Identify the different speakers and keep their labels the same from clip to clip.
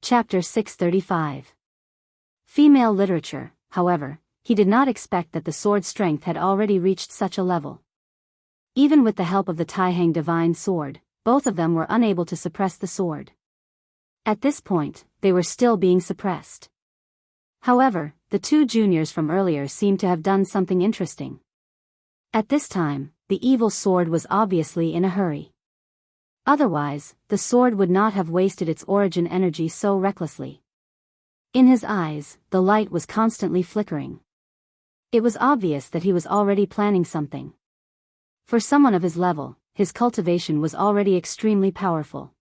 Speaker 1: Chapter 635. Female literature. However, he did not expect that the sword strength had already reached such a level. Even with the help of the Taihang divine sword, both of them were unable to suppress the sword. At this point, they were still being suppressed. However, the two juniors from earlier seemed to have done something interesting. At this time, the evil sword was obviously in a hurry. Otherwise, the sword would not have wasted its origin energy so recklessly. In his eyes, the light was constantly flickering. It was obvious that he was already planning something. For someone of his level, his cultivation was already extremely powerful.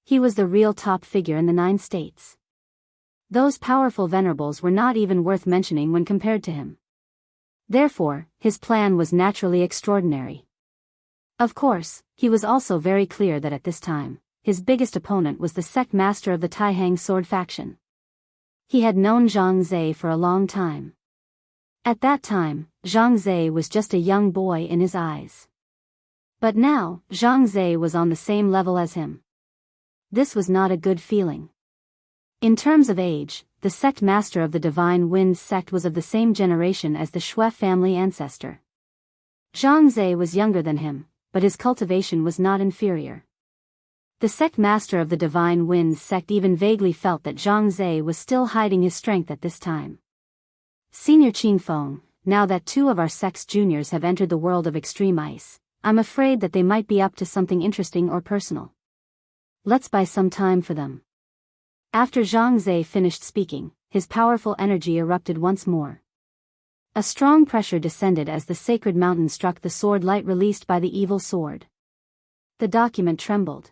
Speaker 1: He was the real top figure in the 9 states. Those powerful venerables were not even worth mentioning when compared to him. Therefore, his plan was naturally extraordinary. Of course, he was also very clear that at this time, his biggest opponent was the sect master of the Taihang sword faction. He had known Zhang Zhe for a long time. At that time, Zhang Zhe was just a young boy in his eyes. But now, Zhang Zhe was on the same level as him. This was not a good feeling. In terms of age, the sect master of the Divine Wind sect was of the same generation as the Shui family ancestor. Zhang Zhe was younger than him, but his cultivation was not inferior. The sect master of the Divine Wind sect even vaguely felt that Zhang Zhe was still hiding his strength at this time. Senior Qingfeng, now that 2 of our sect's juniors have entered the world of extreme ice, I'm afraid that they might be up to something interesting or personal. Let's buy some time for them. After Zhang Zhe finished speaking, his powerful energy erupted once more. A strong pressure descended as the sacred mountain struck the sword light released by the evil sword. The document trembled.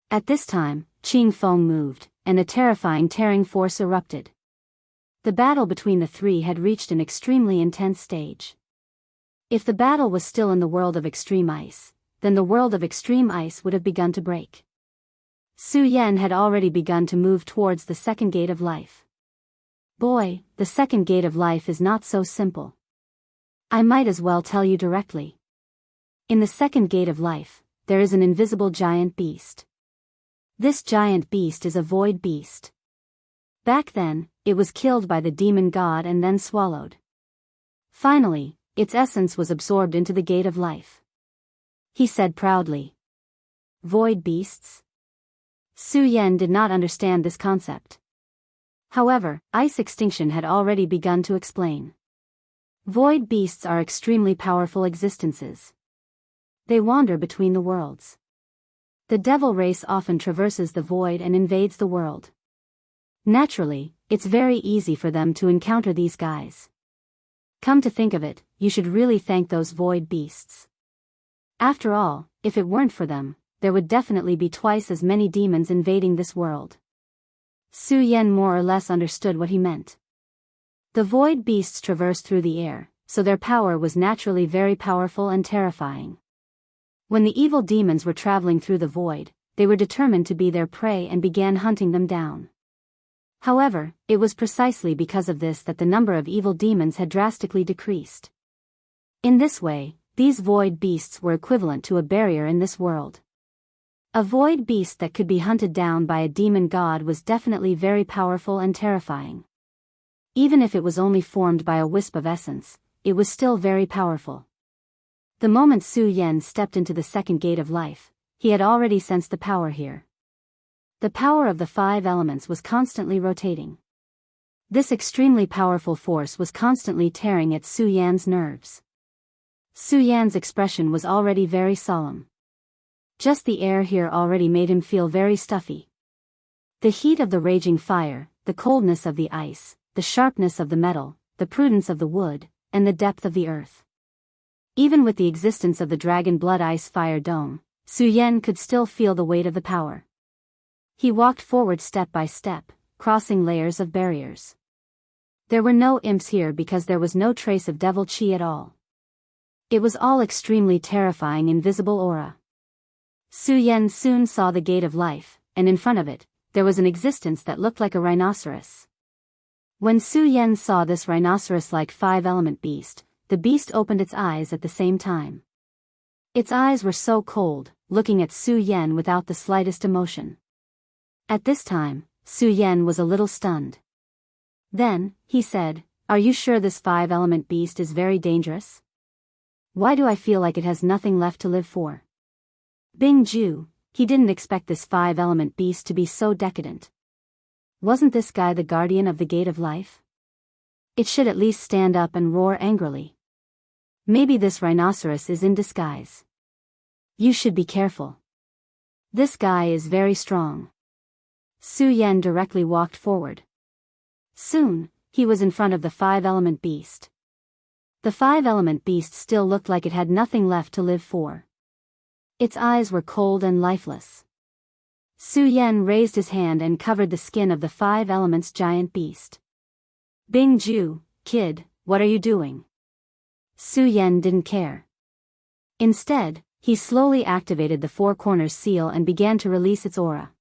Speaker 1: At this time, Qingfeng moved, and a terrifying tearing force erupted. The battle between the 3 had reached an extremely intense stage. If the battle was still in the world of extreme ice, then the world of extreme ice would have begun to break. Su Yan had already begun to move towards the second gate of life. Boy, the second gate of life is not so simple. I might as well tell you directly. In the second gate of life, there is an invisible giant beast. This giant beast is a void beast. Back then, it was killed by the demon god and then swallowed. Finally, its essence was absorbed into the gate of life. He said proudly. Void beasts? Su Yan did not understand this concept. However, ice extinction had already begun to explain. Void beasts are extremely powerful existences. They wander between the worlds. The devil race often traverses the void and invades the world. Naturally, it's very easy for them to encounter these guys. Come to think of it, you should really thank those void beasts. After all, if it weren't for them, there would definitely be twice as many demons invading this world. Su Yan more or less understood what he meant. The void beasts traversed through the air, so their power was naturally very powerful and terrifying. When the evil demons were traveling through the void, they were determined to be their prey and began hunting them down. However, it was precisely because of this that the number of evil demons had drastically decreased. In this way, these void beasts were equivalent to a barrier in this world. A void beast that could be hunted down by a demon god was definitely very powerful and terrifying. Even if it was only formed by a wisp of essence, it was still very powerful. The moment Su Yan stepped into the second gate of life, he had already sensed the power here. The power of the 5 elements was constantly rotating. This extremely powerful force was constantly tearing at Su Yan's nerves. Su Yan's expression was already very solemn. Just the air here already made him feel very stuffy. The heat of the raging fire, the coldness of the ice, the sharpness of the metal, the prudence of the wood, and the depth of the earth. Even with the existence of the dragon blood ice fire dome, Su Yan could still feel the weight of the power. He walked forward step by step, crossing layers of barriers. There were no imps here because there was no trace of devil chi at all. It was all extremely terrifying invisible aura. Su Yan soon saw the gate of life, and in front of it, there was an existence that looked like a rhinoceros. When Su Yan saw this rhinoceros-like 5-element beast, the beast opened its eyes at the same time. Its eyes were so cold, looking at Su Yan without the slightest emotion. At this time, Su Yan was a little stunned. Then, he said, "Are you sure this five-element beast is very dangerous? Why do I feel like it has nothing left to live for?" Bing Ju, he didn't expect this five-element beast to be so decadent. Wasn't this guy the guardian of the Gate of Life? It should at least stand up and roar angrily. Maybe this rhinoceros is in disguise. You should be careful. This guy is very strong. Su Yan directly walked forward. Soon, he was in front of the five-element beast. The five-element beast still looked like it had nothing left to live for. Its eyes were cold and lifeless. Su Yan raised his hand and covered the skin of the five elements giant beast. Bing Ju, kid, what are you doing? Su Yan didn't care. Instead, he slowly activated the four corners seal and began to release its aura.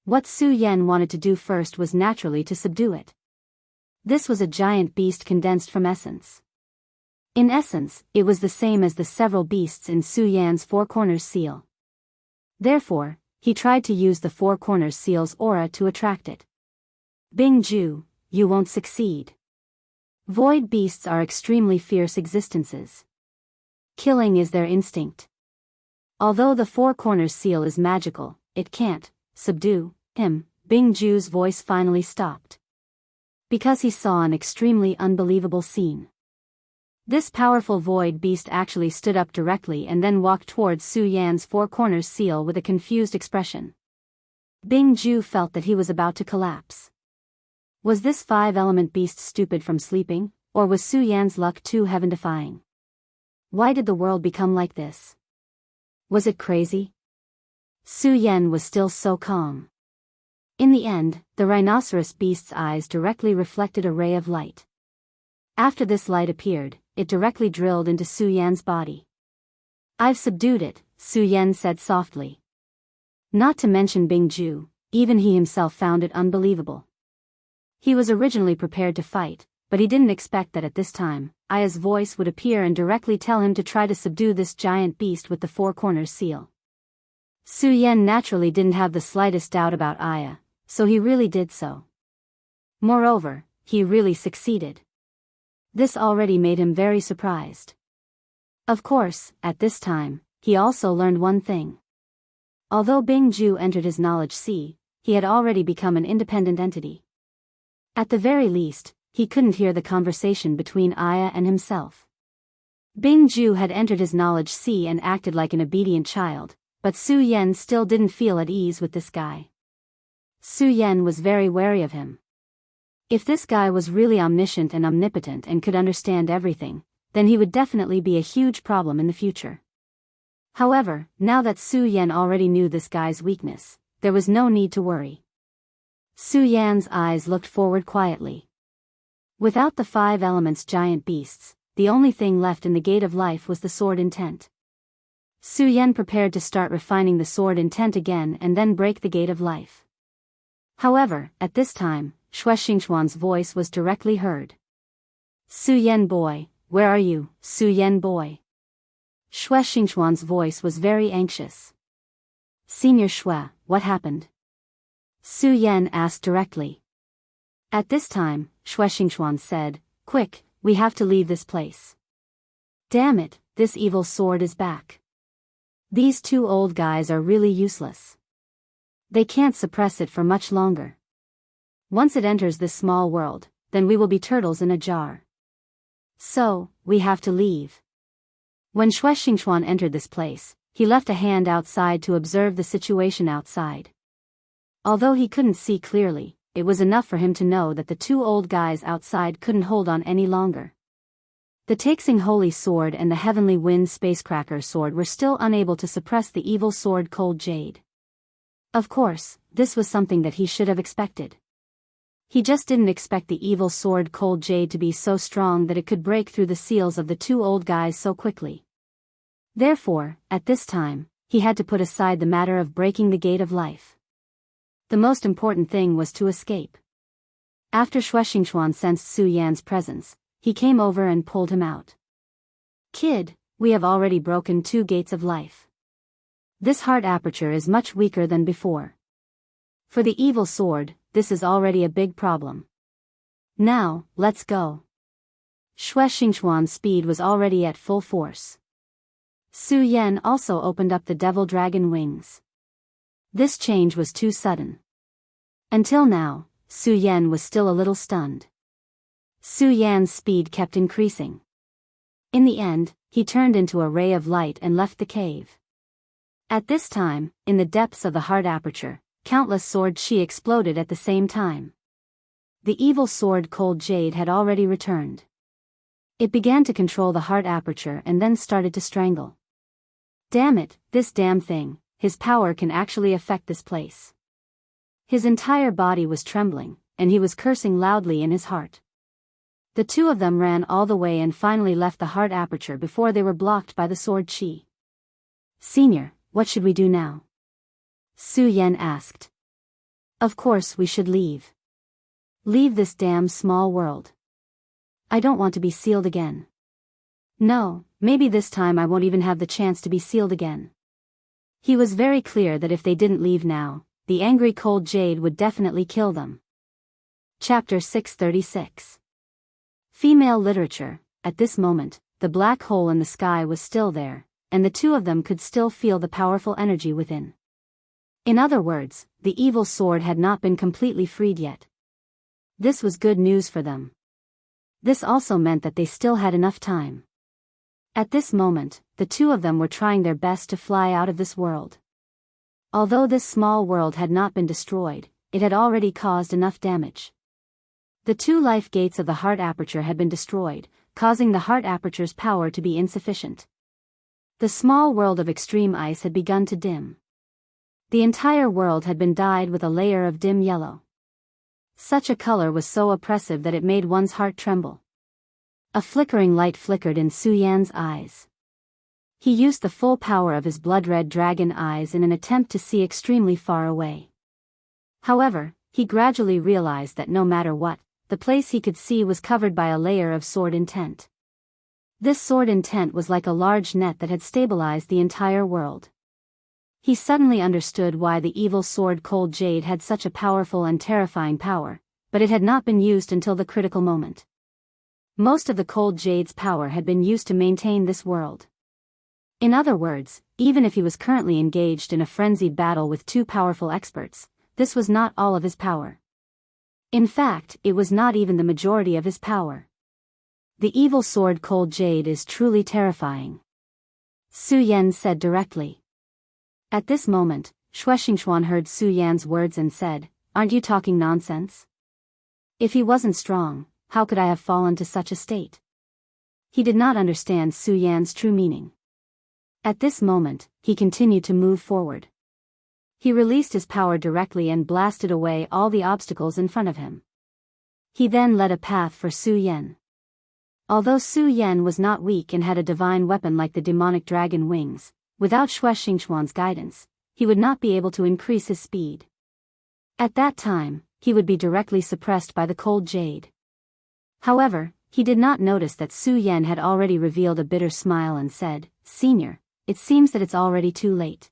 Speaker 1: What Su Yan wanted to do first was naturally to subdue it. This was a giant beast condensed from essence. In essence, it was the same as the several beasts in Su Yan's four corners seal. Therefore, he tried to use the four corners seal's aura to attract it. Bing Ju, you won't succeed. Void beasts are extremely fierce existences. Killing is their instinct. Although the four corners seal is magical, it can't subdue him. Bing Ju's voice finally stopped. Because he saw an extremely unbelievable scene. This powerful void beast actually stood up directly and then walked towards Su Yan's four corners seal with a confused expression. Bing Ju felt that he was about to collapse. Was this five-element beast stupid from sleeping, or was Su Yan's luck too heaven-defying? Why did the world become like this? Was it crazy? Su Yan was still so calm. In the end, the rhinoceros beast's eyes directly reflected a ray of light. After this light appeared, it directly drilled into Su Yan's body. I've subdued it, Su Yan said softly. Not to mention Bing Ju, even he himself found it unbelievable. He was originally prepared to fight, but he didn't expect that at this time, Aya's voice would appear and directly tell him to try to subdue this giant beast with the four corners seal. Su Yan naturally didn't have the slightest doubt about Aya, so he really did so. Moreover, he really succeeded. This already made him very surprised. Of course, at this time, he also learned one thing. Although Bing Ju entered his knowledge sea, he had already become an independent entity. At the very least, he couldn't hear the conversation between Aya and himself. Bing Ju had entered his knowledge sea and acted like an obedient child, but Su Yan still didn't feel at ease with this guy. Su Yan was very wary of him. If this guy was really omniscient and omnipotent and could understand everything, then he would definitely be a huge problem in the future. However, now that Su Yan already knew this guy's weakness, there was no need to worry. Su Yan's eyes looked forward quietly. Without the five elements giant beasts, the only thing left in the Gate of Life was the sword intent. Su Yan prepared to start refining the sword intent again and then break the Gate of Life. However, at this time, Shui Xingxuan's voice was directly heard. Su Yan boy, where are you, Su Yan boy? Shui Xingxuan's voice was very anxious. Senior Shui, what happened? Su Yan asked directly. At this time, Shui Xingxuan said, quick, we have to leave this place. Damn it, this evil sword is back. These two old guys are really useless. They can't suppress it for much longer. Once it enters this small world, then we will be turtles in a jar. So, we have to leave. When Shui Xingxuan entered this place, he left a hand outside to observe the situation outside. Although he couldn't see clearly, it was enough for him to know that the two old guys outside couldn't hold on any longer. The Taixing Holy Sword and the Heavenly Wind Spacecracker Sword were still unable to suppress the evil sword Cold Jade. Of course, this was something that he should have expected. He just didn't expect the evil sword Cold Jade to be so strong that it could break through the seals of the two old guys so quickly. Therefore, at this time, he had to put aside the matter of breaking the Gate of Life. The most important thing was to escape. After Shui Xingxuan sensed Su Yan's presence, he came over and pulled him out. Kid, we have already broken 2 gates of life. This heart aperture is much weaker than before. For the evil sword, this is already a big problem. Now, let's go. Shui Xingchuan's speed was already at full force. Su Yan also opened up the devil dragon wings. This change was too sudden. Until now, Su Yan was still a little stunned. Su Yan's speed kept increasing. In the end, he turned into a ray of light and left the cave. At this time, in the depths of the heart aperture, countless sword qi exploded at the same time. The evil sword Cold Jade had already returned. It began to control the heart aperture and then started to strangle. Damn it, this damn thing, his power can actually affect this place. His entire body was trembling, and he was cursing loudly in his heart. The two of them ran all the way and finally left the heart aperture before they were blocked by the sword qi. Senior, what should we do now? Su Yan asked. Of course we should leave. Leave this damn small world. I don't want to be sealed again. No, maybe this time I won't even have the chance to be sealed again. He was very clear that if they didn't leave now, the angry Cold Jade would definitely kill them. Chapter 636. Female literature. At this moment, the black hole in the sky was still there, and the two of them could still feel the powerful energy within. In other words, the evil sword had not been completely freed yet. This was good news for them. This also meant that they still had enough time. At this moment, the two of them were trying their best to fly out of this world. Although this small world had not been destroyed, it had already caused enough damage. The two life gates of the heart aperture had been destroyed, causing the heart aperture's power to be insufficient. The small world of extreme ice had begun to dim. The entire world had been dyed with a layer of dim yellow. Such a color was so oppressive that it made one's heart tremble. A flickering light flickered in Su Yan's eyes. He used the full power of his blood-red dragon eyes in an attempt to see extremely far away. However, he gradually realized that no matter what, the place he could see was covered by a layer of sword intent. This sword intent was like a large net that had stabilized the entire world. He suddenly understood why the evil sword Cold Jade had such a powerful and terrifying power, but it had not been used until the critical moment. Most of the Cold Jade's power had been used to maintain this world. In other words, even if he was currently engaged in a frenzied battle with two powerful experts, this was not all of his power. In fact, it was not even the majority of his power. The evil sword Cold Jade is truly terrifying. Su Yan said directly. At this moment, Shui Xingchuan heard Su Yan's words and said, "Aren't you talking nonsense? If he wasn't strong, how could I have fallen to such a state?" He did not understand Su Yan's true meaning. At this moment, he continued to move forward. He released his power directly and blasted away all the obstacles in front of him. He then led a path for Su Yan. Although Su Yan was not weak and had a divine weapon like the demonic dragon wings, without Shui Xingchuan's guidance, he would not be able to increase his speed. At that time, he would be directly suppressed by the Cold Jade. However, he did not notice that Su Yan had already revealed a bitter smile and said, "Senior, it seems that it's already too late."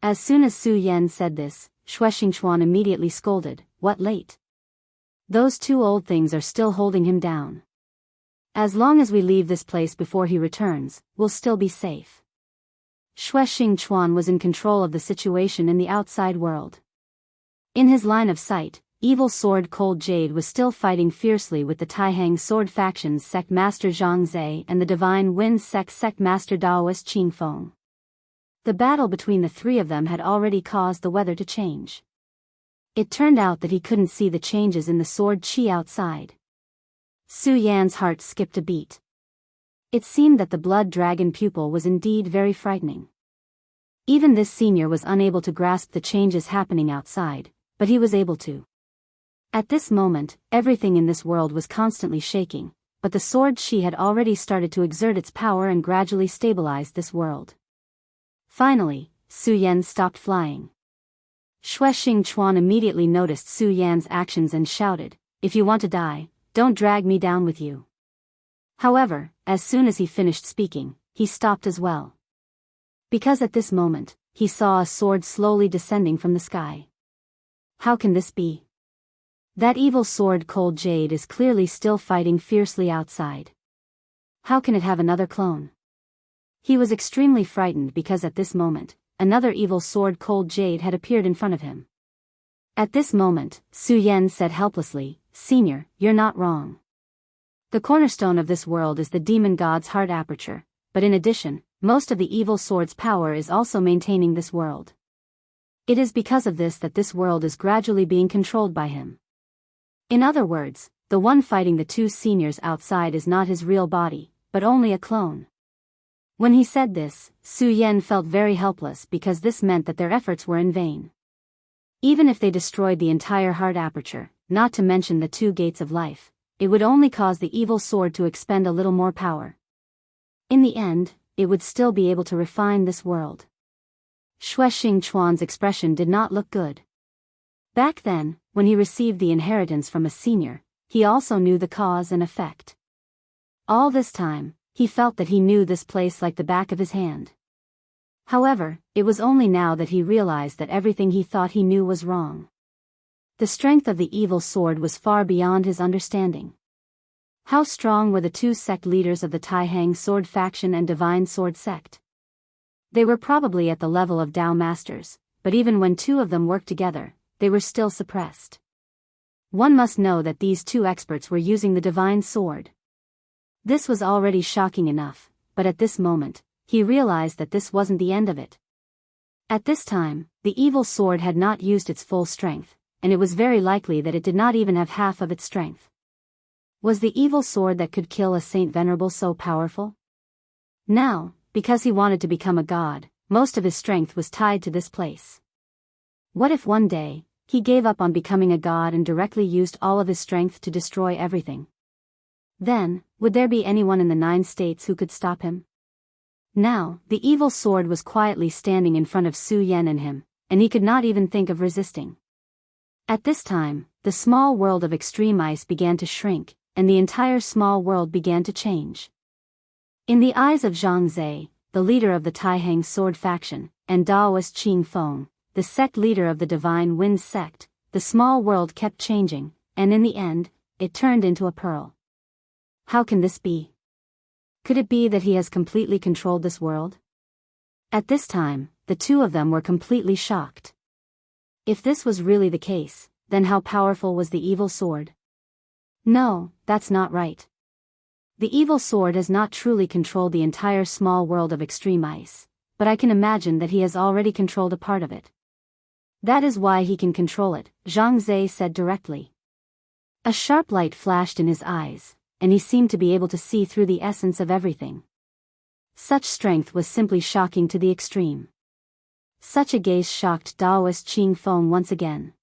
Speaker 1: As soon as Su Yan said this, Shui Xingchuan immediately scolded, "What late? Those two old things are still holding him down. As long as we leave this place before he returns, we'll still be safe." Shui Xingchuan was in control of the situation in the outside world. In his line of sight, evil sword Cold Jade was still fighting fiercely with the Taihang sword faction's sect master Zhang and the divine wind sect master Daoist Qingfeng. The battle between the three of them had already caused the weather to change. It turned out that he couldn't see the changes in the sword qi outside. Su Yan's heart skipped a beat. It seemed that the blood dragon pupil was indeed very frightening. Even this senior was unable to grasp the changes happening outside, but he was able to. At this moment, everything in this world was constantly shaking, but the sword qi had already started to exert its power and gradually stabilized this world. Finally, Su Yan stopped flying. Shui Xingchuan immediately noticed Su Yan's actions and shouted, "If you want to die, don't drag me down with you." However, as soon as he finished speaking, he stopped as well. Because at this moment, he saw a sword slowly descending from the sky. How can this be? That evil sword Cold Jade is clearly still fighting fiercely outside. How can it have another clone? He was extremely frightened because at this moment, another evil sword Cold Jade had appeared in front of him. At this moment, Su Yan said helplessly, "Senior, you're not wrong. The cornerstone of this world is the demon god's heart aperture, but in addition, most of the evil sword's power is also maintaining this world. It is because of this that this world is gradually being controlled by him. In other words, the one fighting the two seniors outside is not his real body, but only a clone." When he said this, Su Yan felt very helpless because this meant that their efforts were in vain. Even if they destroyed the entire heart aperture, not to mention the two gates of life, it would only cause the evil sword to expend a little more power. In the end, it would still be able to refine this world. Xue Xingchuan's expression did not look good. Back then, when he received the inheritance from a senior, he also knew the cause and effect. All this time, he felt that he knew this place like the back of his hand. However, it was only now that he realized that everything he thought he knew was wrong. The strength of the evil sword was far beyond his understanding. How strong were the two sect leaders of the Taihang sword faction and divine sword sect? They were probably at the level of Dao masters, but even when two of them worked together, they were still suppressed. One must know that these two experts were using the divine sword. This was already shocking enough, but at this moment, he realized that this wasn't the end of it. At this time, the evil sword had not used its full strength, and it was very likely that it did not even have half of its strength. Was the evil sword that could kill a Saint Venerable so powerful? Now, because he wanted to become a god, most of his strength was tied to this place. What if one day, he gave up on becoming a god and directly used all of his strength to destroy everything? Then, would there be anyone in the 9 states who could stop him? Now, the evil sword was quietly standing in front of Su Yan and him, and he could not even think of resisting. At this time, the small world of extreme ice began to shrink, and the entire small world began to change. In the eyes of Zhang Zhe, the leader of the Taihang sword faction, and Daoist Qing Feng, the sect leader of the Divine Wind sect, the small world kept changing, and in the end, it turned into a pearl. How can this be? Could it be that he has completely controlled this world? At this time, the two of them were completely shocked. If this was really the case, then how powerful was the evil sword? No, that's not right. The evil sword has not truly controlled the entire small world of extreme ice, but I can imagine that he has already controlled a part of it. That is why he can control it, Zhang Zhe said directly. A sharp light flashed in his eyes, and he seemed to be able to see through the essence of everything. Such strength was simply shocking to the extreme. Such a gaze shocked Daoist Qing Feng once again.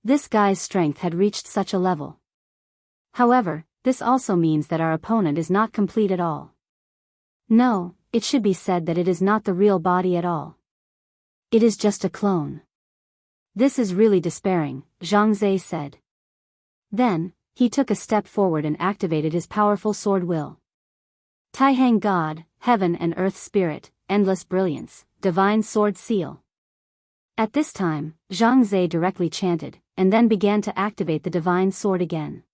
Speaker 1: This guy's strength had reached such a level. However, this also means that our opponent is not complete at all. No, it should be said that it is not the real body at all. It is just a clone. This is really despairing, Zhang Zhe said. Then, he took a step forward and activated his powerful sword will. Taihang God, Heaven and Earth Spirit, Endless Brilliance, Divine Sword Seal. At this time, Zhang Zhe directly chanted, and then began to activate the divine sword again.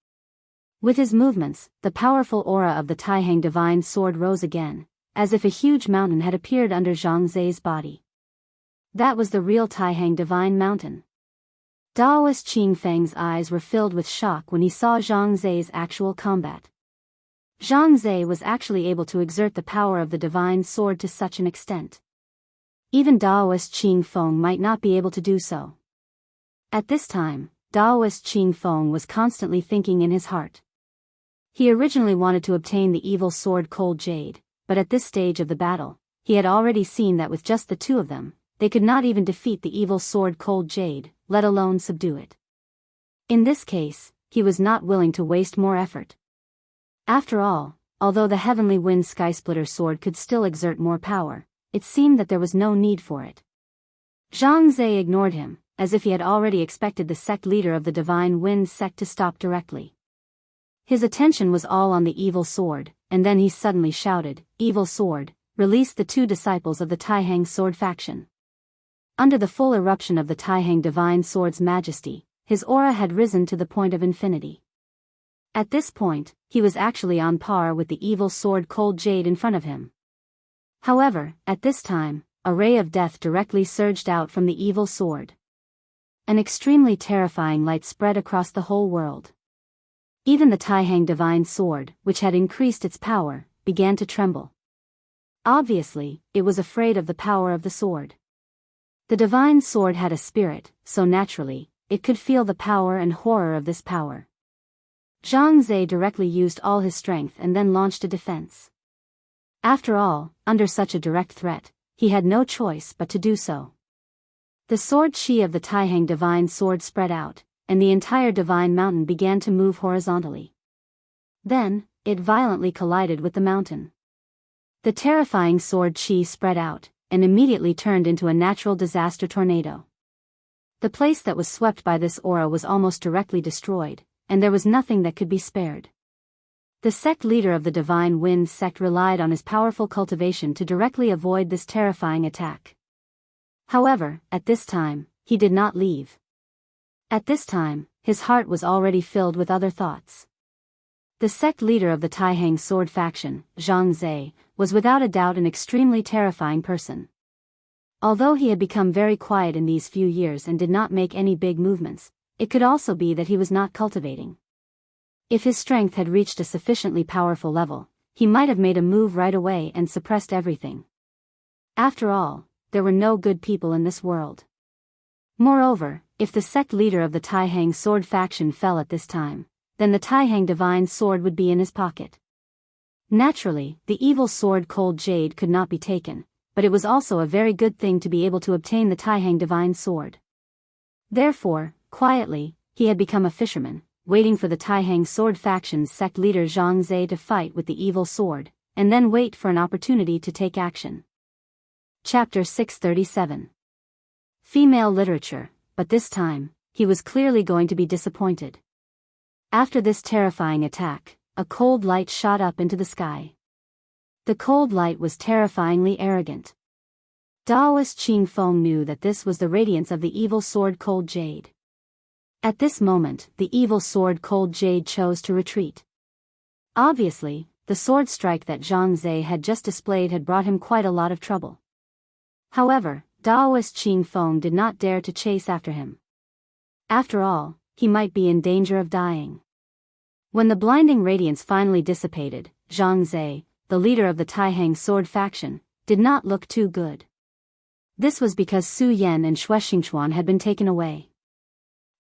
Speaker 1: With his movements, the powerful aura of the Taihang divine sword rose again, as if a huge mountain had appeared under Zhang Zhe's body. That was the real Taihang divine mountain. Daoist Qing Feng's eyes were filled with shock when he saw Zhang Zhe's actual combat. Zhang Zhe was actually able to exert the power of the divine sword to such an extent. Even Daoist Qing Feng might not be able to do so. At this time, Daoist Qing Feng was constantly thinking in his heart. He originally wanted to obtain the evil sword Cold Jade, but at this stage of the battle, he had already seen that with just the two of them, they could not even defeat the evil sword Cold Jade, let alone subdue it. In this case, he was not willing to waste more effort. After all, although the Heavenly Wind Skysplitter sword could still exert more power, it seemed that there was no need for it. Zhang Zhe ignored him, as if he had already expected the sect leader of the Divine Wind sect to stop directly. His attention was all on the evil sword, and then he suddenly shouted, "Evil sword, release the two disciples of the Taihang sword faction." Under the full eruption of the Taihang divine sword's majesty, his aura had risen to the point of infinity. At this point, he was actually on par with the evil sword cold jade in front of him. However, at this time, a ray of death directly surged out from the evil sword. An extremely terrifying light spread across the whole world. Even the Taihang divine sword, which had increased its power, began to tremble. Obviously, it was afraid of the power of the sword. The divine sword had a spirit, so naturally, it could feel the power and horror of this power. Xianxia directly used all his strength and then launched a defense. After all, under such a direct threat, he had no choice but to do so. The sword chi of the Taihang divine sword spread out, and the entire divine mountain began to move horizontally. Then, it violently collided with the mountain. The terrifying sword chi spread out, and immediately turned into a natural disaster tornado. The place that was swept by this aura was almost directly destroyed, and there was nothing that could be spared. The sect leader of the Divine Wind sect relied on his powerful cultivation to directly avoid this terrifying attack. However, at this time, he did not leave. At this time, his heart was already filled with other thoughts. The sect leader of the Taihang sword faction, Xianxia, was without a doubt an extremely terrifying person. Although he had become very quiet in these few years and did not make any big movements, it could also be that he was not cultivating. If his strength had reached a sufficiently powerful level, he might have made a move right away and suppressed everything. After all, there were no good people in this world. Moreover, if the sect leader of the Taihang sword faction fell at this time, then the Taihang divine sword would be in his pocket. Naturally, the evil sword cold jade could not be taken, but it was also a very good thing to be able to obtain the Taihang divine sword. Therefore, quietly, he had become a fisherman, waiting for the Taihang sword faction's sect leader Xianxia to fight with the evil sword, and then wait for an opportunity to take action. Chapter 637. Female literature, but this time, he was clearly going to be disappointed. After this terrifying attack, a cold light shot up into the sky. The cold light was terrifyingly arrogant. Daoist Qingfeng knew that this was the radiance of the evil sword cold jade. At this moment, the evil sword cold jade chose to retreat. Obviously, the sword strike that Xianxia had just displayed had brought him quite a lot of trouble. However, Daoist Qingfeng did not dare to chase after him. After all, he might be in danger of dying. When the blinding radiance finally dissipated, Xianxia, the leader of the Taihang sword faction, did not look too good. This was because Su Yan and Shui Xingchuan had been taken away.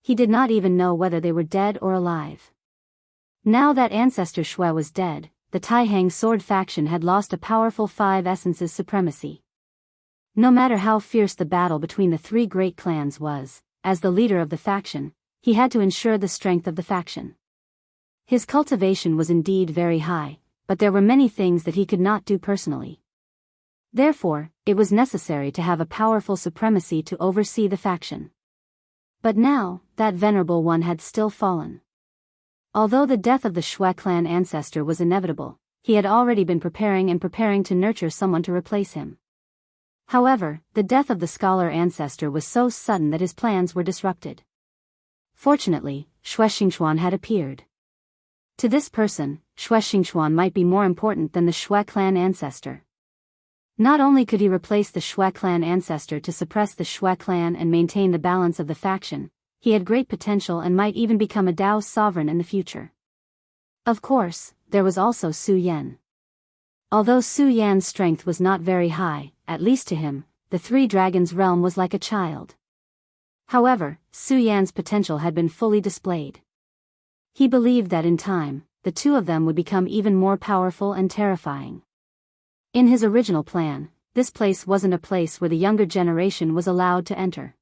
Speaker 1: He did not even know whether they were dead or alive. Now that Ancestor Shui was dead, the Taihang sword faction had lost a powerful 5 essences supremacy. No matter how fierce the battle between the 3 great clans was, as the leader of the faction, he had to ensure the strength of the faction. His cultivation was indeed very high, but there were many things that he could not do personally. Therefore, it was necessary to have a powerful supremacy to oversee the faction. But now, that venerable one had still fallen. Although the death of the Shui clan ancestor was inevitable, he had already been preparing to nurture someone to replace him. However, the death of the scholar ancestor was so sudden that his plans were disrupted. Fortunately, Shui Xingchuan had appeared. To this person, Shui Xingchuan might be more important than the Shui clan ancestor. Not only could he replace the Shui clan ancestor to suppress the Shui clan and maintain the balance of the faction, he had great potential and might even become a Dao sovereign in the future. Of course, there was also Su Yan. Although Su Yan's strength was not very high, at least to him, the 3 Dragons realm was like a child. However, Su Yan's potential had been fully displayed. He believed that in time, the 2 of them would become even more powerful and terrifying. In his original plan, this place wasn't a place where the younger generation was allowed to enter.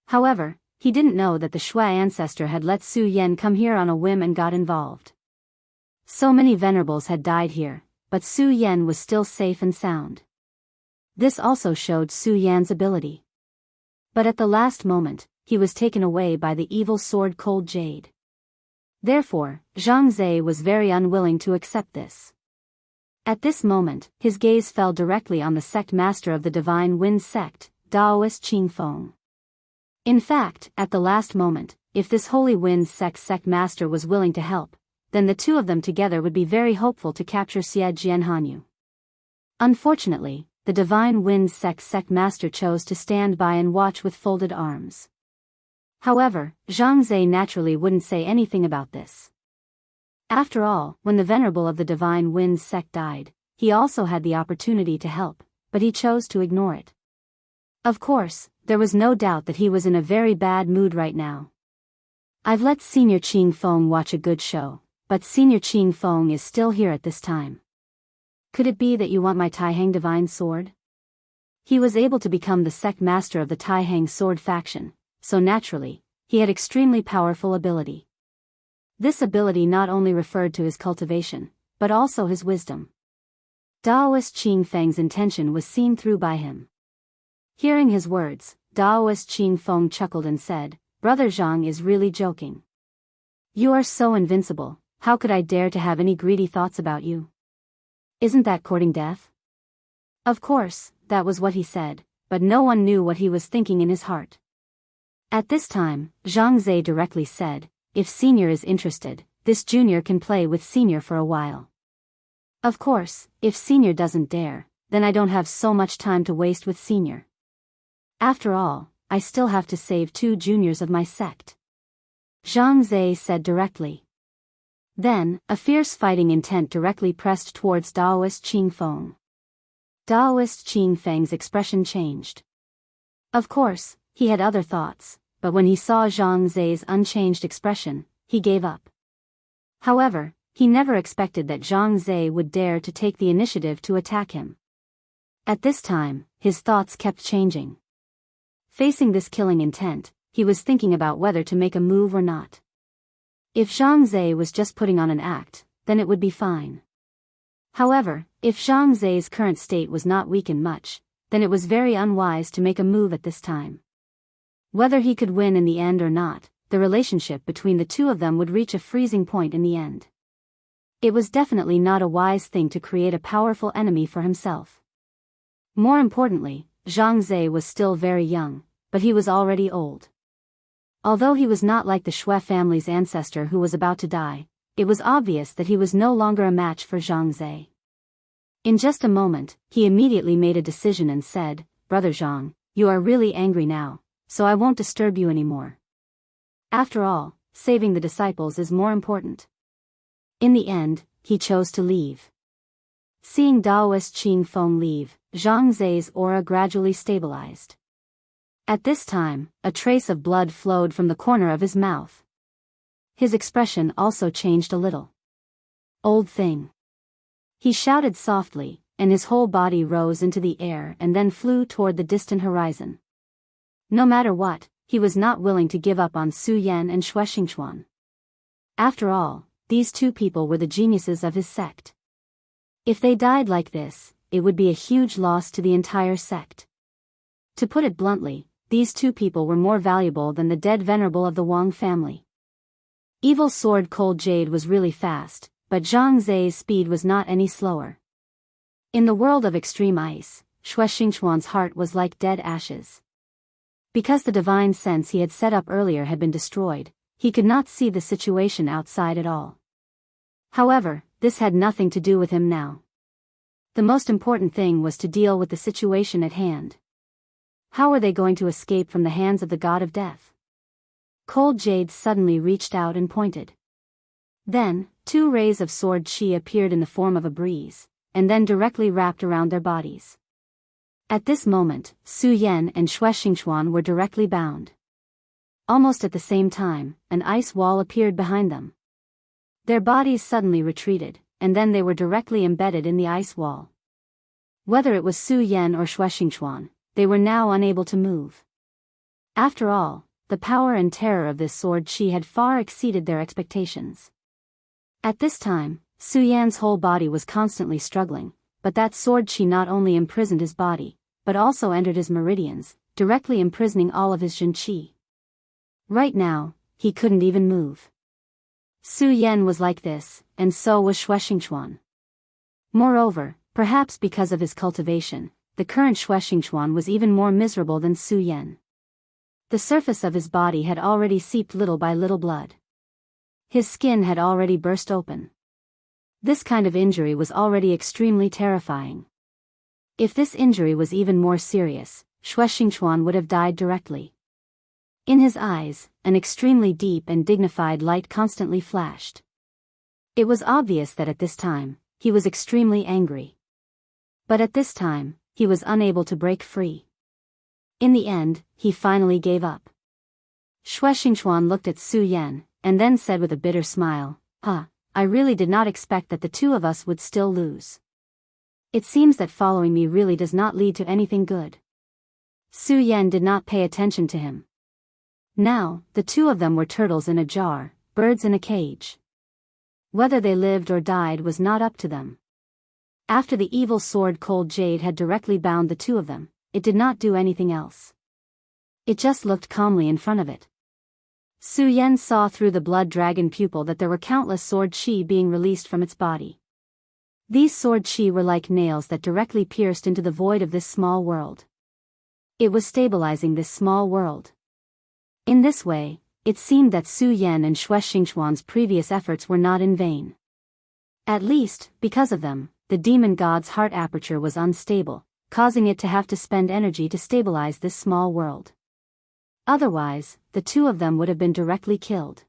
Speaker 1: However, he didn't know that the Shui ancestor had let Su Yan come here on a whim and got involved. So many venerables had died here, but Su Yan was still safe and sound. This also showed Su Yan's ability. But at the last moment, he was taken away by the evil sword cold jade. Therefore, Xianxia was very unwilling to accept this. At this moment, his gaze fell directly on the sect master of the Divine Wind sect, Daoist Qingfeng. In fact, at the last moment, if this Holy Wind sect master was willing to help, then the two of them together would be very hopeful to capture Jianghu. Unfortunately, the Divine Wind sect master chose to stand by and watch with folded arms. However, Zhang naturally wouldn't say anything about this. After all, when the Venerable of the Divine Wind sect died, he also had the opportunity to help, but he chose to ignore it. Of course, there was no doubt that he was in a very bad mood right now. I've let Senior Qing Feng watch a good show, but Senior Qing Feng is still here at this time. Could it be that you want my Taihang Divine Sword? He was able to become the sect master of the Taihang Sword faction, so naturally, he had extremely powerful ability. This ability not only referred to his cultivation, but also his wisdom. Daoist Qing Feng's intention was seen through by him. Hearing his words, Daoist Qing Feng chuckled and said, "Brother Zhang is really joking. You are so invincible, how could I dare to have any greedy thoughts about you? Isn't that courting death?" Of course, that was what he said, but no one knew what he was thinking in his heart. At this time, Zhang directly said, "If Senior is interested, this Junior can play with Senior for a while. Of course, if Senior doesn't dare, then I don't have so much time to waste with Senior. After all, I still have to save 2 juniors of my sect." Zhang said directly. Then, a fierce fighting intent directly pressed towards Daoist Qing Feng. Daoist Qing Feng's expression changed. Of course, he had other thoughts, but when he saw Zhang unchanged expression, he gave up. However, he never expected that Zhang would dare to take the initiative to attack him. At this time, his thoughts kept changing. Facing this killing intent, he was thinking about whether to make a move or not. If Zhang was just putting on an act, then it would be fine. However, if Zhang current state was not weakened much, then it was very unwise to make a move at this time. Whether he could win in the end or not, the relationship between the two of them would reach a freezing point in the end. It was definitely not a wise thing to create a powerful enemy for himself. More importantly, Zhang was still very young, but he was already old. Although he was not like the Shui family's ancestor who was about to die, it was obvious that he was no longer a match for Zhang. In just a moment, he immediately made a decision and said, "Brother Zhang, you are really angry now, so I won't disturb you anymore. After all, saving the disciples is more important." In the end, he chose to leave. Seeing Daoist Qing Feng leave, Zhang aura gradually stabilized. At this time, a trace of blood flowed from the corner of his mouth. His expression also changed a little. "Old thing." He shouted softly, and his whole body rose into the air and then flew toward the distant horizon. No matter what, he was not willing to give up on Su Yan and Shui Xingchuan. After all, these two people were the geniuses of his sect. If they died like this, it would be a huge loss to the entire sect. To put it bluntly, these two people were more valuable than the dead venerable of the Wang family. Evil Sword Cold Jade was really fast, but Zhang speed was not any slower. In the world of extreme ice, Shui Xingchuan's heart was like dead ashes. Because the divine sense he had set up earlier had been destroyed, he could not see the situation outside at all. However, this had nothing to do with him now. The most important thing was to deal with the situation at hand. How were they going to escape from the hands of the god of death? Cold Jade suddenly reached out and pointed. Then, 2 rays of sword chi appeared in the form of a breeze, and then directly wrapped around their bodies. At this moment, Su Yan and Shui Xingchuan were directly bound. Almost at the same time, an ice wall appeared behind them. Their bodies suddenly retreated, and then they were directly embedded in the ice wall. Whether it was Su Yan or Shui Xingchuan, they were now unable to move. After all, the power and terror of this sword chi had far exceeded their expectations. At this time, Su Yan's whole body was constantly struggling, but that sword chi not only imprisoned his body, but also entered his meridians, directly imprisoning all of his jin chi. Right now, he couldn't even move. Su Yan was like this, and so was Shui Xingchuan. Moreover, perhaps because of his cultivation, the current Shui Xingchuan was even more miserable than Su Yan. The surface of his body had already seeped little by little blood. His skin had already burst open. This kind of injury was already extremely terrifying. If this injury was even more serious, Wuxia Xianxia would have died directly. In his eyes, an extremely deep and dignified light constantly flashed. It was obvious that at this time, he was extremely angry. But at this time, he was unable to break free. In the end, he finally gave up. Wuxia Xianxia looked at Su Yan, and then said with a bitter smile, I really did not expect that the two of us would still lose. It seems that following me really does not lead to anything good. Su Yan did not pay attention to him. Now, the two of them were turtles in a jar, birds in a cage. Whether they lived or died was not up to them. After the evil sword Cold Jade had directly bound the two of them, it did not do anything else. It just looked calmly in front of it. Su Yan saw through the blood dragon pupil that there were countless sword chi being released from its body. These sword chi were like nails that directly pierced into the void of this small world. It was stabilizing this small world. In this way, it seemed that Su Yan and Wuxia Xianxia's previous efforts were not in vain. At least, because of them, the demon god's heart aperture was unstable, causing it to have to spend energy to stabilize this small world. Otherwise, the two of them would have been directly killed.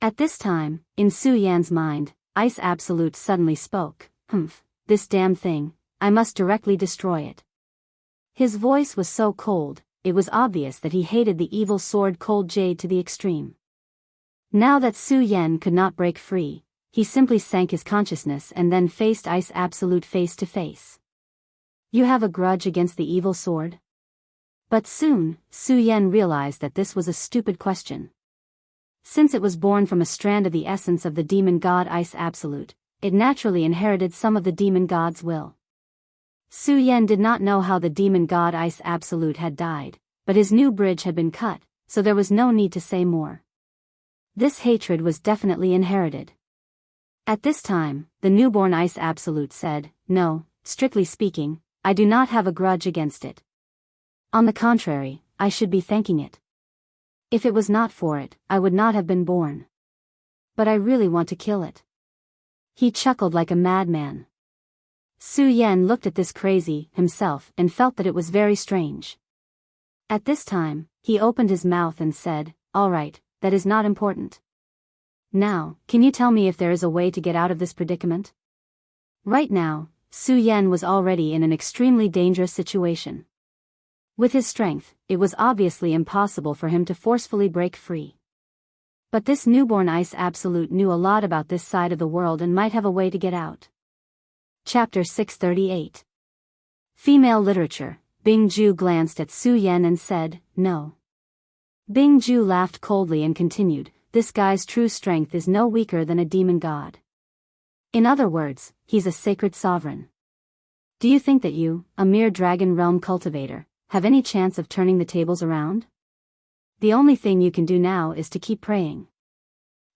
Speaker 1: At this time, in Su Yan's mind, Ice Absolute suddenly spoke, this damn thing, I must directly destroy it. His voice was so cold, it was obvious that he hated the evil sword Cold Jade to the extreme. Now that Su Yan could not break free, he simply sank his consciousness and then faced Ice Absolute face to face. You have a grudge against the evil sword? But soon, Su Yan realized that this was a stupid question. Since it was born from a strand of the essence of the demon god Ice Absolute, it naturally inherited some of the demon god's will. Su Yan did not know how the demon god Ice Absolute had died, but his new bridge had been cut, so there was no need to say more. This hatred was definitely inherited. At this time, the newborn Ice Absolute said, No, strictly speaking, I do not have a grudge against it. On the contrary, I should be thanking it. If it was not for it, I would not have been born. But I really want to kill it. He chuckled like a madman. Su Yan looked at this crazy himself and felt that it was very strange. At this time, he opened his mouth and said, All right, that is not important. Now, can you tell me if there is a way to get out of this predicament? Right now, Su Yan was already in an extremely dangerous situation. With his strength, it was obviously impossible for him to forcefully break free. But this newborn Ice Absolute knew a lot about this side of the world and might have a way to get out. Chapter 638. Female Literature. Bing Ju glanced at Su Yan and said, No. Bing Ju laughed coldly and continued, This guy's true strength is no weaker than a demon god. In other words, he's a sacred sovereign. Do you think that you, a mere dragon realm cultivator, have any chance of turning the tables around? The only thing you can do now is to keep praying.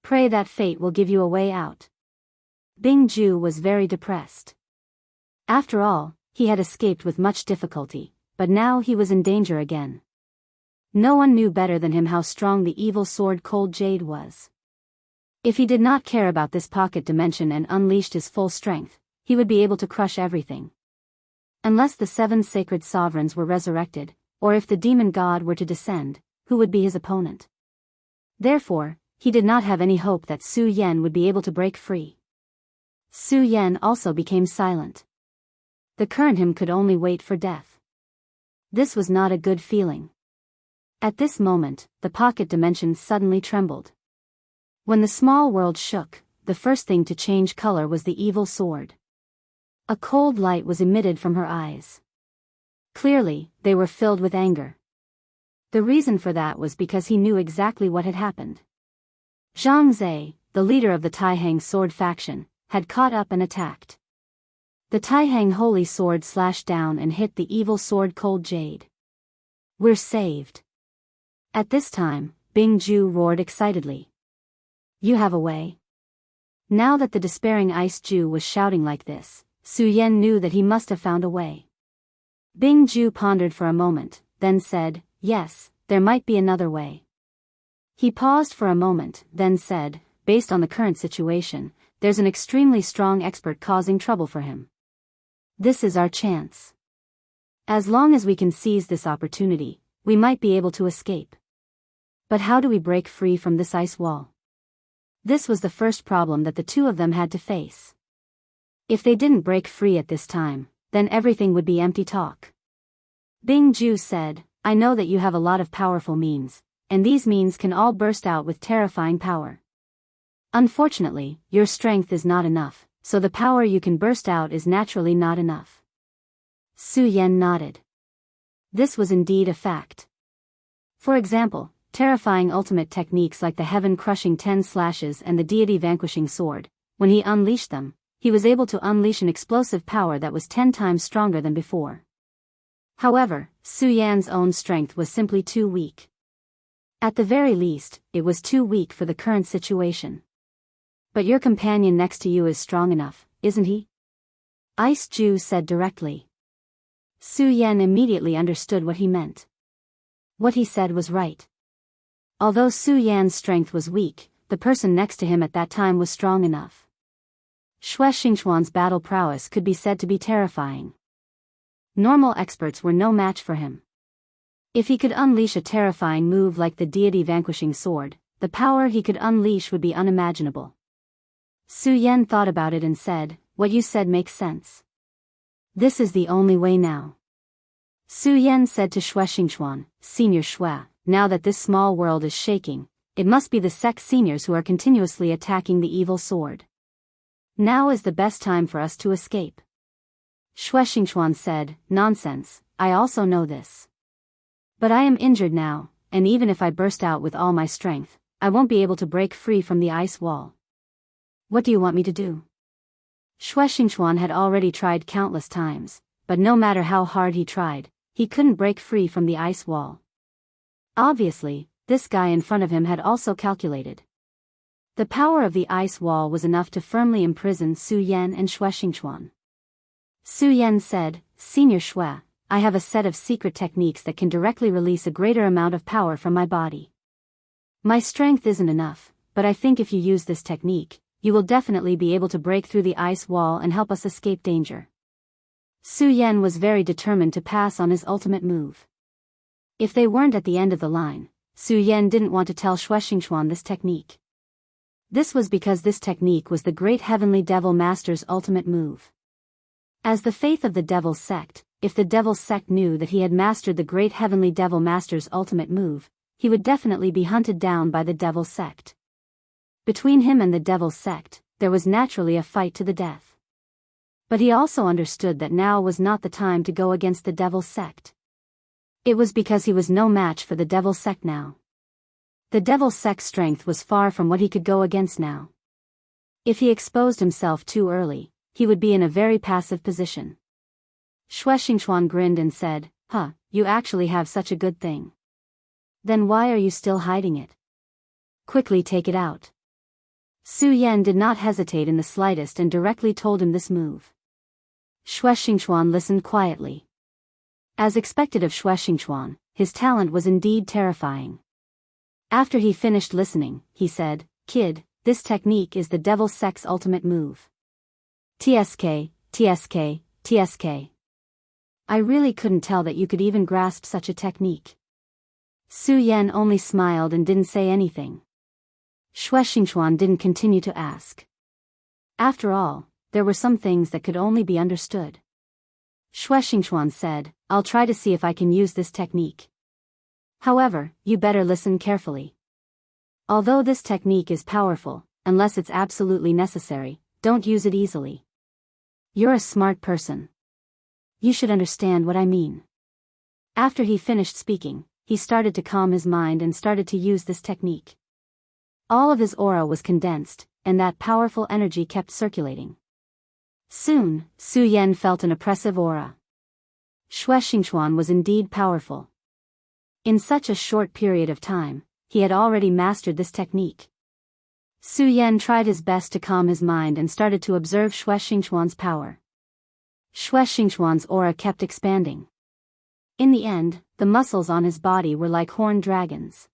Speaker 1: Pray that fate will give you a way out. Bing Ju was very depressed. After all, he had escaped with much difficulty, but now he was in danger again. No one knew better than him how strong the evil sword Cold Jade was. If he did not care about this pocket dimension and unleashed his full strength, he would be able to crush everything. Unless the 7 sacred sovereigns were resurrected, or if the demon god were to descend, who would be his opponent? Therefore, he did not have any hope that Su Yan would be able to break free. Su Yan also became silent. The current him could only wait for death. This was not a good feeling. At this moment, the pocket dimension suddenly trembled. When the small world shook, the first thing to change color was the evil sword. A cold light was emitted from her eyes. Clearly, they were filled with anger. The reason for that was because he knew exactly what had happened. Zhang Zhe, the leader of the Taihang sword faction, had caught up and attacked. The Taihang holy sword slashed down and hit the evil sword Cold Jade. We're saved. At this time, Bing Ju roared excitedly. You have a way? Now that the despairing Ice Ju was shouting like this, Su Yan knew that he must have found a way. Bing Ju pondered for a moment, then said, Yes, there might be another way. He paused for a moment, then said, based on the current situation, there's an extremely strong expert causing trouble for him. This is our chance. As long as we can seize this opportunity, we might be able to escape. But how do we break free from this ice wall? This was the first problem that the two of them had to face. If they didn't break free at this time, then everything would be empty talk. Bing Ju said, I know that you have a lot of powerful means, and these means can all burst out with terrifying power. Unfortunately, your strength is not enough, so the power you can burst out is naturally not enough. Su Yan nodded. This was indeed a fact. For example, terrifying ultimate techniques like the heaven-crushing 10 slashes and the deity-vanquishing sword, when he unleashed them, he was able to unleash an explosive power that was 10 times stronger than before. However, Su Yan's own strength was simply too weak. At the very least, it was too weak for the current situation. But your companion next to you is strong enough, isn't he? Ice Ju said directly. Su Yan immediately understood what he meant. What he said was right. Although Su Yan's strength was weak, the person next to him at that time was strong enough. Shui Xingchuan's battle prowess could be said to be terrifying. Normal experts were no match for him. If he could unleash a terrifying move like the deity-vanquishing sword, the power he could unleash would be unimaginable. Su Yan thought about it and said, what you said makes sense. This is the only way now. Su Yan said to Shui Xingchuan, Senior Shui, now that this small world is shaking, it must be the sect seniors who are continuously attacking the evil sword. Now is the best time for us to escape. Shui Xingchuan said, nonsense, I also know this. But I am injured now, and even if I burst out with all my strength, I won't be able to break free from the ice wall. What do you want me to do? Shui Xingchuan had already tried countless times, but no matter how hard he tried, he couldn't break free from the ice wall. Obviously, this guy in front of him had also calculated. The power of the ice wall was enough to firmly imprison Su Yan and Shui Xingchuan. Su Yan said, Senior Shui, I have a set of secret techniques that can directly release a greater amount of power from my body. My strength isn't enough, but I think if you use this technique, you will definitely be able to break through the ice wall and help us escape danger. Su Yan was very determined to pass on his ultimate move. If they weren't at the end of the line, Su Yan didn't want to tell Shui Xingchuan this technique. This was because this technique was the great heavenly devil master's ultimate move. As the faith of the devil sect, if the devil sect knew that he had mastered the great heavenly devil master's ultimate move, he would definitely be hunted down by the devil sect. Between him and the devil sect, there was naturally a fight to the death. But he also understood that now was not the time to go against the devil sect. It was because he was no match for the devil sect now. The devil sect's strength was far from what he could go against now. If he exposed himself too early, he would be in a very passive position. Shui Xingchuan grinned and said, you actually have such a good thing. Then why are you still hiding it? Quickly take it out. Su Yan did not hesitate in the slightest and directly told him this move. Shui Xingchuan listened quietly. As expected of Shui Xingchuan, his talent was indeed terrifying. After he finished listening, he said, Kid, this technique is the devil sect's ultimate move. TSK, TSK, TSK. I really couldn't tell that you could even grasp such a technique. Su Yan only smiled and didn't say anything. Shui Xingchuan didn't continue to ask. After all, there were some things that could only be understood. Shui Xingchuan said, I'll try to see if I can use this technique. However, you better listen carefully. Although this technique is powerful, unless it's absolutely necessary, don't use it easily. You're a smart person. You should understand what I mean. After he finished speaking, he started to calm his mind and started to use this technique. All of his aura was condensed, and that powerful energy kept circulating. Soon, Su Yan felt an oppressive aura. Shui Xingchuan was indeed powerful. In such a short period of time, he had already mastered this technique. Su Yan tried his best to calm his mind and started to observe Shui Xingchuan's power. Shui Xingchuan's aura kept expanding. In the end, the muscles on his body were like horned dragons.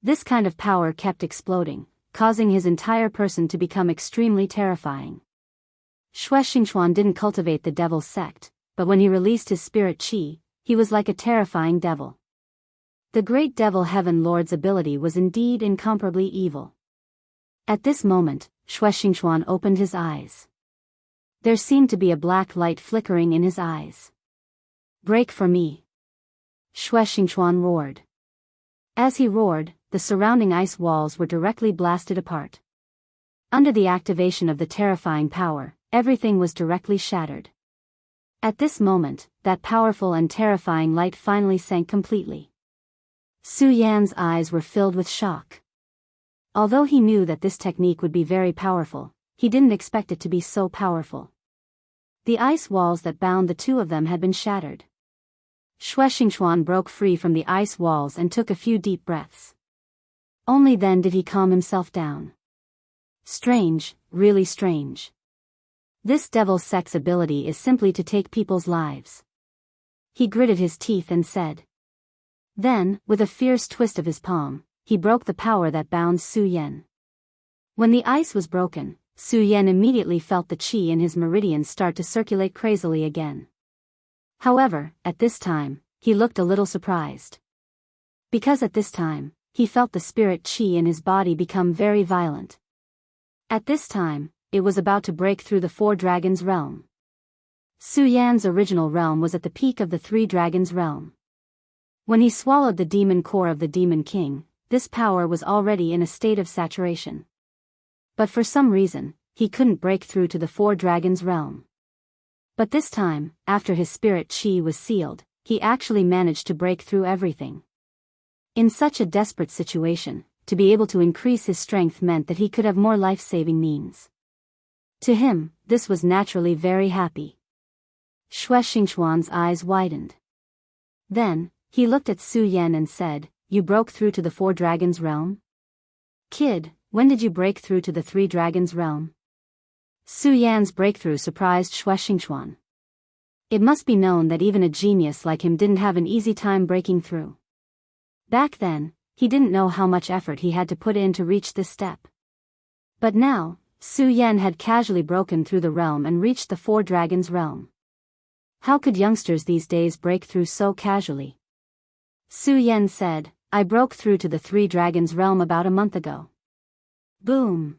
Speaker 1: This kind of power kept exploding, causing his entire person to become extremely terrifying. Shui Xingchuan didn't cultivate the devil's sect, but when he released his spirit qi, he was like a terrifying devil. The great devil heaven lord's ability was indeed incomparably evil. At this moment, Shui Xingchuan opened his eyes. There seemed to be a black light flickering in his eyes. "Break for me!" Shui Xingchuan roared. As he roared, the surrounding ice walls were directly blasted apart. Under the activation of the terrifying power, everything was directly shattered. At this moment, that powerful and terrifying light finally sank completely. Su Yan's eyes were filled with shock. Although he knew that this technique would be very powerful, he didn't expect it to be so powerful. The ice walls that bound the two of them had been shattered. Shui Xingchuan broke free from the ice walls and took a few deep breaths. Only then did he calm himself down. Strange, really strange. This devil's sex ability is simply to take people's lives. He gritted his teeth and said. Then, with a fierce twist of his palm, he broke the power that bound Su Yan. When the ice was broken, Su Yan immediately felt the qi in his meridians start to circulate crazily again. However, at this time, he looked a little surprised. Because at this time, he felt the spirit qi in his body become very violent. At this time, it was about to break through the four dragons' realm. Su Yan's original realm was at the peak of the three dragons' realm. When he swallowed the demon core of the demon king, this power was already in a state of saturation. But for some reason, he couldn't break through to the four dragons' realm. But this time, after his spirit qi was sealed, he actually managed to break through everything. In such a desperate situation, to be able to increase his strength meant that he could have more life-saving means. To him, this was naturally very happy. Shui Xingchuan's eyes widened. Then, he looked at Su Yan and said, "You broke through to the four dragons' realm? Kid, when did you break through to the three dragons' realm?" Su Yan's breakthrough surprised Shui Xingchuan. It must be known that even a genius like him didn't have an easy time breaking through. Back then, he didn't know how much effort he had to put in to reach this step. But now, Su Yan had casually broken through the realm and reached the four dragons' realm. How could youngsters these days break through so casually? Su Yan said, "I broke through to the three dragons' realm about a month ago." Boom!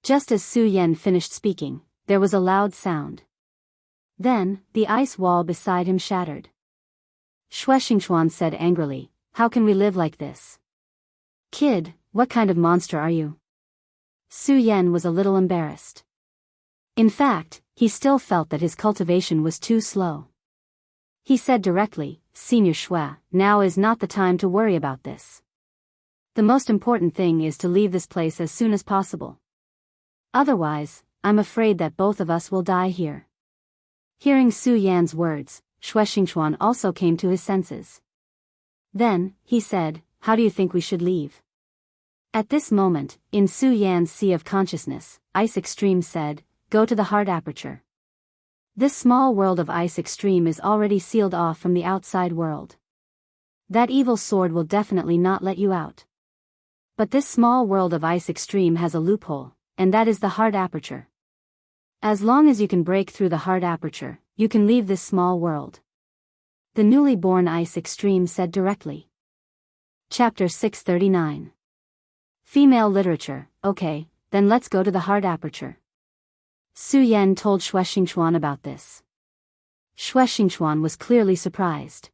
Speaker 1: Just as Su Yan finished speaking, there was a loud sound. Then, the ice wall beside him shattered. Shui Xingchuan said angrily, "How can we live like this? Kid, what kind of monster are you?" Su Yan was a little embarrassed. In fact, he still felt that his cultivation was too slow. He said directly, "Senior Shui, now is not the time to worry about this. The most important thing is to leave this place as soon as possible. Otherwise, I'm afraid that both of us will die here." Hearing Su Yan's words, Shui Xingchuan also came to his senses. Then, he said, "How do you think we should leave?" At this moment, in Su Yan's sea of consciousness, Ice Extreme said, "Go to the heart aperture. This small world of Ice Extreme is already sealed off from the outside world. That evil sword will definitely not let you out. But this small world of Ice Extreme has a loophole, and that is the heart aperture. As long as you can break through the heart aperture, you can leave this small world." The newly born Ice Extreme said directly. Chapter 639. Female literature. "Okay, then let's go to the heart aperture." Su Yan told Shui Xingchuan about this. Shui Xingchuan was clearly surprised.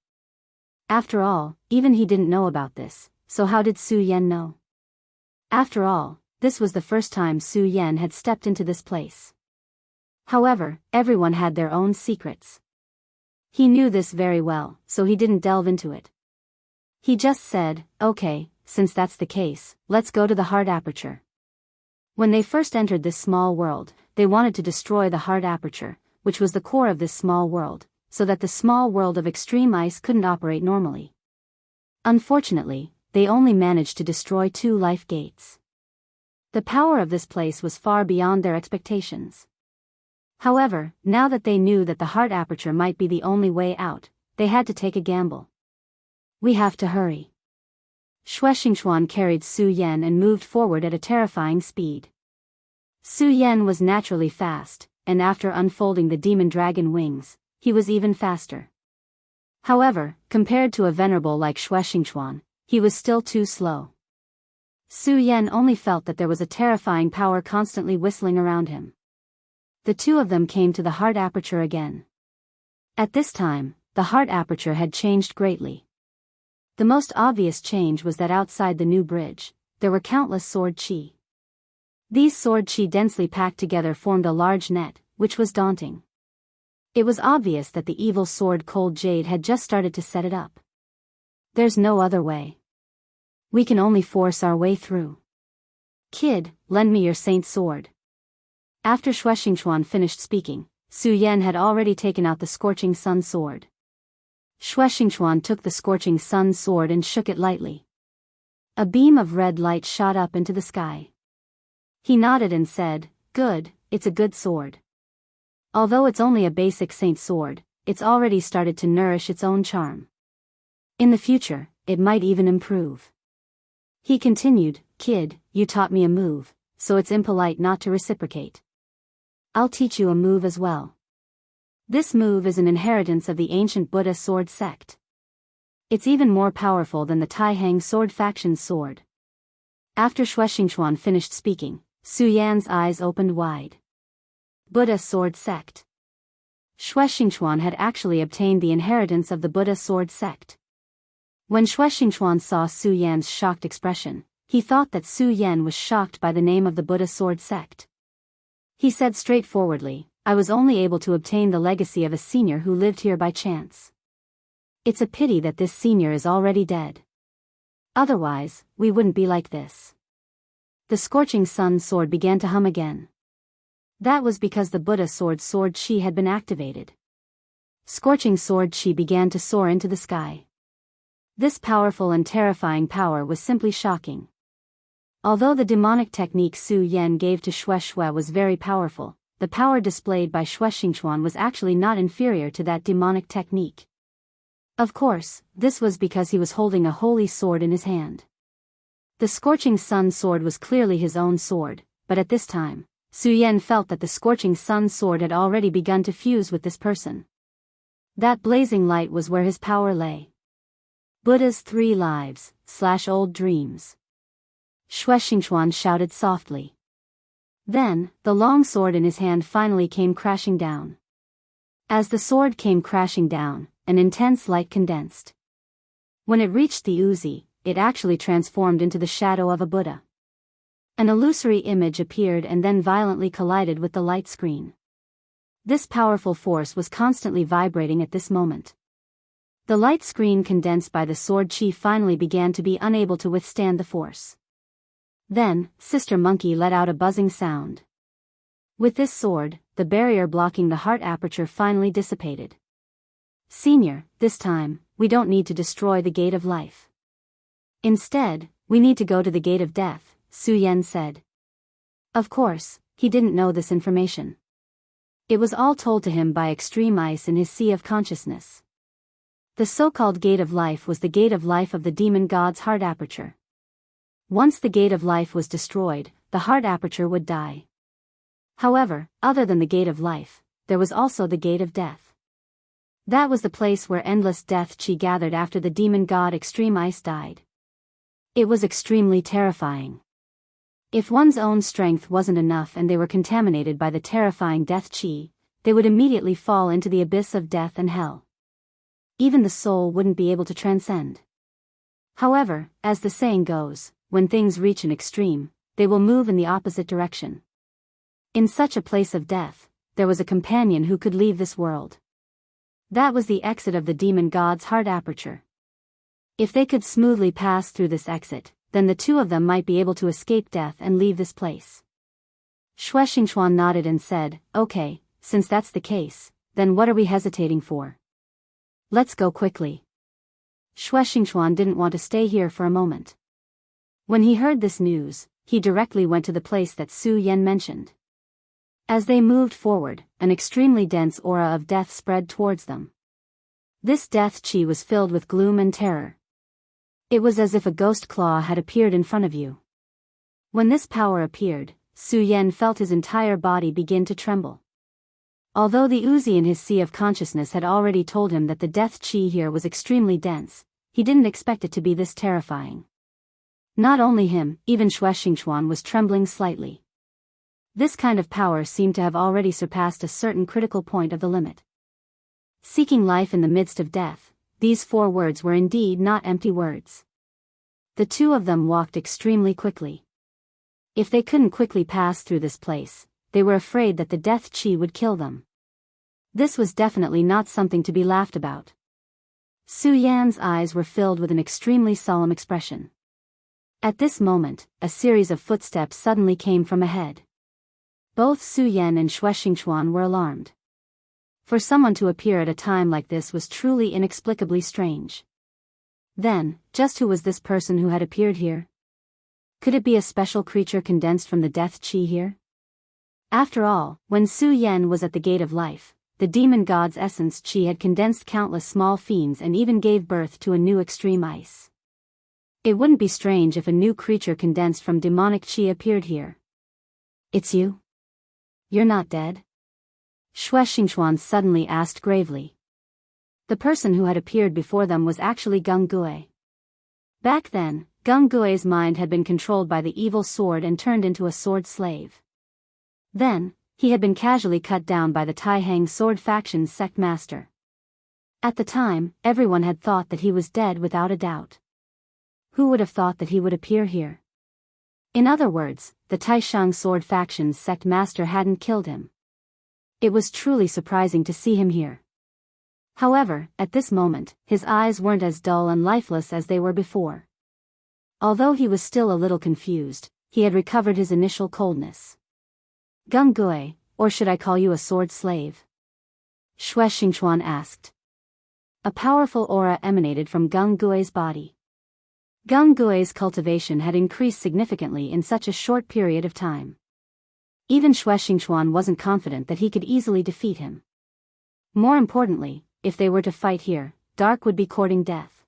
Speaker 1: After all, even he didn't know about this, so how did Su Yan know? After all, this was the first time Su Yan had stepped into this place. However, everyone had their own secrets. He knew this very well, so he didn't delve into it. He just said, "Okay, since that's the case, let's go to the heart aperture." When they first entered this small world, they wanted to destroy the heart aperture, which was the core of this small world, so that the small world of extreme ice couldn't operate normally. Unfortunately, they only managed to destroy 2 life gates. The power of this place was far beyond their expectations. However, now that they knew that the heart aperture might be the only way out, they had to take a gamble. We have to hurry. Xue Xingxuan carried Su Yan and moved forward at a terrifying speed. Su Yan was naturally fast, and after unfolding the demon dragon wings, he was even faster. However, compared to a venerable like Xue Xingxuan, he was still too slow. Su Yan only felt that there was a terrifying power constantly whistling around him. The two of them came to the heart aperture again. At this time, the heart aperture had changed greatly. The most obvious change was that outside the new bridge, there were countless sword chi. These sword chi densely packed together formed a large net, which was daunting. It was obvious that the evil sword Cold Jade had just started to set it up. There's no other way. We can only force our way through. Kid, lend me your saint sword. After Xue Xingxuan finished speaking, Su Yan had already taken out the Scorching Sun sword. Xue Xingxuan took the Scorching Sun sword and shook it lightly. A beam of red light shot up into the sky. He nodded and said, "Good, it's a good sword. Although it's only a basic saint sword, it's already started to nourish its own charm. In the future, it might even improve." He continued, "Kid, you taught me a move, so it's impolite not to reciprocate. I'll teach you a move as well. This move is an inheritance of the ancient Buddha sword sect. It's even more powerful than the Taihang sword faction's sword." After Xue Xingxuan finished speaking, Su Yan's eyes opened wide. Buddha sword sect. Xue Xingxuan had actually obtained the inheritance of the Buddha sword sect. When Xue Xingxuan saw Su Yan's shocked expression, he thought that Su Yan was shocked by the name of the Buddha sword sect. He said straightforwardly, "I was only able to obtain the legacy of a senior who lived here by chance. It's a pity that this senior is already dead. Otherwise, we wouldn't be like this." The Scorching Sun sword began to hum again. That was because the Buddha sword chi had been activated. Scorching sword chi began to soar into the sky. This powerful and terrifying power was simply shocking. Although the demonic technique Su Yan gave to Xue was very powerful, the power displayed by Xue Xingxuan was actually not inferior to that demonic technique. Of course, this was because he was holding a holy sword in his hand. The Scorching Sun sword was clearly his own sword, but at this time, Su Yan felt that the Scorching Sun sword had already begun to fuse with this person. That blazing light was where his power lay. Buddha's 3 lives, / old dreams. Xue Xingxuan shouted softly. Then, the long sword in his hand finally came crashing down. As the sword came crashing down, an intense light condensed. When it reached the Uzi, it actually transformed into the shadow of a Buddha. An illusory image appeared and then violently collided with the light screen. This powerful force was constantly vibrating at this moment. The light screen condensed by the sword chi finally began to be unable to withstand the force. Then, Sister Monkey let out a buzzing sound. With this sword, the barrier blocking the heart aperture finally dissipated. "Senior, this time, we don't need to destroy the gate of life. Instead, we need to go to the gate of death," Su Yan said. Of course, he didn't know this information. It was all told to him by extreme ice in his sea of consciousness. The so-called gate of life was the gate of life of the demon god's heart aperture. Once the gate of life was destroyed, the heart aperture would die. However, other than the gate of life, there was also the gate of death. That was the place where endless death chi gathered after the demon god Extreme Ice died. It was extremely terrifying. If one's own strength wasn't enough and they were contaminated by the terrifying death chi, they would immediately fall into the abyss of death and hell. Even the soul wouldn't be able to transcend. However, as the saying goes, when things reach an extreme, they will move in the opposite direction. In such a place of death, there was a companion who could leave this world. That was the exit of the demon god's heart aperture. If they could smoothly pass through this exit, then the two of them might be able to escape death and leave this place. Xue Xingxuan nodded and said, "Okay, since that's the case, then what are we hesitating for? Let's go quickly." Xue Xingxuan didn't want to stay here for a moment. When he heard this news, he directly went to the place that Su Yan mentioned. As they moved forward, an extremely dense aura of death spread towards them. This death chi was filled with gloom and terror. It was as if a ghost claw had appeared in front of you. When this power appeared, Su Yan felt his entire body begin to tremble. Although the Uzi in his sea of consciousness had already told him that the death chi here was extremely dense, he didn't expect it to be this terrifying. Not only him, even Shui Xingchuan was trembling slightly. This kind of power seemed to have already surpassed a certain critical point of the limit. Seeking life in the midst of death, these 4 words were indeed not empty words. The two of them walked extremely quickly. If they couldn't quickly pass through this place, they were afraid that the death chi would kill them. This was definitely not something to be laughed about. Su Yan's eyes were filled with an extremely solemn expression. At this moment, a series of footsteps suddenly came from ahead. Both Su Yan and Shui Xingchuan were alarmed. For someone to appear at a time like this was truly inexplicably strange. Then, just who was this person who had appeared here? Could it be a special creature condensed from the death chi here? After all, when Su Yan was at the gate of life, the demon god's essence chi had condensed countless small fiends and even gave birth to a new extreme ice. It wouldn't be strange if a new creature condensed from demonic chi appeared here. It's you? You're not dead? Shui Xingchuan suddenly asked gravely. The person who had appeared before them was actually Gung Gue. Back then, Gung Gue's mind had been controlled by the evil sword and turned into a sword slave. Then, he had been casually cut down by the Taihang sword faction's sect master. At the time, everyone had thought that he was dead without a doubt. Who would have thought that he would appear here? In other words, the Taishang sword faction's sect master hadn't killed him. It was truly surprising to see him here. However, at this moment, his eyes weren't as dull and lifeless as they were before. Although he was still a little confused, he had recovered his initial coldness. Gung Gue, or should I call you a sword slave? Shui Xingchuan asked. A powerful aura emanated from Gung Gue's body. Gung Gue's cultivation had increased significantly in such a short period of time. Even Shui Xingchuan wasn't confident that he could easily defeat him. More importantly, if they were to fight here, Dark would be courting death.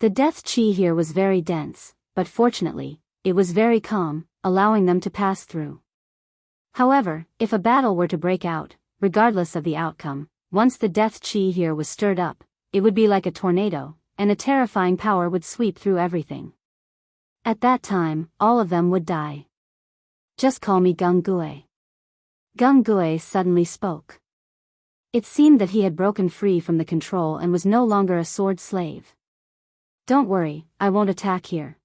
Speaker 1: The death chi here was very dense, but fortunately, it was very calm, allowing them to pass through. However, if a battle were to break out, regardless of the outcome, once the death chi here was stirred up, it would be like a tornado, and a terrifying power would sweep through everything. At that time, all of them would die. Just call me Gung Gue. Gung Gue suddenly spoke. It seemed that he had broken free from the control and was no longer a sword slave. Don't worry, I won't attack here.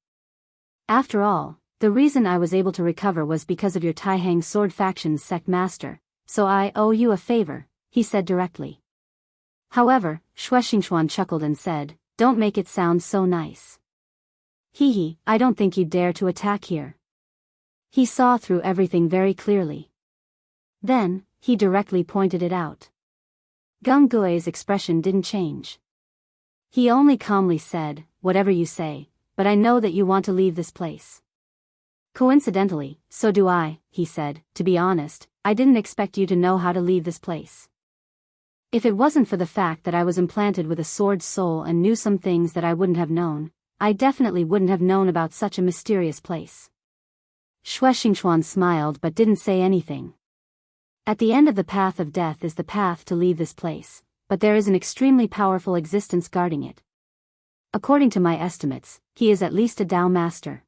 Speaker 1: After all, the reason I was able to recover was because of your Taihang sword faction's sect master, so I owe you a favor, he said directly. However, Shui Xingchuan chuckled and said, don't make it sound so nice. Hee, I don't think you'd dare to attack here. He saw through everything very clearly. Then, he directly pointed it out. Gung Gue's expression didn't change. He only calmly said, whatever you say, but I know that you want to leave this place. Coincidentally, so do I, he said. To be honest, I didn't expect you to know how to leave this place. If it wasn't for the fact that I was implanted with a sword soul and knew some things that I wouldn't have known, I definitely wouldn't have known about such a mysterious place. Shui Xingchuan smiled but didn't say anything. At the end of the path of death is the path to leave this place, but there is an extremely powerful existence guarding it. According to my estimates, he is at least a Dao master.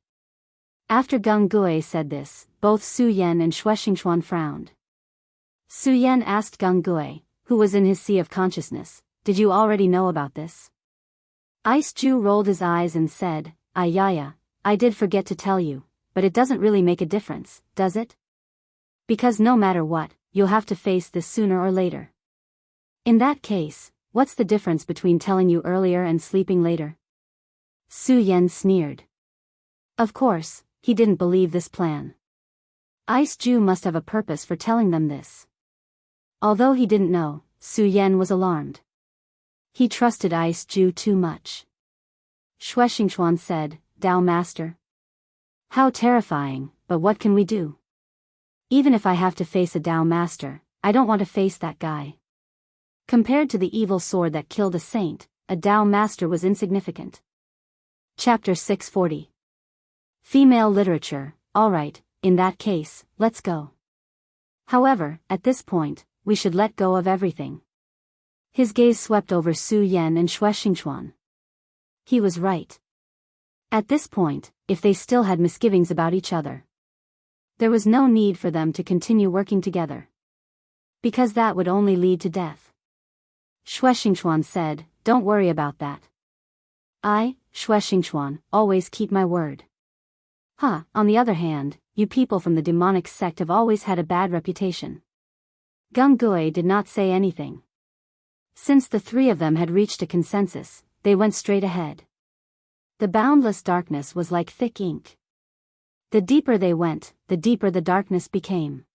Speaker 1: After Gung Gue said this, both Su Yan and Shui Xingchuan frowned. Su Yan asked Gung Gue, who was in his sea of consciousness, did you already know about this? Ice Ju rolled his eyes and said, yeah, I did forget to tell you. But it doesn't really make a difference, does it? Because no matter what, you'll have to face this sooner or later. In that case, what's the difference between telling you earlier and sleeping later? Su Yan sneered. Of course, he didn't believe this plan. Ice Ju must have a purpose for telling them this. Although he didn't know, Su Yan was alarmed. He trusted Ice Ju too much. Shui Xingchuan said, Dao Master. How terrifying, but what can we do? Even if I have to face a Dao Master, I don't want to face that guy. Compared to the evil sword that killed a saint, a Dao Master was insignificant. Chapter 640. Female literature. Alright, in that case, let's go. However, at this point, we should let go of everything. His gaze swept over Su Yan and Xue Xingchuan. He was right. At this point, if they still had misgivings about each other, there was no need for them to continue working together, because that would only lead to death. Xue Xingchuan said, "Don't worry about that. I, Xue Xingchuan, always keep my word." On the other hand, you people from the demonic sect have always had a bad reputation. Gung Gui did not say anything. Since the three of them had reached a consensus, they went straight ahead. The boundless darkness was like thick ink. The deeper they went, the deeper the darkness became.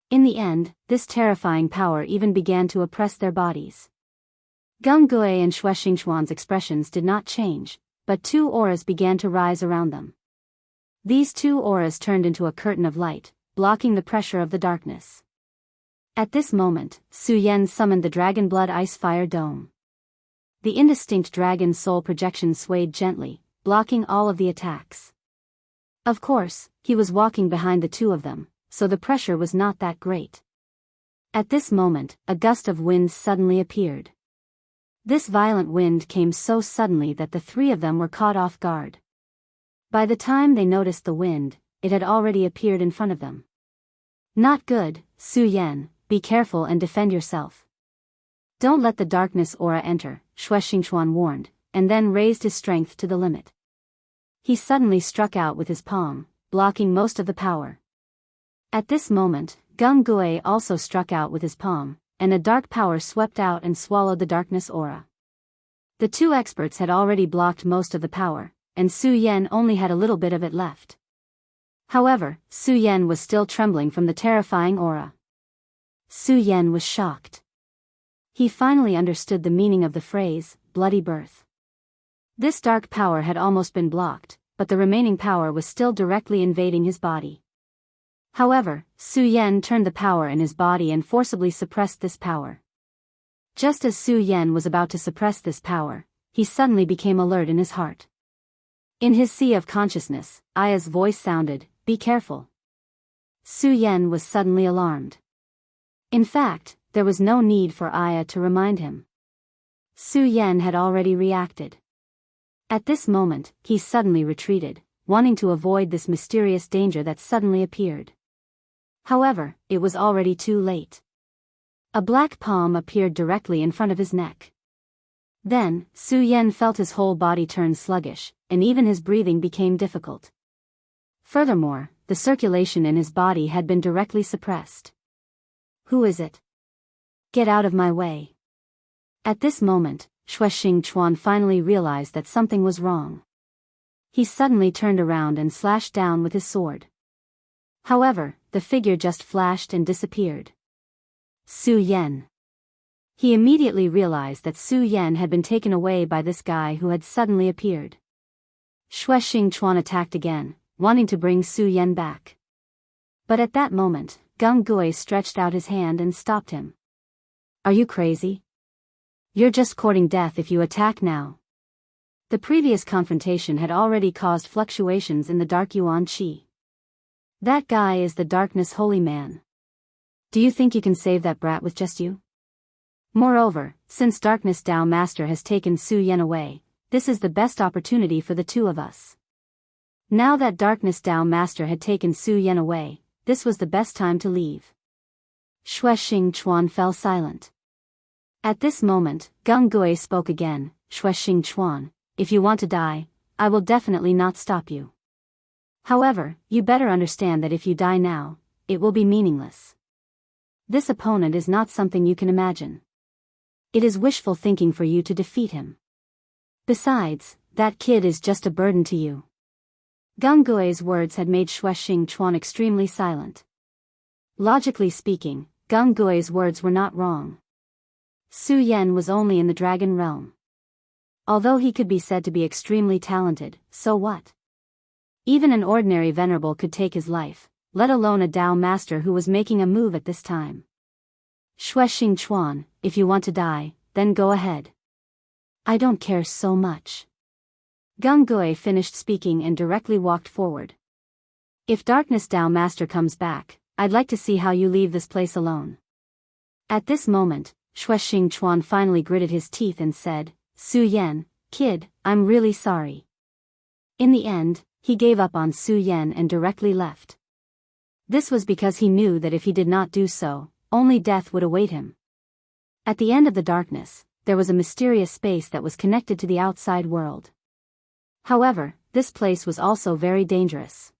Speaker 1: In the end, this terrifying power even began to oppress their bodies. Gung Gui and Xue Xingchuan's expressions did not change, but two auras began to rise around them. These two auras turned into a curtain of light, blocking the pressure of the darkness. At this moment, Su Yan summoned the Dragon Blood Ice Fire Dome. The indistinct dragon soul projection swayed gently, blocking all of the attacks. Of course, he was walking behind the two of them, so the pressure was not that great. At this moment, a gust of wind suddenly appeared. This violent wind came so suddenly that the three of them were caught off guard. By the time they noticed the wind, it had already appeared in front of them. "Not good, Su Yan, be careful and defend yourself. Don't let the darkness aura enter," Xue Xingchuan warned, and then raised his strength to the limit. He suddenly struck out with his palm, blocking most of the power. At this moment, Gung Gui also struck out with his palm, and a dark power swept out and swallowed the darkness aura. The two experts had already blocked most of the power, and Su Yan only had a little bit of it left. However, Su Yan was still trembling from the terrifying aura. Su Yan was shocked. He finally understood the meaning of the phrase, bloody birth. This dark power had almost been blocked, but the remaining power was still directly invading his body. However, Su Yan turned the power in his body and forcibly suppressed this power. Just as Su Yan was about to suppress this power, he suddenly became alert in his heart. In his sea of consciousness, Aya's voice sounded, "Be careful." Su Yan was suddenly alarmed. In fact, there was no need for Aya to remind him. Su Yan had already reacted. At this moment, he suddenly retreated, wanting to avoid this mysterious danger that suddenly appeared. However, it was already too late. A black palm appeared directly in front of his neck. Then, Su Yan felt his whole body turn sluggish, and even his breathing became difficult. Furthermore, the circulation in his body had been directly suppressed. "Who is it? Get out of my way." At this moment, Xue Xingchuan finally realized that something was wrong. He suddenly turned around and slashed down with his sword. However, the figure just flashed and disappeared. Su Yan. He immediately realized that Su Yan had been taken away by this guy who had suddenly appeared. Xue Xingchuan attacked again, wanting to bring Su Yan back. But at that moment, Gung Gui stretched out his hand and stopped him. "Are you crazy? You're just courting death if you attack now." The previous confrontation had already caused fluctuations in the Dark Yuan Qi. "That guy is the Darkness Holy Man. Do you think you can save that brat with just you? Moreover, since Darkness Dao Master has taken Su Yan away, this is the best opportunity for the two of us." Now that Darkness Dao Master had taken Su Yan away, this was the best time to leave. Xue Xingchuan fell silent. At this moment, Gung Gui spoke again, "Xue Xingchuan, if you want to die, I will definitely not stop you. However, you better understand that if you die now, it will be meaningless. This opponent is not something you can imagine. It is wishful thinking for you to defeat him. Besides, that kid is just a burden to you." Gung Gui's words had made Xue Xingchuan extremely silent. Logically speaking, Gung Gui's words were not wrong. Su Yan was only in the dragon realm. Although he could be said to be extremely talented, so what? Even an ordinary venerable could take his life, let alone a Dao master who was making a move at this time. "Xue Xingchuan, if you want to die, then go ahead. I don't care so much." Gung Gui finished speaking and directly walked forward. If Darkness Dao Master comes back, I'd like to see how you leave this place alone. At this moment, Shuexing Chuan finally gritted his teeth and said, Su Yan, kid, I'm really sorry. In the end, he gave up on Su Yan and directly left. This was because he knew that if he did not do so, only death would await him. At the end of the darkness, there was a mysterious space that was connected to the outside world. However, this place was also very dangerous.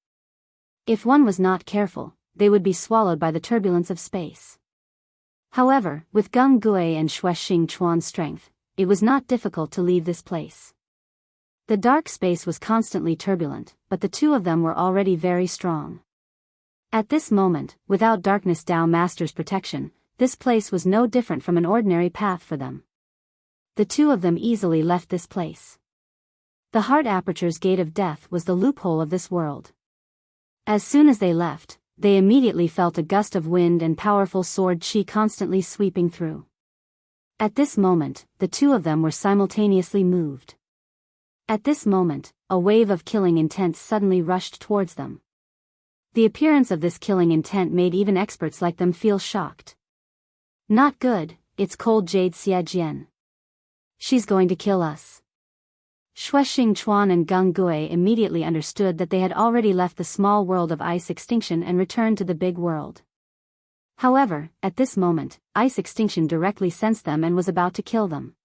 Speaker 1: If one was not careful, they would be swallowed by the turbulence of space. However, with Gung Gui and Shuexing Chuan's strength, it was not difficult to leave this place. The dark space was constantly turbulent, but the two of them were already very strong. At this moment, without Darkness Dao Master's protection, this place was no different from an ordinary path for them. The two of them easily left this place. The Heart Aperture's Gate of Death was the loophole of this world. As soon as they left, they immediately felt a gust of wind and powerful sword chi constantly sweeping through. At this moment, the two of them were simultaneously moved. At this moment, a wave of killing intent suddenly rushed towards them. The appearance of this killing intent made even experts like them feel shocked. Not good, it's Cold Jade Xie. She's going to kill us. Shuexing Chuan and Gung Gui immediately understood that they had already left the small world of ice extinction and returned to the big world. However, at this moment, ice extinction directly sensed them and was about to kill them.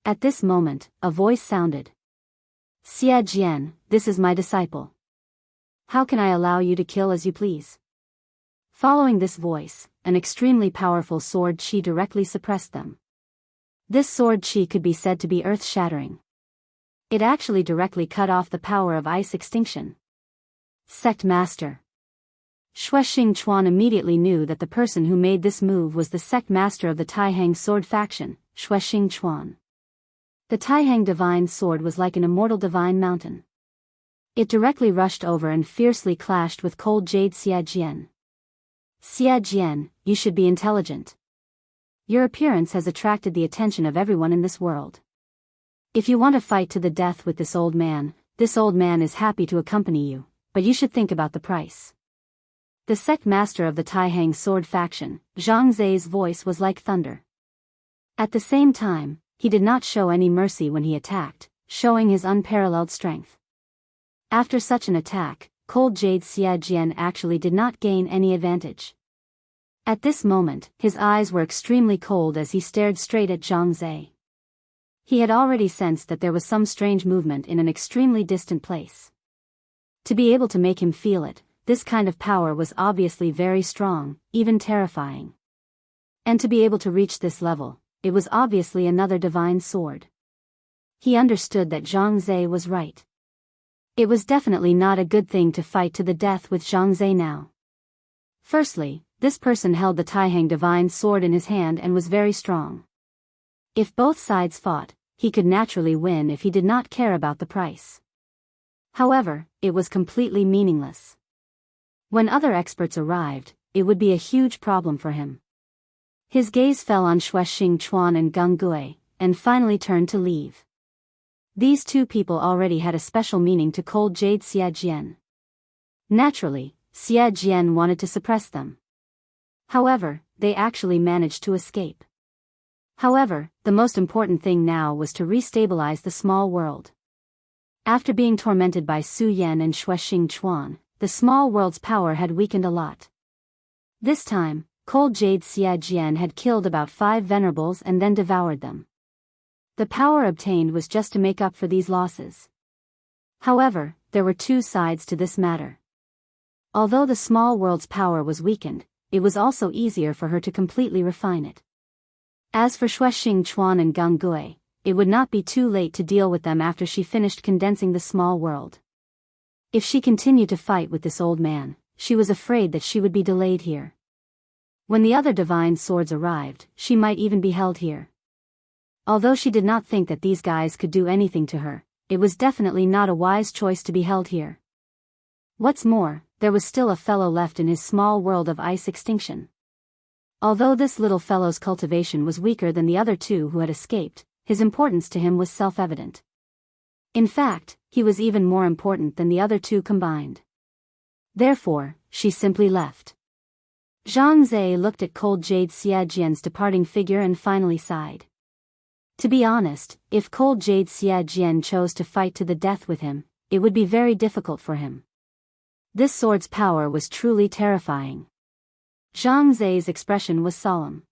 Speaker 1: At this moment, a voice sounded. Xie Jian, this is my disciple. How can I allow you to kill as you please? Following this voice, an extremely powerful sword chi directly suppressed them. This sword chi could be said to be earth-shattering. It actually directly cut off the power of ice extinction. Sect Master. Shuexing Chuan immediately knew that the person who made this move was the sect master of the Taihang sword faction, Shuexing Chuan. The Taihang divine sword was like an immortal divine mountain. It directly rushed over and fiercely clashed with Cold Jade Xie Jian. Xie Jian, you should be intelligent. Your appearance has attracted the attention of everyone in this world. If you want to fight to the death with this old man is happy to accompany you, but you should think about the price. The sect master of the Taihang sword faction, Zhang Zai's voice was like thunder. At the same time, he did not show any mercy when he attacked, showing his unparalleled strength. After such an attack, Cold Jade Xie Jian actually did not gain any advantage. At this moment, his eyes were extremely cold as he stared straight at Zhang Zai. He had already sensed that there was some strange movement in an extremely distant place. To be able to make him feel it, this kind of power was obviously very strong, even terrifying. And to be able to reach this level, it was obviously another divine sword. He understood that Zhang Zai was right. It was definitely not a good thing to fight to the death with Zhang Zai now. Firstly, this person held the Taihang divine sword in his hand and was very strong. If both sides fought, he could naturally win if he did not care about the price. However, it was completely meaningless. When other experts arrived, it would be a huge problem for him. His gaze fell on Shuexing Chuan and Gung Gui, and finally turned to leave. These two people already had a special meaning to Cold Jade Xie Jian. Naturally, Xie Jian wanted to suppress them. However, they actually managed to escape. However, the most important thing now was to restabilize the small world. After being tormented by Su Yan and Shuexing Chuan, the small world's power had weakened a lot. This time, Cold Jade Xie Jian had killed about 5 venerables and then devoured them. The power obtained was just to make up for these losses. However, there were two sides to this matter. Although the small world's power was weakened, it was also easier for her to completely refine it. As for Shuexing Chuan and Gung Gui, it would not be too late to deal with them after she finished condensing the small world. If she continued to fight with this old man, she was afraid that she would be delayed here. When the other divine swords arrived, she might even be held here. Although she did not think that these guys could do anything to her, it was definitely not a wise choice to be held here. What's more, there was still a fellow left in his small world of ice extinction. Although this little fellow's cultivation was weaker than the other two who had escaped, his importance to him was self-evident. In fact, he was even more important than the other two combined. Therefore, she simply left. Zhang Zhe looked at cold Jade Xia Jian's departing figure and finally sighed. To be honest, if cold Jade Xia Jian chose to fight to the death with him, it would be very difficult for him. This sword's power was truly terrifying. Zhang Zhe's expression was solemn.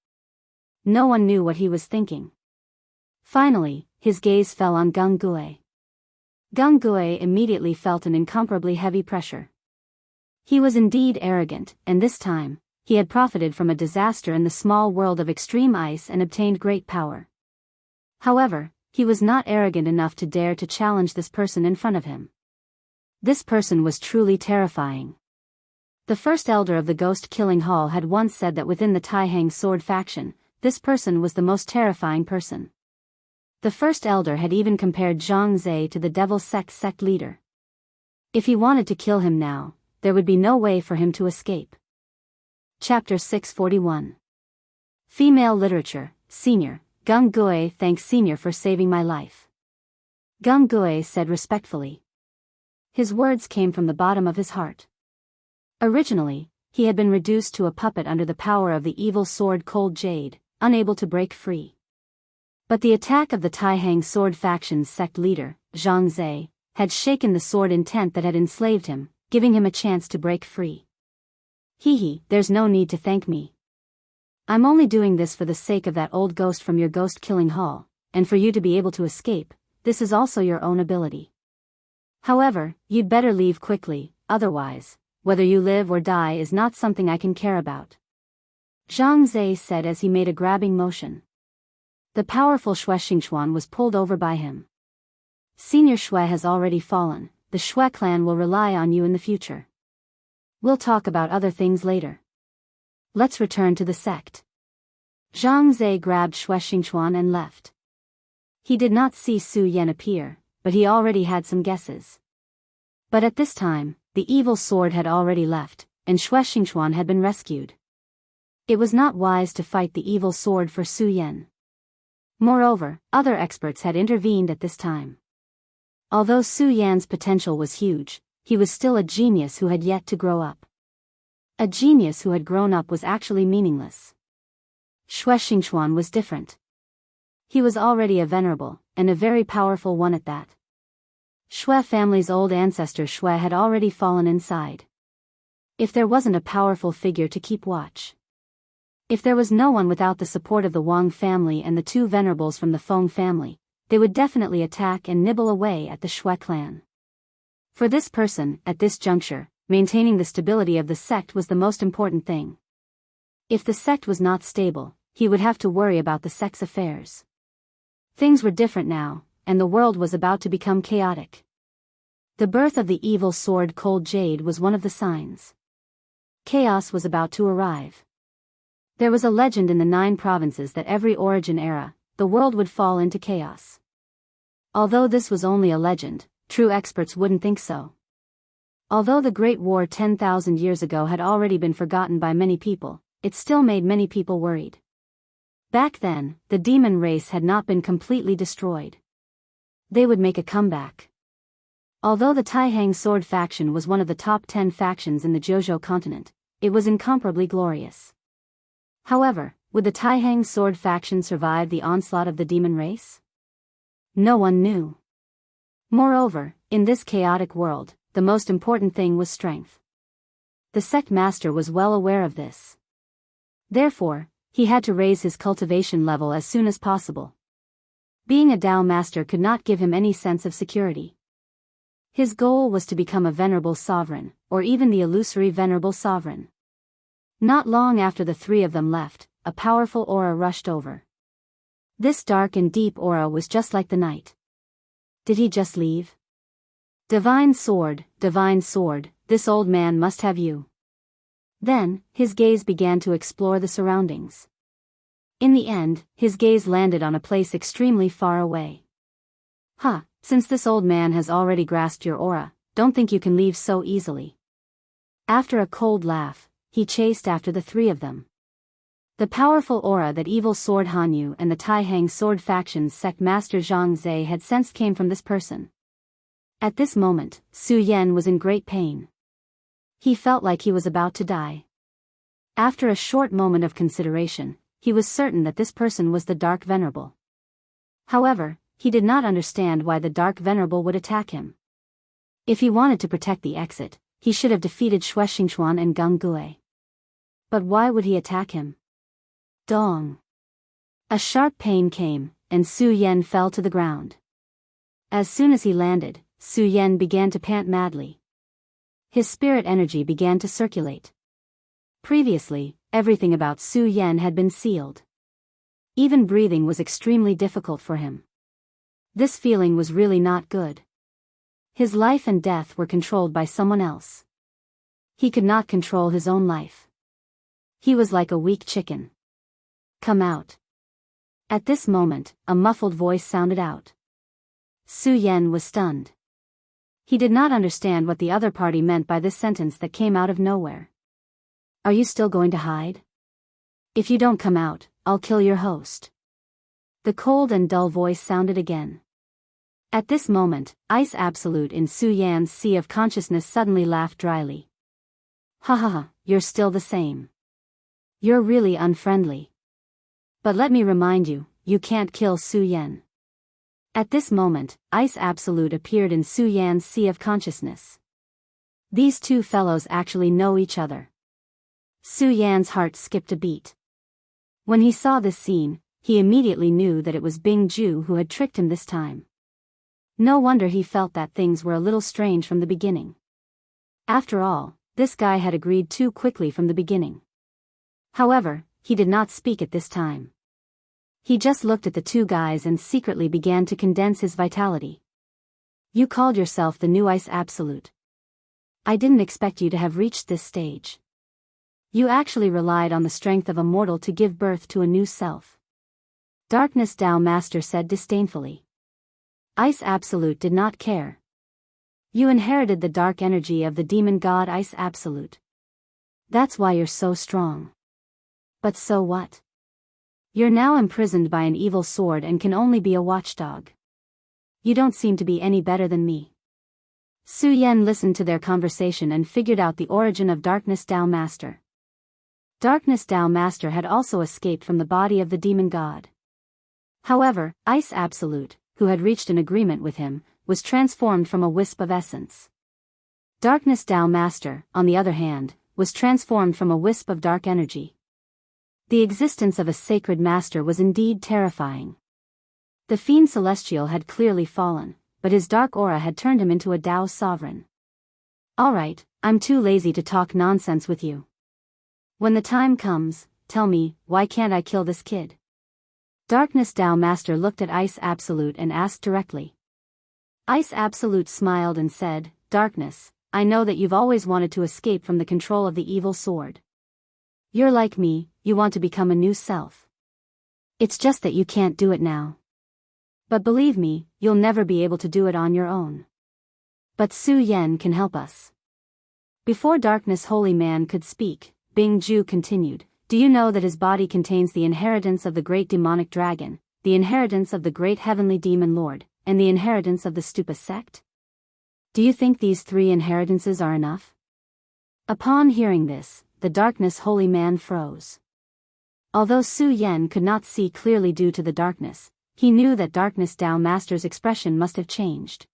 Speaker 1: No one knew what he was thinking. Finally, his gaze fell on Gung Gue. Gung Gue immediately felt an incomparably heavy pressure. He was indeed arrogant, and this time, he had profited from a disaster in the small world of extreme ice and obtained great power. However, he was not arrogant enough to dare to challenge this person in front of him. This person was truly terrifying. The first elder of the ghost-killing hall had once said that within the Taihang sword faction, this person was the most terrifying person. The first elder had even compared Zhang Zhe to the Devil sect leader. If he wanted to kill him now, there would be no way for him to escape. Chapter 641. Female Literature, Senior. Gung Gue thanks Senior for saving my life. Gung Gue said respectfully. His words came from the bottom of his heart. Originally, he had been reduced to a puppet under the power of the evil sword Cold Jade, unable to break free. But the attack of the Taihang sword faction's sect leader, Zhang Zhe, had shaken the sword intent that had enslaved him, giving him a chance to break free. There's no need to thank me. I'm only doing this for the sake of that old ghost from your ghost-killing hall, and for you to be able to escape. This is also your own ability. However, you'd better leave quickly, otherwise, whether you live or die is not something I can care about. Zhang Zhe said as he made a grabbing motion. The powerful Shui Xingchuan was pulled over by him. Senior Shui has already fallen, the Shui clan will rely on you in the future. We'll talk about other things later. Let's return to the sect. Zhang Zhe grabbed Shui Xingchuan and left. He did not see Su Yan appear, but he already had some guesses. But at this time, the evil sword had already left, and Shui Xingchuan had been rescued. It was not wise to fight the evil sword for Su Yan. Moreover, other experts had intervened at this time. Although Su Yan's potential was huge, he was still a genius who had yet to grow up. A genius who had grown up was actually meaningless. Shui Xingchuan was different. He was already a venerable, and a very powerful one at that. Shui family's old ancestor Shui had already fallen inside. If there wasn't a powerful figure to keep watch. If there was no one without the support of the Wang family and the two venerables from the Feng family, they would definitely attack and nibble away at the Shui clan. For this person, at this juncture, maintaining the stability of the sect was the most important thing. If the sect was not stable, he would have to worry about the sect's affairs. Things were different now, and the world was about to become chaotic. The birth of the evil sword Cold Jade was one of the signs. Chaos was about to arrive. There was a legend in the 9 provinces that every origin era, the world would fall into chaos. Although this was only a legend, true experts wouldn't think so. Although the Great War 10,000 years ago had already been forgotten by many people, it still made many people worried. Back then, the demon race had not been completely destroyed. They would make a comeback. Although the Taihang sword faction was one of the top 10 factions in the Jianghu continent, it was incomparably glorious. However, would the Taihang sword faction survive the onslaught of the demon race? No one knew. Moreover, in this chaotic world, the most important thing was strength. The sect master was well aware of this. Therefore, he had to raise his cultivation level as soon as possible. Being a Dao master could not give him any sense of security. His goal was to become a venerable sovereign, or even the illusory venerable sovereign. Not long after the 3 of them left, a powerful aura rushed over. This dark and deep aura was just like the night. Did he just leave? Divine sword, this old man must have you. Then, his gaze began to explore the surroundings. In the end, his gaze landed on a place extremely far away. Since this old man has already grasped your aura, don't think you can leave so easily. After a cold laugh, he chased after the 3 of them. The powerful aura that evil sword Hanyu and the Taihang sword faction's sect master Zhang Zhe had sensed came from this person. At this moment, Su Yan was in great pain. He felt like he was about to die. After a short moment of consideration, he was certain that this person was the Dark Venerable. However, he did not understand why the Dark Venerable would attack him. If he wanted to protect the exit, he should have defeated Shui Xingchuan and Geng Gui. But why would he attack him? Dong! A sharp pain came, and Su Yan fell to the ground. As soon as he landed, Su Yan began to pant madly. His spirit energy began to circulate. Previously, everything about Su Yan had been sealed. Even breathing was extremely difficult for him. This feeling was really not good. His life and death were controlled by someone else. He could not control his own life. He was like a weak chicken. Come out. At this moment, a muffled voice sounded out. Su Yan was stunned. He did not understand what the other party meant by this sentence that came out of nowhere. Are you still going to hide? If you don't come out, I'll kill your host. The cold and dull voice sounded again. At this moment, Ice Absolute in Su Yan's sea of consciousness suddenly laughed dryly. Ha ha ha, you're still the same. You're really unfriendly. But let me remind you, you can't kill Su Yan. At this moment, Ice Absolute appeared in Su Yan's sea of consciousness. These two fellows actually know each other. Su Yan's heart skipped a beat. When he saw this scene, he immediately knew that it was Bing Ju who had tricked him this time. No wonder he felt that things were a little strange from the beginning. After all, this guy had agreed too quickly from the beginning. However, he did not speak at this time. He just looked at the two guys and secretly began to condense his vitality. You called yourself the new Ice Absolute. I didn't expect you to have reached this stage. You actually relied on the strength of a mortal to give birth to a new self. Darkness Dao Master said disdainfully. Ice Absolute did not care. You inherited the dark energy of the demon god Ice Absolute. That's why you're so strong. But so what? You're now imprisoned by an evil sword and can only be a watchdog. You don't seem to be any better than me. Su Yan listened to their conversation and figured out the origin of Darkness Dao Master. Darkness Dao Master had also escaped from the body of the demon god. However, Ice Absolute, who had reached an agreement with him, was transformed from a wisp of essence. Darkness Dao Master, on the other hand, was transformed from a wisp of dark energy. The existence of a sacred master was indeed terrifying. The fiend celestial had clearly fallen, but his dark aura had turned him into a Dao sovereign. Alright, I'm too lazy to talk nonsense with you. When the time comes, tell me, why can't I kill this kid? Darkness Dao Master looked at Ice Absolute and asked directly. Ice Absolute smiled and said, Darkness, I know that you've always wanted to escape from the control of the evil sword. You're like me, you want to become a new self. It's just that you can't do it now. But believe me, you'll never be able to do it on your own. But Su Yan can help us. Before Darkness Holy Man could speak, Bing Ju continued, do you know that his body contains the inheritance of the great demonic dragon, the inheritance of the great heavenly demon lord, and the inheritance of the Stupa sect? Do you think these three inheritances are enough? Upon hearing this, the Darkness Holy Man froze. Although Su Yan could not see clearly due to the darkness, he knew that Darkness Dao Master's expression must have changed.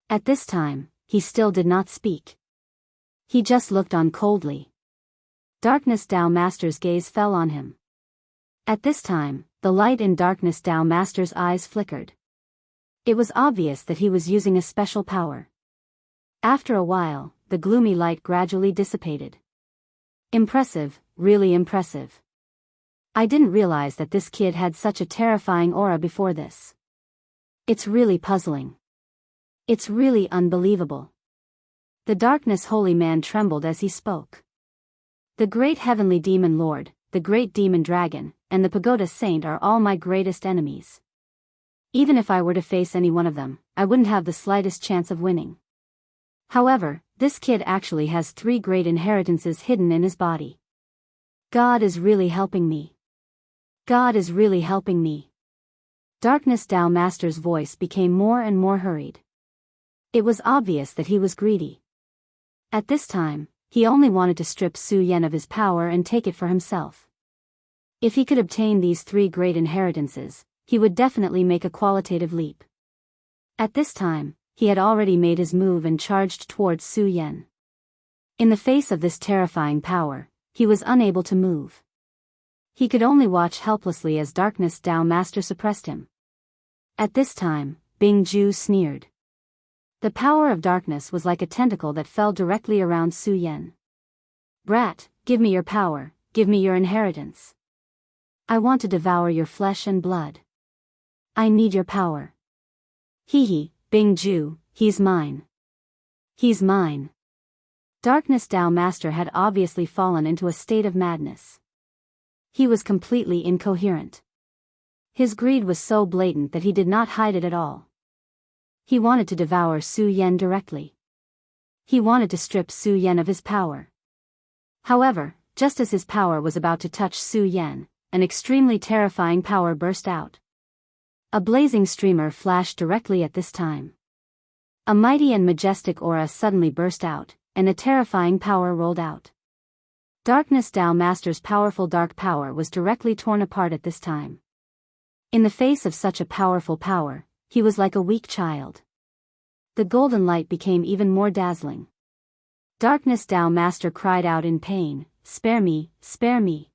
Speaker 1: At this time, he still did not speak. He just looked on coldly. Darkness Dao Master's gaze fell on him. At this time, the light in Darkness Dao Master's eyes flickered. It was obvious that he was using a special power. After a while, the gloomy light gradually dissipated. Impressive, really impressive. I didn't realize that this kid had such a terrifying aura before this. It's really puzzling. It's really unbelievable. The Darkness Holy Man trembled as he spoke. The great heavenly demon lord, the great demon dragon, and the pagoda saint are all my greatest enemies. Even if I were to face any one of them, I wouldn't have the slightest chance of winning. However, this kid actually has 3 great inheritances hidden in his body. God is really helping me. God is really helping me. Darkness Dao Master's voice became more and more hurried. It was obvious that he was greedy. At this time, he only wanted to strip Su Yan of his power and take it for himself. If he could obtain these 3 great inheritances, he would definitely make a qualitative leap. At this time, he had already made his move and charged towards Su Yan. In the face of this terrifying power, he was unable to move. He could only watch helplessly as Darkness Dao Master suppressed him. At this time, Bing Ju sneered. The power of darkness was like a tentacle that fell directly around Su Yan. Brat, give me your power, give me your inheritance. I want to devour your flesh and blood. I need your power. Hee, Bing Ju, he's mine. He's mine. Darkness Dao Master had obviously fallen into a state of madness. He was completely incoherent. His greed was so blatant that he did not hide it at all. He wanted to devour Su Yan directly. He wanted to strip Su Yan of his power. However, just as his power was about to touch Su Yan, an extremely terrifying power burst out. A blazing streamer flashed directly at this time. A mighty and majestic aura suddenly burst out, and a terrifying power rolled out. Darkness Dao Master's powerful dark power was directly torn apart at this time. In the face of such a powerful power, he was like a weak child. The golden light became even more dazzling. Darkness Dao Master cried out in pain, "Spare me, spare me."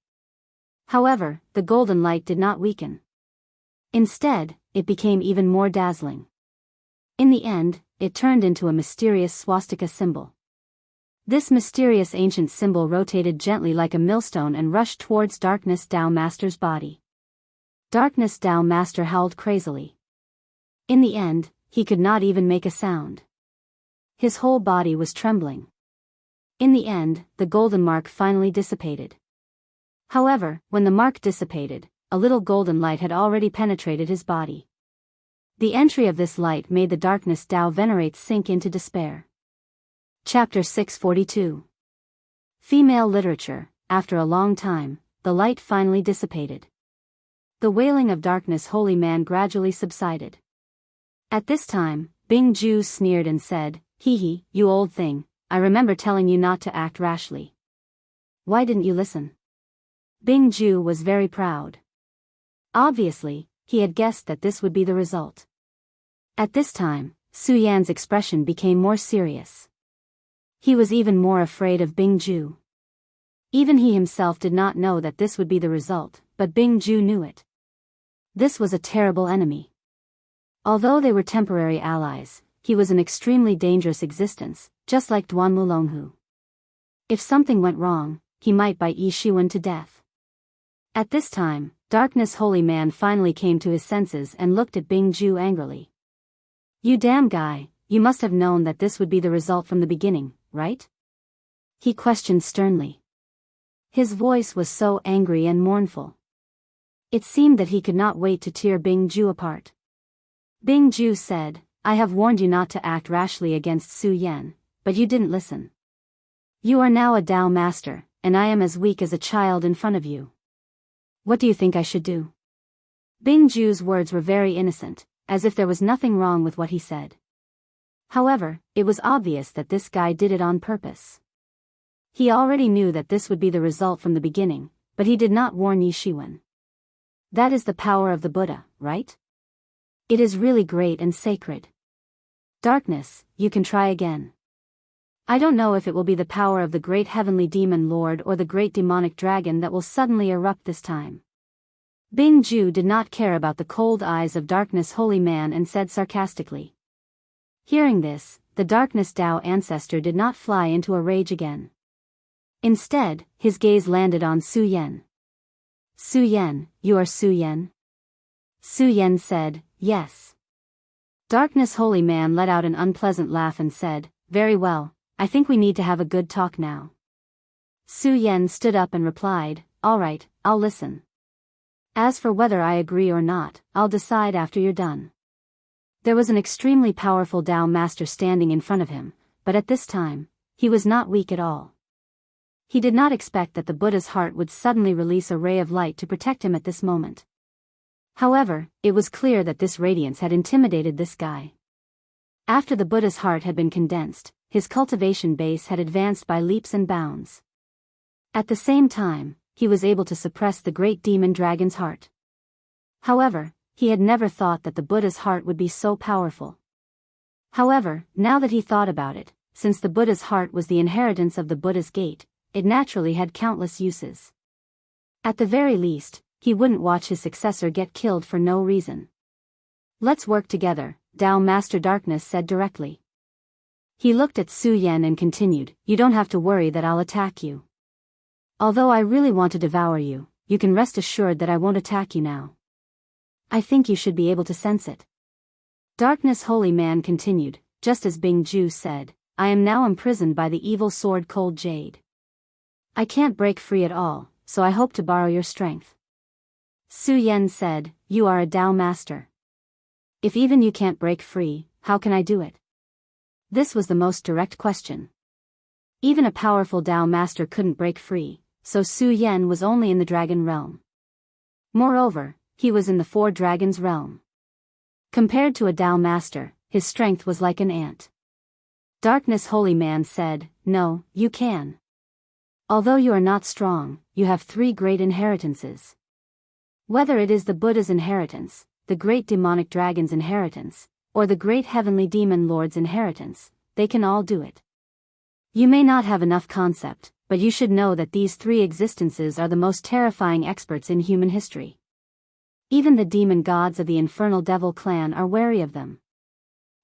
Speaker 1: However, the golden light did not weaken. Instead, it became even more dazzling. In the end, it turned into a mysterious swastika symbol. This mysterious ancient symbol rotated gently like a millstone and rushed towards Darkness Dao Master's body. Darkness Dao Master howled crazily. In the end, he could not even make a sound. His whole body was trembling. In the end, the golden mark finally dissipated. However, when the mark dissipated, a little golden light had already penetrated his body. The entry of this light made the Darkness Dao Venerates sink into despair. Chapter 642. Female Literature. After a long time, the light finally dissipated. The wailing of Darkness Holy Man gradually subsided. At this time, Bing Ju sneered and said, "Hee, you old thing, I remember telling you not to act rashly. Why didn't you listen?" Bing Ju was very proud. Obviously, he had guessed that this would be the result. At this time, Su Yan's expression became more serious. He was even more afraid of Bing Ju. Even he himself did not know that this would be the result, but Bing Ju knew it. This was a terrible enemy. Although they were temporary allies, he was an extremely dangerous existence, just like Duan Mulonghu. If something went wrong, he might bite Yi Shiwen to death. At this time, Darkness Holy Man finally came to his senses and looked at Bing Ju angrily. "You damn guy, you must have known that this would be the result from the beginning, right?" he questioned sternly. His voice was so angry and mournful. It seemed that he could not wait to tear Bing Ju apart. Bing Ju said, "I have warned you not to act rashly against Su Yan, but you didn't listen. You are now a Dao Master, and I am as weak as a child in front of you. What do you think I should do?" Bing Ju's words were very innocent, as if there was nothing wrong with what he said. However, it was obvious that this guy did it on purpose. He already knew that this would be the result from the beginning, but he did not warn Yi Shiwen. That is the power of the Buddha, right? It is really great and sacred. Darkness, you can try again. I don't know if it will be the power of the great heavenly demon lord or the great demonic dragon that will suddenly erupt this time. Bing Ju did not care about the cold eyes of Darkness Holy Man and said sarcastically. Hearing this, the Darkness Dao ancestor did not fly into a rage again. Instead, his gaze landed on Su Yan. "Su Yan, you are Su Yan?" Su Yan said, "Yes." Darkness Holy Man let out an unpleasant laugh and said, "Very well, I think we need to have a good talk now." Su Yan stood up and replied, "All right, I'll listen. As for whether I agree or not, I'll decide after you're done." There was an extremely powerful Dao Master standing in front of him, but at this time, he was not weak at all. He did not expect that the Buddha's heart would suddenly release a ray of light to protect him at this moment. However, it was clear that this radiance had intimidated this guy. After the Buddha's heart had been condensed, his cultivation base had advanced by leaps and bounds. At the same time, he was able to suppress the great demon dragon's heart. However, he had never thought that the Buddha's heart would be so powerful. However, now that he thought about it, since the Buddha's heart was the inheritance of the Buddha's gate, it naturally had countless uses. At the very least, he wouldn't watch his successor get killed for no reason. "Let's work together," Tao Master Darkness said directly. He looked at Su Yan and continued, "You don't have to worry that I'll attack you. Although I really want to devour you, you can rest assured that I won't attack you now. I think you should be able to sense it." Darkness Holy Man continued, "Just as Bing Ju said, I am now imprisoned by the evil sword Cold Jade. I can't break free at all, so I hope to borrow your strength." Su Yan said, "You are a Tao Master. If even you can't break free, how can I do it?" This was the most direct question. Even a powerful Tao Master couldn't break free, so Su Yan was only in the dragon realm. Moreover, he was in the four dragons realm. Compared to a Tao Master, his strength was like an ant. Darkness Holy Man said, "No, you can. Although you are not strong, you have three great inheritances. Whether it is the Buddha's inheritance, the great demonic dragon's inheritance, or the great heavenly demon lord's inheritance, they can all do it. You may not have enough concept, but you should know that these three existences are the most terrifying experts in human history. Even the demon gods of the infernal devil clan are wary of them.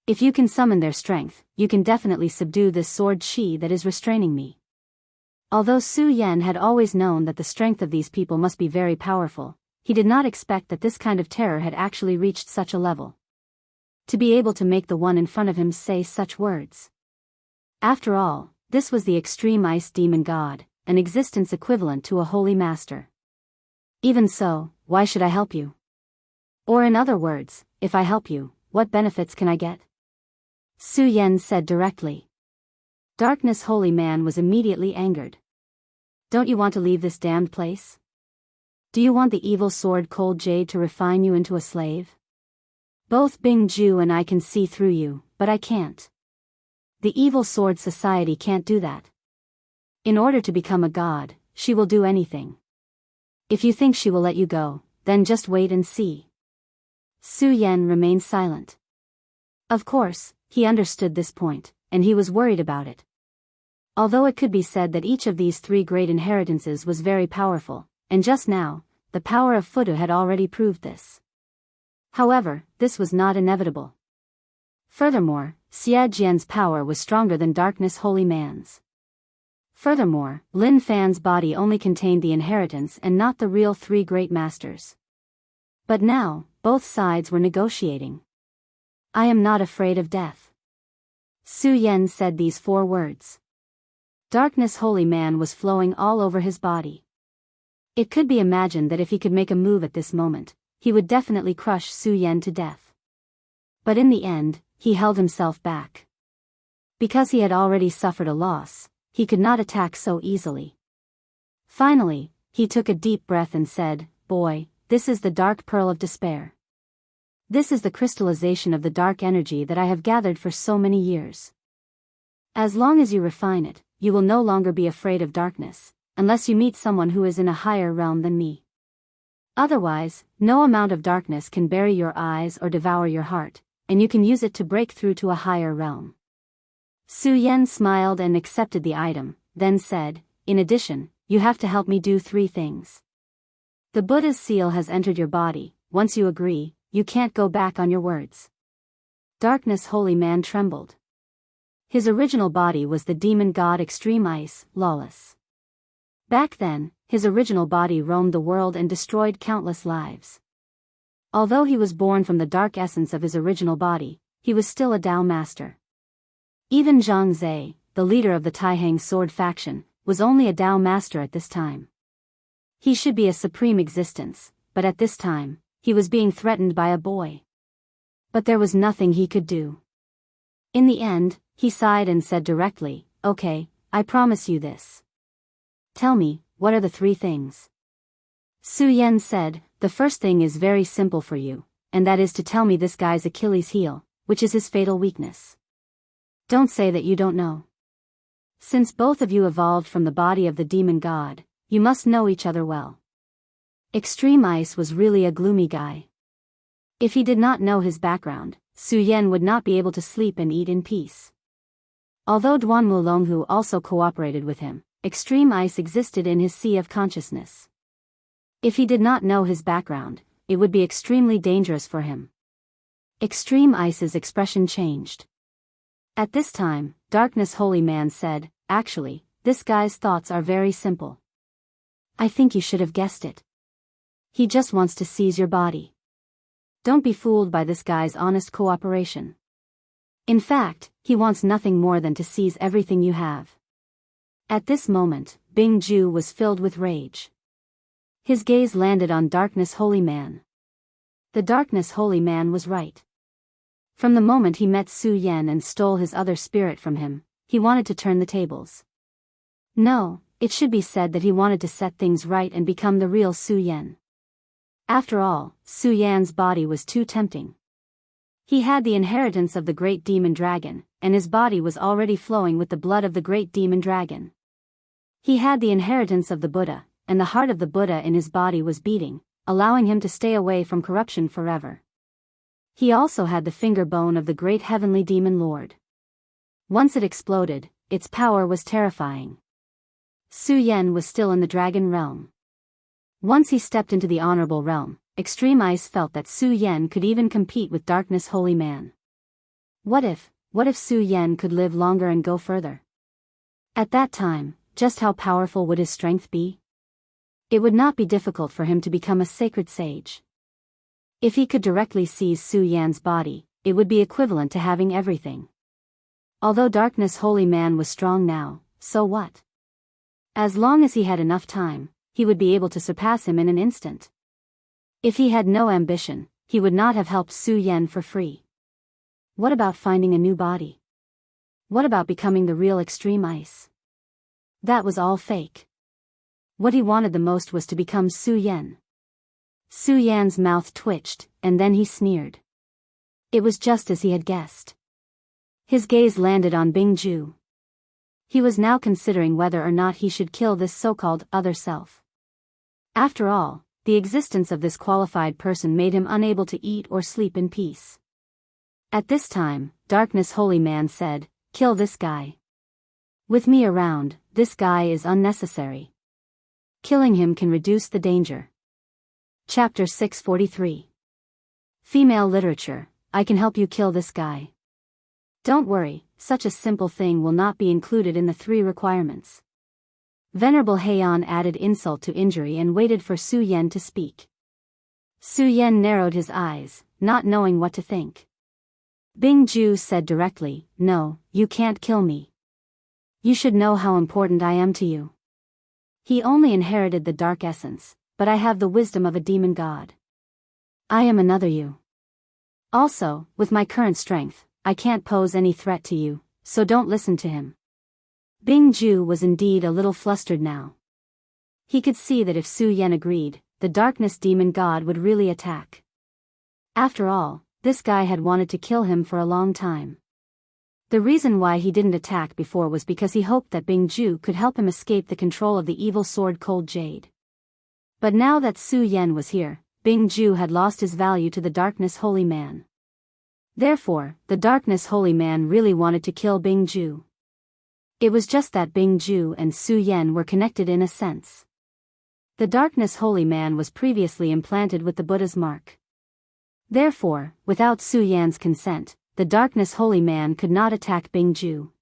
Speaker 1: If you can summon their strength, you can definitely subdue this sword Shi that is restraining me." Although Su Yan had always known that the strength of these people must be very powerful, he did not expect that this kind of terror had actually reached such a level. To be able to make the one in front of him say such words. After all, this was the extreme ice demon god, an existence equivalent to a holy master. Even so, why should I help you? Or in other words, if I help you, what benefits can I get? Su Yan said directly. Darkness Holy Man was immediately angered. "Don't you want to leave this damned place? Do you want the evil sword Cold Jade to refine you into a slave? Both Bing Ju and I can see through you, but I can't. The evil sword society can't do that. In order to become a god, she will do anything. If you think she will let you go, then just wait and see." Su Yan remained silent. Of course, he understood this point, and he was worried about it. Although it could be said that each of these three great inheritances was very powerful, and just now, the power of Fudu had already proved this. However, this was not inevitable. Furthermore, Xie Jian's power was stronger than Darkness Holy Man's. Furthermore, Lin Fan's body only contained the inheritance and not the real three great masters. But now, both sides were negotiating. "I am not afraid of death." Su Yan said these four words. Darkness Holy Man was flowing all over his body. It could be imagined that if he could make a move at this moment, he would definitely crush Su Yan to death. But in the end, he held himself back. Because he had already suffered a loss, he could not attack so easily. Finally, he took a deep breath and said, "Boy, this is the dark pearl of despair. This is the crystallization of the dark energy that I have gathered for so many years. As long as you refine it, you will no longer be afraid of darkness, unless you meet someone who is in a higher realm than me. Otherwise, no amount of darkness can bury your eyes or devour your heart, and you can use it to break through to a higher realm." Su Yan smiled and accepted the item, then said, "In addition, you have to help me do three things. The Buddha's seal has entered your body. Once you agree, you can't go back on your words." Darkness Holy Man trembled. His original body was the demon god Extreme Ice, Lawless. Back then, his original body roamed the world and destroyed countless lives. Although he was born from the dark essence of his original body, he was still a Tao Master. Even Zhang Zhe, the leader of the Taihang sword faction, was only a Tao Master at this time. He should be a supreme existence, but at this time, he was being threatened by a boy. But there was nothing he could do. In the end, he sighed and said directly, "Okay, I promise you this. Tell me, what are the three things?" Su Yan said, "The first thing is very simple for you, and that is to tell me this guy's Achilles heel, which is his fatal weakness. Don't say that you don't know. Since both of you evolved from the body of the demon god, you must know each other well. Extreme Ice was really a gloomy guy. If he did not know his background, Su Yan would not be able to sleep and eat in peace. Although Duan Mulonghu also cooperated with him, Extreme Ice existed in his sea of consciousness. If he did not know his background, it would be extremely dangerous for him. Extreme Ice's expression changed. At this time, Darkness Holy Man said, "Actually, this guy's thoughts are very simple. I think you should have guessed it. He just wants to seize your body. Don't be fooled by this guy's honest cooperation. In fact, he wants nothing more than to seize everything you have." At this moment, Bing Ju was filled with rage. His gaze landed on Darkness Holy Man. The Darkness Holy Man was right. From the moment he met Su Yan and stole his other spirit from him, he wanted to turn the tables. No, it should be said that he wanted to set things right and become the real Su Yan. After all, Su Yan's body was too tempting. He had the inheritance of the great demon dragon, and his body was already flowing with the blood of the great demon dragon. He had the inheritance of the Buddha, and the heart of the Buddha in his body was beating, allowing him to stay away from corruption forever. He also had the finger bone of the great heavenly demon lord. Once it exploded, its power was terrifying. Su Yan was still in the dragon realm. Once he stepped into the honorable realm, Extreme Ice felt that Su Yan could even compete with Darkness Holy Man. What if Su Yan could live longer and go further? At that time, just how powerful would his strength be? It would not be difficult for him to become a sacred sage. If he could directly seize Su Yan's body, it would be equivalent to having everything. Although Darkness Holy Man was strong now, so what? As long as he had enough time, he would be able to surpass him in an instant. If he had no ambition, he would not have helped Su Yan for free. What about finding a new body? What about becoming the real Extreme Ice? That was all fake. What he wanted the most was to become Su Yan. Su Yan's mouth twitched, and then he sneered. It was just as he had guessed. His gaze landed on Bing Ju. He was now considering whether or not he should kill this so-called other self. After all, the existence of this qualified person made him unable to eat or sleep in peace. At this time, Darkness Holy Man said, "Kill this guy. With me around, this guy is unnecessary. Killing him can reduce the danger." Chapter 643. Female Literature, I can help you kill this guy. Don't worry, such a simple thing will not be included in the 3 requirements. Venerable Heian added insult to injury and waited for Su Yan to speak. Su Yan narrowed his eyes, not knowing what to think. Bing Ju said directly, "No, you can't kill me. You should know how important I am to you. He only inherited the dark essence, but I have the wisdom of a demon god. I am another you. Also, with my current strength, I can't pose any threat to you, so don't listen to him." Bing Ju was indeed a little flustered now. He could see that if Su Yan agreed, the darkness demon god would really attack. After all, this guy had wanted to kill him for a long time. The reason why he didn't attack before was because he hoped that Bing Ju could help him escape the control of the evil sword Cold Jade. But now that Su Yan was here, Bing Ju had lost his value to the Darkness Holy Man. Therefore, the Darkness Holy Man really wanted to kill Bing Ju. It was just that Bing Ju and Su Yan were connected in a sense. The Darkness Holy Man was previously implanted with the Buddha's mark. Therefore, without Su Yan's consent, the Darkness Holy Man could not attack Bing Ju.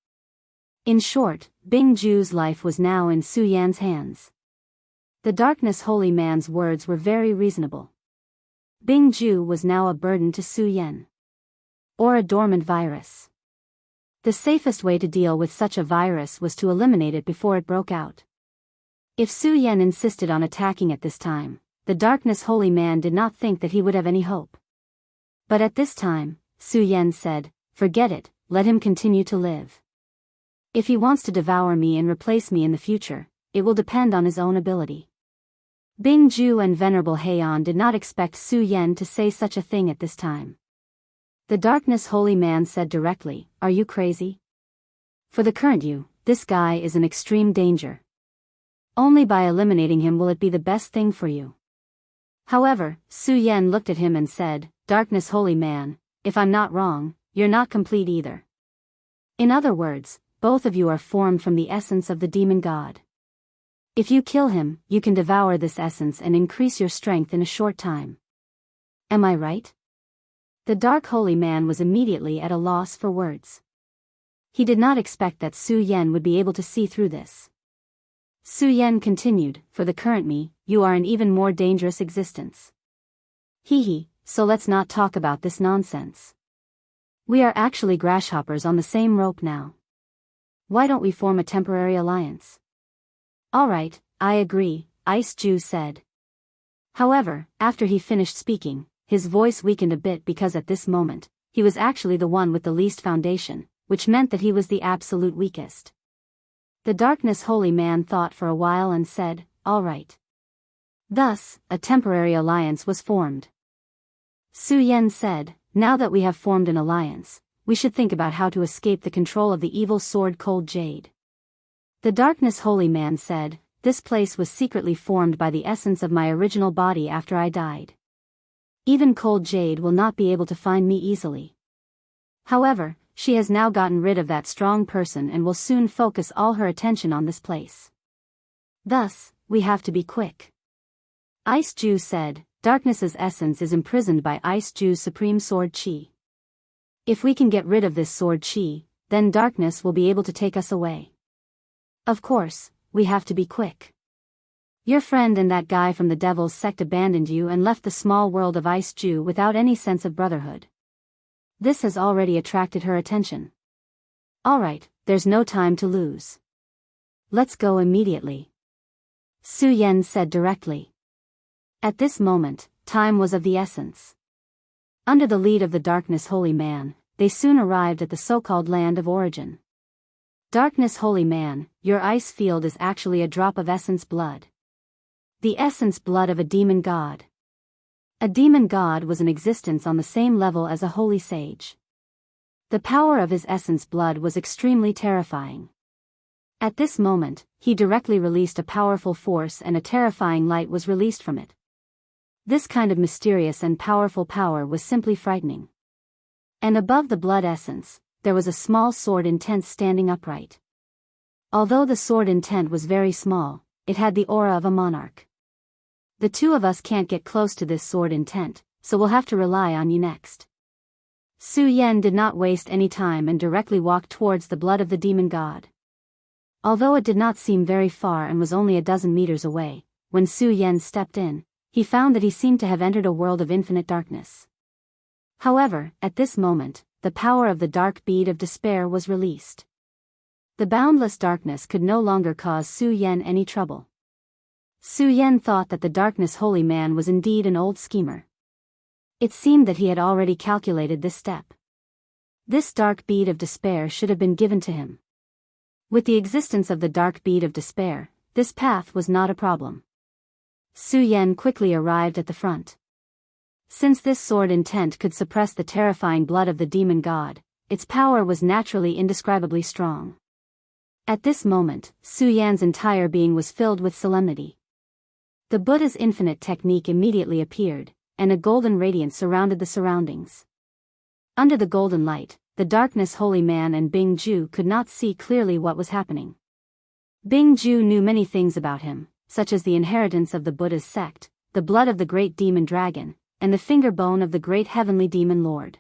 Speaker 1: In short, Bing Ju's life was now in Su Yan's hands. The Darkness Holy Man's words were very reasonable. Bing Ju was now a burden to Su Yan. Or a dormant virus. The safest way to deal with such a virus was to eliminate it before it broke out. If Su Yan insisted on attacking at this time, the Darkness Holy Man did not think that he would have any hope. But at this time, Su Yan said, "Forget it, let him continue to live. If he wants to devour me and replace me in the future, it will depend on his own ability." Bing Ju and Venerable Heian did not expect Su Yan to say such a thing at this time. The darkness holy man said directly, "Are you crazy? For the current you, this guy is an extreme danger. Only by eliminating him will it be the best thing for you." However, Su Yan looked at him and said, "Darkness holy man, if I'm not wrong, you're not complete either. In other words, both of you are formed from the essence of the demon god. If you kill him, you can devour this essence and increase your strength in a short time. Am I right?" The dark holy man was immediately at a loss for words. He did not expect that Su Yan would be able to see through this. Su Yan continued, "For the current me, you are an even more dangerous existence. Hee, so let's not talk about this nonsense. We are actually grasshoppers on the same rope now. Why don't we form a temporary alliance?" "Alright, I agree," Ice Jew said. However, after he finished speaking, his voice weakened a bit because at this moment, he was actually the one with the least foundation, which meant that he was the absolute weakest. The darkness holy man thought for a while and said, "All right." Thus, a temporary alliance was formed. Su Yan said, "Now that we have formed an alliance, we should think about how to escape the control of the evil sword Cold Jade." The darkness holy man said, "This place was secretly formed by the essence of my original body after I died. Even Cold Jade will not be able to find me easily. However, she has now gotten rid of that strong person and will soon focus all her attention on this place. Thus, we have to be quick." Ice Jew said, "Darkness's essence is imprisoned by Ice Jew's supreme sword chi. If we can get rid of this sword chi, then darkness will be able to take us away. Of course, we have to be quick. Your friend and that guy from the Devil's sect abandoned you and left the small world of Ice Jew without any sense of brotherhood. This has already attracted her attention. Alright, there's no time to lose. Let's go immediately," Su Yan said directly. At this moment, time was of the essence. Under the lead of the darkness holy man, they soon arrived at the so-called land of origin. "Darkness holy man, your ice field is actually a drop of essence blood. The essence blood of a demon god. A demon god was in existence on the same level as a holy sage. The power of his essence blood was extremely terrifying. At this moment, he directly released a powerful force and a terrifying light was released from it. This kind of mysterious and powerful power was simply frightening. And above the blood essence, there was a small sword intent standing upright. Although the sword intent was very small, it had the aura of a monarch. The two of us can't get close to this sword intent, so we'll have to rely on you next." Su Yan did not waste any time and directly walked towards the blood of the demon god. Although it did not seem very far and was only a dozen meters away, when Su Yan stepped in, he found that he seemed to have entered a world of infinite darkness. However, at this moment, the power of the dark bead of despair was released. The boundless darkness could no longer cause Su Yan any trouble. Su Yan thought that the darkness holy man was indeed an old schemer. It seemed that he had already calculated this step. This dark bead of despair should have been given to him. With the existence of the dark bead of despair, this path was not a problem. Su Yan quickly arrived at the front. Since this sword intent could suppress the terrifying blood of the demon god, its power was naturally indescribably strong. At this moment, Su Yan's entire being was filled with solemnity. The Buddha's infinite technique immediately appeared, and a golden radiance surrounded the surroundings. Under the golden light, the darkness holy man and Bing Ju could not see clearly what was happening. Bing Ju knew many things about him, such as the inheritance of the Buddha's sect, the blood of the great demon dragon, and the finger bone of the great heavenly demon lord.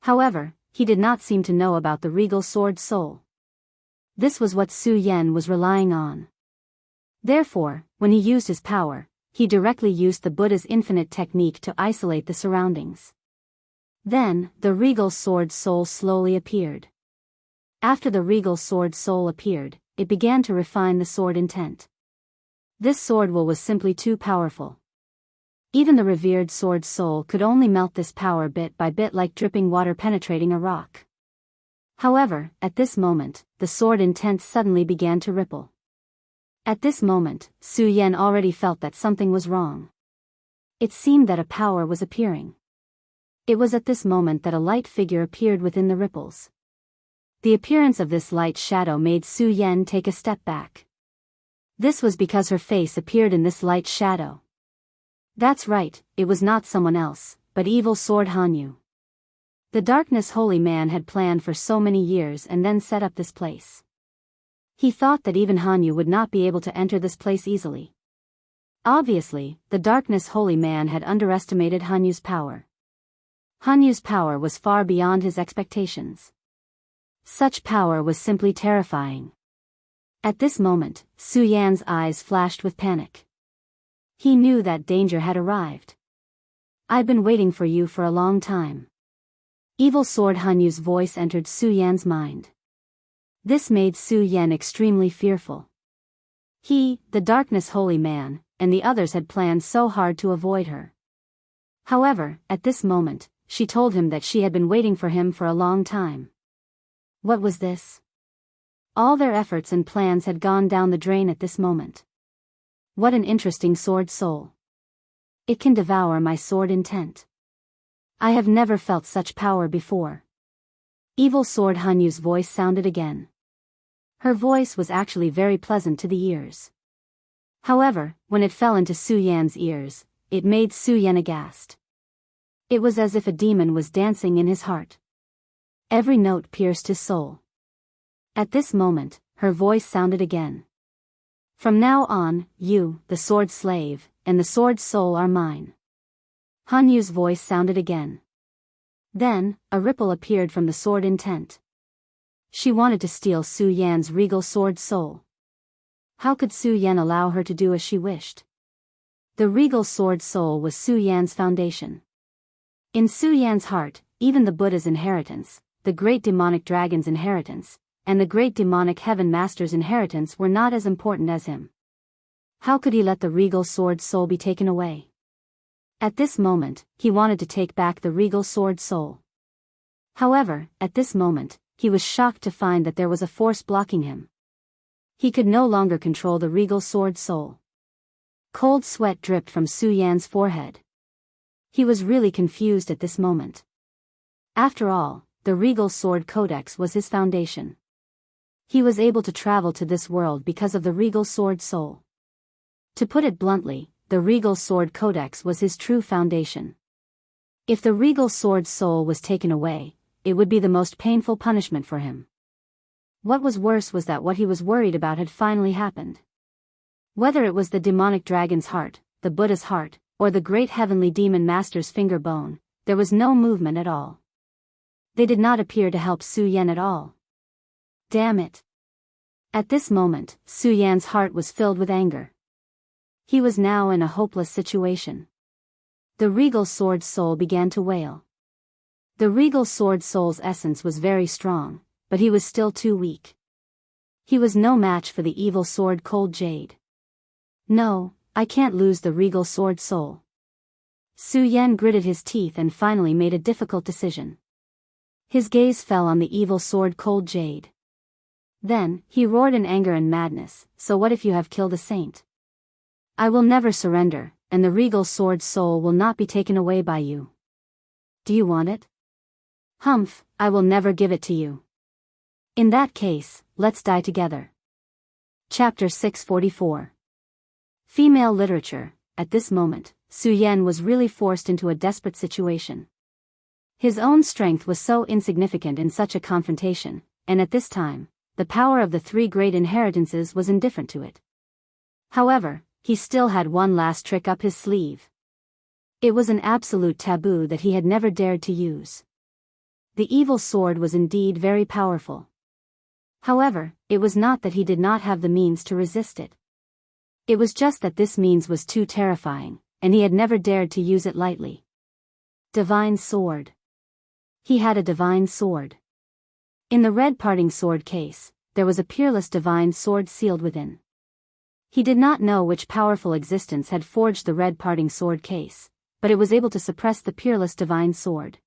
Speaker 1: However, he did not seem to know about the regal sword soul. This was what Su Yan was relying on. Therefore, when he used his power, he directly used the Buddha's infinite technique to isolate the surroundings. Then, the regal sword soul slowly appeared. After the regal sword soul appeared, it began to refine the sword intent. This sword will was simply too powerful. Even the revered sword soul could only melt this power bit by bit like dripping water penetrating a rock. However, at this moment, the sword intent suddenly began to ripple. At this moment, Su Yan already felt that something was wrong. It seemed that a power was appearing. It was at this moment that a light figure appeared within the ripples. The appearance of this light shadow made Su Yan take a step back. This was because her face appeared in this light shadow. That's right, it was not someone else, but evil sword Hanyu. The darkness holy man had planned for so many years and then set up this place. He thought that even Hanyu would not be able to enter this place easily. Obviously, the darkness holy man had underestimated Hanyu's power. Hanyu's power was far beyond his expectations. Such power was simply terrifying. At this moment, Su Yan's eyes flashed with panic. He knew that danger had arrived. I've been waiting for you for a long time. Evil sword Hanyu's voice entered Su Yan's mind. This made Su Yan extremely fearful. He, the darkness holy man, and the others had planned so hard to avoid her. However, at this moment, she told him that she had been waiting for him for a long time. What was this? All their efforts and plans had gone down the drain at this moment. What an interesting sword soul. It can devour my sword intent. I have never felt such power before. Evil sword Hanyu's voice sounded again. Her voice was actually very pleasant to the ears. However, when it fell into Su Yan's ears, it made Su Yan aghast. It was as if a demon was dancing in his heart. Every note pierced his soul. At this moment, her voice sounded again. From now on, you, the sword slave, and the sword soul are mine. Hanyu's voice sounded again. Then, a ripple appeared from the sword intent. She wanted to steal Su Yan's regal sword soul. How could Su Yan allow her to do as she wished? The regal sword soul was Su Yan's foundation. In Su Yan's heart, even the Buddha's inheritance, the great demonic dragon's inheritance, and the great demonic heaven master's inheritance were not as important as him. How could he let the regal sword soul be taken away? At this moment, he wanted to take back the regal sword soul. However, at this moment, he was shocked to find that there was a force blocking him. He could no longer control the regal sword soul. Cold sweat dripped from Su Yan's forehead. He was really confused at this moment. After all, the regal sword codex was his foundation. He was able to travel to this world because of the regal sword soul. To put it bluntly, the regal sword codex was his true foundation. If the regal sword soul was taken away, it would be the most painful punishment for him. What was worse was that what he was worried about had finally happened. Whether it was the demonic dragon's heart, the Buddha's heart, or the great heavenly demon master's finger bone, there was no movement at all. They did not appear to help Su Yan at all. Damn it. At this moment, Su Yan's heart was filled with anger. He was now in a hopeless situation. The regal sword soul began to wail. The regal sword soul's essence was very strong, but he was still too weak. He was no match for the evil sword cold jade. No, I can't lose the regal sword soul. Su Yan gritted his teeth and finally made a difficult decision. His gaze fell on the evil sword cold jade. Then, he roared in anger and madness, so what if you have killed a saint? I will never surrender, and the regal sword soul will not be taken away by you. Do you want it? Humph, I will never give it to you. In that case, let's die together. Chapter 644. Female literature. At this moment, Su Yan was really forced into a desperate situation. His own strength was so insignificant in such a confrontation, and at this time, the power of the three great inheritances was indifferent to it. However, he still had one last trick up his sleeve. It was an absolute taboo that he had never dared to use. The evil sword was indeed very powerful. However, it was not that he did not have the means to resist it. It was just that this means was too terrifying, and he had never dared to use it lightly. Divine sword. He had a divine sword. In the red parting sword case, there was a peerless divine sword sealed within. He did not know which powerful existence had forged the red parting sword case, but it was able to suppress the peerless divine sword.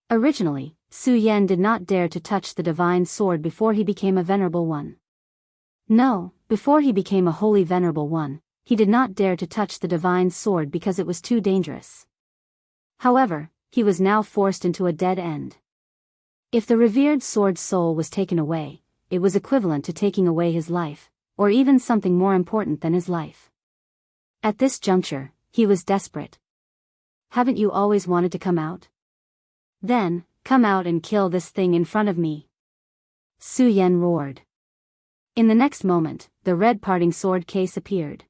Speaker 1: Originally, Su Yan did not dare to touch the divine sword before he became a venerable one. No, before he became a holy venerable one, he did not dare to touch the divine sword because it was too dangerous. However, he was now forced into a dead end. If the revered sword's soul was taken away, it was equivalent to taking away his life, or even something more important than his life. At this juncture, he was desperate. Haven't you always wanted to come out? Then, come out and kill this thing in front of me. Su Yan roared. In the next moment, the red parting sword case appeared.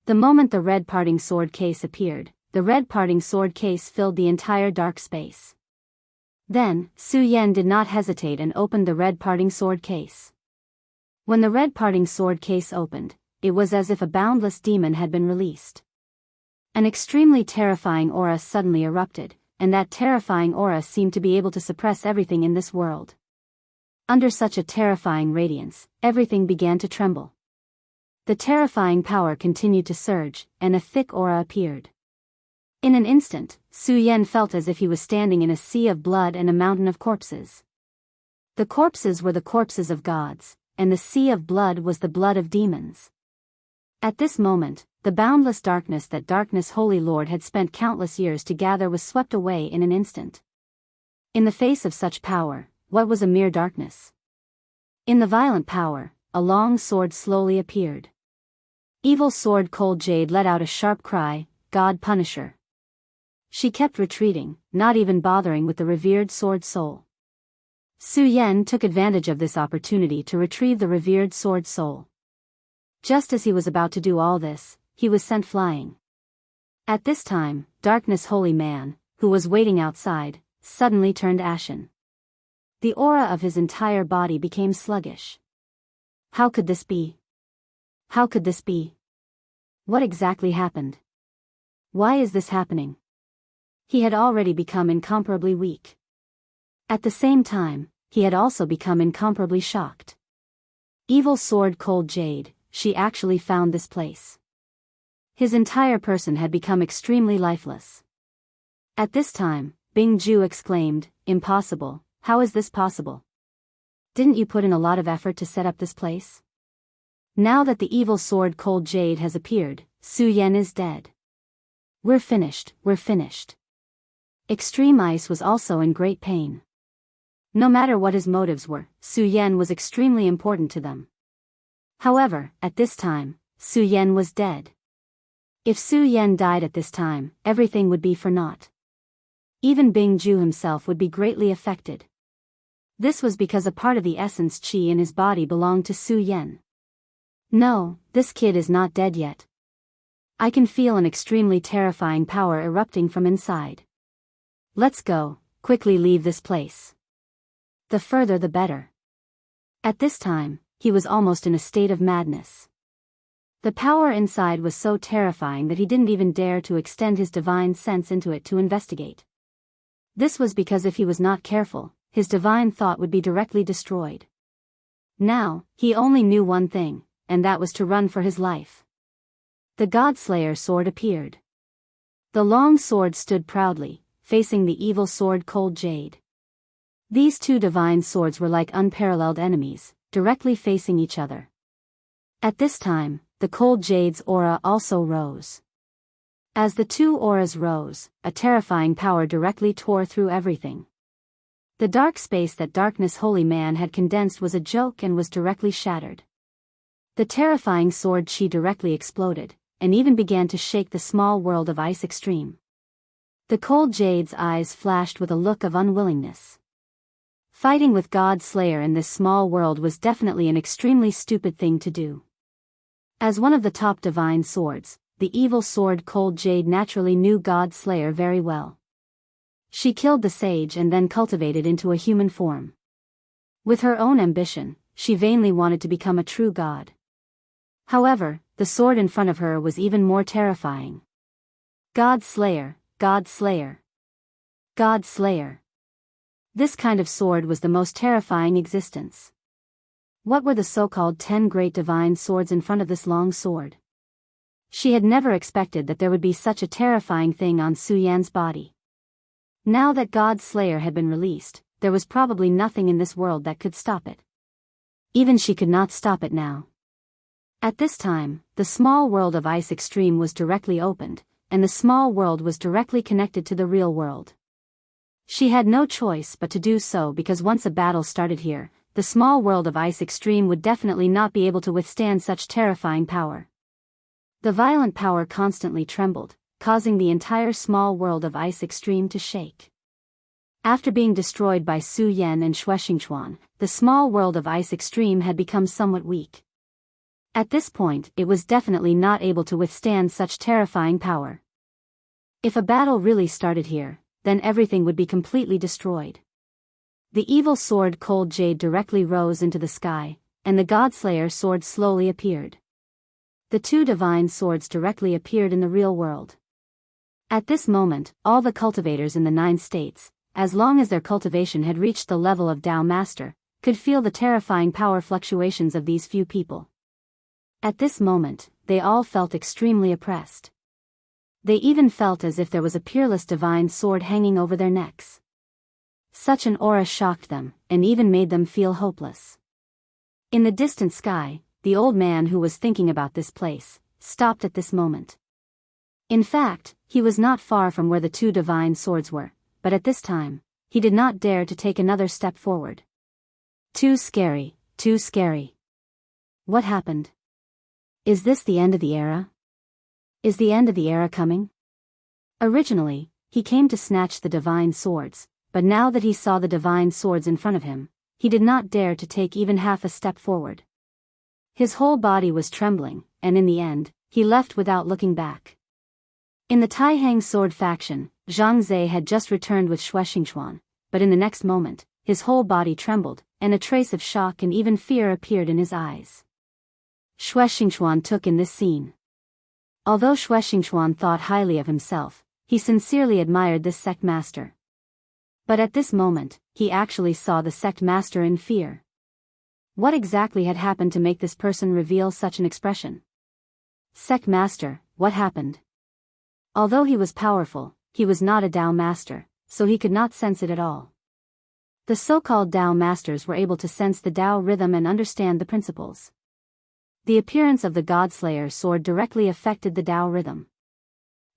Speaker 1: The moment the red parting sword case appeared, the red parting sword case filled the entire dark space. Then, Su Yan did not hesitate and opened the red parting sword case. When the red parting sword case opened, it was as if a boundless demon had been released. An extremely terrifying aura suddenly erupted, and that terrifying aura seemed to be able to suppress everything in this world. Under such a terrifying radiance, everything began to tremble. The terrifying power continued to surge, and a thick aura appeared. In an instant, Su Yan felt as if he was standing in a sea of blood and a mountain of corpses. The corpses were the corpses of gods, and the sea of blood was the blood of demons. At this moment, the boundless darkness that Darkness Holy Lord had spent countless years to gather was swept away in an instant. In the face of such power, what was a mere darkness? In the violent power, a long sword slowly appeared. Evil Sword Cold Jade let out a sharp cry, God Punisher. She kept retreating, not even bothering with the revered sword soul. Su Yan took advantage of this opportunity to retrieve the revered sword soul. Just as he was about to do all this, he was sent flying. At this time, Darkness Holy Man, who was waiting outside, suddenly turned ashen. The aura of his entire body became sluggish. How could this be? How could this be? What exactly happened? Why is this happening? He had already become incomparably weak. At the same time, he had also become incomparably shocked. Evil Sword Cold Jade, she actually found this place. His entire person had become extremely lifeless. At this time, Bing Ju exclaimed, Impossible, how is this possible? Didn't you put in a lot of effort to set up this place? Now that the evil sword Cold Jade has appeared, Su Yan is dead. We're finished, we're finished. Extreme Ice was also in great pain. No matter what his motives were, Su Yan was extremely important to them. However, at this time, Su Yan was dead. If Su Yan died at this time, everything would be for naught. Even Bing Ju himself would be greatly affected. This was because a part of the essence qi in his body belonged to Su Yan. No, this kid is not dead yet. I can feel an extremely terrifying power erupting from inside. Let's go, quickly leave this place. The further the better. At this time, he was almost in a state of madness. The power inside was so terrifying that he didn't even dare to extend his divine sense into it to investigate. This was because if he was not careful, his divine thought would be directly destroyed. Now, he only knew one thing, and that was to run for his life. The Godslayer sword appeared. The long sword stood proudly, facing the evil sword Cold Jade. These two divine swords were like unparalleled enemies, directly facing each other. At this time, the Cold Jade's aura also rose. As the two auras rose, a terrifying power directly tore through everything. The dark space that Darkness Holy Man had condensed was a joke and was directly shattered. The terrifying sword chi directly exploded, and even began to shake the small world of ice extreme. The Cold Jade's eyes flashed with a look of unwillingness. Fighting with God Slayer in this small world was definitely an extremely stupid thing to do. As one of the top divine swords, the evil sword Cold Jade naturally knew God Slayer very well. She killed the sage and then cultivated into a human form. With her own ambition, she vainly wanted to become a true god. However, the sword in front of her was even more terrifying. God Slayer, God Slayer. God Slayer. This kind of sword was the most terrifying existence. What were the so-called 10 great divine swords in front of this long sword? She had never expected that there would be such a terrifying thing on Su Yan's body. Now that God Slayer had been released, there was probably nothing in this world that could stop it. Even she could not stop it now. At this time, the small world of Ice Extreme was directly opened, and the small world was directly connected to the real world. She had no choice but to do so because once a battle started here, the small world of Ice Extreme would definitely not be able to withstand such terrifying power. The violent power constantly trembled, causing the entire small world of Ice Extreme to shake. After being destroyed by Su Yan and Shuexingchuan, the small world of Ice Extreme had become somewhat weak. At this point, it was definitely not able to withstand such terrifying power. If a battle really started here, then everything would be completely destroyed. The evil sword Cold Jade directly rose into the sky, and the Godslayer sword slowly appeared. The two divine swords directly appeared in the real world. At this moment, all the cultivators in the 9 states, as long as their cultivation had reached the level of Dao Master, could feel the terrifying power fluctuations of these few people. At this moment, they all felt extremely oppressed. They even felt as if there was a peerless divine sword hanging over their necks. Such an aura shocked them, and even made them feel hopeless. In the distant sky, the old man who was thinking about this place, stopped at this moment. In fact, he was not far from where the two divine swords were, but at this time, he did not dare to take another step forward. Too scary, too scary. What happened? Is this the end of the era? Is the end of the era coming? Originally, he came to snatch the divine swords, but now that he saw the divine swords in front of him, he did not dare to take even half a step forward. His whole body was trembling, and in the end, he left without looking back. In the Taihang sword faction, Zhang Zhe had just returned with Shuexingchuan, but in the next moment, his whole body trembled, and a trace of shock and even fear appeared in his eyes. Shuexingchuan took in this scene. Although Shuexingchuan thought highly of himself, he sincerely admired this sect master. But at this moment, he actually saw the sect master in fear. What exactly had happened to make this person reveal such an expression? Sect master, what happened? Although he was powerful, he was not a Dao master, so he could not sense it at all. The so-called Dao masters were able to sense the Dao rhythm and understand the principles. The appearance of the Godslayer sword directly affected the Dao rhythm.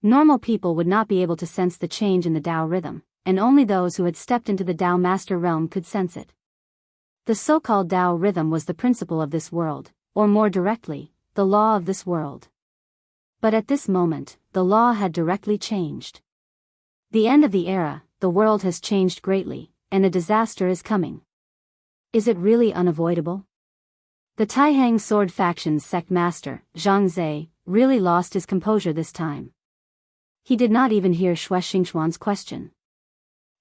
Speaker 1: Normal people would not be able to sense the change in the Dao rhythm, and only those who had stepped into the Dao master realm could sense it. The so-called Dao rhythm was the principle of this world, or more directly, the law of this world. But at this moment, the law had directly changed. The end of the era, the world has changed greatly, and a disaster is coming. Is it really unavoidable? The Taihang sword faction's sect master, Zhang Zhe, really lost his composure this time. He did not even hear Shuexingchuan's question.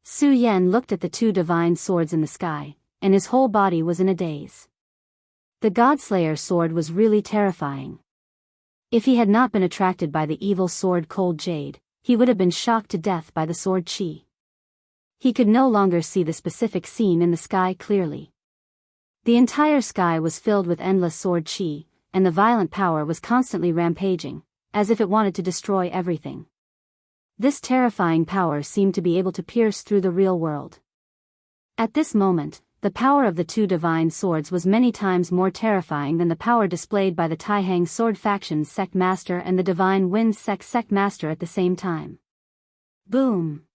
Speaker 1: Su Yan looked at the two divine swords in the sky, and his whole body was in a daze. The Godslayer sword was really terrifying. If he had not been attracted by the evil sword Cold Jade, he would have been shocked to death by the sword Qi. He could no longer see the specific scene in the sky clearly. The entire sky was filled with endless sword Qi, and the violent power was constantly rampaging, as if it wanted to destroy everything. This terrifying power seemed to be able to pierce through the real world. At this moment, the power of the two divine swords was many times more terrifying than the power displayed by the Taihang sword faction's sect master and the Divine Wind sect master at the same time. Boom!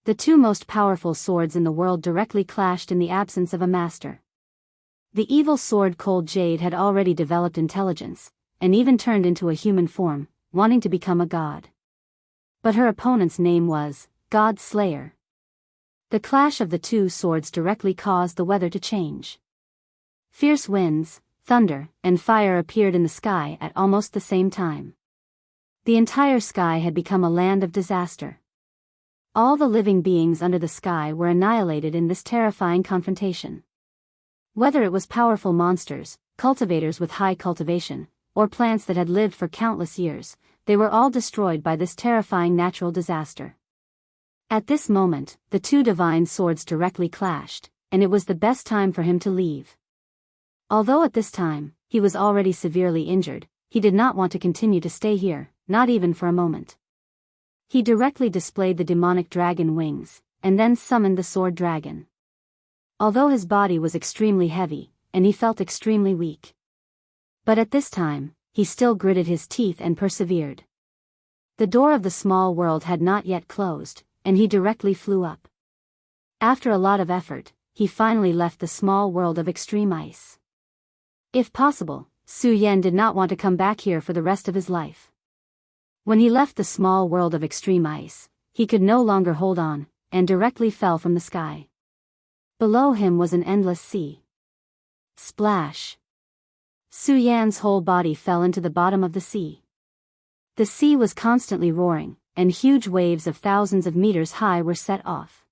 Speaker 1: The two most powerful swords in the world directly clashed in the absence of a master. The evil sword Cold Jade had already developed intelligence, and even turned into a human form, wanting to become a god. But her opponent's name was God Slayer. The clash of the two swords directly caused the weather to change. Fierce winds, thunder, and fire appeared in the sky at almost the same time. The entire sky had become a land of disaster. All the living beings under the sky were annihilated in this terrifying confrontation. Whether it was powerful monsters, cultivators with high cultivation, or plants that had lived for countless years, they were all destroyed by this terrifying natural disaster. At this moment, the two divine swords directly clashed, and it was the best time for him to leave. Although at this time, he was already severely injured, he did not want to continue to stay here, not even for a moment. He directly displayed the demonic dragon wings, and then summoned the sword dragon. Although his body was extremely heavy, and he felt extremely weak. But at this time, he still gritted his teeth and persevered. The door of the small world had not yet closed, and he directly flew up. After a lot of effort, he finally left the small world of extreme ice. If possible, Su Yan did not want to come back here for the rest of his life. When he left the small world of extreme ice, he could no longer hold on, and directly fell from the sky. Below him was an endless sea. Splash! Su Yan's whole body fell into the bottom of the sea. The sea was constantly roaring, and huge waves of thousands of meters high were set off.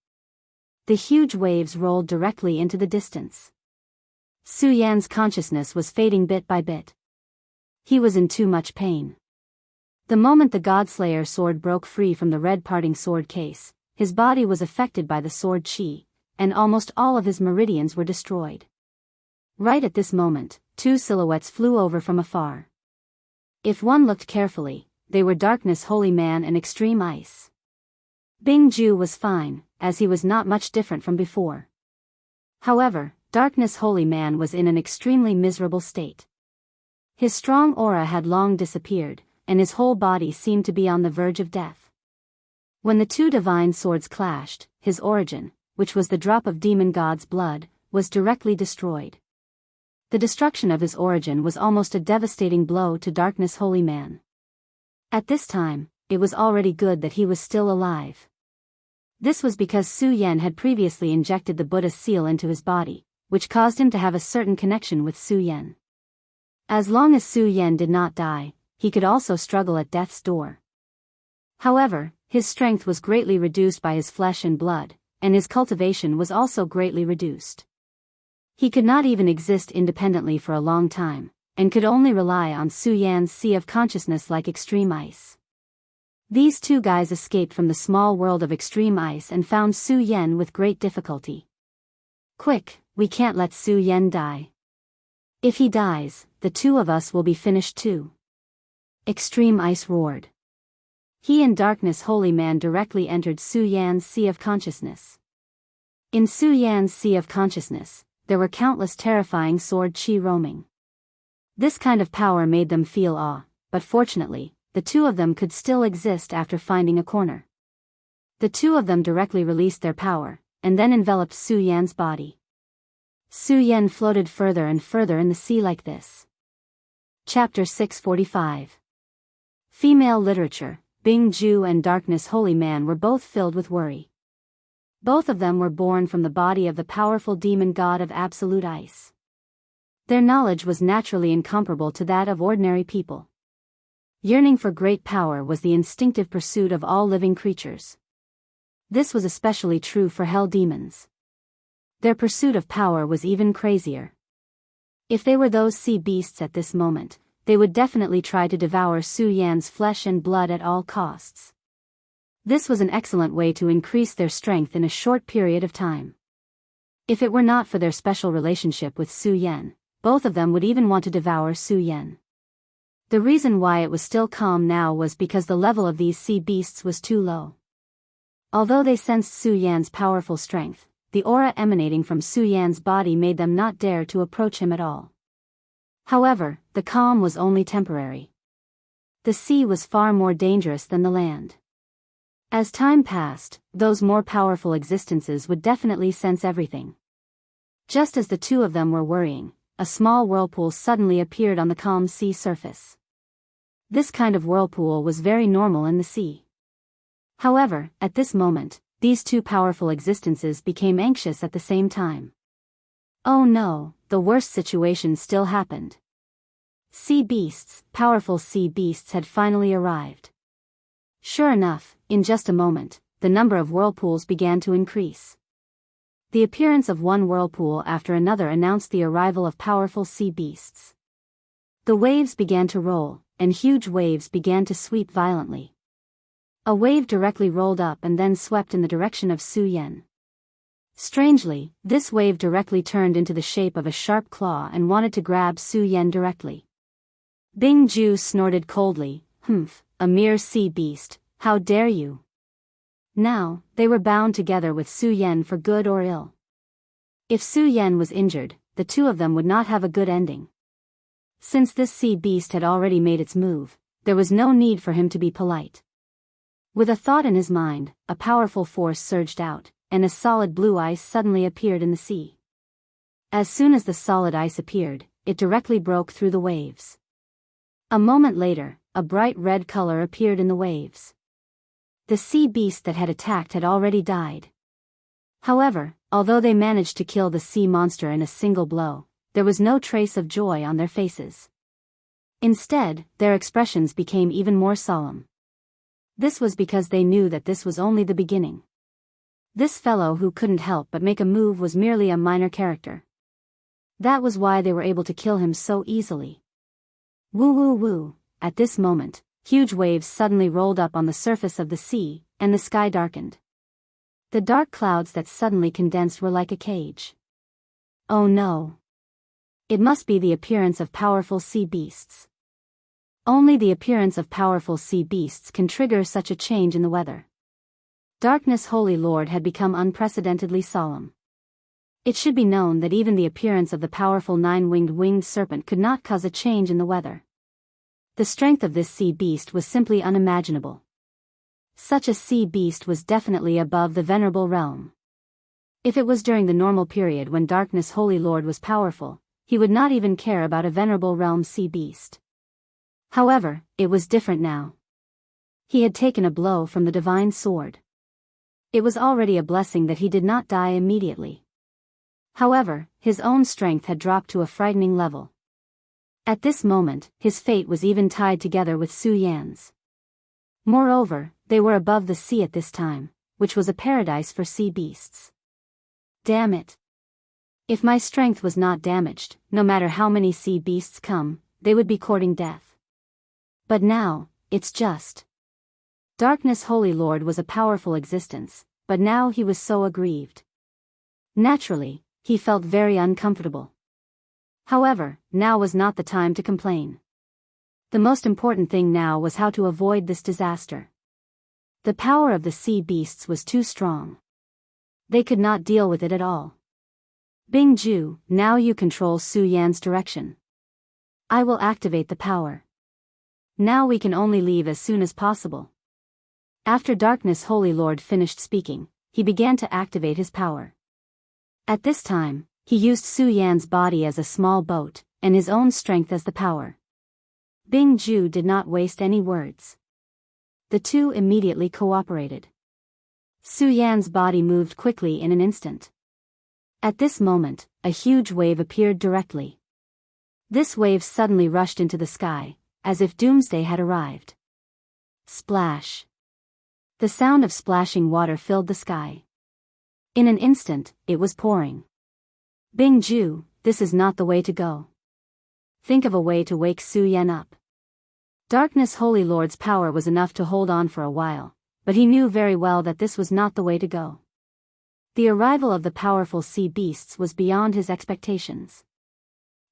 Speaker 1: The huge waves rolled directly into the distance. Su Yan's consciousness was fading bit by bit. He was in too much pain. The moment the Godslayer sword broke free from the red parting sword case, his body was affected by the sword chi, and almost all of his meridians were destroyed. Right at this moment, two silhouettes flew over from afar. If one looked carefully, they were Darkness Holy Man and Extreme Ice. Bing Ju was fine, as he was not much different from before. However, Darkness Holy Man was in an extremely miserable state. His strong aura had long disappeared, and his whole body seemed to be on the verge of death. When the two divine swords clashed, his origin, which was the drop of demon god's blood, was directly destroyed. The destruction of his origin was almost a devastating blow to Darkness Holy Man. At this time, it was already good that he was still alive. This was because Su Yan had previously injected the Buddha seal into his body, which caused him to have a certain connection with Su Yan. As long as Su Yan did not die, he could also struggle at death's door. However, his strength was greatly reduced by his flesh and blood, and his cultivation was also greatly reduced. He could not even exist independently for a long time, and could only rely on Su Yan's sea of consciousness like extreme ice. These two guys escaped from the small world of extreme ice and found Su Yan with great difficulty. Quick, we can't let Su Yan die. If he dies, the two of us will be finished too. Extreme Ice roared. He and Darkness Holy Man directly entered Su Yan's sea of consciousness. In Su Yan's sea of consciousness, there were countless terrifying sword chi roaming. This kind of power made them feel awe, but fortunately, the two of them could still exist after finding a corner. The two of them directly released their power, and then enveloped Su Yan's body. Su Yan floated further and further in the sea like this. Chapter 645. Female literature. Bing Ju and Darkness Holy Man were both filled with worry. Both of them were born from the body of the powerful demon god of absolute ice. Their knowledge was naturally incomparable to that of ordinary people. Yearning for great power was the instinctive pursuit of all living creatures. This was especially true for hell demons. Their pursuit of power was even crazier. If they were those sea beasts at this moment, they would definitely try to devour Su Yan's flesh and blood at all costs. This was an excellent way to increase their strength in a short period of time. If it were not for their special relationship with Su Yan, both of them would even want to devour Su Yan. The reason why it was still calm now was because the level of these sea beasts was too low. Although they sensed Su Yan's powerful strength, the aura emanating from Su Yan's body made them not dare to approach him at all. However, the calm was only temporary. The sea was far more dangerous than the land. As time passed, those more powerful existences would definitely sense everything. Just as the two of them were worrying, a small whirlpool suddenly appeared on the calm sea surface. This kind of whirlpool was very normal in the sea. However, at this moment, these two powerful existences became anxious at the same time. Oh no, the worst situation still happened. Sea beasts, powerful sea beasts had finally arrived. Sure enough, in just a moment, the number of whirlpools began to increase. The appearance of one whirlpool after another announced the arrival of powerful sea beasts. The waves began to roll, and huge waves began to sweep violently. A wave directly rolled up and then swept in the direction of Su Yan. Strangely, this wave directly turned into the shape of a sharp claw and wanted to grab Su Yan directly. Bing Ju snorted coldly, "Humph, a mere sea beast, how dare you?" Now, they were bound together with Su Yan for good or ill. If Su Yan was injured, the two of them would not have a good ending. Since this sea beast had already made its move, there was no need for him to be polite. With a thought in his mind, a powerful force surged out, and a solid blue ice suddenly appeared in the sea. As soon as the solid ice appeared, it directly broke through the waves. A moment later, a bright red color appeared in the waves. The sea beast that had attacked had already died. However, although they managed to kill the sea monster in a single blow, there was no trace of joy on their faces. Instead, their expressions became even more solemn. This was because they knew that this was only the beginning. This fellow who couldn't help but make a move was merely a minor character. That was why they were able to kill him so easily. Woo woo woo. At this moment, huge waves suddenly rolled up on the surface of the sea, and the sky darkened. The dark clouds that suddenly condensed were like a cage. Oh no. It must be the appearance of powerful sea beasts. Only the appearance of powerful sea beasts can trigger such a change in the weather. Darkness Holy Lord had become unprecedentedly solemn. It should be known that even the appearance of the powerful winged serpent could not cause a change in the weather. The strength of this sea beast was simply unimaginable. Such a sea beast was definitely above the venerable realm. If it was during the normal period when Darkness Holy Lord was powerful, he would not even care about a venerable realm sea beast. However, it was different now. He had taken a blow from the divine sword. It was already a blessing that he did not die immediately. However, his own strength had dropped to a frightening level. At this moment, his fate was even tied together with Su Yan's. Moreover, they were above the sea at this time, which was a paradise for sea beasts. Damn it. If my strength was not damaged, no matter how many sea beasts come, they would be courting death. But now, it's just. Darkness Holy Lord was a powerful existence, but now he was so aggrieved. Naturally, he felt very uncomfortable. However, now was not the time to complain. The most important thing now was how to avoid this disaster. The power of the sea beasts was too strong. They could not deal with it at all. Bingju, now you control Su Yan's direction. I will activate the power. Now we can only leave as soon as possible. After Darkness Holy Lord finished speaking, he began to activate his power. At this time, he used Su Yan's body as a small boat, and his own strength as the power. Bingju did not waste any words. The two immediately cooperated. Su Yan's body moved quickly in an instant. At this moment, a huge wave appeared directly. This wave suddenly rushed into the sky, as if doomsday had arrived. Splash. The sound of splashing water filled the sky. In an instant, it was pouring. Bingju, this is not the way to go. Think of a way to wake Su Yan up. Darkness Holy Lord's power was enough to hold on for a while, but he knew very well that this was not the way to go. The arrival of the powerful sea beasts was beyond his expectations.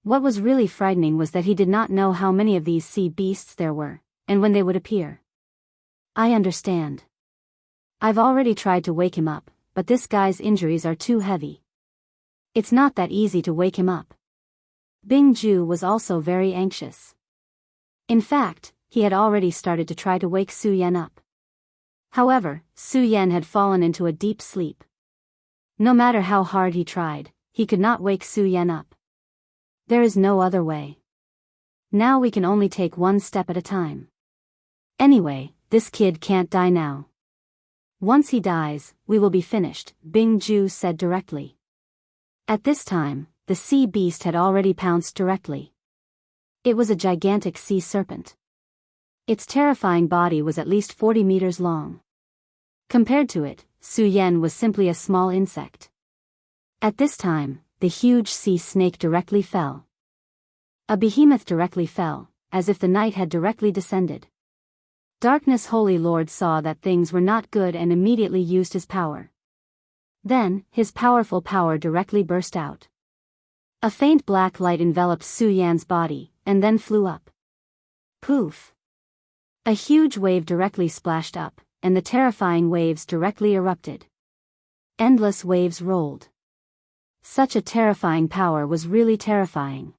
Speaker 1: What was really frightening was that he did not know how many of these sea beasts there were, and when they would appear. I understand. I've already tried to wake him up, but this guy's injuries are too heavy. It's not that easy to wake him up. Bingju was also very anxious. In fact, he had already started to try to wake Su Yan up. However, Su Yan had fallen into a deep sleep. No matter how hard he tried, he could not wake Su Yan up. There is no other way. Now we can only take one step at a time. Anyway, this kid can't die now. Once he dies, we will be finished, Bingju said directly. At this time, the sea beast had already pounced directly. It was a gigantic sea serpent. Its terrifying body was at least 40 meters long. Compared to it, Su Yan was simply a small insect. At this time, the huge sea snake directly fell. A behemoth directly fell, as if the night had directly descended. Darkness Holy Lord saw that things were not good and immediately used his power. Then, his powerful power directly burst out. A faint black light enveloped Su Yan's body, and then flew up. Poof! A huge wave directly splashed up, and the terrifying waves directly erupted. Endless waves rolled. Such a terrifying power was really terrifying.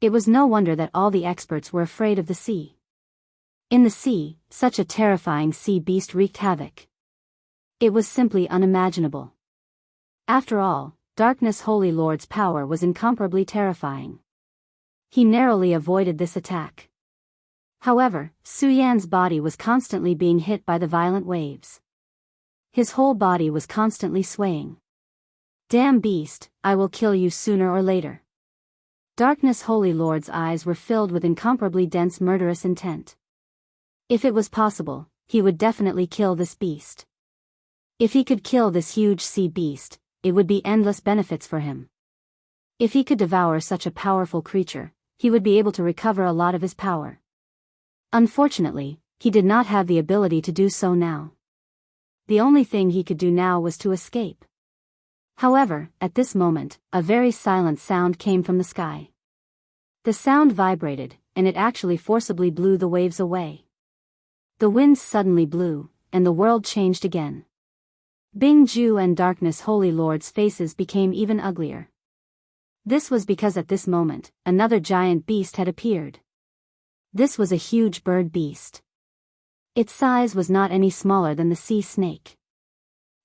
Speaker 1: It was no wonder that all the experts were afraid of the sea. In the sea, such a terrifying sea beast wreaked havoc. It was simply unimaginable. After all, Darkness Holy Lord's power was incomparably terrifying. He narrowly avoided this attack. However, Su Yan's body was constantly being hit by the violent waves. His whole body was constantly swaying. Damn beast, I will kill you sooner or later. Darkness Holy Lord's eyes were filled with incomparably dense murderous intent. If it was possible, he would definitely kill this beast. If he could kill this huge sea beast, it would be endless benefits for him. If he could devour such a powerful creature, he would be able to recover a lot of his power. Unfortunately, he did not have the ability to do so now. The only thing he could do now was to escape. However, at this moment, a very silent sound came from the sky. The sound vibrated, and it actually forcibly blew the waves away. The winds suddenly blew, and the world changed again. Bingju and Darkness Holy Lord's faces became even uglier. This was because at this moment, another giant beast had appeared. This was a huge bird beast. Its size was not any smaller than the sea snake.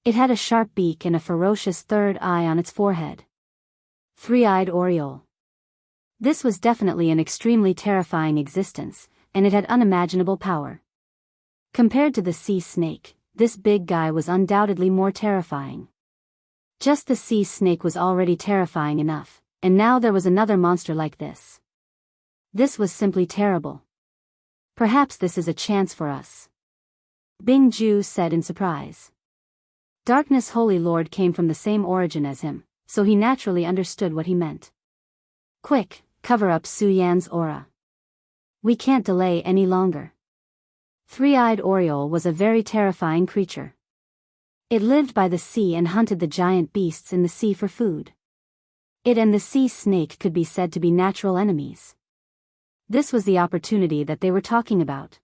Speaker 1: It had a sharp beak and a ferocious third eye on its forehead. Three-eyed Oriole. This was definitely an extremely terrifying existence, and it had unimaginable power. Compared to the sea snake, this big guy was undoubtedly more terrifying. Just the sea snake was already terrifying enough, and now there was another monster like this. This was simply terrible. Perhaps this is a chance for us. Bingju said in surprise. Darkness Holy Lord came from the same origin as him, so he naturally understood what he meant. Quick, cover up Su Yan's aura. We can't delay any longer. Three-eyed Oriole was a very terrifying creature. It lived by the sea and hunted the giant beasts in the sea for food. It and the sea snake could be said to be natural enemies. This was the opportunity that they were talking about.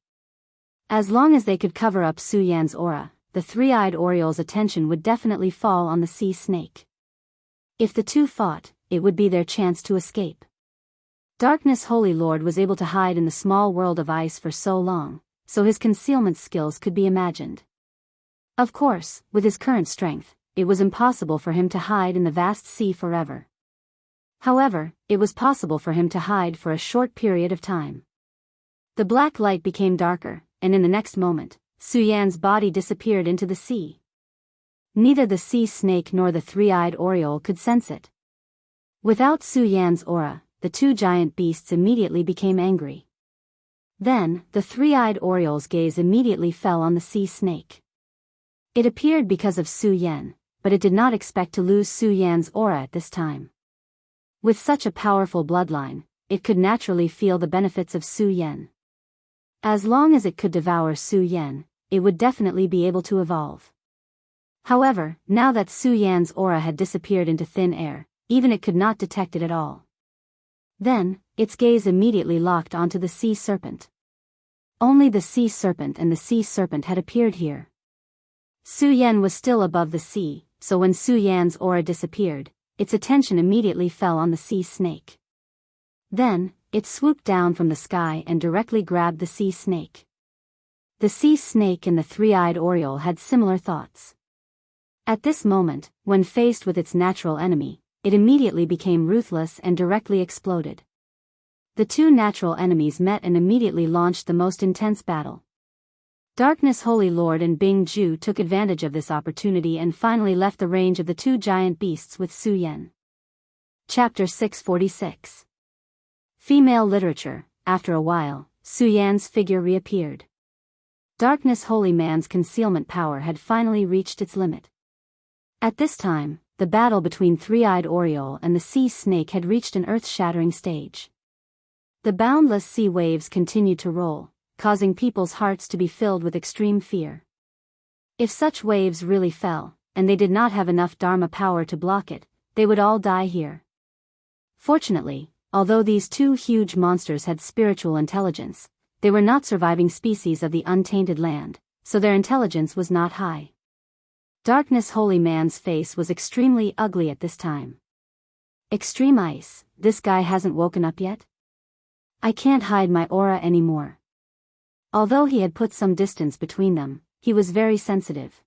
Speaker 1: As long as they could cover up Su Yan's aura, the three-eyed Oriole's attention would definitely fall on the sea snake. If the two fought, it would be their chance to escape. Darkness Holy Lord was able to hide in the small world of ice for so long, so his concealment skills could be imagined. Of course, with his current strength, it was impossible for him to hide in the vast sea forever. However, it was possible for him to hide for a short period of time. The black light became darker, and in the next moment, Su Yan's body disappeared into the sea. Neither the sea snake nor the three-eyed Oriole could sense it. Without Su Yan's aura, the two giant beasts immediately became angry. Then, the three-eyed Oriole's gaze immediately fell on the sea snake. It appeared because of Su Yan, but it did not expect to lose Su Yan's aura at this time. With such a powerful bloodline, it could naturally feel the benefits of Su Yan. As long as it could devour Su Yan, it would definitely be able to evolve. However, now that Su Yan's aura had disappeared into thin air, even it could not detect it at all. Then, its gaze immediately locked onto the sea serpent. Only the sea serpent and the sea serpent had appeared here. Su Yan was still above the sea, so when Su Yan's aura disappeared, its attention immediately fell on the sea snake. Then, it swooped down from the sky and directly grabbed the sea snake. The sea snake and the three-eyed Oriole had similar thoughts. At this moment, when faced with its natural enemy, it immediately became ruthless and directly exploded. The two natural enemies met and immediately launched the most intense battle. Darkness Holy Lord and Bingju took advantage of this opportunity and finally left the range of the two giant beasts with Su Yan. Chapter 646. Female Literature. After a while, Su Yan's figure reappeared. Darkness Holy Man's concealment power had finally reached its limit. At this time, the battle between Three-Eyed Oriole and the sea snake had reached an earth-shattering stage. The boundless sea waves continued to roll, causing people's hearts to be filled with extreme fear. If such waves really fell, and they did not have enough Dharma power to block it, they would all die here. Fortunately, although these two huge monsters had spiritual intelligence, they were not surviving species of the untainted land, so their intelligence was not high. Darkness Holy Man's face was extremely ugly at this time. Extreme ice, this guy hasn't woken up yet? I can't hide my aura anymore. Although he had put some distance between them, he was very sensitive.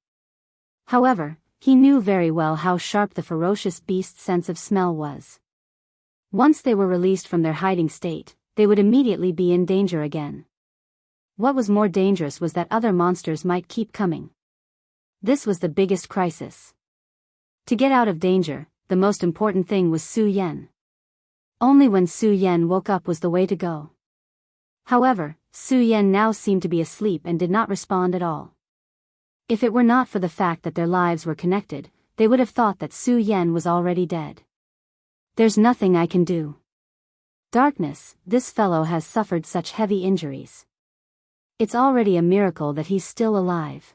Speaker 1: However, he knew very well how sharp the ferocious beast's sense of smell was. Once they were released from their hiding state, they would immediately be in danger again. What was more dangerous was that other monsters might keep coming. This was the biggest crisis. To get out of danger, the most important thing was Su Yan. Only when Su Yan woke up was the way to go. However, Su Yan now seemed to be asleep and did not respond at all. If it were not for the fact that their lives were connected, they would have thought that Su Yan was already dead. There's nothing I can do. Darkness, this fellow has suffered such heavy injuries. It's already a miracle that he's still alive.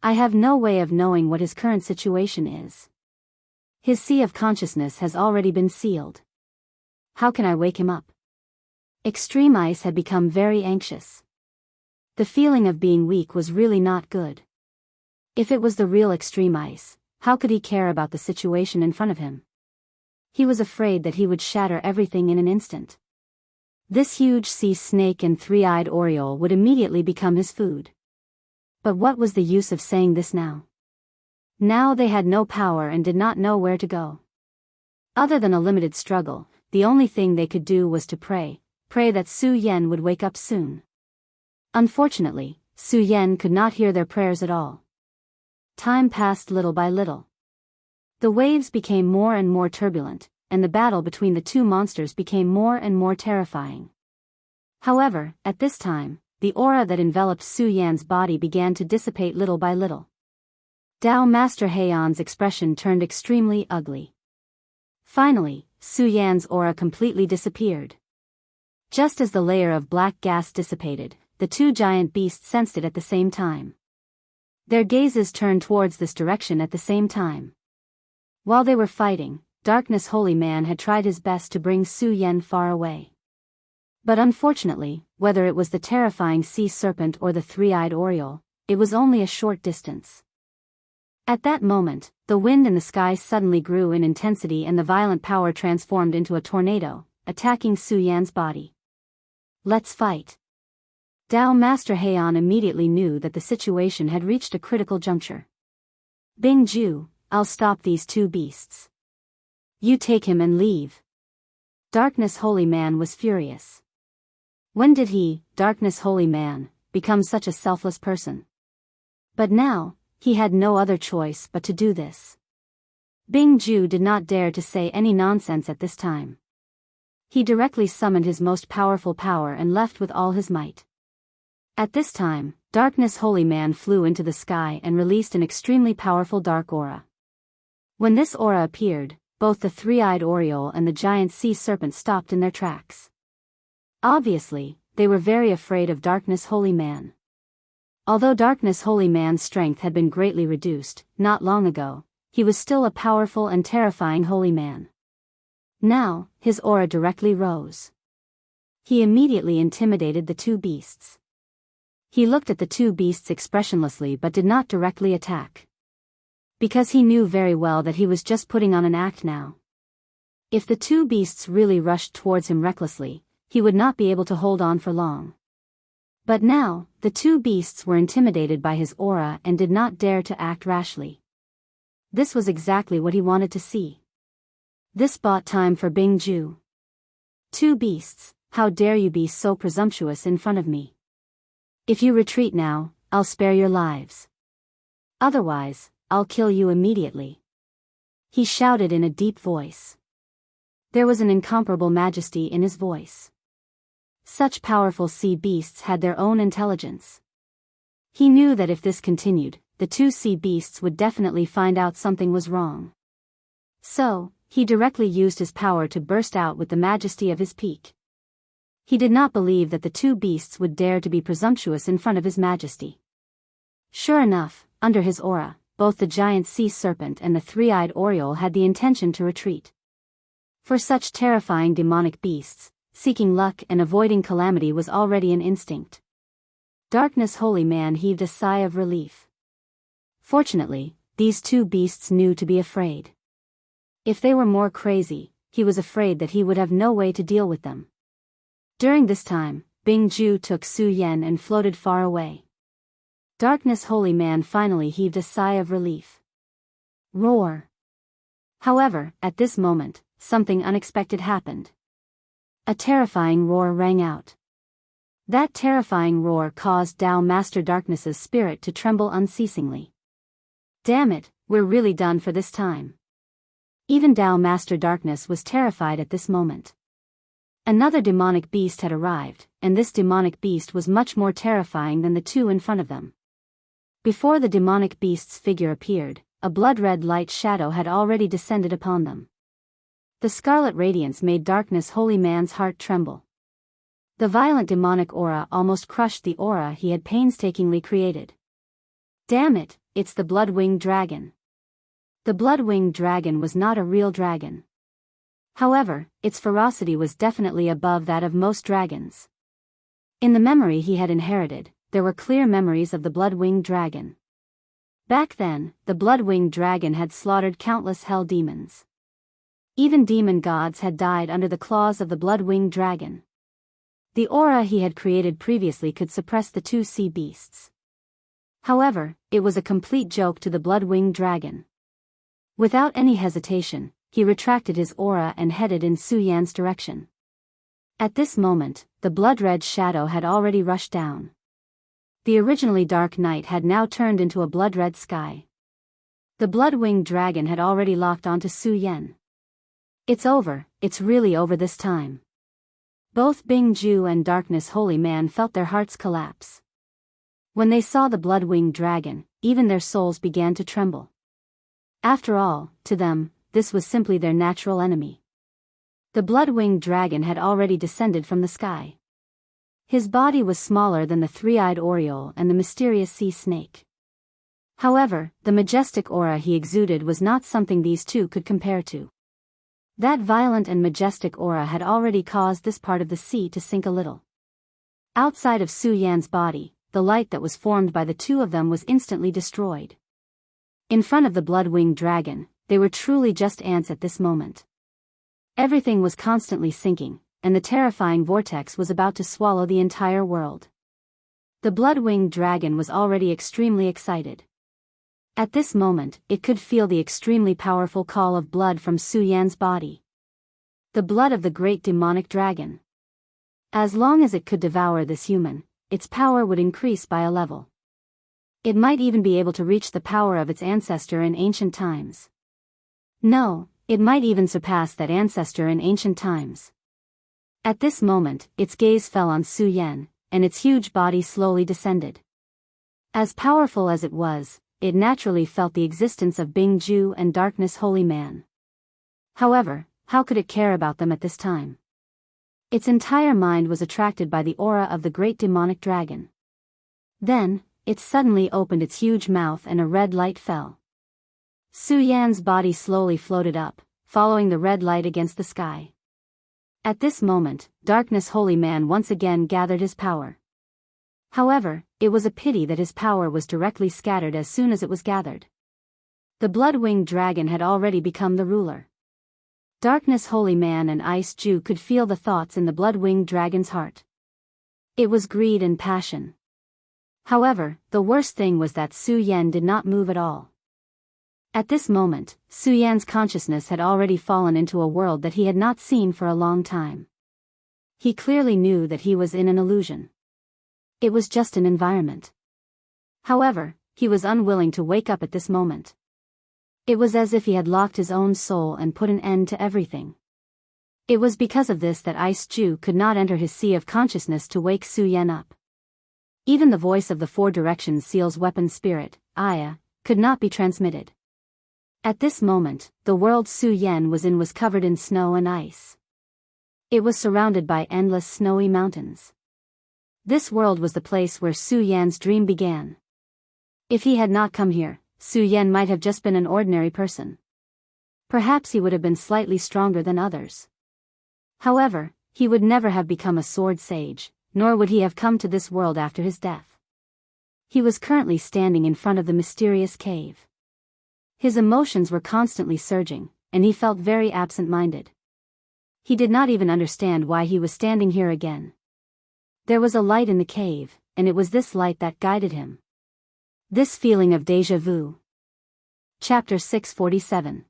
Speaker 1: I have no way of knowing what his current situation is. His sea of consciousness has already been sealed. How can I wake him up? Extreme Ice had become very anxious. The feeling of being weak was really not good. If it was the real Extreme Ice, how could he care about the situation in front of him? He was afraid that he would shatter everything in an instant. This huge sea snake and three-eyed oriole would immediately become his food. But what was the use of saying this now? Now they had no power and did not know where to go. Other than a limited struggle, the only thing they could do was to pray that Su Yan would wake up soon. Unfortunately, Su Yan could not hear their prayers at all. Time passed little by little. The waves became more and more turbulent, and the battle between the two monsters became more and more terrifying. However, at this time, the aura that enveloped Su Yan's body began to dissipate little by little. Dao Master Heian's expression turned extremely ugly. Finally, Su Yan's aura completely disappeared. Just as the layer of black gas dissipated, the two giant beasts sensed it at the same time. Their gazes turned towards this direction at the same time. While they were fighting, Darkness Holy Man had tried his best to bring Su Yan far away. But unfortunately, whether it was the terrifying sea serpent or the three-eyed oriole, it was only a short distance. At that moment, the wind in the sky suddenly grew in intensity and the violent power transformed into a tornado, attacking Su Yan's body. Let's fight. Dao Master Heian immediately knew that the situation had reached a critical juncture. Bing Ju, I'll stop these two beasts. You take him and leave. Darkness Holy Man was furious. When did he, Darkness Holy Man, become such a selfless person? But now, he had no other choice but to do this. Bing Ju did not dare to say any nonsense at this time. He directly summoned his most powerful power and left with all his might. At this time, Darkness Holy Man flew into the sky and released an extremely powerful dark aura. When this aura appeared, both the three-eyed oriole and the giant sea serpent stopped in their tracks. Obviously, they were very afraid of Darkness Holy Man. Although Darkness Holy Man's strength had been greatly reduced, not long ago, he was still a powerful and terrifying holy man. Now, his aura directly rose. He immediately intimidated the two beasts. He looked at the two beasts expressionlessly but did not directly attack. Because he knew very well that he was just putting on an act now. If the two beasts really rushed towards him recklessly, he would not be able to hold on for long. But now, the two beasts were intimidated by his aura and did not dare to act rashly. This was exactly what he wanted to see. This bought time for Bing Ju. Two beasts, how dare you be so presumptuous in front of me? If you retreat now, I'll spare your lives. Otherwise, I'll kill you immediately. He shouted in a deep voice. There was an incomparable majesty in his voice. Such powerful sea beasts had their own intelligence. He knew that if this continued, the two sea beasts would definitely find out something was wrong. So, he directly used his power to burst out with the majesty of his peak. He did not believe that the two beasts would dare to be presumptuous in front of his majesty. Sure enough, under his aura, both the giant sea serpent and the three-eyed oriole had the intention to retreat. For such terrifying demonic beasts, seeking luck and avoiding calamity was already an instinct. Darkness Holy Man heaved a sigh of relief. Fortunately, these two beasts knew to be afraid. If they were more crazy, he was afraid that he would have no way to deal with them. During this time, Bing Ju took Su Yan and floated far away. Darkness Holy Man finally heaved a sigh of relief. Roar. However, at this moment, something unexpected happened. A terrifying roar rang out. That terrifying roar caused Dao Master Darkness's spirit to tremble unceasingly. Damn it, we're really done for this time. Even Dao Master Darkness was terrified at this moment. Another demonic beast had arrived, and this demonic beast was much more terrifying than the two in front of them. Before the demonic beast's figure appeared, a blood-red light shadow had already descended upon them. The scarlet radiance made Darkness Holy Man's heart tremble. The violent demonic aura almost crushed the aura he had painstakingly created. Damn it, it's the blood-winged dragon. The blood-winged dragon was not a real dragon. However, its ferocity was definitely above that of most dragons. In the memory he had inherited, there were clear memories of the blood-winged dragon. Back then, the blood-winged dragon had slaughtered countless hell demons. Even demon gods had died under the claws of the blood-winged dragon. The aura he had created previously could suppress the two sea beasts. However, it was a complete joke to the blood-winged dragon. Without any hesitation, he retracted his aura and headed in Su Yan's direction. At this moment, the blood-red shadow had already rushed down. The originally dark night had now turned into a blood-red sky. The blood-winged dragon had already locked onto Su Yan. It's over, it's really over this time. Both Bingju and Darkness Holy Man felt their hearts collapse. When they saw the blood-winged dragon, even their souls began to tremble. After all, to them, this was simply their natural enemy. The blood-winged dragon had already descended from the sky. His body was smaller than the three-eyed oriole and the mysterious sea snake. However, the majestic aura he exuded was not something these two could compare to. That violent and majestic aura had already caused this part of the sea to sink a little. Outside of Su Yan's body, the light that was formed by the two of them was instantly destroyed. In front of the blood-winged dragon, they were truly just ants at this moment. Everything was constantly sinking, and the terrifying vortex was about to swallow the entire world. The blood-winged dragon was already extremely excited. At this moment, it could feel the extremely powerful call of blood from Su Yan's body. The blood of the great demonic dragon. As long as it could devour this human, its power would increase by a level. It might even be able to reach the power of its ancestor in ancient times. No, it might even surpass that ancestor in ancient times. At this moment, its gaze fell on Su Yan, and its huge body slowly descended. As powerful as it was, it naturally felt the existence of Bingju and Darkness Holy Man. However, how could it care about them at this time? Its entire mind was attracted by the aura of the great demonic dragon. Then, it suddenly opened its huge mouth and a red light fell. Su Yan's body slowly floated up, following the red light against the sky. At this moment, Darkness Holy Man once again gathered his power. However, it was a pity that his power was directly scattered as soon as it was gathered. The blood-winged dragon had already become the ruler. Darkness Holy Man and Ice Jew could feel the thoughts in the blood-winged dragon's heart. It was greed and passion. However, the worst thing was that Su Yan did not move at all. At this moment, Su Yan's consciousness had already fallen into a world that he had not seen for a long time. He clearly knew that he was in an illusion. It was just an environment. However, he was unwilling to wake up at this moment. It was as if he had locked his own soul and put an end to everything. It was because of this that Ice Jew could not enter his sea of consciousness to wake Su Yan up. Even the voice of the Four Directions Seal's weapon spirit, Aya, could not be transmitted. At this moment, the world Su Yan was in was covered in snow and ice. It was surrounded by endless snowy mountains. This world was the place where Su Yan's dream began. If he had not come here, Su Yan might have just been an ordinary person. Perhaps he would have been slightly stronger than others. However, he would never have become a sword sage, nor would he have come to this world after his death. He was currently standing in front of the mysterious cave. His emotions were constantly surging, and he felt very absent-minded. He did not even understand why he was standing here again. There was a light in the cave, and it was this light that guided him. This feeling of déjà vu. Chapter 647.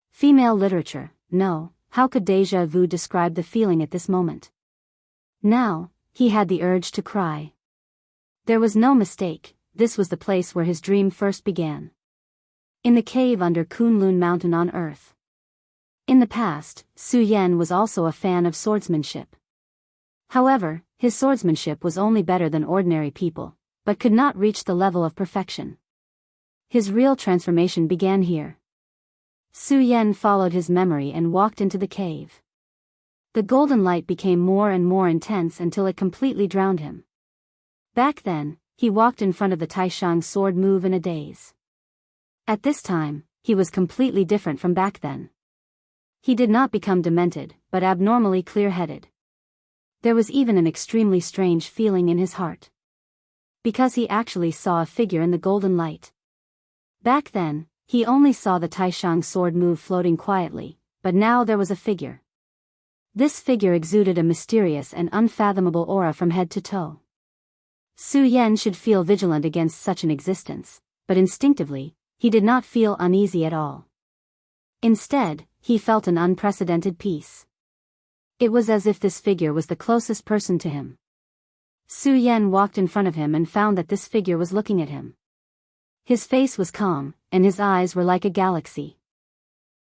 Speaker 1: Female literature. No, how could déjà vu describe the feeling at this moment? Now, he had the urge to cry. There was no mistake, this was the place where his dream first began. In the cave under Kunlun Mountain on Earth. In the past, Su Yan was also a fan of swordsmanship. However, his swordsmanship was only better than ordinary people, but could not reach the level of perfection. His real transformation began here. Su Yan followed his memory and walked into the cave. The golden light became more and more intense until it completely drowned him. Back then, he walked in front of the Taishang sword move in a daze. At this time, he was completely different from back then. He did not become demented, but abnormally clear-headed. There was even an extremely strange feeling in his heart. Because he actually saw a figure in the golden light. Back then, he only saw the Taishang sword move floating quietly, but now there was a figure. This figure exuded a mysterious and unfathomable aura from head to toe. Su Yan should feel vigilant against such an existence, but instinctively, he did not feel uneasy at all. Instead, he felt an unprecedented peace. It was as if this figure was the closest person to him. Su Yan walked in front of him and found that this figure was looking at him. His face was calm, and his eyes were like a galaxy.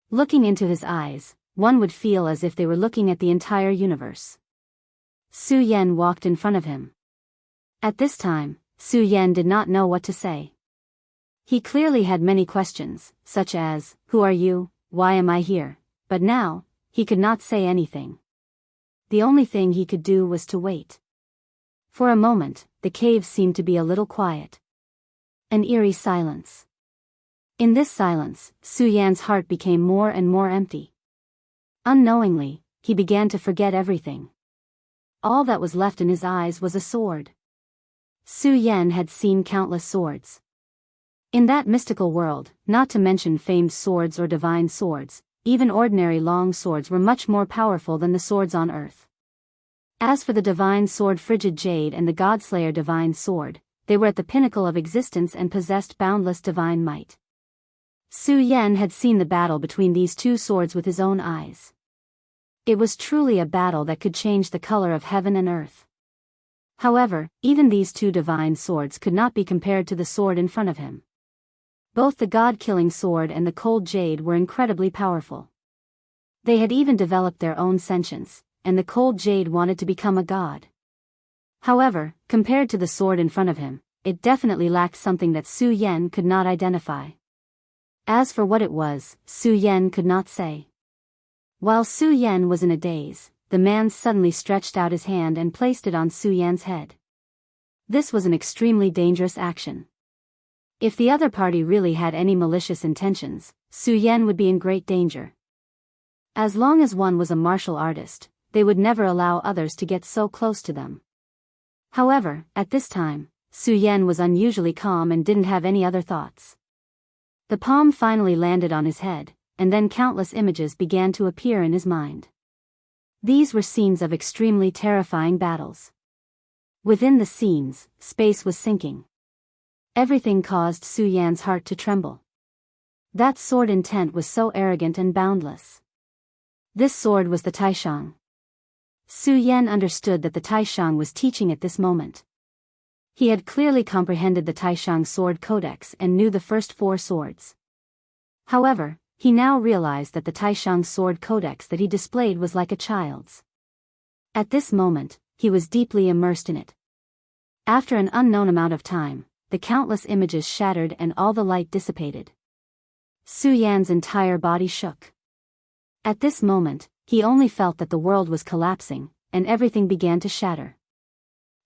Speaker 1: Looking into his eyes, one would feel as if they were looking at the entire universe. Su Yan walked in front of him. At this time, Su Yan did not know what to say. He clearly had many questions, such as, "Who are you? Why am I here?" But now, he could not say anything. The only thing he could do was to wait. For a moment, the cave seemed to be a little quiet. An eerie silence. In this silence, Su Yan's heart became more and more empty. Unknowingly, he began to forget everything. All that was left in his eyes was a sword. Su Yan had seen countless swords. In that mystical world, not to mention famed swords or divine swords, even ordinary long swords were much more powerful than the swords on earth. As for the divine sword Frigid Jade and the Godslayer divine sword, they were at the pinnacle of existence and possessed boundless divine might. Su Yan had seen the battle between these two swords with his own eyes. It was truly a battle that could change the color of heaven and earth. However, even these two divine swords could not be compared to the sword in front of him. Both the god-killing sword and the cold jade were incredibly powerful. They had even developed their own sentience, and the cold jade wanted to become a god. However, compared to the sword in front of him, it definitely lacked something that Su Yan could not identify. As for what it was, Su Yan could not say. While Su Yan was in a daze, the man suddenly stretched out his hand and placed it on Su Yan's head. This was an extremely dangerous action. If the other party really had any malicious intentions, Su Yan would be in great danger. As long as one was a martial artist, they would never allow others to get so close to them. However, at this time, Su Yan was unusually calm and didn't have any other thoughts. The palm finally landed on his head, and then countless images began to appear in his mind. These were scenes of extremely terrifying battles. Within the scenes, space was sinking. Everything caused Su Yan's heart to tremble. That sword intent was so arrogant and boundless. This sword was the Taishang. Su Yan understood that the Taishang was teaching at this moment. He had clearly comprehended the Taishang sword codex and knew the first 4 swords. However, he now realized that the Taishang sword codex that he displayed was like a child's. At this moment, he was deeply immersed in it. After an unknown amount of time, the countless images shattered and all the light dissipated. Su Yan's entire body shook. At this moment, he only felt that the world was collapsing, and everything began to shatter.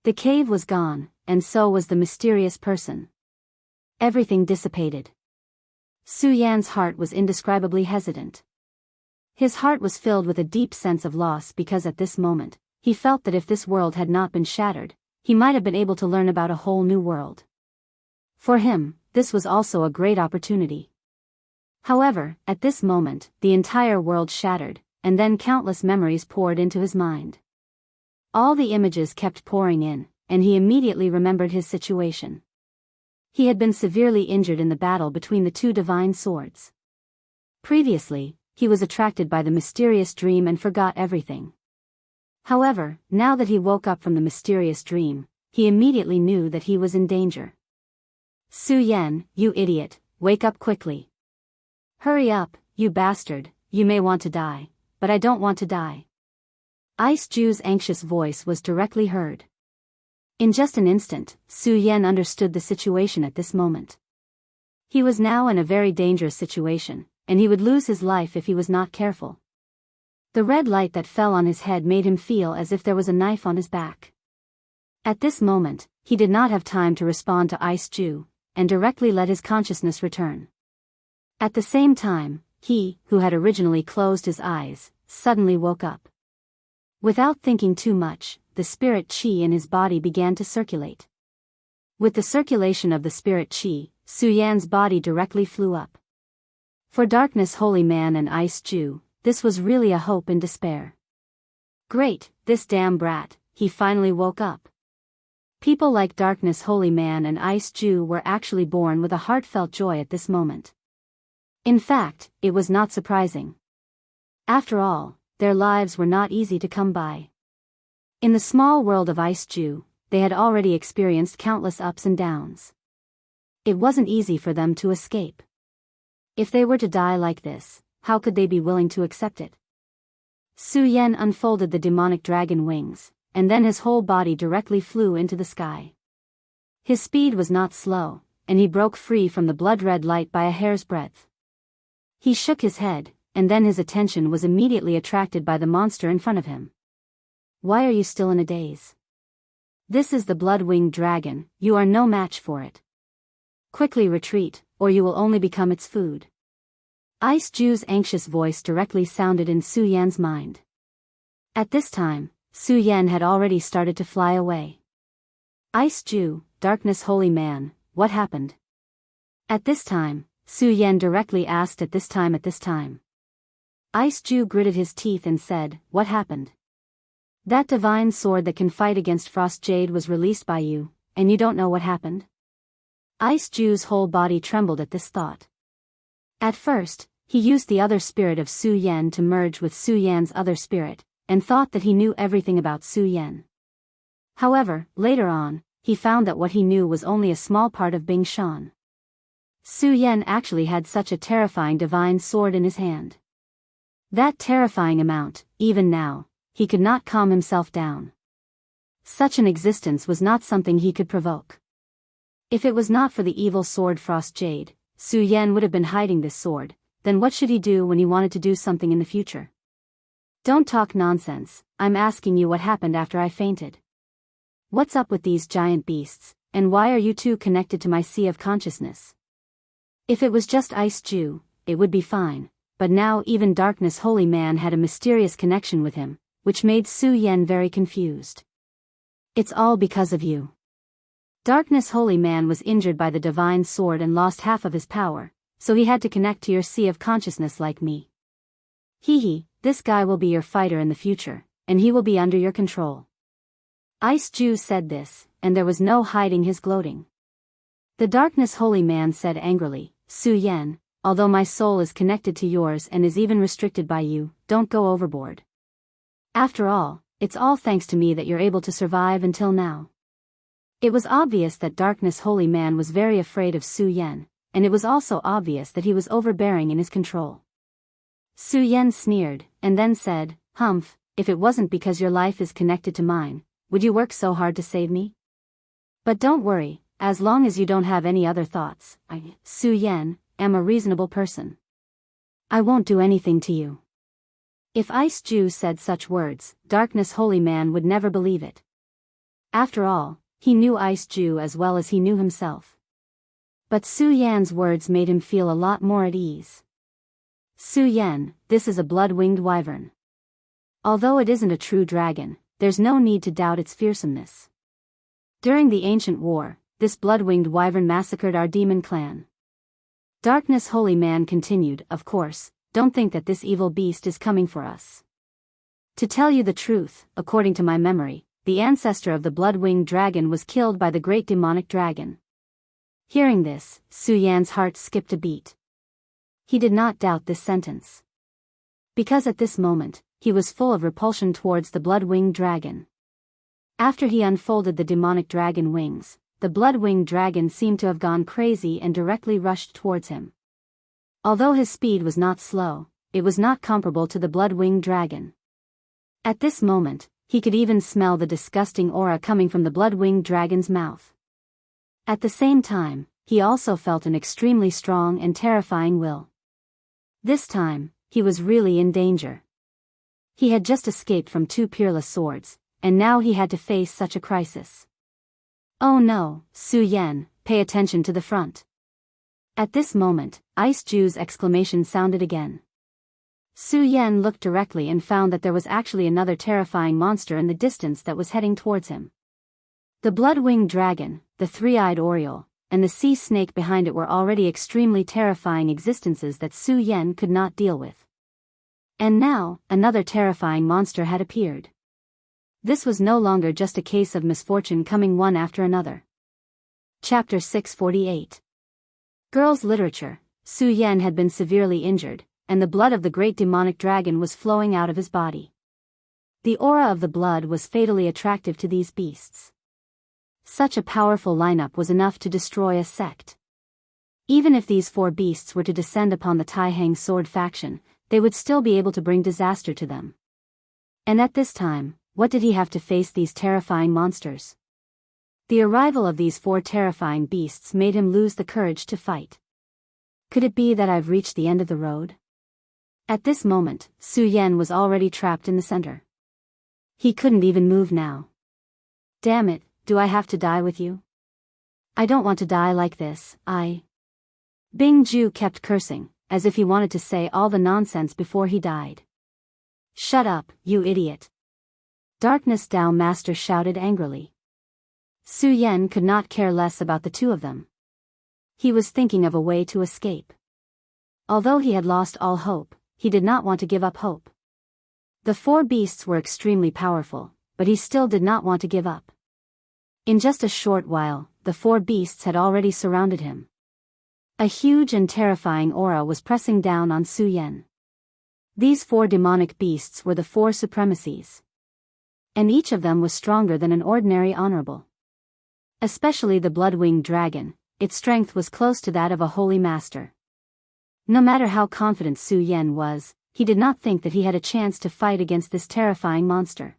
Speaker 1: The cave was gone, and so was the mysterious person. Everything dissipated. Su Yan's heart was indescribably hesitant. His heart was filled with a deep sense of loss because at this moment, he felt that if this world had not been shattered, he might have been able to learn about a whole new world. For him, this was also a great opportunity. However, at this moment, the entire world shattered, and then countless memories poured into his mind. All the images kept pouring in, and he immediately remembered his situation. He had been severely injured in the battle between the two divine swords. Previously, he was attracted by the mysterious dream and forgot everything. However, now that he woke up from the mysterious dream, he immediately knew that he was in danger. Su Yan, you idiot, wake up quickly. Hurry up, you bastard, you may want to die, but I don't want to die. Ice Ju's anxious voice was directly heard. In just an instant, Su Yan understood the situation at this moment. He was now in a very dangerous situation, and he would lose his life if he was not careful. The red light that fell on his head made him feel as if there was a knife on his back. At this moment, he did not have time to respond to Ice Ju, and directly let his consciousness return. At the same time, he, who had originally closed his eyes, suddenly woke up. Without thinking too much, the spirit qi in his body began to circulate. With the circulation of the spirit qi, Su Yan's body directly flew up. For Darkness Holy Man and Ice Ju, this was really a hope in despair. Great, this damn brat, he finally woke up. People like Darkness Holy Man and Ice Ju were actually born with a heartfelt joy at this moment. In fact, it was not surprising. After all, their lives were not easy to come by. In the small world of Ice Ju, they had already experienced countless ups and downs. It wasn't easy for them to escape. If they were to die like this, how could they be willing to accept it? Su Yan unfolded the demonic dragon wings, and then his whole body directly flew into the sky. His speed was not slow, and he broke free from the blood-red light by a hair's breadth. He shook his head, and then his attention was immediately attracted by the monster in front of him. Why are you still in a daze? This is the blood-winged dragon, you are no match for it. Quickly retreat, or you will only become its food. Ice Ju's anxious voice directly sounded in Su Yan's mind. At this time, Su Yan had already started to fly away. Ice Ju, Darkness Holy Man, what happened? At this time, Su Yan directly asked at this time. Ice Ju gritted his teeth and said, what happened? That divine sword that can fight against Frost Jade was released by you, and you don't know what happened? Ice Ju's whole body trembled at this thought. At first, he used the other spirit of Su Yan to merge with Su Yan's other spirit, and thought that he knew everything about Su Yan. However, later on, he found that what he knew was only a small part of Bing Shan. Su Yan actually had such a terrifying divine sword in his hand. That terrifying amount, even now, he could not calm himself down. Such an existence was not something he could provoke. If it was not for the evil sword Frost Jade, Su Yan would have been hiding this sword, then what should he do when he wanted to do something in the future? Don't talk nonsense, I'm asking you what happened after I fainted. What's up with these giant beasts, and why are you two connected to my sea of consciousness? If it was just Ice Ju, it would be fine, but now even Darkness Holy Man had a mysterious connection with him, which made Su Yan very confused. It's all because of you. Darkness Holy Man was injured by the divine sword and lost half of his power, so he had to connect to your sea of consciousness like me. Hee, this guy will be your fighter in the future, and he will be under your control. Ice Ju said this, and there was no hiding his gloating. The Darkness Holy Man said angrily, Su Yan, although my soul is connected to yours and is even restricted by you, don't go overboard. After all, it's all thanks to me that you're able to survive until now. It was obvious that Darkness Holy Man was very afraid of Su Yan, and it was also obvious that he was overbearing in his control. Su Yan sneered, and then said, Humph, if it wasn't because your life is connected to mine, would you work so hard to save me? But don't worry, as long as you don't have any other thoughts, I, Su Yan, am a reasonable person. I won't do anything to you. If Ice Ju said such words, Darkness Holy Man would never believe it. After all, he knew Ice Ju as well as he knew himself. But Su Yan's words made him feel a lot more at ease. Su Yan, this is a blood-winged wyvern. Although it isn't a true dragon, there's no need to doubt its fearsomeness. During the ancient war, this blood-winged wyvern massacred our demon clan. Darkness Holy Man continued, of course, don't think that this evil beast is coming for us. To tell you the truth, according to my memory, the ancestor of the blood-winged dragon was killed by the great demonic dragon. Hearing this, Su Yan's heart skipped a beat. He did not doubt this sentence. Because at this moment, he was full of repulsion towards the blood-winged dragon. After he unfolded the demonic dragon wings, the blood-winged dragon seemed to have gone crazy and directly rushed towards him. Although his speed was not slow, it was not comparable to the blood-winged dragon. At this moment, he could even smell the disgusting aura coming from the blood-winged dragon's mouth. At the same time, he also felt an extremely strong and terrifying will. This time, he was really in danger. He had just escaped from 2 peerless swords, and now he had to face such a crisis. Oh no, Su Yan, pay attention to the front. At this moment, Ice Ju's exclamation sounded again. Su Yan looked directly and found that there was actually another terrifying monster in the distance that was heading towards him. The blood-winged dragon, the three-eyed oriole, and the sea snake behind it were already extremely terrifying existences that Su Yan could not deal with. And now, another terrifying monster had appeared. This was no longer just a case of misfortune coming one after another. Chapter 648. Girls' Literature. Su Yan had been severely injured, and the blood of the great demonic dragon was flowing out of his body. The aura of the blood was fatally attractive to these beasts. Such a powerful lineup was enough to destroy a sect. Even if these 4 beasts were to descend upon the Taihang sword faction, they would still be able to bring disaster to them. And at this time, what did he have to face these terrifying monsters? The arrival of these 4 terrifying beasts made him lose the courage to fight. Could it be that I've reached the end of the road? At this moment, Su Yan was already trapped in the center. He couldn't even move now. Damn it, do I have to die with you? I don't want to die like this, Bing Ju kept cursing, as if he wanted to say all the nonsense before he died. Shut up, you idiot. Darkness Dao Master shouted angrily. Su Yan could not care less about the 2 of them. He was thinking of a way to escape. Although he had lost all hope, he did not want to give up hope. The 4 beasts were extremely powerful, but he still did not want to give up. In just a short while, the 4 beasts had already surrounded him. A huge and terrifying aura was pressing down on Su Yan. These 4 demonic beasts were the 4 supremacies. And each of them was stronger than an ordinary honorable. Especially the blood-winged dragon, its strength was close to that of a holy master. No matter how confident Su Yan was, he did not think that he had a chance to fight against this terrifying monster.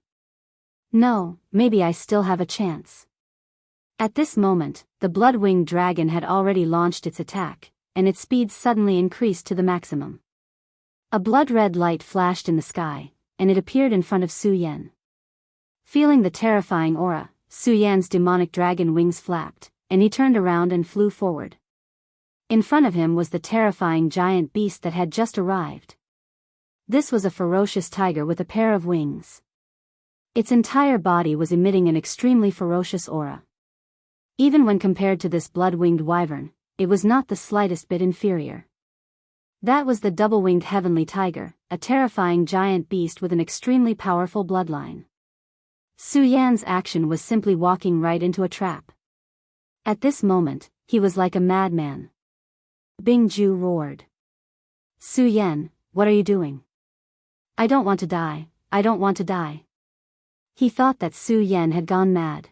Speaker 1: No, maybe I still have a chance. At this moment, the blood-winged dragon had already launched its attack, and its speed suddenly increased to the maximum. A blood-red light flashed in the sky, and it appeared in front of Su Yan. Feeling the terrifying aura, Su Yan's demonic dragon wings flapped, and he turned around and flew forward. In front of him was the terrifying giant beast that had just arrived. This was a ferocious tiger with a pair of wings. Its entire body was emitting an extremely ferocious aura. Even when compared to this blood-winged wyvern, it was not the slightest bit inferior. That was the double-winged heavenly tiger, a terrifying giant beast with an extremely powerful bloodline. Su Yan's action was simply walking right into a trap. At this moment, he was like a madman. Bing Ju roared. Su Yan, what are you doing? I don't want to die, I don't want to die. He thought that Su Yan had gone mad.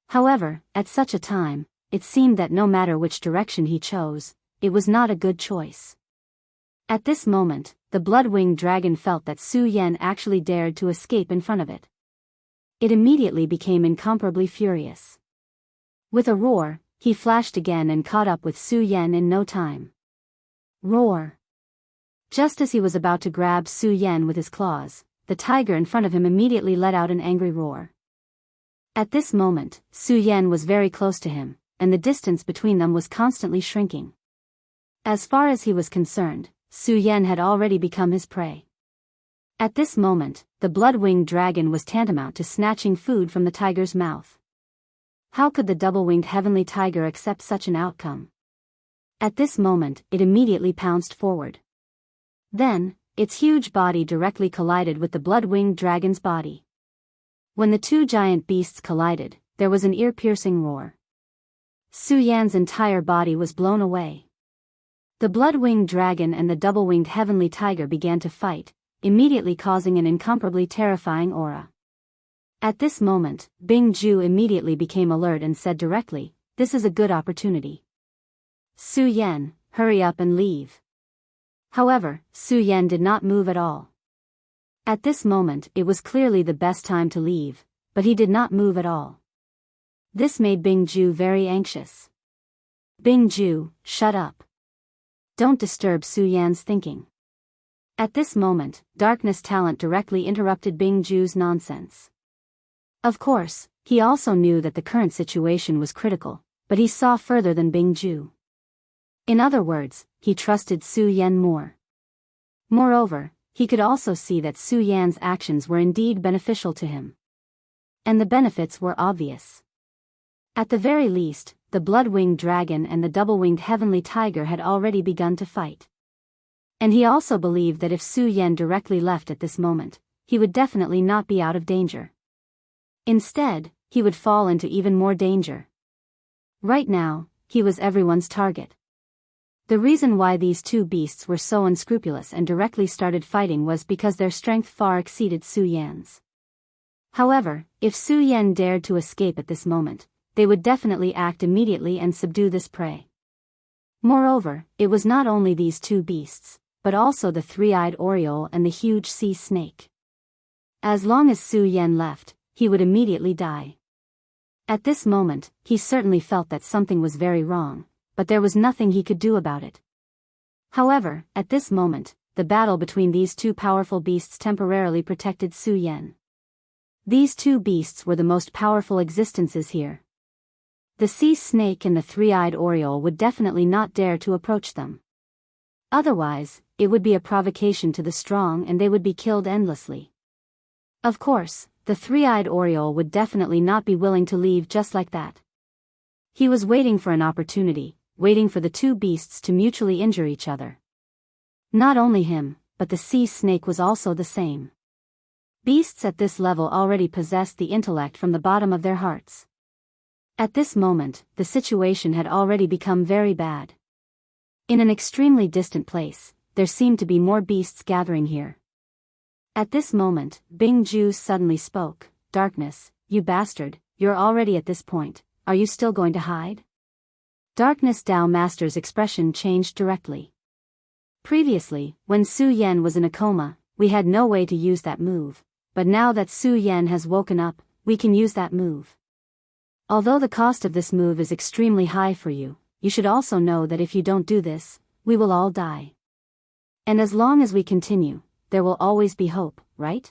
Speaker 1: However, at such a time, it seemed that no matter which direction he chose, it was not a good choice. At this moment, the blood-winged dragon felt that Su Yan actually dared to escape in front of it. It immediately became incomparably furious. With a roar, he flashed again and caught up with Su Yan in no time. Roar! Just as he was about to grab Su Yan with his claws, the tiger in front of him immediately let out an angry roar. At this moment, Su Yan was very close to him, and the distance between them was constantly shrinking. As far as he was concerned, Su Yan had already become his prey. At this moment, the blood-winged dragon was tantamount to snatching food from the tiger's mouth. How could the double-winged heavenly tiger accept such an outcome? At this moment, it immediately pounced forward. Then, its huge body directly collided with the blood-winged dragon's body. When the 2 giant beasts collided, there was an ear-piercing roar. Su Yan's entire body was blown away. The blood-winged dragon and the double-winged heavenly tiger began to fight, immediately causing an incomparably terrifying aura. At this moment, Bing Ju immediately became alert and said directly, "This is a good opportunity. Su Yan, hurry up and leave." However, Su Yan did not move at all. At this moment it was clearly the best time to leave, but he did not move at all. This made Bing Ju very anxious. "Bing Ju, shut up. Don't disturb Su Yan's thinking." At this moment, Darkness Talent directly interrupted Bing Ju's nonsense. Of course, he also knew that the current situation was critical, but he saw further than Bing Ju. In other words, he trusted Su Yan more. Moreover, he could also see that Su Yan's actions were indeed beneficial to him. And the benefits were obvious. At the very least, the blood-winged dragon and the double-winged heavenly tiger had already begun to fight. And he also believed that if Su Yan directly left at this moment, he would definitely not be out of danger. Instead, he would fall into even more danger. Right now, he was everyone's target. The reason why these two beasts were so unscrupulous and directly started fighting was because their strength far exceeded Su Yan's. However, if Su Yan dared to escape at this moment, they would definitely act immediately and subdue this prey. Moreover, it was not only these two beasts, but also the three-eyed oriole and the huge sea snake. As long as Su Yan left, he would immediately die. At this moment, he certainly felt that something was very wrong, but there was nothing he could do about it. However, at this moment, the battle between these two powerful beasts temporarily protected Su Yan. These two beasts were the most powerful existences here. The sea snake and the three-eyed oriole would definitely not dare to approach them. Otherwise, it would be a provocation to the strong and they would be killed endlessly. Of course, the three-eyed oriole would definitely not be willing to leave just like that. He was waiting for an opportunity, waiting for the two beasts to mutually injure each other. Not only him, but the sea snake was also the same. Beasts at this level already possessed the intellect from the bottom of their hearts. At this moment, the situation had already become very bad. In an extremely distant place, there seemed to be more beasts gathering here. At this moment, Bing Ju suddenly spoke, "Darkness, you bastard, you're already at this point, are you still going to hide?" Darkness Dao Master's expression changed directly. Previously, when Su Yan was in a coma, we had no way to use that move, but now that Su Yan has woken up, we can use that move. Although the cost of this move is extremely high for you, you should also know that if you don't do this, we will all die. And as long as we continue, there will always be hope, right?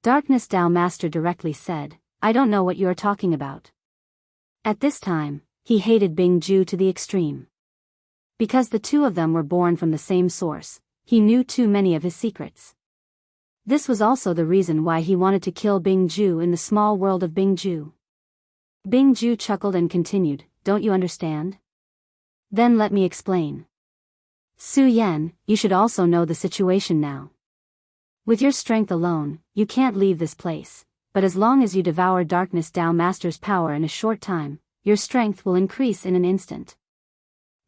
Speaker 1: Darkness Dao Master directly said, "I don't know what you are talking about." At this time, he hated Bing Ju to the extreme. Because the two of them were born from the same source, he knew too many of his secrets. This was also the reason why he wanted to kill Bing Ju in the small world of Bing Ju. Bing Ju chuckled and continued, "Don't you understand? Then let me explain. Su Yan, you should also know the situation now. With your strength alone, you can't leave this place, but as long as you devour Darkness Dao Master's power in a short time, your strength will increase in an instant.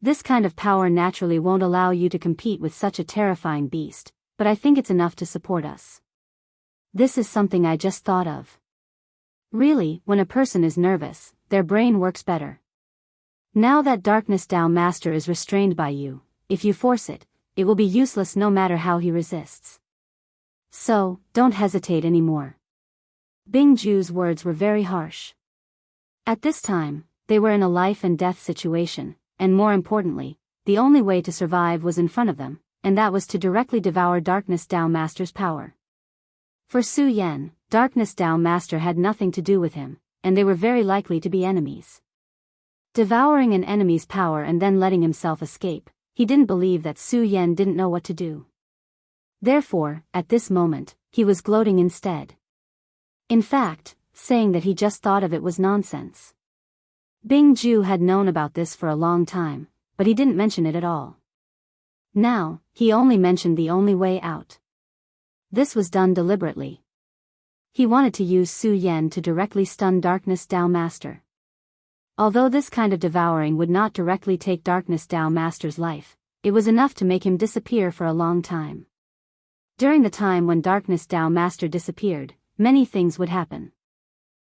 Speaker 1: This kind of power naturally won't allow you to compete with such a terrifying beast, but I think it's enough to support us. This is something I just thought of. Really, when a person is nervous, their brain works better. Now that Darkness Dao Master is restrained by you, if you force it, it will be useless no matter how he resists. So, don't hesitate anymore." Bing Ju's words were very harsh. At this time, they were in a life and death situation, and more importantly, the only way to survive was in front of them, and that was to directly devour Darkness Dao Master's power. For Su Yan, Darkness Dao Master had nothing to do with him, and they were very likely to be enemies. Devouring an enemy's power and then letting himself escape, he didn't believe that Su Yan didn't know what to do. Therefore, at this moment, he was gloating instead. In fact, saying that he just thought of it was nonsense. Bing Ju had known about this for a long time, but he didn't mention it at all. Now, he only mentioned the only way out. This was done deliberately. He wanted to use Su Yan to directly stun Darkness Dao Master. Although this kind of devouring would not directly take Darkness Dao Master's life, it was enough to make him disappear for a long time. During the time when Darkness Dao Master disappeared, many things would happen.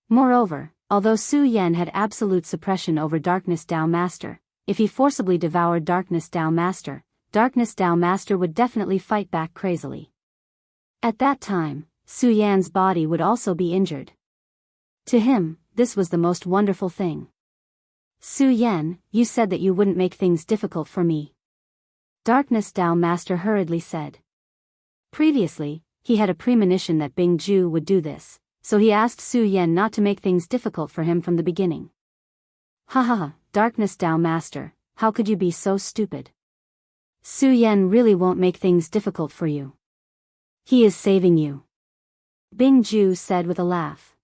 Speaker 1: Moreover, although Su Yan had absolute suppression over Darkness Dao Master, if he forcibly devoured Darkness Dao Master would definitely fight back crazily. At that time, Su Yan's body would also be injured. To him, this was the most wonderful thing. Su Yan, you said that you wouldn't make things difficult for me. Darkness Dao Master hurriedly said. Previously, he had a premonition that Bing Ju would do this, so he asked Su Yan not to make things difficult for him from the beginning. Haha, Darkness Dao Master, how could you be so stupid? Su Yan really won't make things difficult for you. He is saving you. Bing Ju said with a laugh.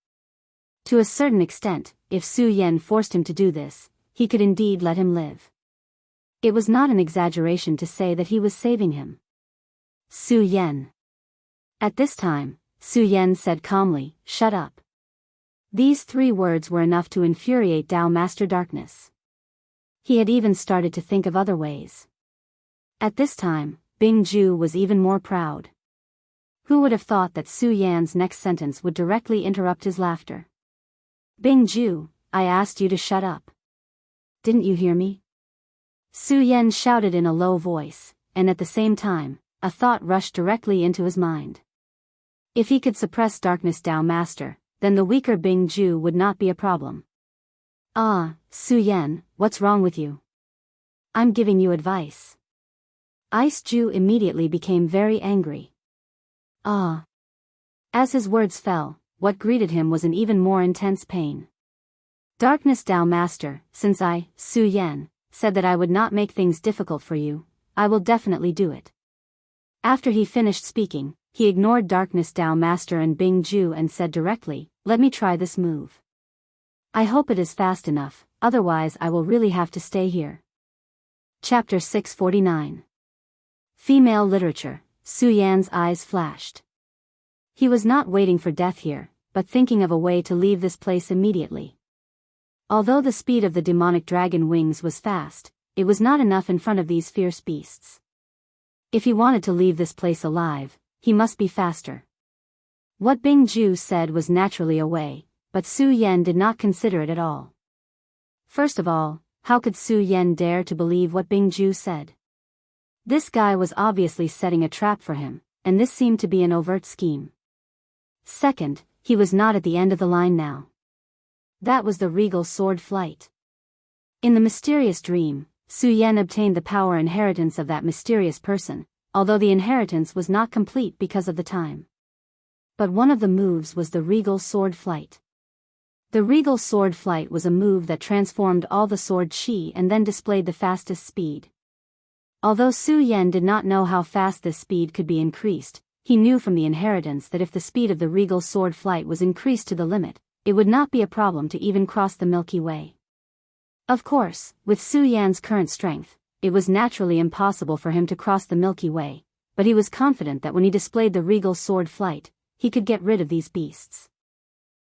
Speaker 1: To a certain extent, if Su Yan forced him to do this, he could indeed let him live. It was not an exaggeration to say that he was saving him. Su Yan. At this time, Su Yan said calmly, "Shut up." These 3 words were enough to infuriate Dao Master Darkness. He had even started to think of other ways. At this time, Bing Ju was even more proud. Who would have thought that Su Yan's next sentence would directly interrupt his laughter? Bing Ju, I asked you to shut up. Didn't you hear me? Su Yan shouted in a low voice, and at the same time, a thought rushed directly into his mind. If he could suppress Darkness Dao Master, then the weaker Bing Ju would not be a problem. Ah, Su Yan, what's wrong with you? I'm giving you advice. Ice Ju immediately became very angry. Ah. As his words fell, what greeted him was an even more intense pain. Darkness Dao Master, since I, Su Yan, said that I would not make things difficult for you, I will definitely do it. After he finished speaking, he ignored Darkness Dao Master and Bing Ju and said directly, let me try this move. I hope it is fast enough, otherwise I will really have to stay here. Chapter 649. Female Literature. Su Yan's eyes flashed. He was not waiting for death here, but thinking of a way to leave this place immediately. Although the speed of the demonic dragon wings was fast, it was not enough in front of these fierce beasts. If he wanted to leave this place alive, he must be faster. What Bing Ju said was naturally a way, but Su Yan did not consider it at all. First of all, how could Su Yan dare to believe what Bing Ju said? This guy was obviously setting a trap for him, and this seemed to be an overt scheme. Second, he was not at the end of the line now. That was the regal sword flight. In the mysterious dream, Su Yan obtained the power inheritance of that mysterious person, although the inheritance was not complete because of the time. But one of the moves was the regal sword flight. The regal sword flight was a move that transformed all the sword chi and then displayed the fastest speed. Although Su Yan did not know how fast this speed could be increased, he knew from the inheritance that if the speed of the regal sword flight was increased to the limit, it would not be a problem to even cross the Milky Way. Of course, with Su Yan's current strength, it was naturally impossible for him to cross the Milky Way, but he was confident that when he displayed the regal sword flight, he could get rid of these beasts.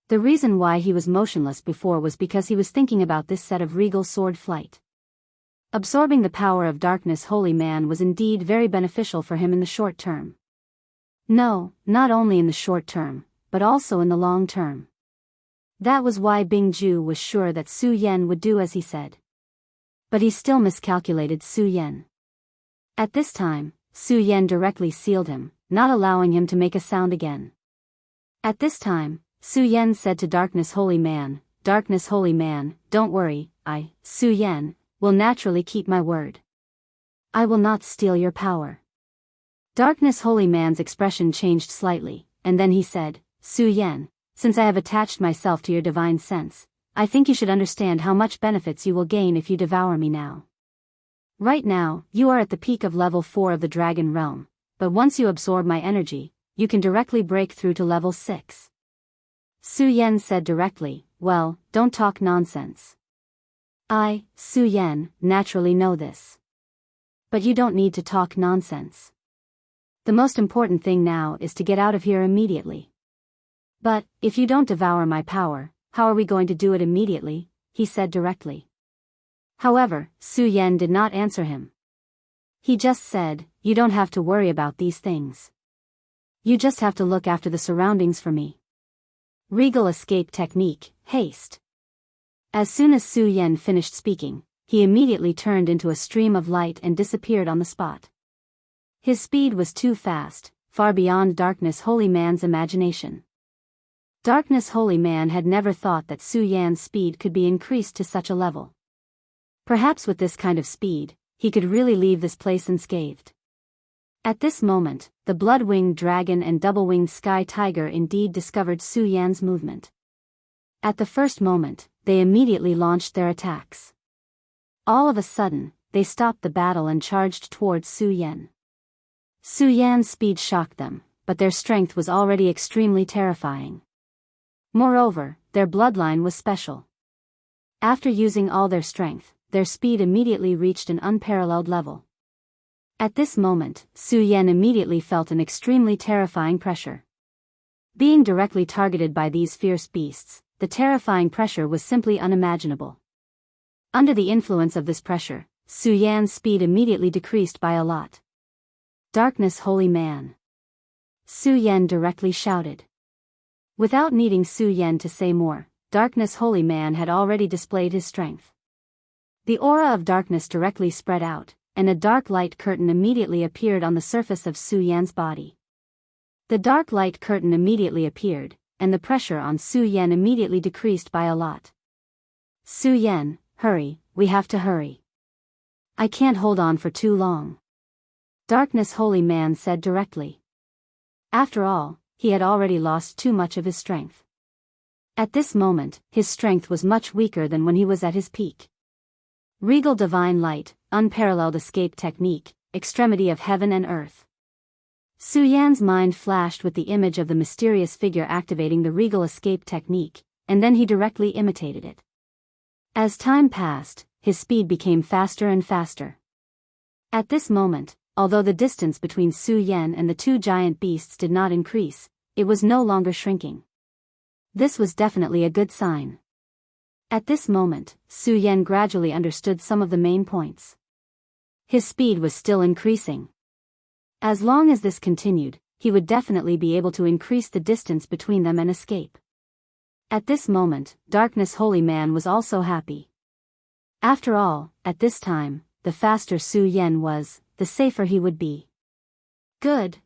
Speaker 1: The reason why he was motionless before was because he was thinking about this set of regal sword flight. Absorbing the power of Darkness Holy Man was indeed very beneficial for him in the short term. No, not only in the short term, but also in the long term. That was why Bing Ju was sure that Su Yan would do as he said. But he still miscalculated Su Yan. At this time, Su Yan directly sealed him, not allowing him to make a sound again. At this time, Su Yan said to Darkness Holy Man, don't worry, I, Su Yan, will naturally keep my word. I will not steal your power. Darkness Holy Man's expression changed slightly, and then he said, Su Yan, since I have attached myself to your divine sense, I think you should understand how much benefits you will gain if you devour me now. Right now, you are at the peak of level 4 of the Dragon Realm, but once you absorb my energy, you can directly break through to level 6. Su Yan said directly, well, don't talk nonsense. I, Su Yan, naturally know this. But you don't need to talk nonsense. The most important thing now is to get out of here immediately. But, if you don't devour my power, how are we going to do it immediately? he said directly. However, Su Yan did not answer him. He just said, "You don't have to worry about these things. You just have to look after the surroundings for me." Regal escape technique, haste. As soon as Su Yan finished speaking, he immediately turned into a stream of light and disappeared on the spot. His speed was too fast, far beyond Darkness Holy Man's imagination. Darkness Holy Man had never thought that Su Yan's speed could be increased to such a level. Perhaps with this kind of speed, he could really leave this place unscathed. At this moment, the blood-winged dragon and double-winged sky tiger indeed discovered Su Yan's movement. At the first moment, they immediately launched their attacks. All of a sudden, they stopped the battle and charged towards Su Yan. Su Yan's speed shocked them, but their strength was already extremely terrifying. Moreover, their bloodline was special. After using all their strength, their speed immediately reached an unparalleled level. At this moment, Su Yan immediately felt an extremely terrifying pressure. Being directly targeted by these fierce beasts, the terrifying pressure was simply unimaginable. Under the influence of this pressure, Su Yan's speed immediately decreased by a lot. "Darkness Holy Man!" Su Yan directly shouted. Without needing Su Yan to say more, Darkness Holy Man had already displayed his strength. The aura of darkness directly spread out, and a dark light curtain immediately appeared on the surface of Su Yan's body. The dark light curtain immediately appeared, and the pressure on Su Yan immediately decreased by a lot. "Su Yan, hurry, we have to hurry. I can't hold on for too long," Darkness Holy Man said directly. After all, he had already lost too much of his strength. At this moment, his strength was much weaker than when he was at his peak. Regal Divine Light, Unparalleled Escape Technique, Extremity of Heaven and Earth. Su Yan's mind flashed with the image of the mysterious figure activating the Regal Escape Technique, and then he directly imitated it. As time passed, his speed became faster and faster. At this moment, although the distance between Su Yan and the two giant beasts did not increase, it was no longer shrinking. This was definitely a good sign. At this moment, Su Yan gradually understood some of the main points. His speed was still increasing. As long as this continued, he would definitely be able to increase the distance between them and escape. At this moment, Darkness Holy Man was also happy. After all, at this time, the faster Su Yan was, the safer he would be. Good,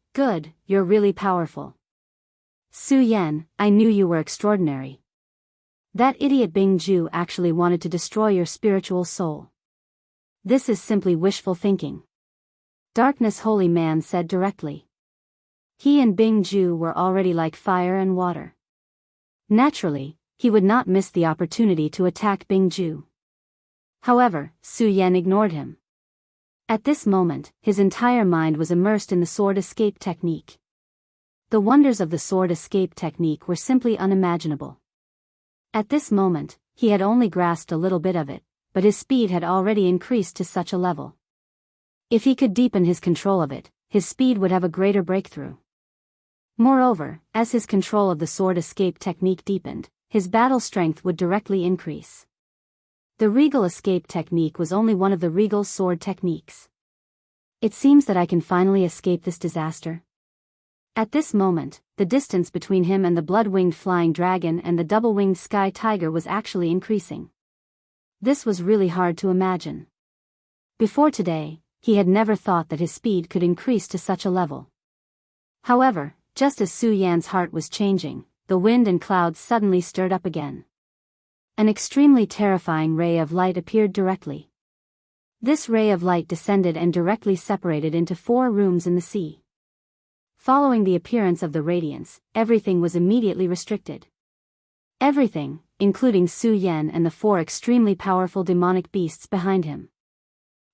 Speaker 1: you're really powerful. Su Yan, I knew you were extraordinary. That idiot Bing Ju actually wanted to destroy your spiritual soul. This is simply wishful thinking. Darkness Holy Man said directly. He and Bing Ju were already like fire and water. Naturally, he would not miss the opportunity to attack Bing Ju. However, Su Yan ignored him. At this moment, his entire mind was immersed in the sword escape technique. The wonders of the sword escape technique were simply unimaginable. At this moment, he had only grasped a little bit of it, but his speed had already increased to such a level. If he could deepen his control of it, his speed would have a greater breakthrough. Moreover, as his control of the sword escape technique deepened, his battle strength would directly increase. The Regal Escape Technique was only one of the Regal Sword techniques. It seems that I can finally escape this disaster. At this moment, the distance between him and the blood-winged flying dragon and the double-winged sky tiger was actually increasing. This was really hard to imagine. Before today, he had never thought that his speed could increase to such a level. However, just as Su Yan's heart was changing, the wind and clouds suddenly stirred up again. An extremely terrifying ray of light appeared directly. This ray of light descended and directly separated into 4 rooms in the sea. Following the appearance of the radiance, everything was immediately restricted. Everything, including Su Yan and the 4 extremely powerful demonic beasts behind him.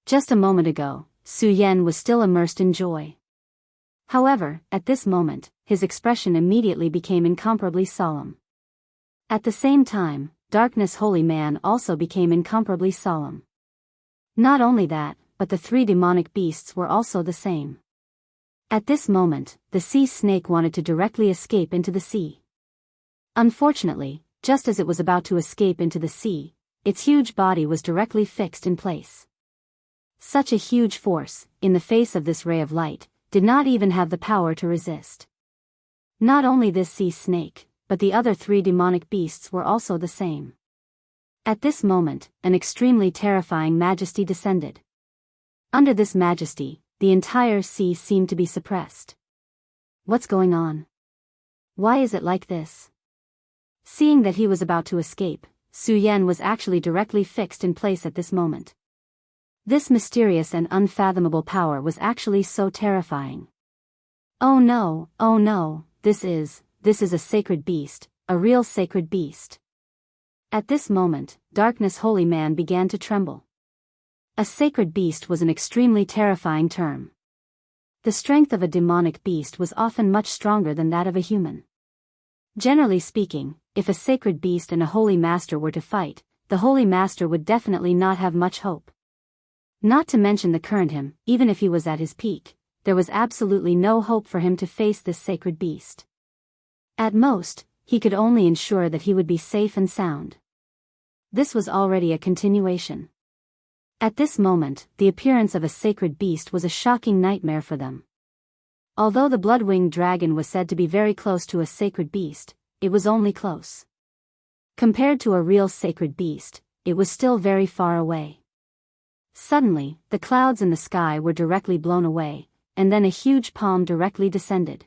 Speaker 1: Just a moment ago, Su Yan was still immersed in joy. However, at this moment, his expression immediately became incomparably solemn. At the same time, Darkness Holy Man also became incomparably solemn. Not only that, but the 3 demonic beasts were also the same. At this moment, the sea snake wanted to directly escape into the sea. Unfortunately, just as it was about to escape into the sea, its huge body was directly fixed in place. Such a huge force, in the face of this ray of light, did not even have the power to resist. Not only this sea snake, but the other 3 demonic beasts were also the same. At this moment, an extremely terrifying majesty descended. Under this majesty, the entire sea seemed to be suppressed. What's going on? Why is it like this? Seeing that he was about to escape, Su Yan was actually directly fixed in place at this moment. This mysterious and unfathomable power was actually so terrifying. Oh no, this is a sacred beast, a real sacred beast. At this moment, Darkness Holy Man began to tremble. A sacred beast was an extremely terrifying term. The strength of a demonic beast was often much stronger than that of a human. Generally speaking, if a sacred beast and a holy master were to fight, the holy master would definitely not have much hope. Not to mention the current him, even if he was at his peak, there was absolutely no hope for him to face this sacred beast. At most, he could only ensure that he would be safe and sound. This was already a continuation. At this moment, the appearance of a sacred beast was a shocking nightmare for them. Although the blood-winged dragon was said to be very close to a sacred beast, it was only close. Compared to a real sacred beast, it was still very far away. Suddenly, the clouds in the sky were directly blown away, and then a huge palm directly descended.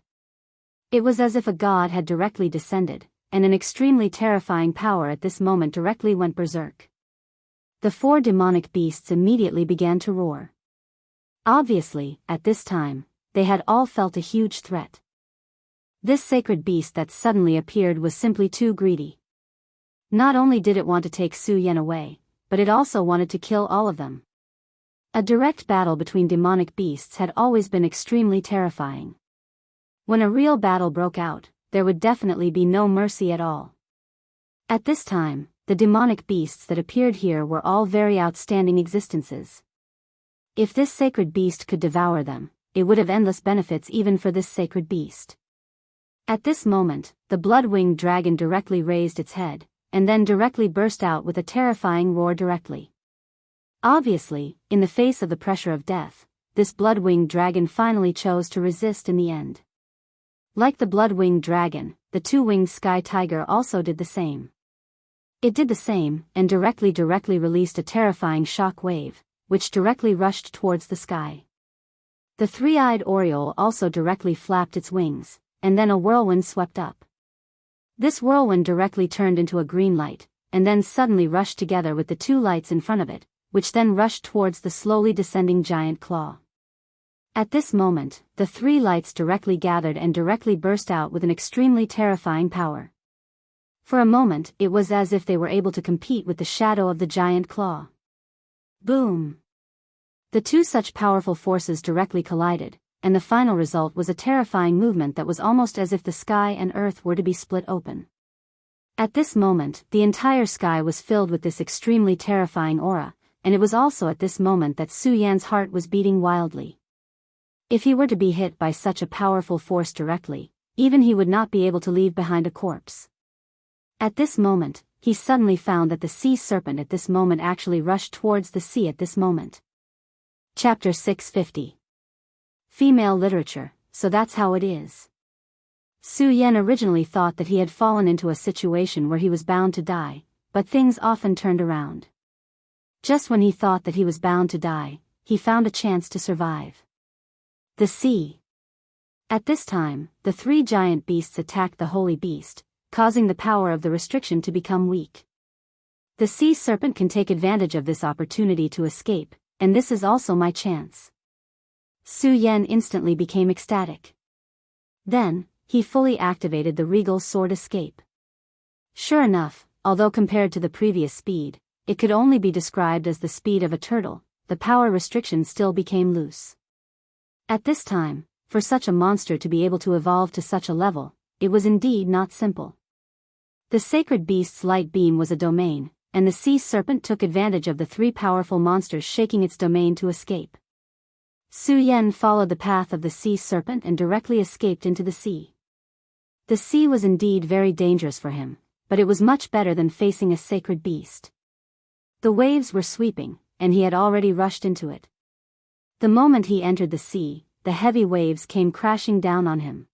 Speaker 1: It was as if a god had directly descended, and an extremely terrifying power at this moment directly went berserk. The 4 demonic beasts immediately began to roar. Obviously, at this time, they had all felt a huge threat. This sacred beast that suddenly appeared was simply too greedy. Not only did it want to take Su Yan away, but it also wanted to kill all of them. A direct battle between demonic beasts had always been extremely terrifying. When a real battle broke out, there would definitely be no mercy at all. At this time, the demonic beasts that appeared here were all very outstanding existences. If this sacred beast could devour them, it would have endless benefits even for this sacred beast. At this moment, the blood-winged dragon directly raised its head, and then directly burst out with a terrifying roar directly. Obviously, in the face of the pressure of death, this blood-winged dragon finally chose to resist in the end. Like the blood-winged dragon, the 2-winged sky tiger also did the same. It did the same, and directly released a terrifying shock wave, which directly rushed towards the sky. The 3-eyed oriole also directly flapped its wings, and then a whirlwind swept up. This whirlwind directly turned into a green light, and then suddenly rushed together with the 2 lights in front of it, which then rushed towards the slowly descending giant claw. At this moment, the 3 lights directly gathered and directly burst out with an extremely terrifying power. For a moment, it was as if they were able to compete with the shadow of the giant claw. Boom! The 2 such powerful forces directly collided, and the final result was a terrifying movement that was almost as if the sky and earth were to be split open. At this moment, the entire sky was filled with this extremely terrifying aura, and it was also at this moment that Su Yan's heart was beating wildly. If he were to be hit by such a powerful force directly, even he would not be able to leave behind a corpse. At this moment, he suddenly found that the sea serpent at this moment actually rushed towards the sea at this moment. Chapter 650. Female Literature, So That's How It Is. Su Yan originally thought that he had fallen into a situation where he was bound to die, but things often turned around. Just when he thought that he was bound to die, he found a chance to survive. The sea. At this time, the 3 giant beasts attacked the holy beast, causing the power of the restriction to become weak. The sea serpent can take advantage of this opportunity to escape, and this is also my chance. Su Yan instantly became ecstatic. Then, he fully activated the regal sword escape. Sure enough, although compared to the previous speed, it could only be described as the speed of a turtle, the power restriction still became loose. At this time, for such a monster to be able to evolve to such a level, it was indeed not simple. The sacred beast's light beam was a domain, and the sea serpent took advantage of the 3 powerful monsters shaking its domain to escape. Su Yan followed the path of the sea serpent and directly escaped into the sea. The sea was indeed very dangerous for him, but it was much better than facing a sacred beast. The waves were sweeping, and he had already rushed into it. The moment he entered the sea, the heavy waves came crashing down on him.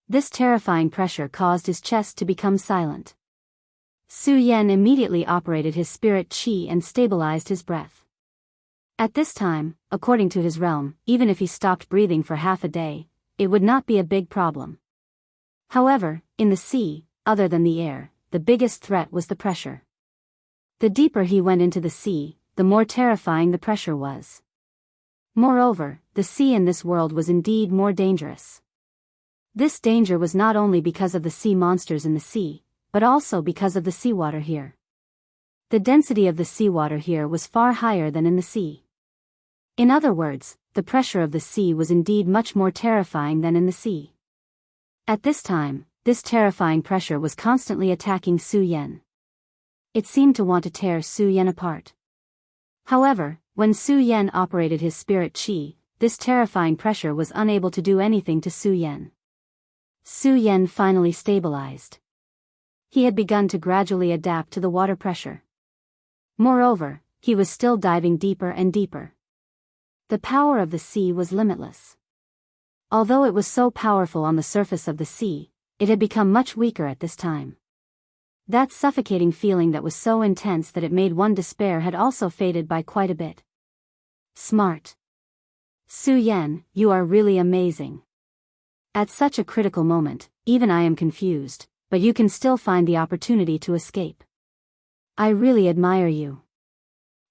Speaker 1: This terrifying pressure caused his chest to become silent. Su Yan immediately operated his spirit qi and stabilized his breath. At this time, according to his realm, even if he stopped breathing for half a day, it would not be a big problem. However, in the sea, other than the air, the biggest threat was the pressure. The deeper he went into the sea, the more terrifying the pressure was. Moreover, the sea in this world was indeed more dangerous. This danger was not only because of the sea monsters in the sea, but also because of the seawater here. The density of the seawater here was far higher than in the sea. In other words, the pressure of the sea was indeed much more terrifying than in the sea. At this time, this terrifying pressure was constantly attacking Su Yan. It seemed to want to tear Su Yan apart. However, when Su Yan operated his spirit qi, this terrifying pressure was unable to do anything to Su Yan. Su Yan finally stabilized. He had begun to gradually adapt to the water pressure. Moreover, he was still diving deeper and deeper. The power of the sea was limitless. Although it was so powerful on the surface of the sea, it had become much weaker at this time. That suffocating feeling that was so intense that it made one despair had also faded by quite a bit. Smart. Su Yan, you are really amazing. At such a critical moment, even I am confused, but you can still find the opportunity to escape. I really admire you.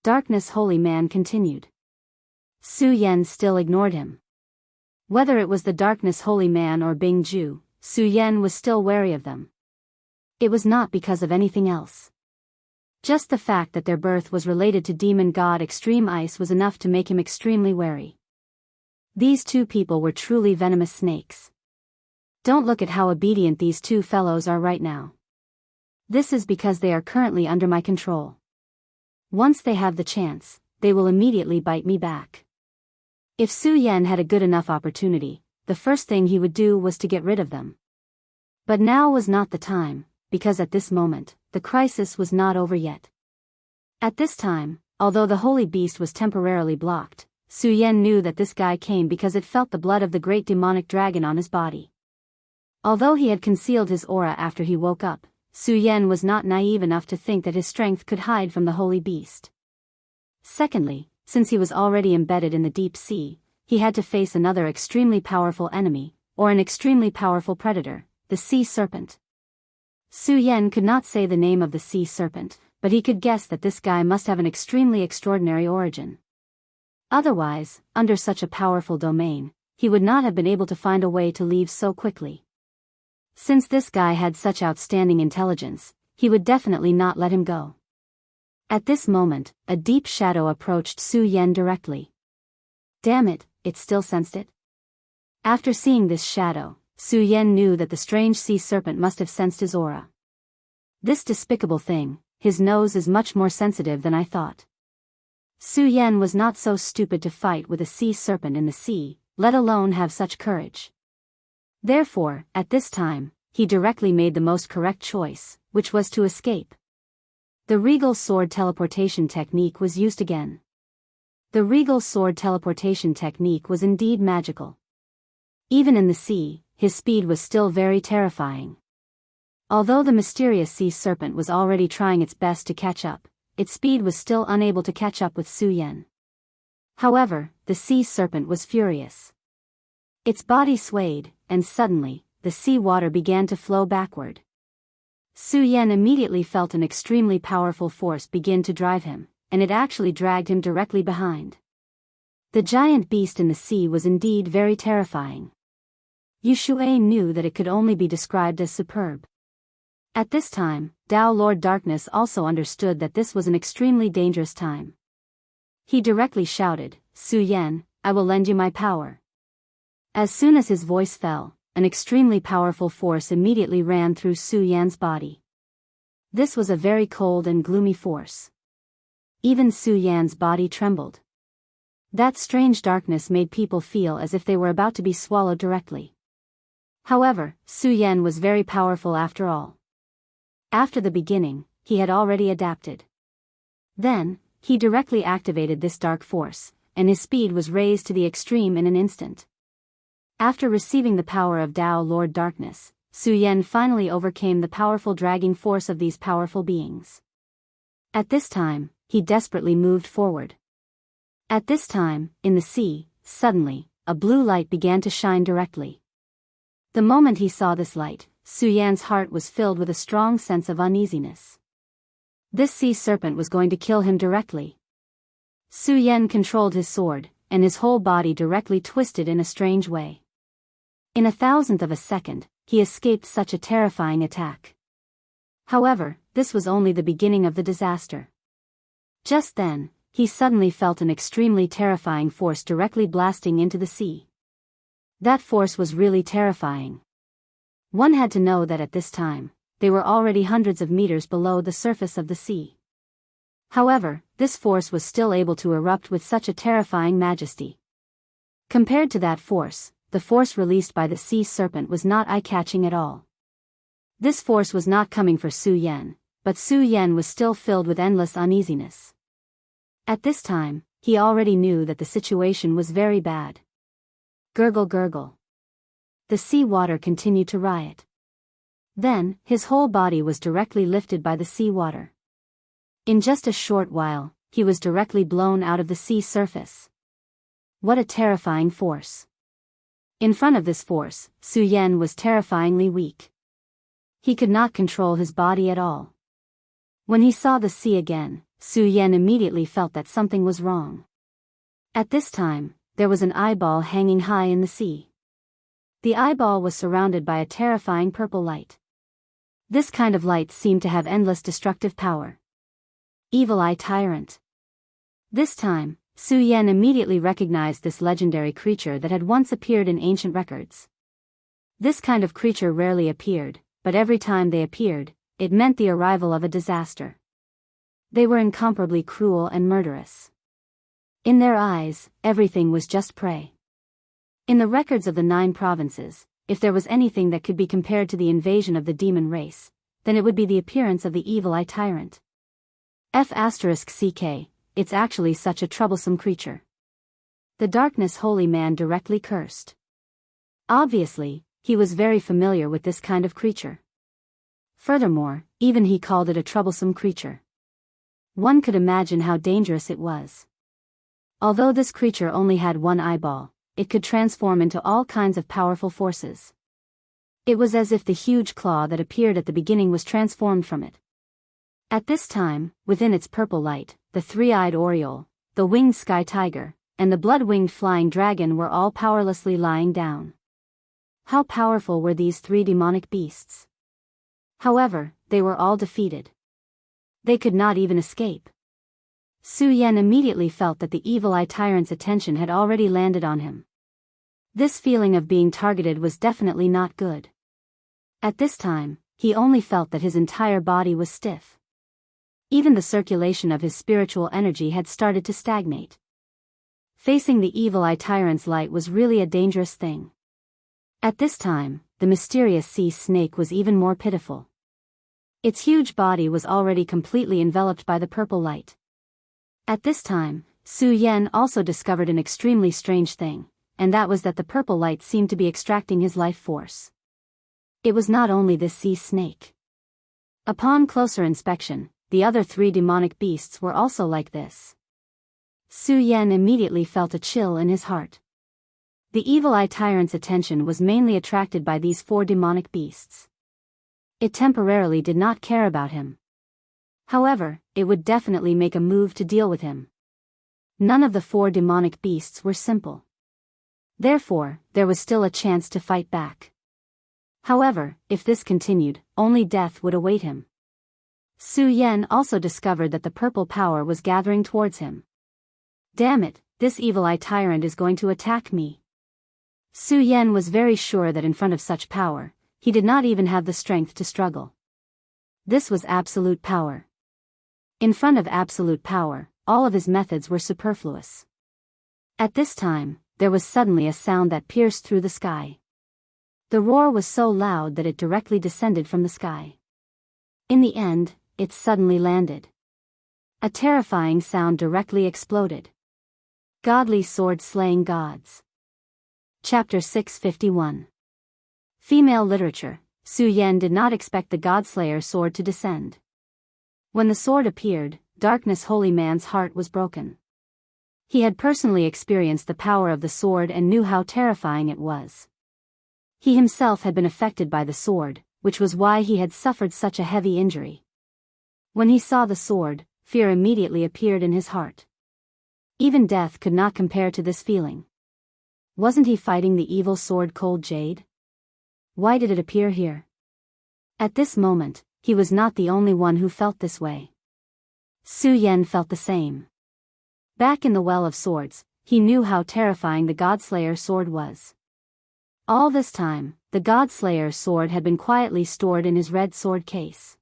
Speaker 1: Darkness Holy Man continued. Su Yan still ignored him. Whether it was the Darkness Holy Man or Bing Ju, Su Yan was still wary of them. It was not because of anything else. Just the fact that their birth was related to demon god Extreme Ice was enough to make him extremely wary. These two people were truly venomous snakes. Don't look at how obedient these two fellows are right now. This is because they are currently under my control. Once they have the chance, they will immediately bite me back. If Su Yan had a good enough opportunity, the first thing he would do was to get rid of them. But now was not the time, because at this moment, the crisis was not over yet. At this time, although the holy beast was temporarily blocked, Su Yan knew that this guy came because it felt the blood of the great demonic dragon on his body. Although he had concealed his aura after he woke up, Su Yan was not naive enough to think that his strength could hide from the holy beast. Secondly, since he was already embedded in the deep sea, he had to face another extremely powerful enemy, or an extremely powerful predator, the sea serpent. Su Yan could not say the name of the sea serpent, but he could guess that this guy must have an extremely extraordinary origin. Otherwise, under such a powerful domain, he would not have been able to find a way to leave so quickly. Since this guy had such outstanding intelligence, he would definitely not let him go. At this moment, a deep shadow approached Su Yan directly. Damn it, it still sensed it. After seeing this shadow, Su Yan knew that the strange sea serpent must have sensed his aura. This despicable thing, his nose is much more sensitive than I thought. Su Yan was not so stupid to fight with a sea serpent in the sea, let alone have such courage. Therefore, at this time, he directly made the most correct choice, which was to escape. The regal sword teleportation technique was used again. The regal sword teleportation technique was indeed magical. Even in the sea, his speed was still very terrifying. Although the mysterious sea serpent was already trying its best to catch up, its speed was still unable to catch up with Su Yan. However, the sea serpent was furious. Its body swayed, and suddenly, the sea water began to flow backward. Su Yan immediately felt an extremely powerful force begin to drive him, and it actually dragged him directly behind. The giant beast in the sea was indeed very terrifying. Yu Shuai knew that it could only be described as superb. At this time, Dao Lord Darkness also understood that this was an extremely dangerous time. He directly shouted, Su Yan, I will lend you my power. As soon as his voice fell, an extremely powerful force immediately ran through Su Yan's body. This was a very cold and gloomy force. Even Su Yan's body trembled. That strange darkness made people feel as if they were about to be swallowed directly. However, Su Yan was very powerful after all. After the beginning, he had already adapted. Then, he directly activated this dark force, and his speed was raised to the extreme in an instant. After receiving the power of Dao Lord Darkness, Su Yan finally overcame the powerful dragging force of these powerful beings. At this time, he desperately moved forward. At this time, in the sea, suddenly, a blue light began to shine directly. The moment he saw this light, Su Yan's heart was filled with a strong sense of uneasiness. This sea serpent was going to kill him directly. Su Yan controlled his sword, and his whole body directly twisted in a strange way. In a thousandth of a second, he escaped such a terrifying attack. However, this was only the beginning of the disaster. Just then, he suddenly felt an extremely terrifying force directly blasting into the sea. That force was really terrifying. One had to know that at this time, they were already hundreds of meters below the surface of the sea. However, this force was still able to erupt with such a terrifying majesty. Compared to that force, the force released by the sea serpent was not eye-catching at all. This force was not coming for Su Yan, but Su Yan was still filled with endless uneasiness. At this time, he already knew that the situation was very bad. Gurgle gurgle. The sea water continued to riot. Then, his whole body was directly lifted by the sea water. In just a short while, he was directly blown out of the sea surface. What a terrifying force. In front of this force, Su Yan was terrifyingly weak. He could not control his body at all. When he saw the sea again, Su Yan immediately felt that something was wrong. At this time, there was an eyeball hanging high in the sea. The eyeball was surrounded by a terrifying purple light. This kind of light seemed to have endless destructive power. Evil Eye Tyrant. This time, Su Yan immediately recognized this legendary creature that had once appeared in ancient records. This kind of creature rarely appeared, but every time they appeared, it meant the arrival of a disaster. They were incomparably cruel and murderous. In their eyes, everything was just prey. In the records of the 9 provinces, if there was anything that could be compared to the invasion of the demon race, then it would be the appearance of the Evil Eye Tyrant. *CK, it's actually such a troublesome creature. The Darkness Holy Man directly cursed. Obviously, he was very familiar with this kind of creature. Furthermore, even he called it a troublesome creature. One could imagine how dangerous it was. Although this creature only had one eyeball, it could transform into all kinds of powerful forces. It was as if the huge claw that appeared at the beginning was transformed from it. At this time, within its purple light, the 3-eyed oriole, the winged sky tiger, and the blood-winged flying dragon were all powerlessly lying down. How powerful were these 3 demonic beasts? However, they were all defeated. They could not even escape. Su Yan immediately felt that the Evil Eye Tyrant's attention had already landed on him. This feeling of being targeted was definitely not good. At this time, he only felt that his entire body was stiff. Even the circulation of his spiritual energy had started to stagnate. Facing the Evil Eye Tyrant's light was really a dangerous thing. At this time, the mysterious sea snake was even more pitiful. Its huge body was already completely enveloped by the purple light. At this time, Su Yan also discovered an extremely strange thing, and that was that the purple light seemed to be extracting his life force. It was not only this sea snake. Upon closer inspection, the other 3 demonic beasts were also like this. Su Yan immediately felt a chill in his heart. The Evil Eye Tyrant's attention was mainly attracted by these 4 demonic beasts. It temporarily did not care about him. However, it would definitely make a move to deal with him. None of the 4 demonic beasts were simple. Therefore, there was still a chance to fight back. However, if this continued, only death would await him. Su Yan also discovered that the purple power was gathering towards him. Damn it, this Evil Eye Tyrant is going to attack me. Su Yan was very sure that in front of such power, he did not even have the strength to struggle. This was absolute power. In front of absolute power, all of his methods were superfluous. At this time, there was suddenly a sound that pierced through the sky. The roar was so loud that it directly descended from the sky. In the end, it suddenly landed. A terrifying sound directly exploded. Godly sword slaying gods. Chapter 651. Female literature. Su Yan did not expect the Godslayer sword to descend. When the sword appeared, Darkness Holy Man's heart was broken. He had personally experienced the power of the sword and knew how terrifying it was. He himself had been affected by the sword, which was why he had suffered such a heavy injury. When he saw the sword, fear immediately appeared in his heart. Even death could not compare to this feeling. Wasn't he fighting the evil sword Cold Jade? Why did it appear here? At this moment, he was not the only one who felt this way. Su Yan felt the same. Back in the Well of Swords, he knew how terrifying the Godslayer sword was. All this time, the Godslayer sword had been quietly stored in his red sword case.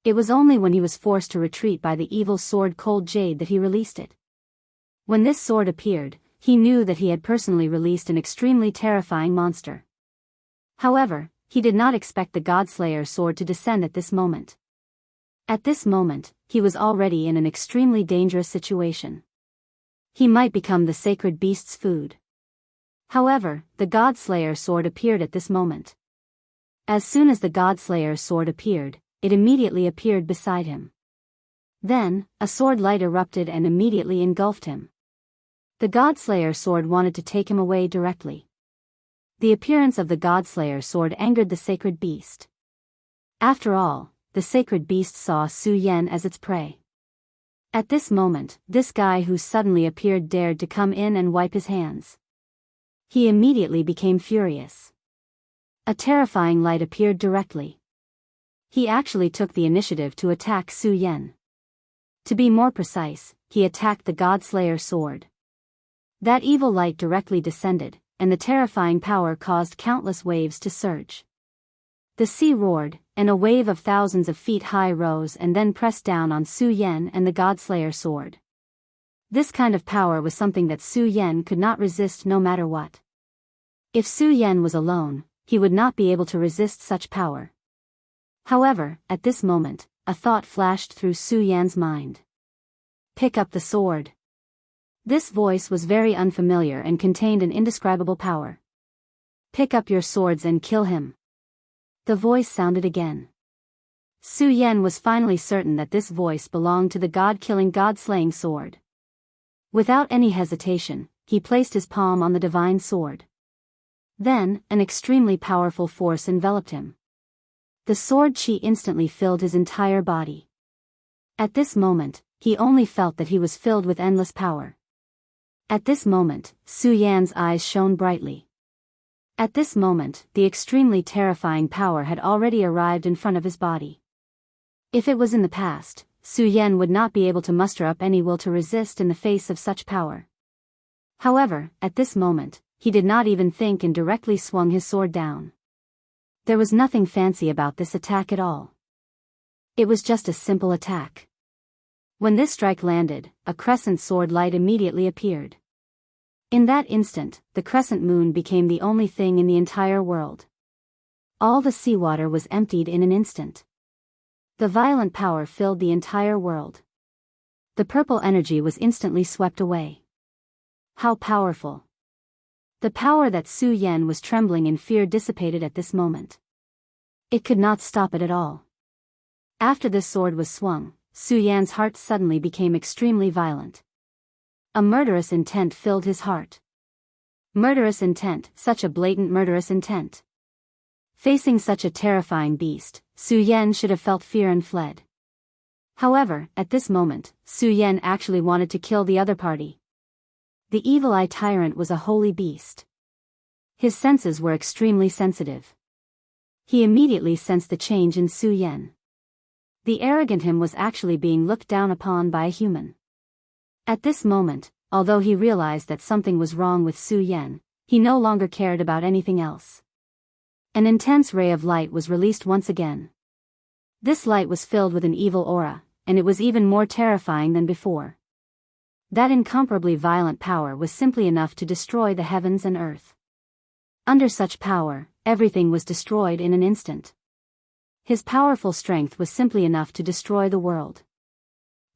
Speaker 1: It was only when he was forced to retreat by the evil sword Cold Jade that he released it. When this sword appeared, he knew that he had personally released an extremely terrifying monster. However, he did not expect the Godslayer sword to descend at this moment. At this moment, he was already in an extremely dangerous situation. He might become the sacred beast's food. However, the Godslayer sword appeared at this moment. As soon as the Godslayer sword appeared, it immediately appeared beside him. Then, a sword light erupted and immediately engulfed him. The Godslayer sword wanted to take him away directly. The appearance of the Godslayer sword angered the sacred beast. After all, the sacred beast saw Su Yan as its prey. At this moment, this guy who suddenly appeared dared to come in and wipe his hands. He immediately became furious. A terrifying light appeared directly. He actually took the initiative to attack Su Yan. To be more precise, he attacked the Godslayer sword. That evil light directly descended, and the terrifying power caused countless waves to surge. The sea roared, and a wave of thousands of feet high rose and then pressed down on Su Yan and the Godslayer sword. This kind of power was something that Su Yan could not resist no matter what. If Su Yan was alone, he would not be able to resist such power. However, at this moment, a thought flashed through Su Yan's mind. Pick up the sword. This voice was very unfamiliar and contained an indescribable power. Pick up your swords and kill him. The voice sounded again. Su Yan was finally certain that this voice belonged to the god-killing, god-slaying sword. Without any hesitation, he placed his palm on the divine sword. Then, an extremely powerful force enveloped him. The sword chi instantly filled his entire body. At this moment, he only felt that he was filled with endless power. At this moment, Su Yan's eyes shone brightly. At this moment, the extremely terrifying power had already arrived in front of his body. If it was in the past, Su Yan would not be able to muster up any will to resist in the face of such power. However, at this moment, he did not even think and directly swung his sword down. There was nothing fancy about this attack at all. It was just a simple attack. When this strike landed, a crescent sword light immediately appeared. In that instant, the crescent moon became the only thing in the entire world. All the seawater was emptied in an instant. The violent power filled the entire world. The purple energy was instantly swept away. How powerful! The power that Su Yan was trembling in fear dissipated at this moment. It could not stop it at all. After this sword was swung, Su Yan's heart suddenly became extremely violent. A murderous intent filled his heart. Murderous intent, such a blatant murderous intent. Facing such a terrifying beast, Su Yan should have felt fear and fled. However, at this moment, Su Yan actually wanted to kill the other party. The evil eye tyrant was a holy beast. His senses were extremely sensitive. He immediately sensed the change in Su Yan. The arrogant him was actually being looked down upon by a human. At this moment, although he realized that something was wrong with Su Yan, he no longer cared about anything else. An intense ray of light was released once again. This light was filled with an evil aura, and it was even more terrifying than before. That incomparably violent power was simply enough to destroy the heavens and earth. Under such power, everything was destroyed in an instant. His powerful strength was simply enough to destroy the world.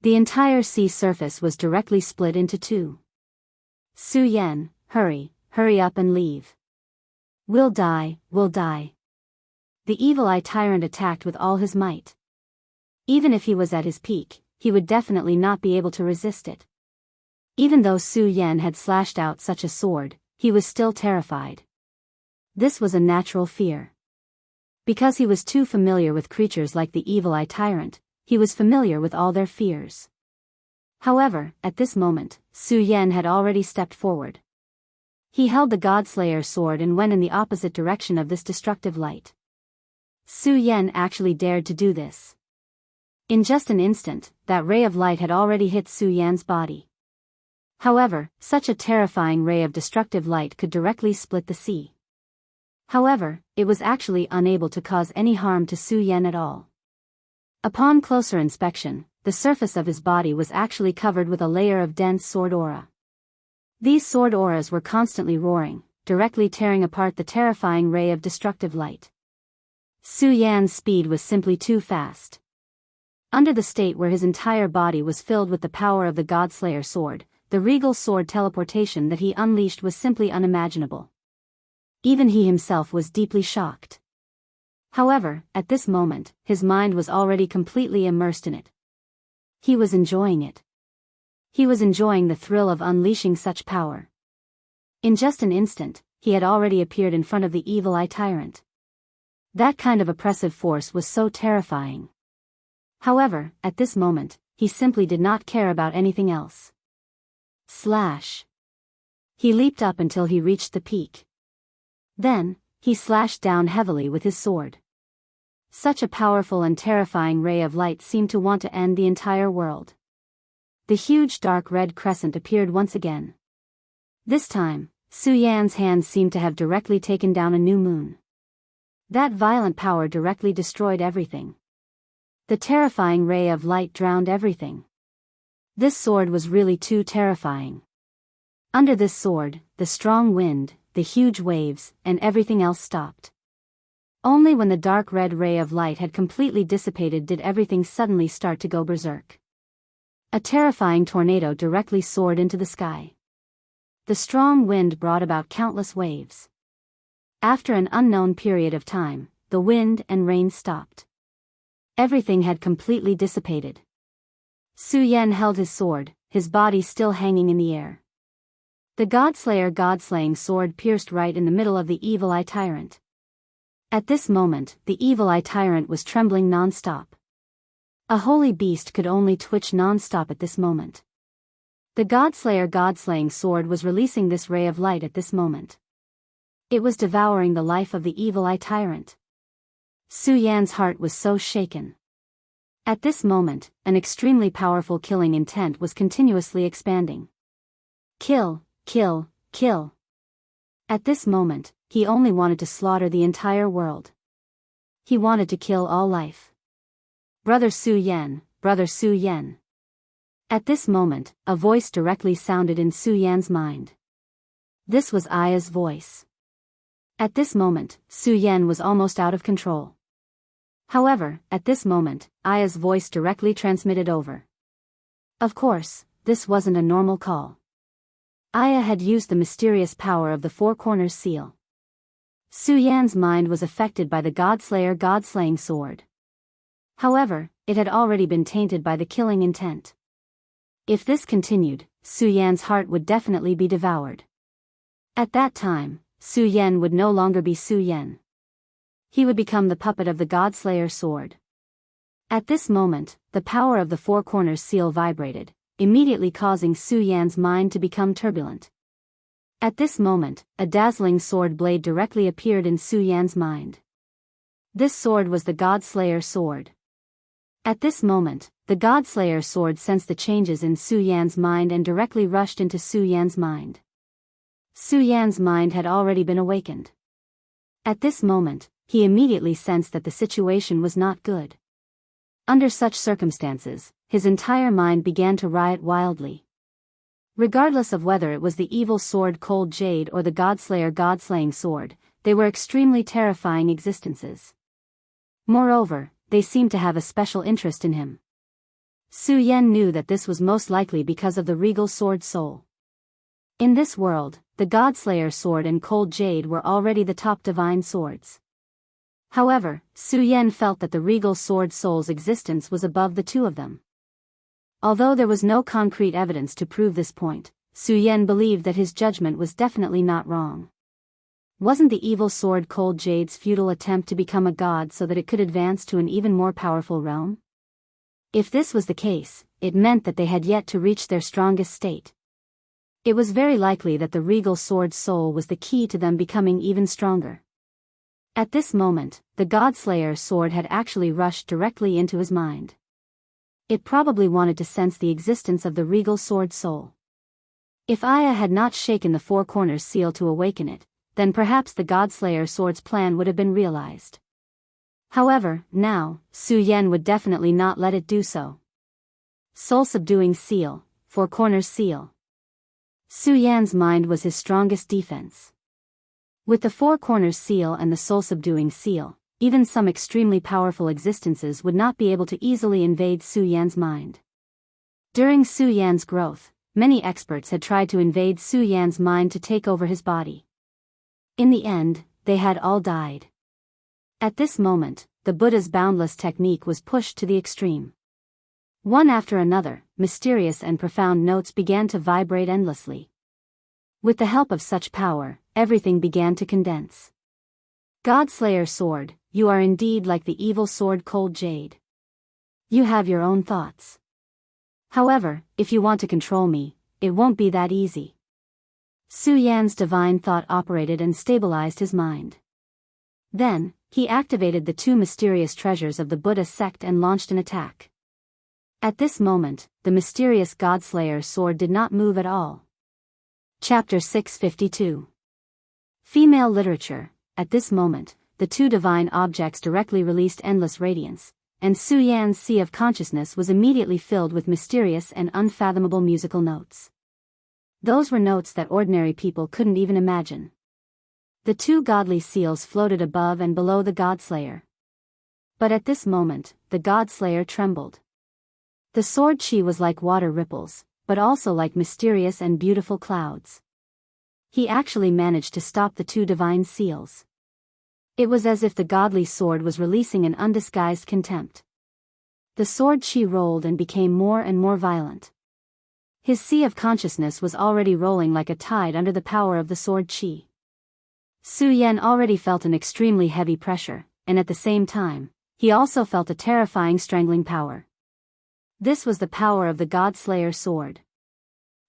Speaker 1: The entire sea surface was directly split into two. Su Yan, hurry up and leave. We'll die. The evil eye tyrant attacked with all his might. Even if he was at his peak, he would definitely not be able to resist it. Even though Su Yan had slashed out such a sword, he was still terrified. This was a natural fear. Because he was too familiar with creatures like the evil eye tyrant, he was familiar with all their fears. However, at this moment, Su Yan had already stepped forward. He held the Godslayer sword and went in the opposite direction of this destructive light. Su Yan actually dared to do this. In just an instant, that ray of light had already hit Su Yan's body. However, such a terrifying ray of destructive light could directly split the sea. However, it was actually unable to cause any harm to Su Yan at all. Upon closer inspection, the surface of his body was actually covered with a layer of dense sword aura. These sword auras were constantly roaring, directly tearing apart the terrifying ray of destructive light. Su Yan's speed was simply too fast. Under the state where his entire body was filled with the power of the Godslayer sword, the regal sword teleportation that he unleashed was simply unimaginable. Even he himself was deeply shocked. However, at this moment, his mind was already completely immersed in it. He was enjoying it. He was enjoying the thrill of unleashing such power. In just an instant, he had already appeared in front of the evil eye tyrant. That kind of oppressive force was so terrifying. However, at this moment, he simply did not care about anything else. Slash. He leaped up until he reached the peak. Then, he slashed down heavily with his sword. Such a powerful and terrifying ray of light seemed to want to end the entire world. The huge dark red crescent appeared once again. This time, Su Yan's hand seemed to have directly taken down a new moon. That violent power directly destroyed everything. The terrifying ray of light drowned everything. This sword was really too terrifying. Under this sword, the strong wind, the huge waves, and everything else stopped. Only when the dark red ray of light had completely dissipated did everything suddenly start to go berserk. A terrifying tornado directly soared into the sky. The strong wind brought about countless waves. After an unknown period of time, the wind and rain stopped. Everything had completely dissipated. Su Yan held his sword, his body still hanging in the air. The Godslaying sword pierced right in the middle of the evil eye tyrant. At this moment, the evil eye tyrant was trembling non-stop. A holy beast could only twitch non-stop at this moment. The Godslaying sword was releasing this ray of light at this moment. It was devouring the life of the evil eye tyrant. Su Yan's heart was so shaken. At this moment, an extremely powerful killing intent was continuously expanding. Kill. At this moment, he only wanted to slaughter the entire world. He wanted to kill all life. Brother Su Yan. At this moment, a voice directly sounded in Su Yan's mind. This was Aya's voice. At this moment, Su Yan was almost out of control. However, at this moment, Aya's voice directly transmitted over. Of course, this wasn't a normal call. Aya had used the mysterious power of the Four Corners seal. Su Yan's mind was affected by the Godslaying sword. However, it had already been tainted by the killing intent. If this continued, Su Yan's heart would definitely be devoured. At that time, Su Yan would no longer be Su Yan. He would become the puppet of the Godslayer sword. At this moment, the power of the Four Corners seal vibrated, immediately causing Su Yan's mind to become turbulent. At this moment, a dazzling sword blade directly appeared in Su Yan's mind. This sword was the Godslayer sword. At this moment, the Godslayer sword sensed the changes in Su Yan's mind and directly rushed into Su Yan's mind. Su Yan's mind had already been awakened. At this moment, he immediately sensed that the situation was not good. Under such circumstances, his entire mind began to riot wildly. Regardless of whether it was the evil sword Cold Jade or the Godslaying sword, they were extremely terrifying existences. Moreover, they seemed to have a special interest in him. Su Yan knew that this was most likely because of the regal sword soul. In this world, the Godslayer sword and cold jade were already the top divine swords. However, Su Yan felt that the regal sword soul's existence was above the two of them. Although there was no concrete evidence to prove this point, Su Yan believed that his judgment was definitely not wrong. Wasn't the evil sword cold jade's futile attempt to become a god so that it could advance to an even more powerful realm? If this was the case, it meant that they had yet to reach their strongest state. It was very likely that the regal sword soul was the key to them becoming even stronger. At this moment, the Godslayer sword had actually rushed directly into his mind. It probably wanted to sense the existence of the regal sword soul. If Aya had not shaken the four corners seal to awaken it, then perhaps the Godslayer sword's plan would have been realized. However, now, Su Yan would definitely not let it do so. Soul-subduing seal, four corners seal. Su Yan's mind was his strongest defense. With the four corners seal and the soul-subduing seal, even some extremely powerful existences would not be able to easily invade Su Yan's mind. During Su Yan's growth, many experts had tried to invade Su Yan's mind to take over his body. In the end, they had all died. At this moment, the Buddha's boundless technique was pushed to the extreme. One after another, mysterious and profound notes began to vibrate endlessly. With the help of such power, everything began to condense. Godslayer sword, you are indeed like the evil sword cold jade. You have your own thoughts. However, if you want to control me, it won't be that easy. Su Yan's divine thought operated and stabilized his mind. Then, he activated the two mysterious treasures of the Buddha sect and launched an attack. At this moment, the mysterious Godslayer sword did not move at all. Chapter 652. Female literature. At this moment, the two divine objects directly released endless radiance, and Su Yan's sea of consciousness was immediately filled with mysterious and unfathomable musical notes. Those were notes that ordinary people couldn't even imagine. The two godly seals floated above and below the Godslayer. But at this moment, the Godslayer trembled. The sword chi was like water ripples, but also like mysterious and beautiful clouds. He actually managed to stop the two divine seals. It was as if the godly sword was releasing an undisguised contempt. The sword chi rolled and became more and more violent. His sea of consciousness was already rolling like a tide under the power of the sword chi. Su Yan already felt an extremely heavy pressure, and at the same time, he also felt a terrifying strangling power. This was the power of the Godslayer sword.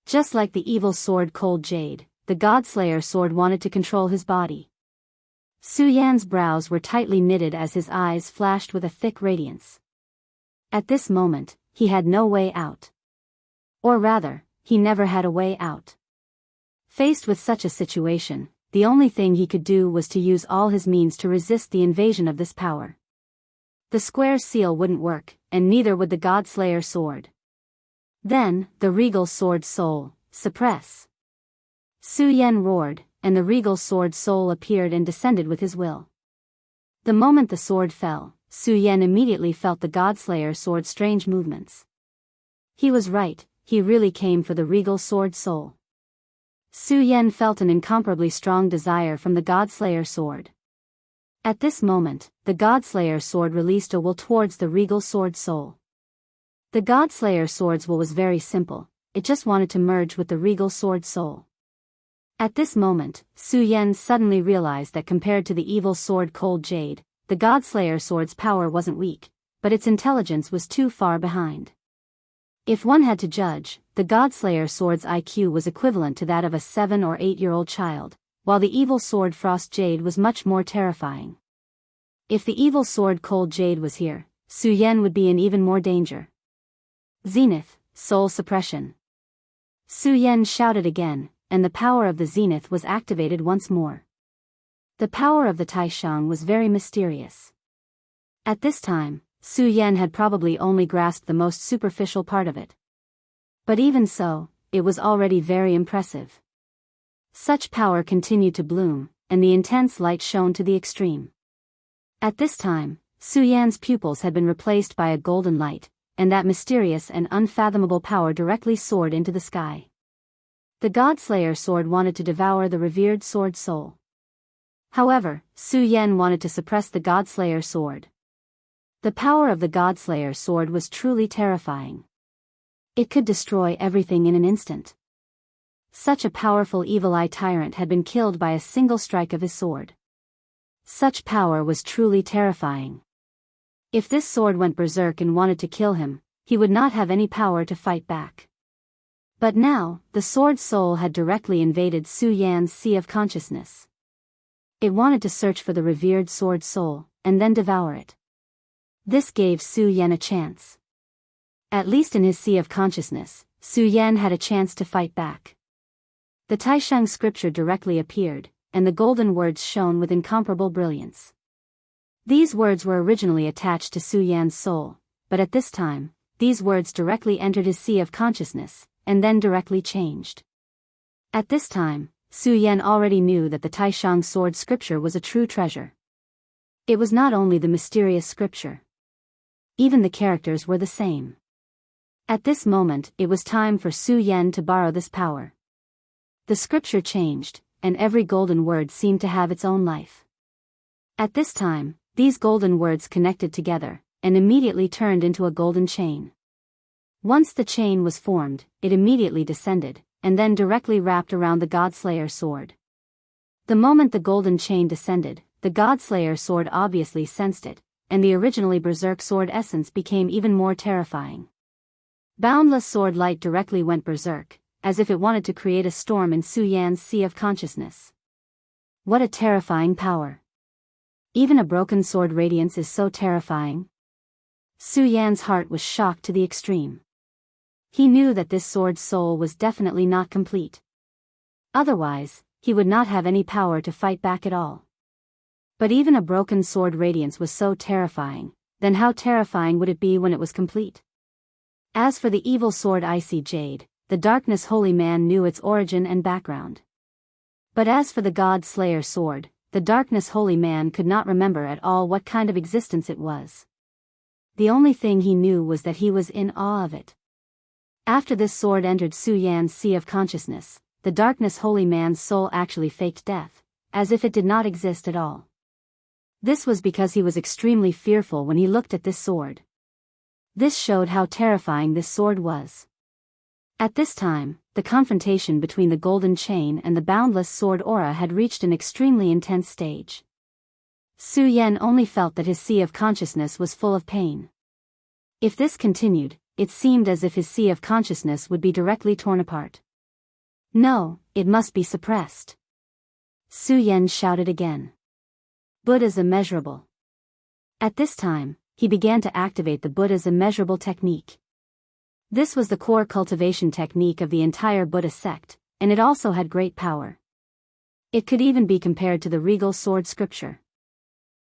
Speaker 1: Just like the evil sword cold jade, the Godslayer sword wanted to control his body. Su Yan's brows were tightly knitted as his eyes flashed with a thick radiance. At this moment, he had no way out. Or rather, he never had a way out. Faced with such a situation, the only thing he could do was to use all his means to resist the invasion of this power. The square seal wouldn't work, and neither would the Godslayer sword. Then, the regal sword soul, suppress. Su Yan roared, and the regal sword soul appeared and descended with his will. The moment the sword fell, Su Yan immediately felt the Godslayer sword's strange movements. He was right, he really came for the regal sword soul. Su Yan felt an incomparably strong desire from the Godslayer sword. At this moment, the Godslayer sword released a will towards the regal sword soul. The Godslayer sword's will was very simple, it just wanted to merge with the regal sword soul. At this moment, Su Yan suddenly realized that compared to the evil sword cold jade, the Godslayer sword's power wasn't weak, but its intelligence was too far behind. If one had to judge, the Godslayer sword's IQ was equivalent to that of a 7 or 8-year-old child, while the evil sword frost jade was much more terrifying. If the evil sword cold jade was here, Su Yan would be in even more danger. Zenith, soul suppression. Su Yan shouted again, and the power of the zenith was activated once more. The power of the Taishang was very mysterious. At this time, Su Yan had probably only grasped the most superficial part of it. But even so, it was already very impressive. Such power continued to bloom, and the intense light shone to the extreme. At this time, Su Yan's pupils had been replaced by a golden light, and that mysterious and unfathomable power directly soared into the sky. The Godslayer sword wanted to devour the revered sword soul. However, Su Yan wanted to suppress the Godslayer sword. The power of the Godslayer sword was truly terrifying. It could destroy everything in an instant. Such a powerful evil eye tyrant had been killed by a single strike of his sword. Such power was truly terrifying. If this sword went berserk and wanted to kill him, he would not have any power to fight back. But now, the sword soul had directly invaded Su Yan's sea of consciousness. It wanted to search for the revered sword soul, and then devour it. This gave Su Yan a chance. At least in his sea of consciousness, Su Yan had a chance to fight back. The Taisheng scripture directly appeared, and the golden words shone with incomparable brilliance. These words were originally attached to Su Yan's soul, but at this time, these words directly entered his sea of consciousness, and then directly changed. At this time, Su Yan already knew that the Taisheng sword scripture was a true treasure. It was not only the mysterious scripture. Even the characters were the same. At this moment, it was time for Su Yan to borrow this power. The scripture changed, and every golden word seemed to have its own life. At this time, these golden words connected together, and immediately turned into a golden chain. Once the chain was formed, it immediately descended, and then directly wrapped around the Godslayer sword. The moment the golden chain descended, the Godslayer sword obviously sensed it, and the originally berserk sword essence became even more terrifying. Boundless sword light directly went berserk, as if it wanted to create a storm in Su Yan's sea of consciousness. What a terrifying power! Even a broken sword radiance is so terrifying. Su Yan's heart was shocked to the extreme. He knew that this sword's soul was definitely not complete. Otherwise, he would not have any power to fight back at all. But even a broken sword radiance was so terrifying, then how terrifying would it be when it was complete? As for the evil sword Icy Jade, the Darkness Holy Man knew its origin and background. But as for the God Slayer sword, the Darkness Holy Man could not remember at all what kind of existence it was. The only thing he knew was that he was in awe of it. After this sword entered Su Yan's sea of consciousness, the Darkness Holy Man's soul actually faked death, as if it did not exist at all. This was because he was extremely fearful when he looked at this sword. This showed how terrifying this sword was. At this time, the confrontation between the golden chain and the boundless sword aura had reached an extremely intense stage. Su Yan only felt that his sea of consciousness was full of pain. If this continued, it seemed as if his sea of consciousness would be directly torn apart. No, it must be suppressed. Su Yan shouted again. Buddha's immeasurable. At this time, he began to activate the Buddha's immeasurable technique. This was the core cultivation technique of the entire Buddha sect, and it also had great power. It could even be compared to the regal sword scripture.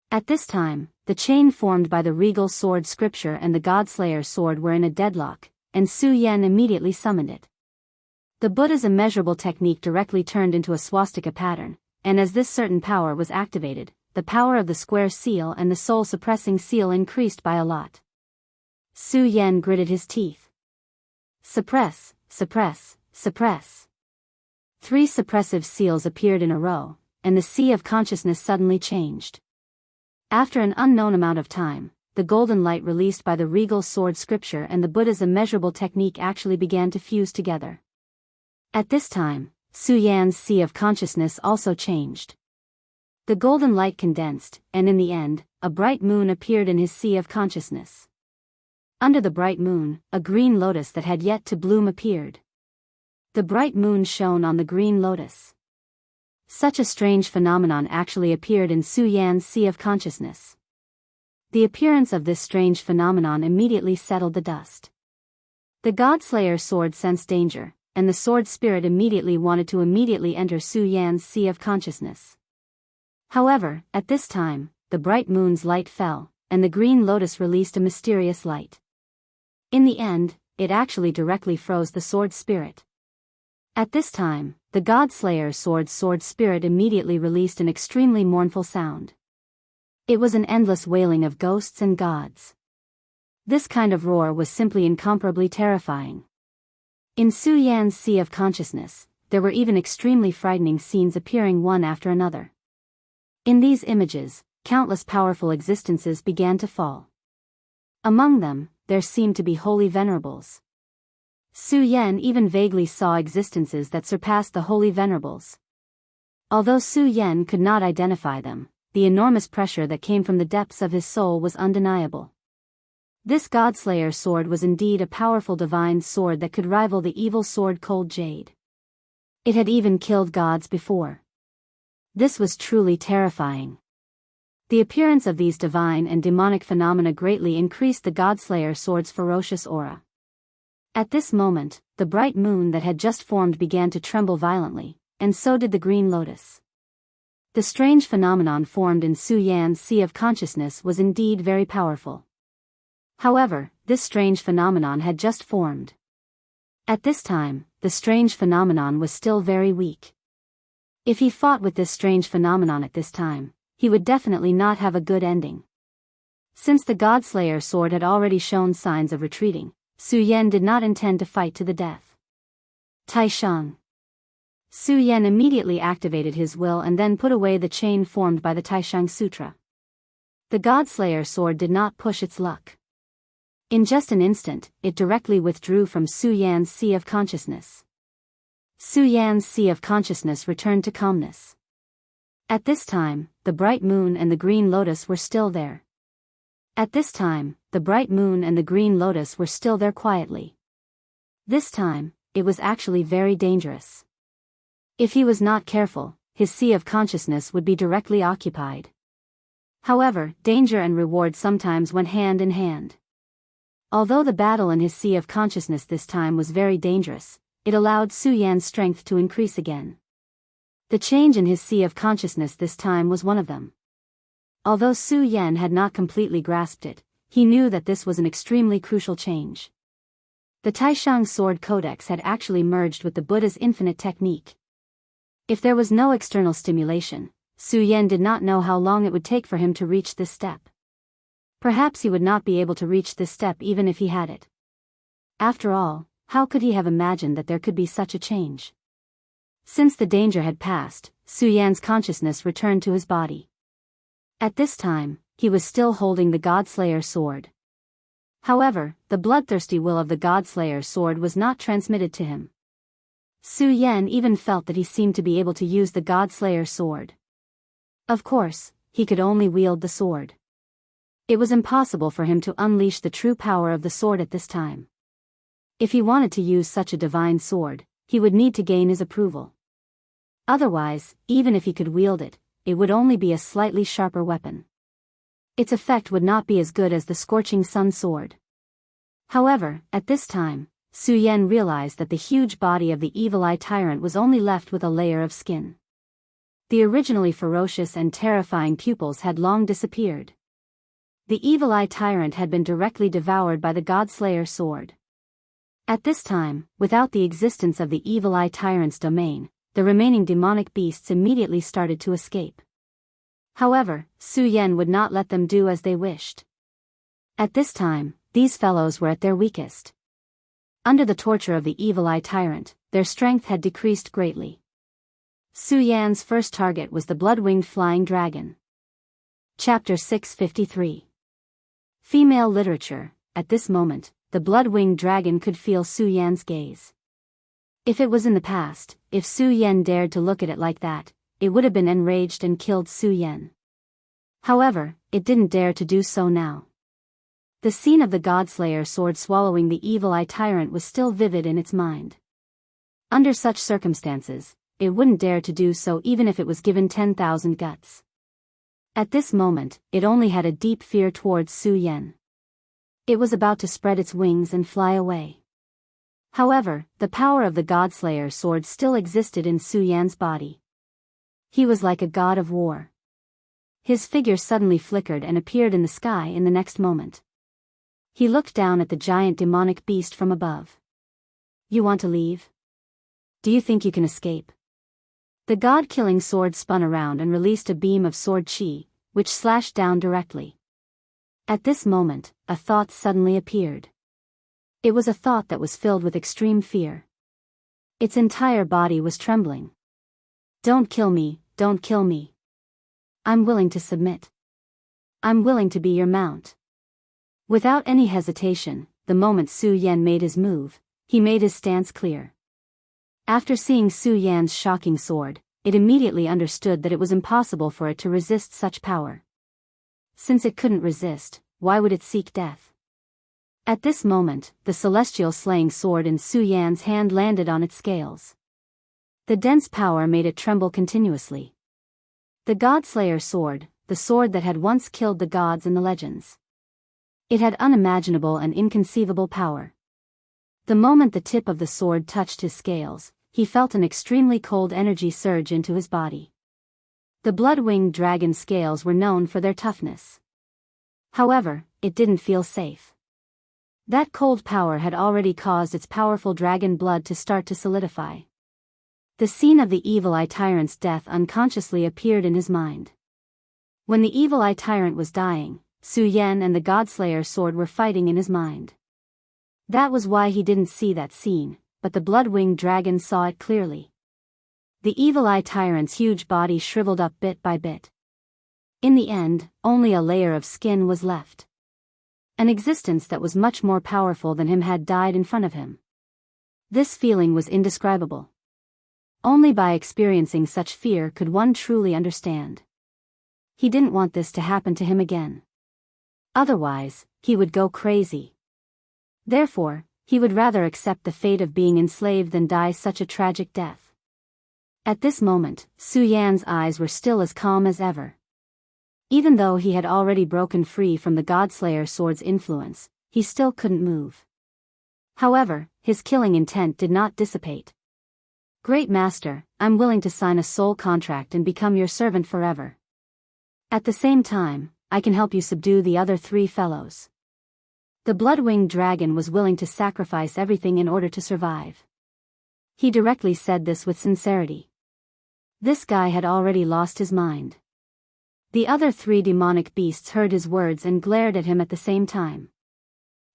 Speaker 1: At this time, the chain formed by the regal sword scripture and the Godslayer sword were in a deadlock, and Su Yan immediately summoned it. The Buddha's immeasurable technique directly turned into a swastika pattern, and as this certain power was activated, the power of the square seal and the soul-suppressing seal increased by a lot. Su Yan gritted his teeth. Suppress, suppress, suppress. 3 suppressive seals appeared in a row, and the sea of consciousness suddenly changed. After an unknown amount of time, the golden light released by the regal sword scripture and the Buddha's immeasurable technique actually began to fuse together. At this time, Su Yan's sea of consciousness also changed. The golden light condensed, and in the end, a bright moon appeared in his sea of consciousness. Under the bright moon, a green lotus that had yet to bloom appeared. The bright moon shone on the green lotus. Such a strange phenomenon actually appeared in Su Yan's sea of consciousness. The appearance of this strange phenomenon immediately settled the dust. The Godslayer sword sensed danger, and the sword spirit immediately wanted to enter Su Yan's sea of consciousness. However, at this time, the bright moon's light fell, and the green lotus released a mysterious light. In the end, it actually directly froze the sword spirit. At this time, the Godslayer sword spirit immediately released an extremely mournful sound. It was an endless wailing of ghosts and gods. This kind of roar was simply incomparably terrifying. In Su Yan's sea of consciousness, there were even extremely frightening scenes appearing one after another. In these images, countless powerful existences began to fall. Among them, there seemed to be holy venerables. Su Yan even vaguely saw existences that surpassed the holy venerables. Although Su Yan could not identify them, the enormous pressure that came from the depths of his soul was undeniable. This Godslayer sword was indeed a powerful divine sword that could rival the evil sword Cold Jade. It had even killed gods before. This was truly terrifying. The appearance of these divine and demonic phenomena greatly increased the Godslayer sword's ferocious aura. At this moment, the bright moon that had just formed began to tremble violently, and so did the green lotus. The strange phenomenon formed in Su Yan's sea of consciousness was indeed very powerful. However, this strange phenomenon had just formed. At this time, the strange phenomenon was still very weak. If he fought with this strange phenomenon at this time, he would definitely not have a good ending. Since the Godslayer sword had already shown signs of retreating, Su Yan did not intend to fight to the death. Taishang. Su Yan immediately activated his will and then put away the chain formed by the Taishang Sutra. The Godslayer sword did not push its luck. In just an instant, it directly withdrew from Su Yan's sea of consciousness. Su Yan's sea of consciousness returned to calmness. At this time, the bright moon and the green lotus were still there. At this time, the bright moon and the green lotus were still there quietly. This time, it was actually very dangerous. If he was not careful, his sea of consciousness would be directly occupied. However, danger and reward sometimes went hand in hand. Although the battle in his sea of consciousness this time was very dangerous, it allowed Su Yan's strength to increase again. The change in his sea of consciousness this time was one of them. Although Su Yan had not completely grasped it, he knew that this was an extremely crucial change. The Taishang Sword Codex had actually merged with the Buddha's infinite technique. If there was no external stimulation, Su Yan did not know how long it would take for him to reach this step. Perhaps he would not be able to reach this step even if he had it. After all, how could he have imagined that there could be such a change? Since the danger had passed, Su Yan's consciousness returned to his body. At this time, he was still holding the Godslayer sword. However, the bloodthirsty will of the Godslayer sword was not transmitted to him. Su Yan even felt that he seemed to be able to use the Godslayer sword. Of course, he could only wield the sword. It was impossible for him to unleash the true power of the sword at this time. If he wanted to use such a divine sword, he would need to gain his approval. Otherwise, even if he could wield it, it would only be a slightly sharper weapon. Its effect would not be as good as the Scorching Sun sword. However, at this time, Su Yan realized that the huge body of the Evil Eye Tyrant was only left with a layer of skin. The originally ferocious and terrifying pupils had long disappeared. The Evil Eye Tyrant had been directly devoured by the Godslayer sword. At this time, without the existence of the Evil Eye Tyrant's domain, the remaining demonic beasts immediately started to escape. However, Su Yan would not let them do as they wished. At this time, these fellows were at their weakest. Under the torture of the Evil Eye Tyrant, their strength had decreased greatly. Su Yan's first target was the blood-winged flying dragon. Chapter 653. Female literature. At this moment, the blood-winged dragon could feel Su Yan's gaze. If it was in the past, if Su Yan dared to look at it like that, it would have been enraged and killed Su Yan. However, it didn't dare to do so now. The scene of the Godslayer sword swallowing the Evil Eye Tyrant was still vivid in its mind. Under such circumstances, it wouldn't dare to do so even if it was given 10,000 guts. At this moment, it only had a deep fear towards Su Yan. It was about to spread its wings and fly away. However, the power of the Godslayer sword still existed in Su Yan's body. He was like a god of war. His figure suddenly flickered and appeared in the sky in the next moment. He looked down at the giant demonic beast from above. "You want to leave? Do you think you can escape?" The god-killing sword spun around and released a beam of sword chi, which slashed down directly. At this moment, a thought suddenly appeared. It was a thought that was filled with extreme fear. Its entire body was trembling. Don't kill me, don't kill me. I'm willing to submit. I'm willing to be your mount. Without any hesitation, the moment Su Yan made his move, he made his stance clear. After seeing Su Yan's shocking sword, it immediately understood that it was impossible for it to resist such power. Since it couldn't resist, why would it seek death? At this moment, the celestial slaying sword in Su Yan's hand landed on its scales. The dense power made it tremble continuously. The God-Slayer sword, the sword that had once killed the gods in the legends. It had unimaginable and inconceivable power. The moment the tip of the sword touched his scales, he felt an extremely cold energy surge into his body. The blood-winged dragon scales were known for their toughness. However, it didn't feel safe. That cold power had already caused its powerful dragon blood to start to solidify. The scene of the Evil Eye Tyrant's death unconsciously appeared in his mind. When the Evil Eye Tyrant was dying, Su Yan and the Godslayer sword were fighting in his mind. That was why he didn't see that scene, but the blood-winged dragon saw it clearly. The Evil Eye Tyrant's huge body shriveled up bit by bit. In the end, only a layer of skin was left. An existence that was much more powerful than him had died in front of him. This feeling was indescribable. Only by experiencing such fear could one truly understand. He didn't want this to happen to him again. Otherwise, he would go crazy. Therefore, he would rather accept the fate of being enslaved than die such a tragic death. At this moment, Su Yan's eyes were still as calm as ever. Even though he had already broken free from the Godslayer sword's influence, he still couldn't move. However, his killing intent did not dissipate. Great Master, I'm willing to sign a soul contract and become your servant forever. At the same time, I can help you subdue the other 3 fellows. The blood-winged dragon was willing to sacrifice everything in order to survive. He directly said this with sincerity. This guy had already lost his mind. The other 3 demonic beasts heard his words and glared at him at the same time.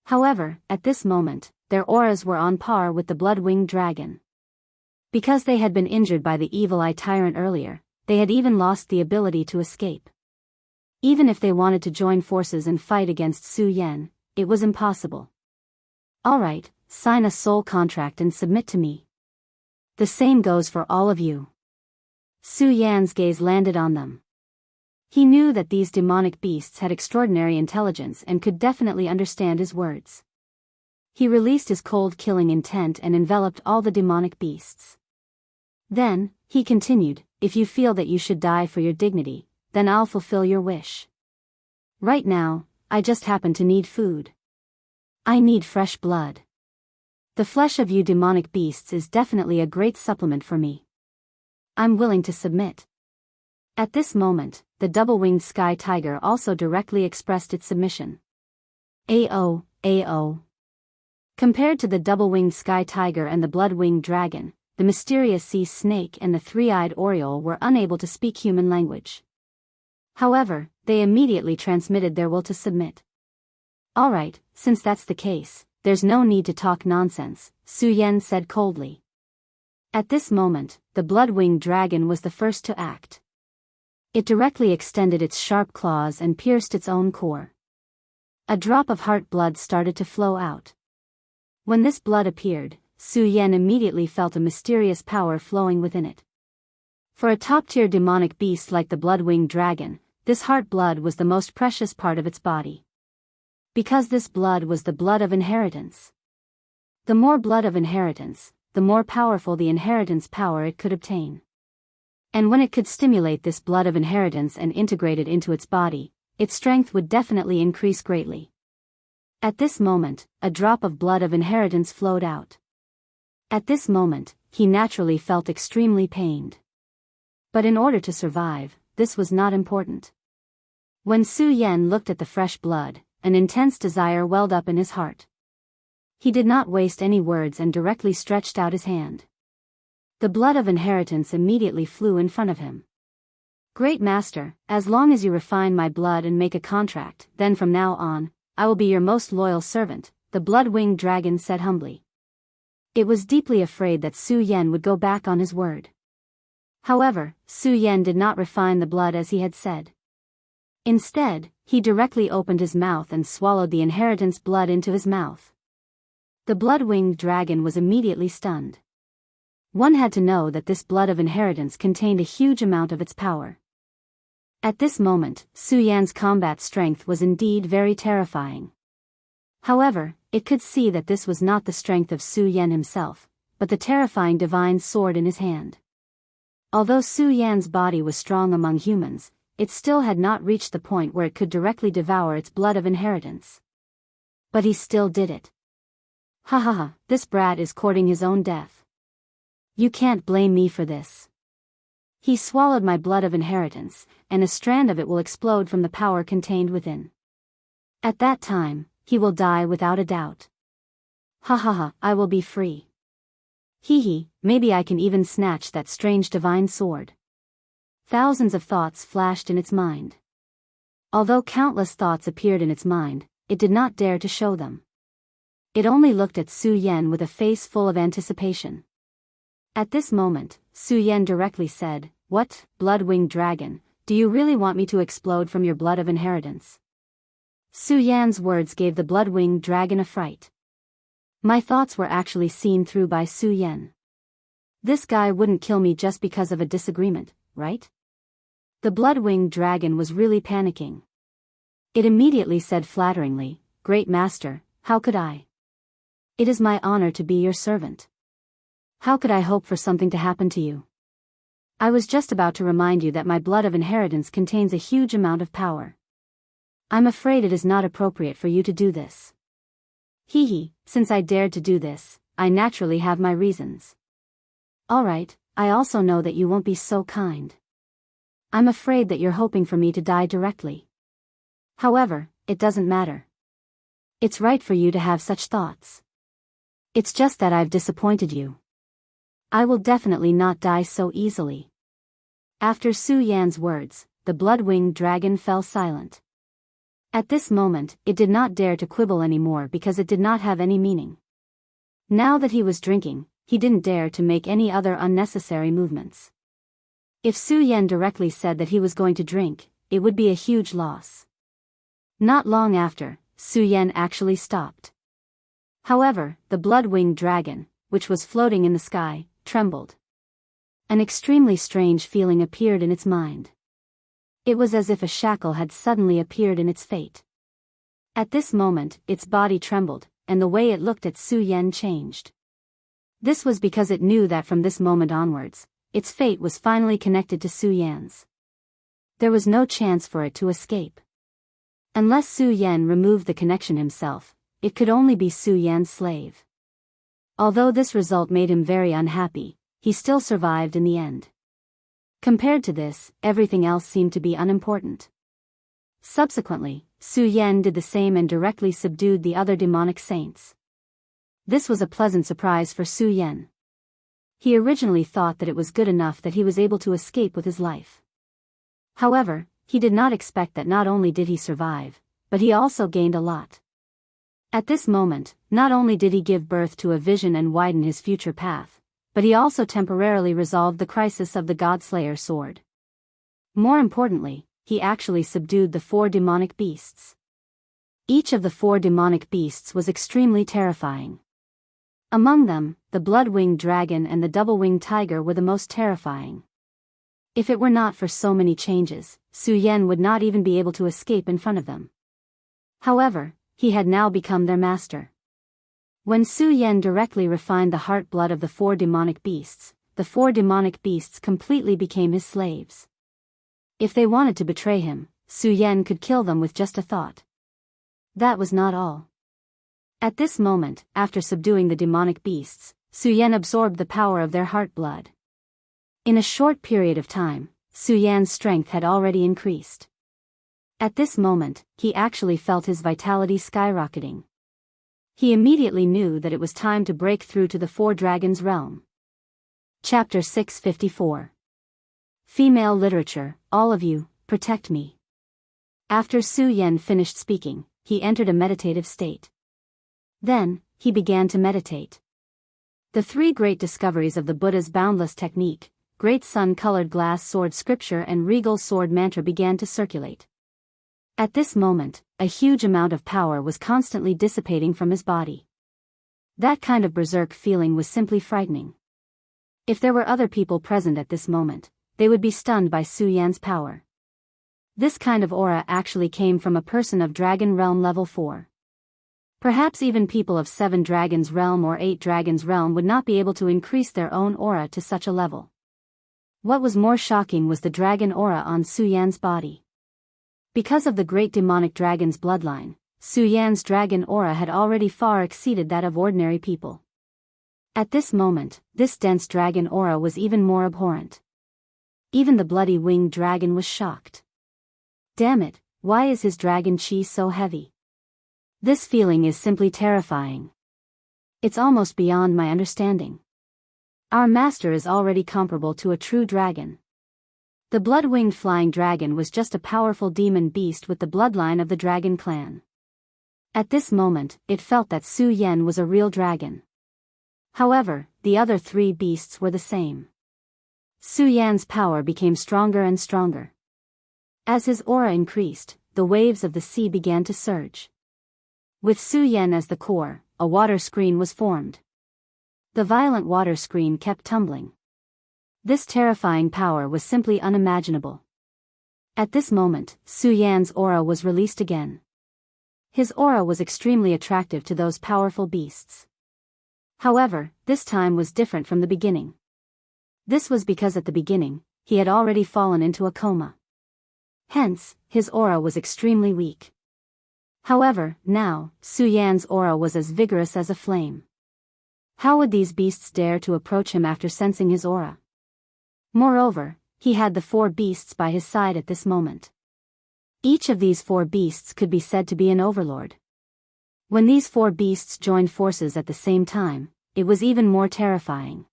Speaker 1: However, at this moment, their auras were on par with the blood-winged dragon. Because they had been injured by the Evil Eye Tyrant earlier, they had even lost the ability to escape. Even if they wanted to join forces and fight against Su Yan, it was impossible. Alright, sign a soul contract and submit to me. The same goes for all of you. Su Yan's gaze landed on them. He knew that these demonic beasts had extraordinary intelligence and could definitely understand his words. He released his cold killing intent and enveloped all the demonic beasts. Then, he continued, if you feel that you should die for your dignity, then I'll fulfill your wish. Right now, I just happen to need food. I need fresh blood. The flesh of you demonic beasts is definitely a great supplement for me. I'm willing to submit. At this moment, the double-winged sky tiger also directly expressed its submission. AO, AO. Compared to the double-winged sky tiger and the blood-winged dragon, the mysterious sea snake and the 3-eyed oriole were unable to speak human language. However, they immediately transmitted their will to submit. Alright, since that's the case, there's no need to talk nonsense, Su Yan said coldly. At this moment, the blood-winged dragon was the first to act. It directly extended its sharp claws and pierced its own core. A drop of heart blood started to flow out. When this blood appeared, Su Yan immediately felt a mysterious power flowing within it. For a top-tier demonic beast like the blood-winged dragon, this heart blood was the most precious part of its body. Because this blood was the blood of inheritance. The more blood of inheritance, the more powerful the inheritance power it could obtain. And when it could stimulate this blood of inheritance and integrate it into its body, its strength would definitely increase greatly. At this moment, a drop of blood of inheritance flowed out. At this moment, he naturally felt extremely pained. But in order to survive, this was not important. When Su Yan looked at the fresh blood, an intense desire welled up in his heart. He did not waste any words and directly stretched out his hand. The blood of inheritance immediately flew in front of him. Great master, as long as you refine my blood and make a contract, then from now on, I will be your most loyal servant, the blood-winged dragon said humbly. It was deeply afraid that Su Yan would go back on his word. However, Su Yan did not refine the blood as he had said. Instead, he directly opened his mouth and swallowed the inheritance blood into his mouth. The blood-winged dragon was immediately stunned. One had to know that this blood of inheritance contained a huge amount of its power. At this moment, Su Yan's combat strength was indeed very terrifying. However, it could see that this was not the strength of Su Yan himself, but the terrifying divine sword in his hand. Although Su Yan's body was strong among humans, it still had not reached the point where it could directly devour its blood of inheritance. But he still did it. Ha ha ha, this brat is courting his own death. You can't blame me for this. He swallowed my blood of inheritance, and a strand of it will explode from the power contained within. At that time, he will die without a doubt. Ha ha ha, I will be free. Hee hee, maybe I can even snatch that strange divine sword. Thousands of thoughts flashed in its mind. Although countless thoughts appeared in its mind, it did not dare to show them. It only looked at Su Yan with a face full of anticipation. At this moment, Su Yan directly said, "What, blood-winged dragon, do you really want me to explode from your blood of inheritance?" Su Yan's words gave the blood-winged dragon a fright. My thoughts were actually seen through by Su Yan. This guy wouldn't kill me just because of a disagreement, right? The blood-winged dragon was really panicking. It immediately said flatteringly, "Great master, how could I? It is my honor to be your servant. How could I hope for something to happen to you? I was just about to remind you that my blood of inheritance contains a huge amount of power. I'm afraid it is not appropriate for you to do this." Hee hee, since I dared to do this, I naturally have my reasons. Alright, I also know that you won't be so kind. I'm afraid that you're hoping for me to die directly. However, it doesn't matter. It's right for you to have such thoughts. It's just that I've disappointed you. I will definitely not die so easily. After Su Yan's words, the blood-winged dragon fell silent. At this moment, it did not dare to quibble anymore because it did not have any meaning. Now that he was drinking, he didn't dare to make any other unnecessary movements. If Su Yan directly said that he was going to drink, it would be a huge loss. Not long after, Su Yan actually stopped. However, the blood-winged dragon, which was floating in the sky, trembled. An extremely strange feeling appeared in its mind. It was as if a shackle had suddenly appeared in its fate. At this moment, its body trembled, and the way it looked at Su Yan changed. This was because it knew that from this moment onwards, its fate was finally connected to Su Yan's. There was no chance for it to escape. Unless Su Yan removed the connection himself, it could only be Su Yan's slave. Although this result made him very unhappy, he still survived in the end. Compared to this, everything else seemed to be unimportant. Subsequently, Su Yan did the same and directly subdued the other demonic saints. This was a pleasant surprise for Su Yan. He originally thought that it was good enough that he was able to escape with his life. However, he did not expect that not only did he survive, but he also gained a lot. At this moment, not only did he give birth to a vision and widen his future path, but he also temporarily resolved the crisis of the Godslayer sword. More importantly, he actually subdued the 4 demonic beasts. Each of the 4 demonic beasts was extremely terrifying. Among them, the blood-winged dragon and the double-winged tiger were the most terrifying. If it were not for so many changes, Su Yan would not even be able to escape in front of them. However, he had now become their master. When Su Yan directly refined the heart blood of the 4 demonic beasts, the 4 demonic beasts completely became his slaves. If they wanted to betray him, Su Yan could kill them with just a thought. That was not all. At this moment, after subduing the demonic beasts, Su Yan absorbed the power of their heart blood. In a short period of time, Su Yan's strength had already increased. At this moment, he actually felt his vitality skyrocketing. He immediately knew that it was time to break through to the 4 dragons' realm. Chapter 654. Female literature, all of you, protect me. After Su Yan finished speaking, he entered a meditative state. Then, he began to meditate. The three great discoveries of the Buddha's boundless technique, great sun-colored glass sword scripture and regal sword mantra began to circulate. At this moment, a huge amount of power was constantly dissipating from his body. That kind of berserk feeling was simply frightening. If there were other people present at this moment, they would be stunned by Su Yan's power. This kind of aura actually came from a person of Dragon Realm level 4. Perhaps even people of 7 Dragons Realm or 8 Dragons Realm would not be able to increase their own aura to such a level. What was more shocking was the dragon aura on Su Yan's body. Because of the great demonic dragon's bloodline, Su Yan's dragon aura had already far exceeded that of ordinary people. At this moment, this dense dragon aura was even more abhorrent. Even the bloody winged dragon was shocked. Damn it, why is his dragon chi so heavy? This feeling is simply terrifying. It's almost beyond my understanding. Our master is already comparable to a true dragon. The blood-winged flying dragon was just a powerful demon beast with the bloodline of the dragon clan. At this moment, it felt that Su Yan was a real dragon. However, the other 3 beasts were the same. Su Yan's power became stronger and stronger. As his aura increased, the waves of the sea began to surge. With Su Yan as the core, a water screen was formed. The violent water screen kept tumbling. This terrifying power was simply unimaginable. At this moment, Su Yan's aura was released again. His aura was extremely attractive to those powerful beasts. However, this time was different from the beginning. This was because at the beginning, he had already fallen into a coma. Hence, his aura was extremely weak. However, now, Su Yan's aura was as vigorous as a flame. How would these beasts dare to approach him after sensing his aura? Moreover, he had the 4 beasts by his side at this moment. Each of these 4 beasts could be said to be an overlord. When these 4 beasts joined forces at the same time, it was even more terrifying.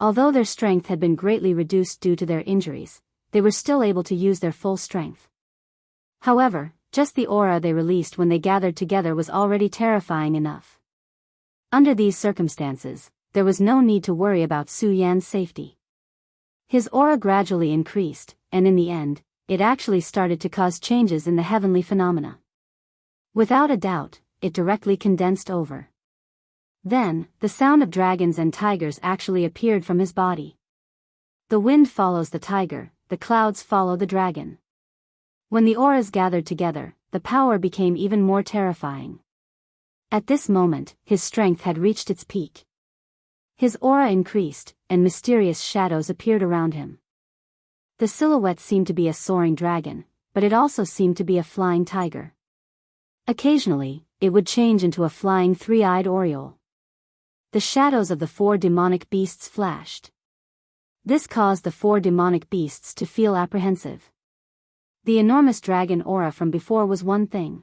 Speaker 1: Although their strength had been greatly reduced due to their injuries, they were still able to use their full strength. However, just the aura they released when they gathered together was already terrifying enough. Under these circumstances, there was no need to worry about Su Yan's safety. His aura gradually increased, and in the end, it actually started to cause changes in the heavenly phenomena. Without a doubt, it directly condensed over. Then, the sound of dragons and tigers actually appeared from his body. The wind follows the tiger, the clouds follow the dragon. When the auras gathered together, the power became even more terrifying. At this moment, his strength had reached its peak. His aura increased, and mysterious shadows appeared around him. The silhouette seemed to be a soaring dragon, but it also seemed to be a flying tiger. Occasionally, it would change into a flying 3-eyed oriole. The shadows of the 4 demonic beasts flashed. This caused the 4 demonic beasts to feel apprehensive. The enormous dragon aura from before was one thing.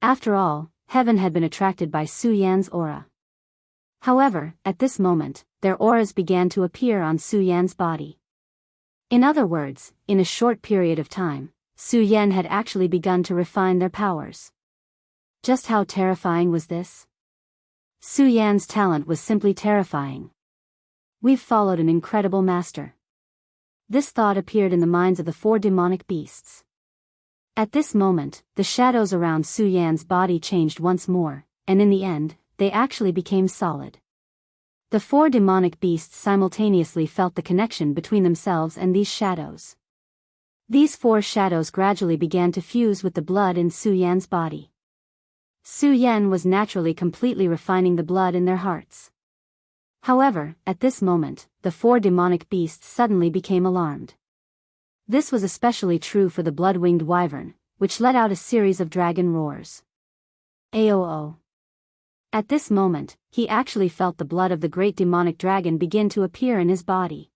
Speaker 1: After all, heaven had been attracted by Su Yan's aura. However, at this moment, their auras began to appear on Su Yan's body. In other words, in a short period of time, Su Yan had actually begun to refine their powers. Just how terrifying was this? Su Yan's talent was simply terrifying. We've followed an incredible master. This thought appeared in the minds of the 4 demonic beasts. At this moment, the shadows around Su Yan's body changed once more, and in the end, they actually became solid. The 4 demonic beasts simultaneously felt the connection between themselves and these shadows. These 4 shadows gradually began to fuse with the blood in Su Yan's body. Su Yan was naturally completely refining the blood in their hearts. However, at this moment, the 4 demonic beasts suddenly became alarmed. This was especially true for the blood-winged wyvern, which let out a series of dragon roars. Aoo. At this moment, he actually felt the blood of the great demonic dragon begin to appear in his body.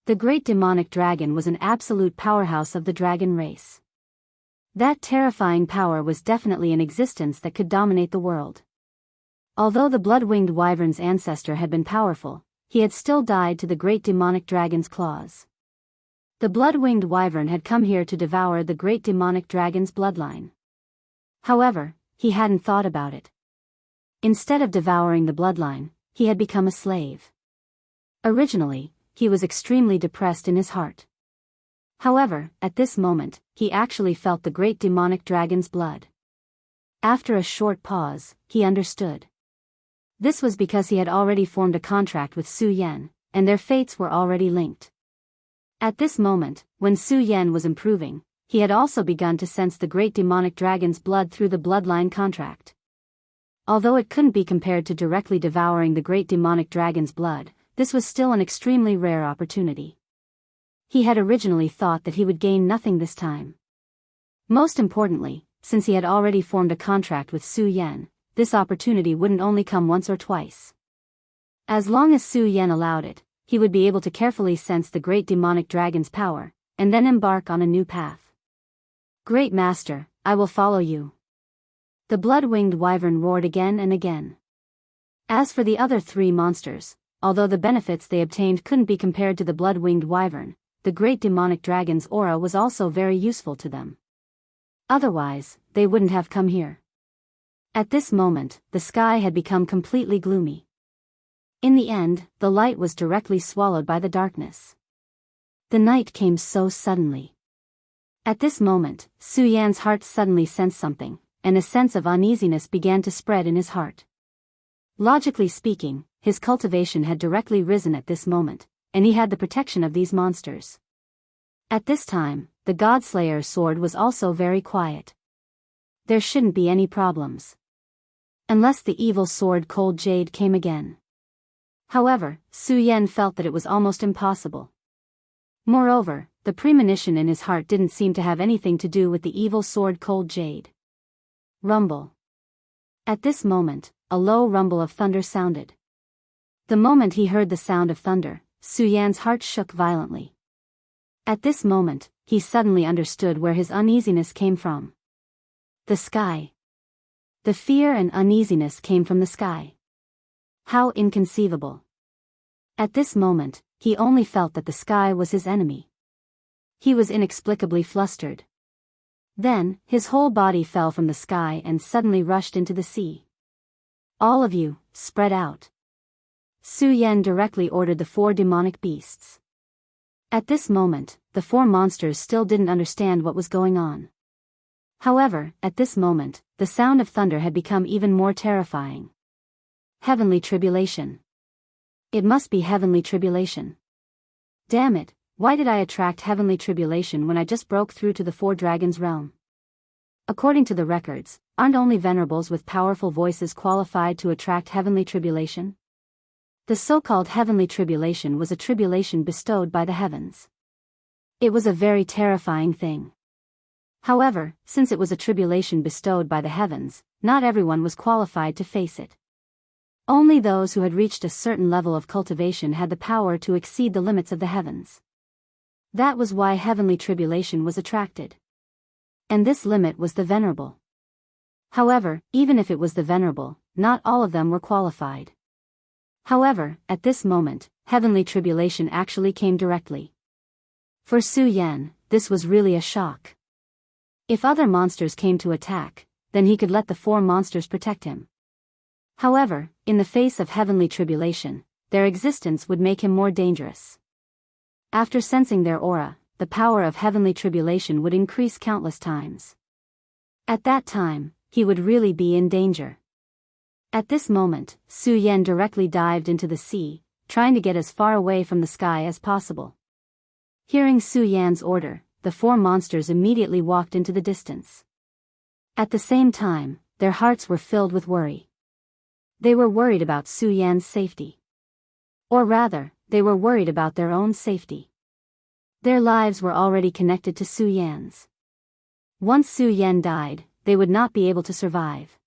Speaker 1: The great demonic dragon was an absolute powerhouse of the dragon race. That terrifying power was definitely an existence that could dominate the world. Although the blood-winged wyvern's ancestor had been powerful, he had still died to the great demonic dragon's claws. The blood-winged wyvern had come here to devour the great demonic dragon's bloodline. However, he hadn't thought about it. Instead of devouring the bloodline, he had become a slave. Originally, he was extremely depressed in his heart. However, at this moment, he actually felt the great demonic dragon's blood. After a short pause, he understood. This was because he had already formed a contract with Su Yan, and their fates were already linked. At this moment, when Su Yan was improving, he had also begun to sense the great demonic dragon's blood through the bloodline contract. Although it couldn't be compared to directly devouring the great demonic dragon's blood, this was still an extremely rare opportunity. He had originally thought that he would gain nothing this time. Most importantly, since he had already formed a contract with Su Yan, this opportunity wouldn't only come once or twice. As long as Su Yan allowed it, he would be able to carefully sense the great demonic dragon's power, and then embark on a new path. Great Master, I will follow you. The blood-winged wyvern roared again and again. As for the other three monsters, although the benefits they obtained couldn't be compared to the blood-winged wyvern, the great demonic dragon's aura was also very useful to them. Otherwise, they wouldn't have come here. At this moment, the sky had become completely gloomy. In the end, the light was directly swallowed by the darkness. The night came so suddenly. At this moment, Su Yan's heart suddenly sensed something, and a sense of uneasiness began to spread in his heart. Logically speaking, his cultivation had directly risen at this moment, and he had the protection of these monsters. At this time, the Godslayer's sword was also very quiet. There shouldn't be any problems. Unless the evil sword Cold Jade came again. However, Su Yan felt that it was almost impossible. Moreover, the premonition in his heart didn't seem to have anything to do with the evil sword Cold Jade. Rumble. At this moment, a low rumble of thunder sounded. The moment he heard the sound of thunder, Su Yan's heart shook violently. At this moment, he suddenly understood where his uneasiness came from. The sky. The fear and uneasiness came from the sky. How inconceivable. At this moment, he only felt that the sky was his enemy. He was inexplicably flustered. Then, his whole body fell from the sky and suddenly rushed into the sea. All of you, spread out. Su Yan directly ordered the 4 demonic beasts. At this moment, the 4 monsters still didn't understand what was going on. However, at this moment, the sound of thunder had become even more terrifying. Heavenly tribulation. It must be heavenly tribulation. Damn it, why did I attract heavenly tribulation when I just broke through to the 4 dragons' realm? According to the records, aren't only venerables with powerful voices qualified to attract heavenly tribulation? The so-called heavenly tribulation was a tribulation bestowed by the heavens. It was a very terrifying thing. However, since it was a tribulation bestowed by the heavens, not everyone was qualified to face it. Only those who had reached a certain level of cultivation had the power to exceed the limits of the heavens. That was why heavenly tribulation was attracted. And this limit was the venerable. However, even if it was the venerable, not all of them were qualified. However, at this moment, heavenly tribulation actually came directly. For Su Yan, this was really a shock. If other monsters came to attack, then he could let the 4 monsters protect him. However, in the face of heavenly tribulation, their existence would make him more dangerous. After sensing their aura, the power of heavenly tribulation would increase countless times. At that time, he would really be in danger. At this moment, Su Yan directly dived into the sea, trying to get as far away from the sky as possible. Hearing Su Yan's order, the 4 monsters immediately walked into the distance. At the same time, their hearts were filled with worry. They were worried about Su Yan's safety. Or rather, they were worried about their own safety. Their lives were already connected to Su Yan's. Once Su Yan died, they would not be able to survive.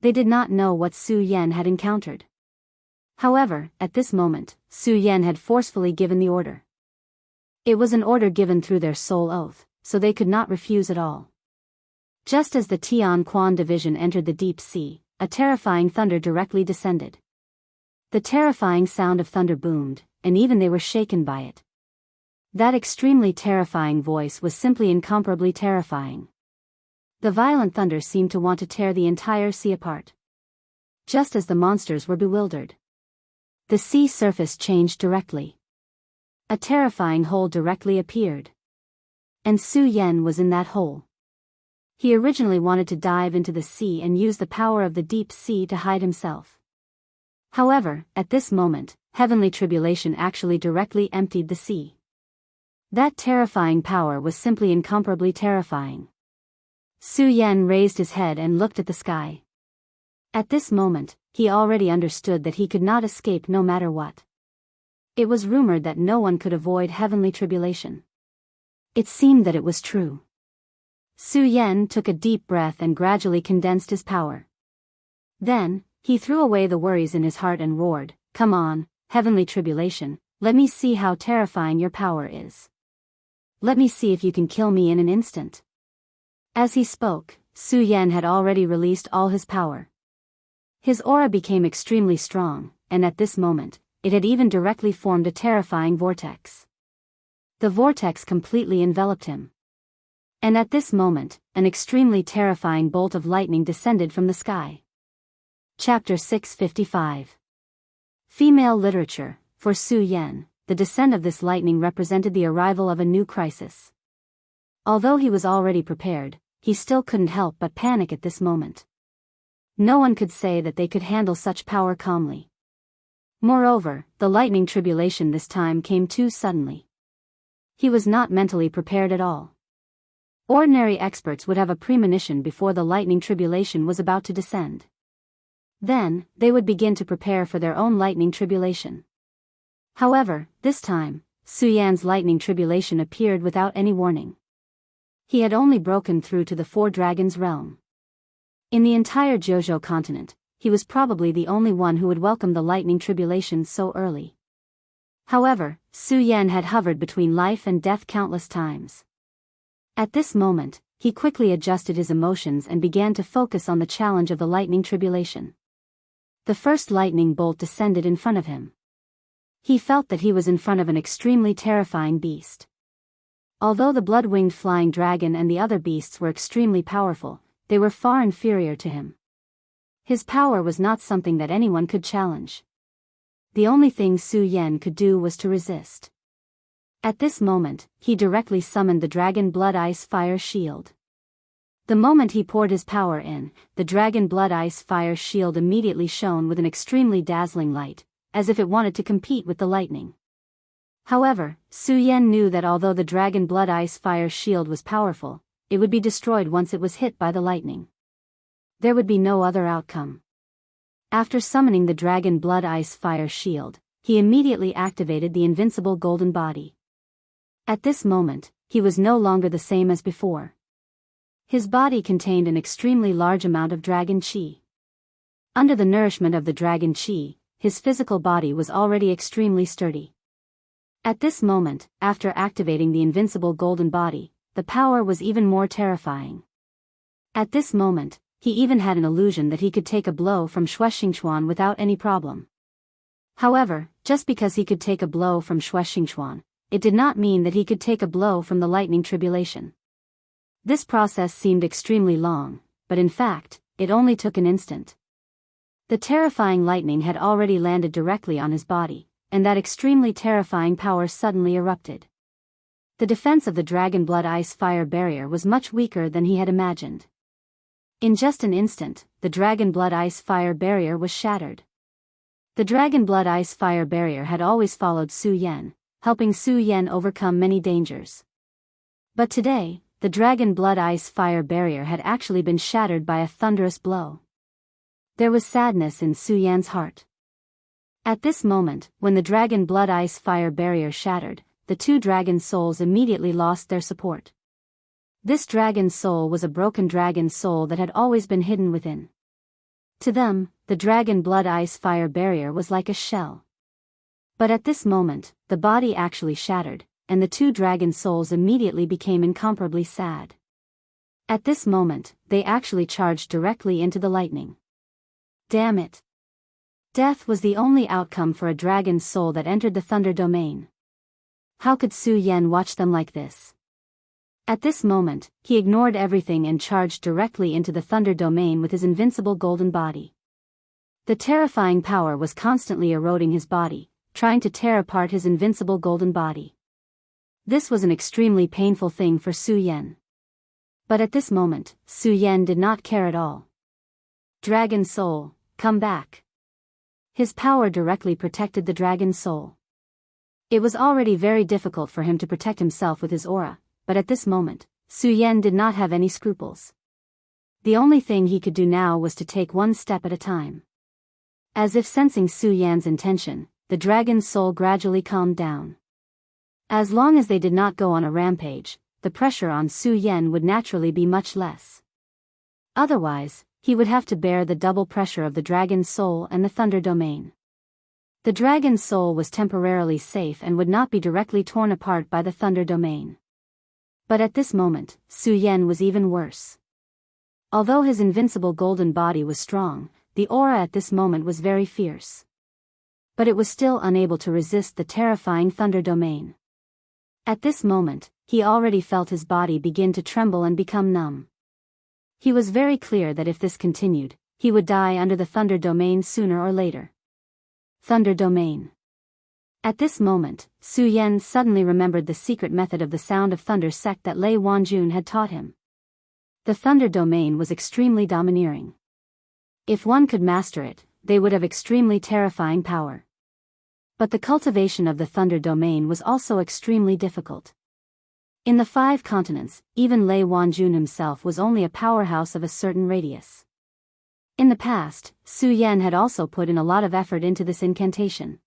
Speaker 1: They did not know what Su Yan had encountered. However, at this moment, Su Yan had forcefully given the order. It was an order given through their soul oath, so they could not refuse at all. Just as the Tian Quan division entered the deep sea, a terrifying thunder directly descended. The terrifying sound of thunder boomed, and even they were shaken by it. That extremely terrifying voice was simply incomparably terrifying. The violent thunder seemed to want to tear the entire sea apart. Just as the monsters were bewildered, the sea surface changed directly. A terrifying hole directly appeared. And Su Yan was in that hole. He originally wanted to dive into the sea and use the power of the deep sea to hide himself. However, at this moment, heavenly tribulation actually directly emptied the sea. That terrifying power was simply incomparably terrifying. Su Yan raised his head and looked at the sky. At this moment, he already understood that he could not escape no matter what. It was rumored that no one could avoid heavenly tribulation. It seemed that it was true. Su Yan took a deep breath and gradually condensed his power. Then, he threw away the worries in his heart and roared, "Come on, heavenly tribulation, let me see how terrifying your power is. Let me see if you can kill me in an instant." As he spoke, Su Yan had already released all his power. His aura became extremely strong, and at this moment, it had even directly formed a terrifying vortex. The vortex completely enveloped him. And at this moment, an extremely terrifying bolt of lightning descended from the sky. Chapter 655. Female Literature. For Su Yan, the descent of this lightning represented the arrival of a new crisis. Although he was already prepared, he still couldn't help but panic at this moment. No one could say that they could handle such power calmly. Moreover, the lightning tribulation this time came too suddenly. He was not mentally prepared at all. Ordinary experts would have a premonition before the lightning tribulation was about to descend. Then, they would begin to prepare for their own lightning tribulation. However, this time, Su Yan's lightning tribulation appeared without any warning. He had only broken through to the Four Dragons realm. In the entire Jianghu continent, he was probably the only one who would welcome the lightning tribulation so early. However, Su Yan had hovered between life and death countless times. At this moment, he quickly adjusted his emotions and began to focus on the challenge of the lightning tribulation. The first lightning bolt descended in front of him. He felt that he was in front of an extremely terrifying beast. Although the blood-winged flying dragon and the other beasts were extremely powerful, they were far inferior to him. His power was not something that anyone could challenge. The only thing Su Yan could do was to resist. At this moment, he directly summoned the Dragon Blood Ice Fire Shield. The moment he poured his power in, the Dragon Blood Ice Fire Shield immediately shone with an extremely dazzling light, as if it wanted to compete with the lightning. However, Su Yan knew that although the Dragon Blood Ice Fire Shield was powerful, it would be destroyed once it was hit by the lightning. There would be no other outcome. After summoning the Dragon Blood Ice Fire Shield, he immediately activated the invincible golden body. At this moment, he was no longer the same as before. His body contained an extremely large amount of dragon qi. Under the nourishment of the dragon qi, his physical body was already extremely sturdy. At this moment, after activating the invincible golden body, the power was even more terrifying. At this moment, he even had an illusion that he could take a blow from Shuexingchuan without any problem. However, just because he could take a blow from Shuexingchuan, it did not mean that he could take a blow from the lightning tribulation. This process seemed extremely long, but in fact, it only took an instant. The terrifying lightning had already landed directly on his body, and that extremely terrifying power suddenly erupted. The defense of the Dragon Blood Ice Fire Barrier was much weaker than he had imagined. In just an instant, the Dragon Blood Ice Fire Barrier was shattered. The Dragon Blood Ice Fire Barrier had always followed Su Yan, helping Su Yan overcome many dangers. But today, the Dragon Blood Ice Fire Barrier had actually been shattered by a thunderous blow. There was sadness in Su Yan's heart. At this moment, when the Dragon Blood Ice Fire Barrier shattered, the two dragon souls immediately lost their support. This dragon soul was a broken dragon soul that had always been hidden within. To them, the Dragon Blood Ice Fire Barrier was like a shell. But at this moment, the body actually shattered, and the two dragon souls immediately became incomparably sad. At this moment, they actually charged directly into the lightning. Damn it! Death was the only outcome for a dragon soul that entered the thunder domain. how could Su Yan watch them like this? At this moment, he ignored everything and charged directly into the thunder domain with his invincible golden body. The terrifying power was constantly eroding his body, trying to tear apart his invincible golden body. This was an extremely painful thing for Su Yan. But at this moment, Su Yan did not care at all. Dragon Soul, come back. His power directly protected the Dragon Soul. It was already very difficult for him to protect himself with his aura, but at this moment, Su Yan did not have any scruples. The only thing he could do now was to take one step at a time. As if sensing Su Yan's intention, the Dragon's Soul gradually calmed down. As long as they did not go on a rampage, the pressure on Su Yan would naturally be much less. Otherwise, he would have to bear the double pressure of the Dragon's Soul and the Thunder Domain. The Dragon's Soul was temporarily safe and would not be directly torn apart by the Thunder Domain. But at this moment, Su Yan was even worse. Although his invincible golden body was strong, the aura at this moment was very fierce. But it was still unable to resist the terrifying Thunder Domain. At this moment, he already felt his body begin to tremble and become numb. He was very clear that if this continued, he would die under the Thunder Domain sooner or later. Thunder Domain. At this moment, Su Yan suddenly remembered the secret method of the Sound of Thunder sect that Lei Wanjun had taught him. The Thunder Domain was extremely domineering. If one could master it, they would have extremely terrifying power. But the cultivation of the Thunder Domain was also extremely difficult. In the 5 continents, even Lei Wanjun himself was only a powerhouse of a certain radius. In the past, Su Yan had also put in a lot of effort into this incantation.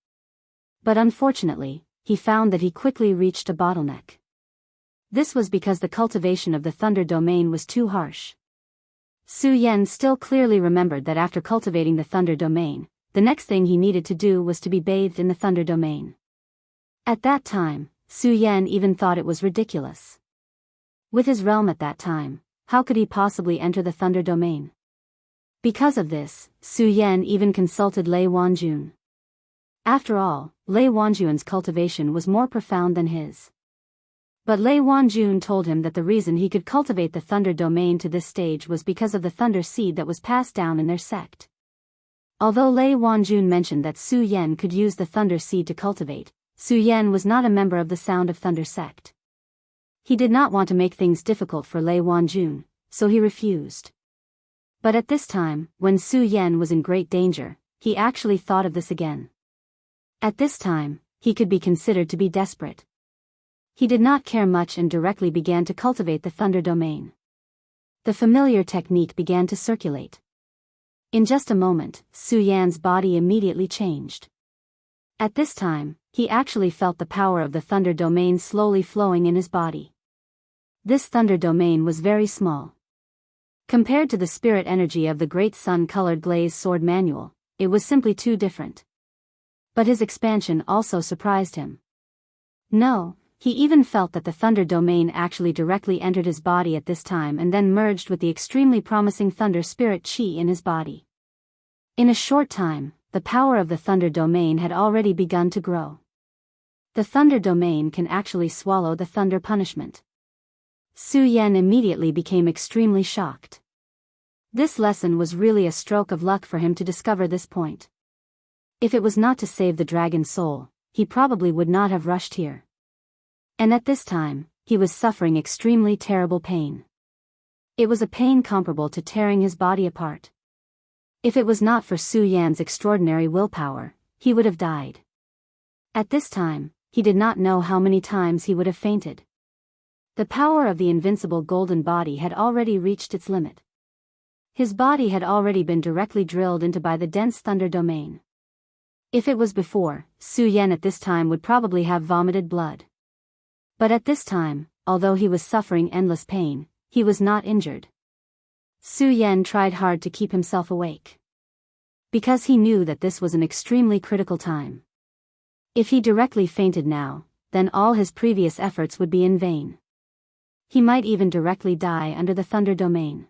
Speaker 1: But unfortunately, he found that he quickly reached a bottleneck. This was because the cultivation of the Thunder Domain was too harsh. Su Yan still clearly remembered that after cultivating the Thunder Domain, the next thing he needed to do was to be bathed in the Thunder Domain. At that time, Su Yan even thought it was ridiculous. With his realm at that time, how could he possibly enter the Thunder Domain? Because of this, Su Yan even consulted Lei Wanjun. After all, Lei Wanjun's cultivation was more profound than his. But Lei Wanjun told him that the reason he could cultivate the Thunder Domain to this stage was because of the Thunder Seed that was passed down in their sect. Although Lei Wanjun mentioned that Su Yan could use the Thunder Seed to cultivate, Su Yan was not a member of the Sound of Thunder sect. He did not want to make things difficult for Lei Wanjun, so he refused. But at this time, when Su Yan was in great danger, he actually thought of this again. At this time, he could be considered to be desperate. He did not care much and directly began to cultivate the Thunder Domain. The familiar technique began to circulate. In just a moment, Su Yan's body immediately changed. At this time, he actually felt the power of the Thunder Domain slowly flowing in his body. This Thunder Domain was very small. Compared to the spirit energy of the great sun-colored glazed sword manual, it was simply too different. But his expansion also surprised him. No, he even felt that the Thunder Domain actually directly entered his body at this time and then merged with the extremely promising Thunder Spirit Chi in his body. In a short time, the power of the Thunder Domain had already begun to grow. The Thunder Domain can actually swallow the Thunder Punishment. Su Yan immediately became extremely shocked. This lesson was really a stroke of luck for him to discover this point. If it was not to save the Dragon Soul, he probably would not have rushed here. And at this time, he was suffering extremely terrible pain. It was a pain comparable to tearing his body apart. If it was not for Su Yan's extraordinary willpower, he would have died. At this time, he did not know how many times he would have fainted. The power of the invincible golden body had already reached its limit. His body had already been directly drilled into by the dense Thunder Domain. If it was before, Su Yan at this time would probably have vomited blood. But at this time, although he was suffering endless pain, he was not injured. Su Yan tried hard to keep himself awake. Because he knew that this was an extremely critical time. If he directly fainted now, then all his previous efforts would be in vain. He might even directly die under the Thunder Domain.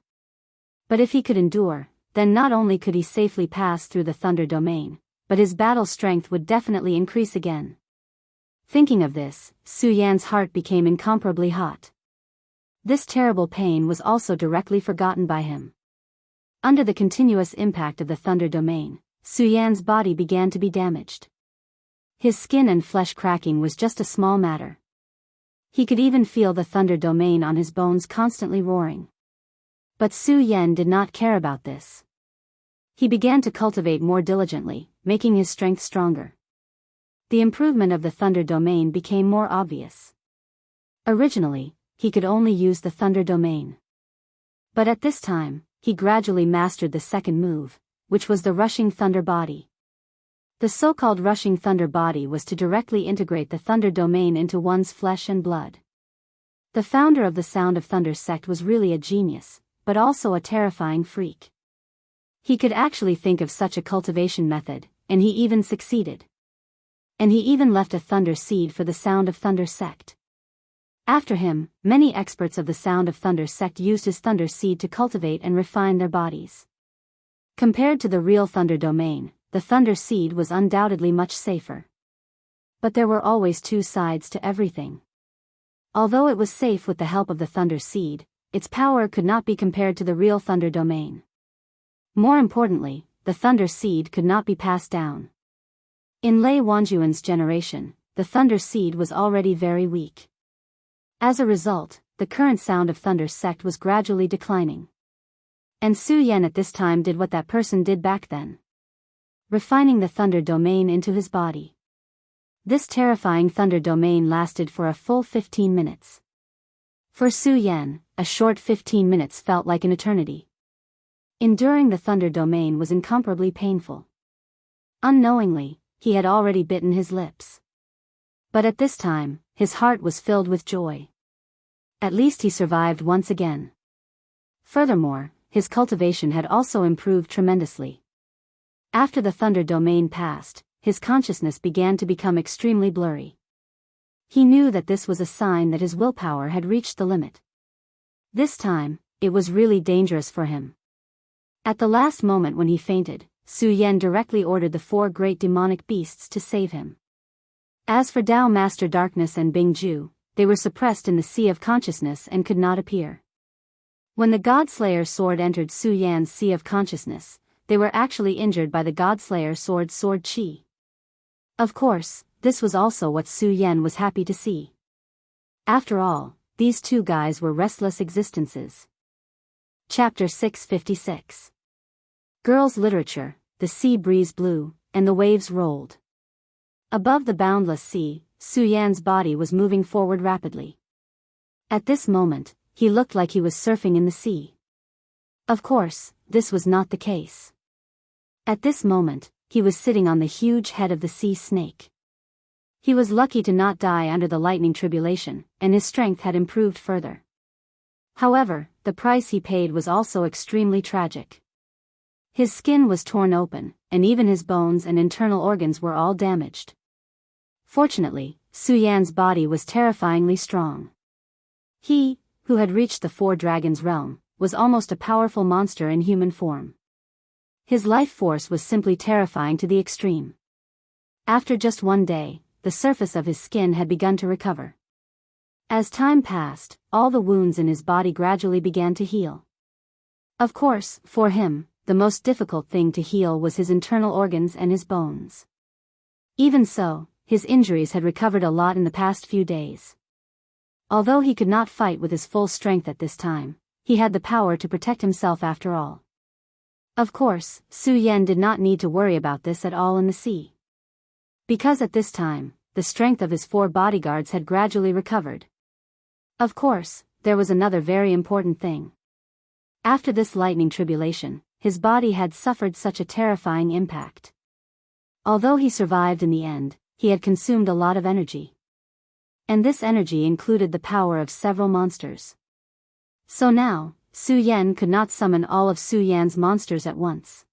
Speaker 1: But if he could endure, then not only could he safely pass through the Thunder Domain, but his battle strength would definitely increase again. Thinking of this, Su Yan's heart became incomparably hot. This terrible pain was also directly forgotten by him. Under the continuous impact of the thunder domain, Su Yan's body began to be damaged. His skin and flesh cracking was just a small matter. He could even feel the thunder domain on his bones constantly roaring. But Su Yan did not care about this. He began to cultivate more diligently, making his strength stronger. The improvement of the thunder domain became more obvious. Originally, he could only use the thunder domain. But at this time, he gradually mastered the second move, which was the rushing thunder body. The so-called rushing thunder body was to directly integrate the thunder domain into one's flesh and blood. The founder of the Sound of Thunder sect was really a genius, but also a terrifying freak. He could actually think of such a cultivation method, and he even succeeded. And he even left a thunder seed for the Sound of Thunder sect. After him, many experts of the Sound of Thunder sect used his thunder seed to cultivate and refine their bodies. Compared to the real thunder domain, the thunder seed was undoubtedly much safer. But there were always two sides to everything. Although it was safe with the help of the thunder seed, its power could not be compared to the real thunder domain. More importantly, the thunder seed could not be passed down. In Lei Wanjuan's generation, the thunder seed was already very weak. As a result, the current Sound of Thunder sect was gradually declining. And Su Yan at this time did what that person did back then. Refining the thunder domain into his body. This terrifying thunder domain lasted for a full 15 minutes. For Su Yan, a short 15 minutes felt like an eternity. Enduring the thunder domain was incomparably painful. Unknowingly, he had already bitten his lips. But at this time, his heart was filled with joy. At least he survived once again. Furthermore, his cultivation had also improved tremendously. After the thunder domain passed, his consciousness began to become extremely blurry. He knew that this was a sign that his willpower had reached the limit. This time, it was really dangerous for him. At the last moment when he fainted, Su Yan directly ordered the 4 great demonic beasts to save him. As for Dao Master Darkness and Bingju, they were suppressed in the sea of consciousness and could not appear. When the Godslayer sword entered Su Yan's sea of consciousness, they were actually injured by the Godslayer sword's sword chi. Of course, this was also what Su Yan was happy to see. After all, these two guys were restless existences. Chapter 656. Girls' Literature. The sea breeze blew, and the waves rolled. Above the boundless sea, Su Yan's body was moving forward rapidly. At this moment, he looked like he was surfing in the sea. Of course, this was not the case. At this moment, he was sitting on the huge head of the sea snake. He was lucky to not die under the lightning tribulation, and his strength had improved further. However, the price he paid was also extremely tragic. His skin was torn open, and even his bones and internal organs were all damaged. Fortunately, Su Yan's body was terrifyingly strong. He, who had reached the 4 dragons realm, was almost a powerful monster in human form. His life force was simply terrifying to the extreme. After just one day, the surface of his skin had begun to recover. As time passed, all the wounds in his body gradually began to heal. Of course, for him, the most difficult thing to heal was his internal organs and his bones. Even so, his injuries had recovered a lot in the past few days. Although he could not fight with his full strength at this time, he had the power to protect himself after all. Of course, Su Yan did not need to worry about this at all in the sea. Because at this time, the strength of his 4 bodyguards had gradually recovered. Of course, there was another very important thing. After this lightning tribulation, his body had suffered such a terrifying impact. Although he survived in the end, he had consumed a lot of energy. And this energy included the power of several monsters. So now, Su Yan could not summon all of Su Yan's monsters at once.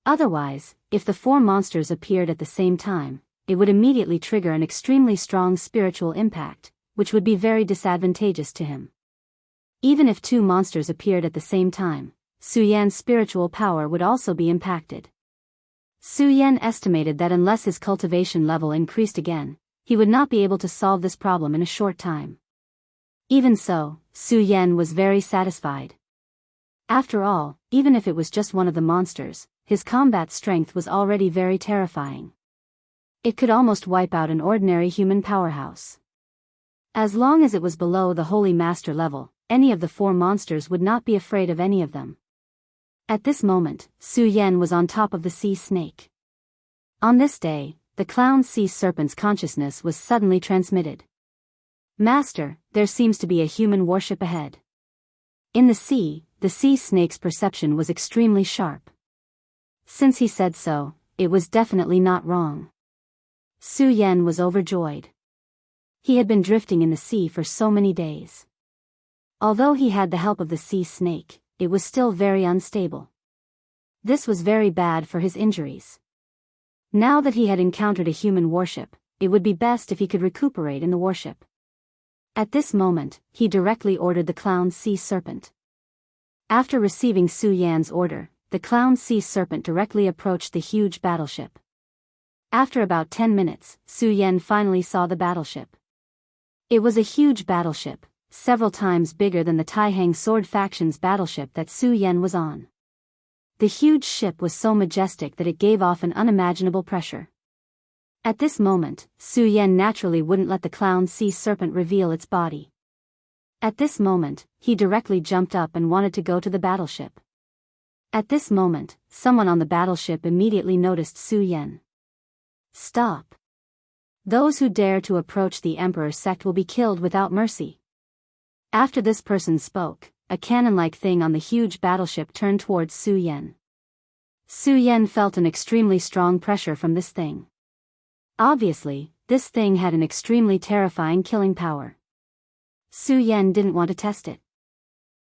Speaker 1: Otherwise, if the 4 monsters appeared at the same time, it would immediately trigger an extremely strong spiritual impact, which would be very disadvantageous to him. Even if 2 monsters appeared at the same time, Su Yan's spiritual power would also be impacted. Su Yan estimated that unless his cultivation level increased again, he would not be able to solve this problem in a short time. Even so, Su Yan was very satisfied. After all, even if it was just one of the monsters, his combat strength was already very terrifying. It could almost wipe out an ordinary human powerhouse. As long as it was below the Holy Master level, any of the 4 monsters would not be afraid of any of them. At this moment, Su Yan was on top of the sea snake. On this day, the clown sea serpent's consciousness was suddenly transmitted. Master, there seems to be a human warship ahead. In the sea snake's perception was extremely sharp. Since he said so, it was definitely not wrong. Su Yan was overjoyed. He had been drifting in the sea for so many days. Although he had the help of the sea snake, it was still very unstable. This was very bad for his injuries. Now that he had encountered a human warship, it would be best if he could recuperate in the warship. At this moment, he directly ordered the clown sea serpent. After receiving Su Yan's order, the clown sea serpent directly approached the huge battleship. After about 10 minutes, Su Yan finally saw the battleship. It was a huge battleship, several times bigger than the Taihang Sword faction's battleship that Su Yan was on. The huge ship was so majestic that it gave off an unimaginable pressure. At this moment, Su Yan naturally wouldn't let the clown sea serpent reveal its body. At this moment, he directly jumped up and wanted to go to the battleship. At this moment, someone on the battleship immediately noticed Su Yan. Stop. Those who dare to approach the Emperor sect will be killed without mercy. After this person spoke, a cannon-like thing on the huge battleship turned towards Su Yan. Su Yan felt an extremely strong pressure from this thing. Obviously, this thing had an extremely terrifying killing power. Su Yan didn't want to test it.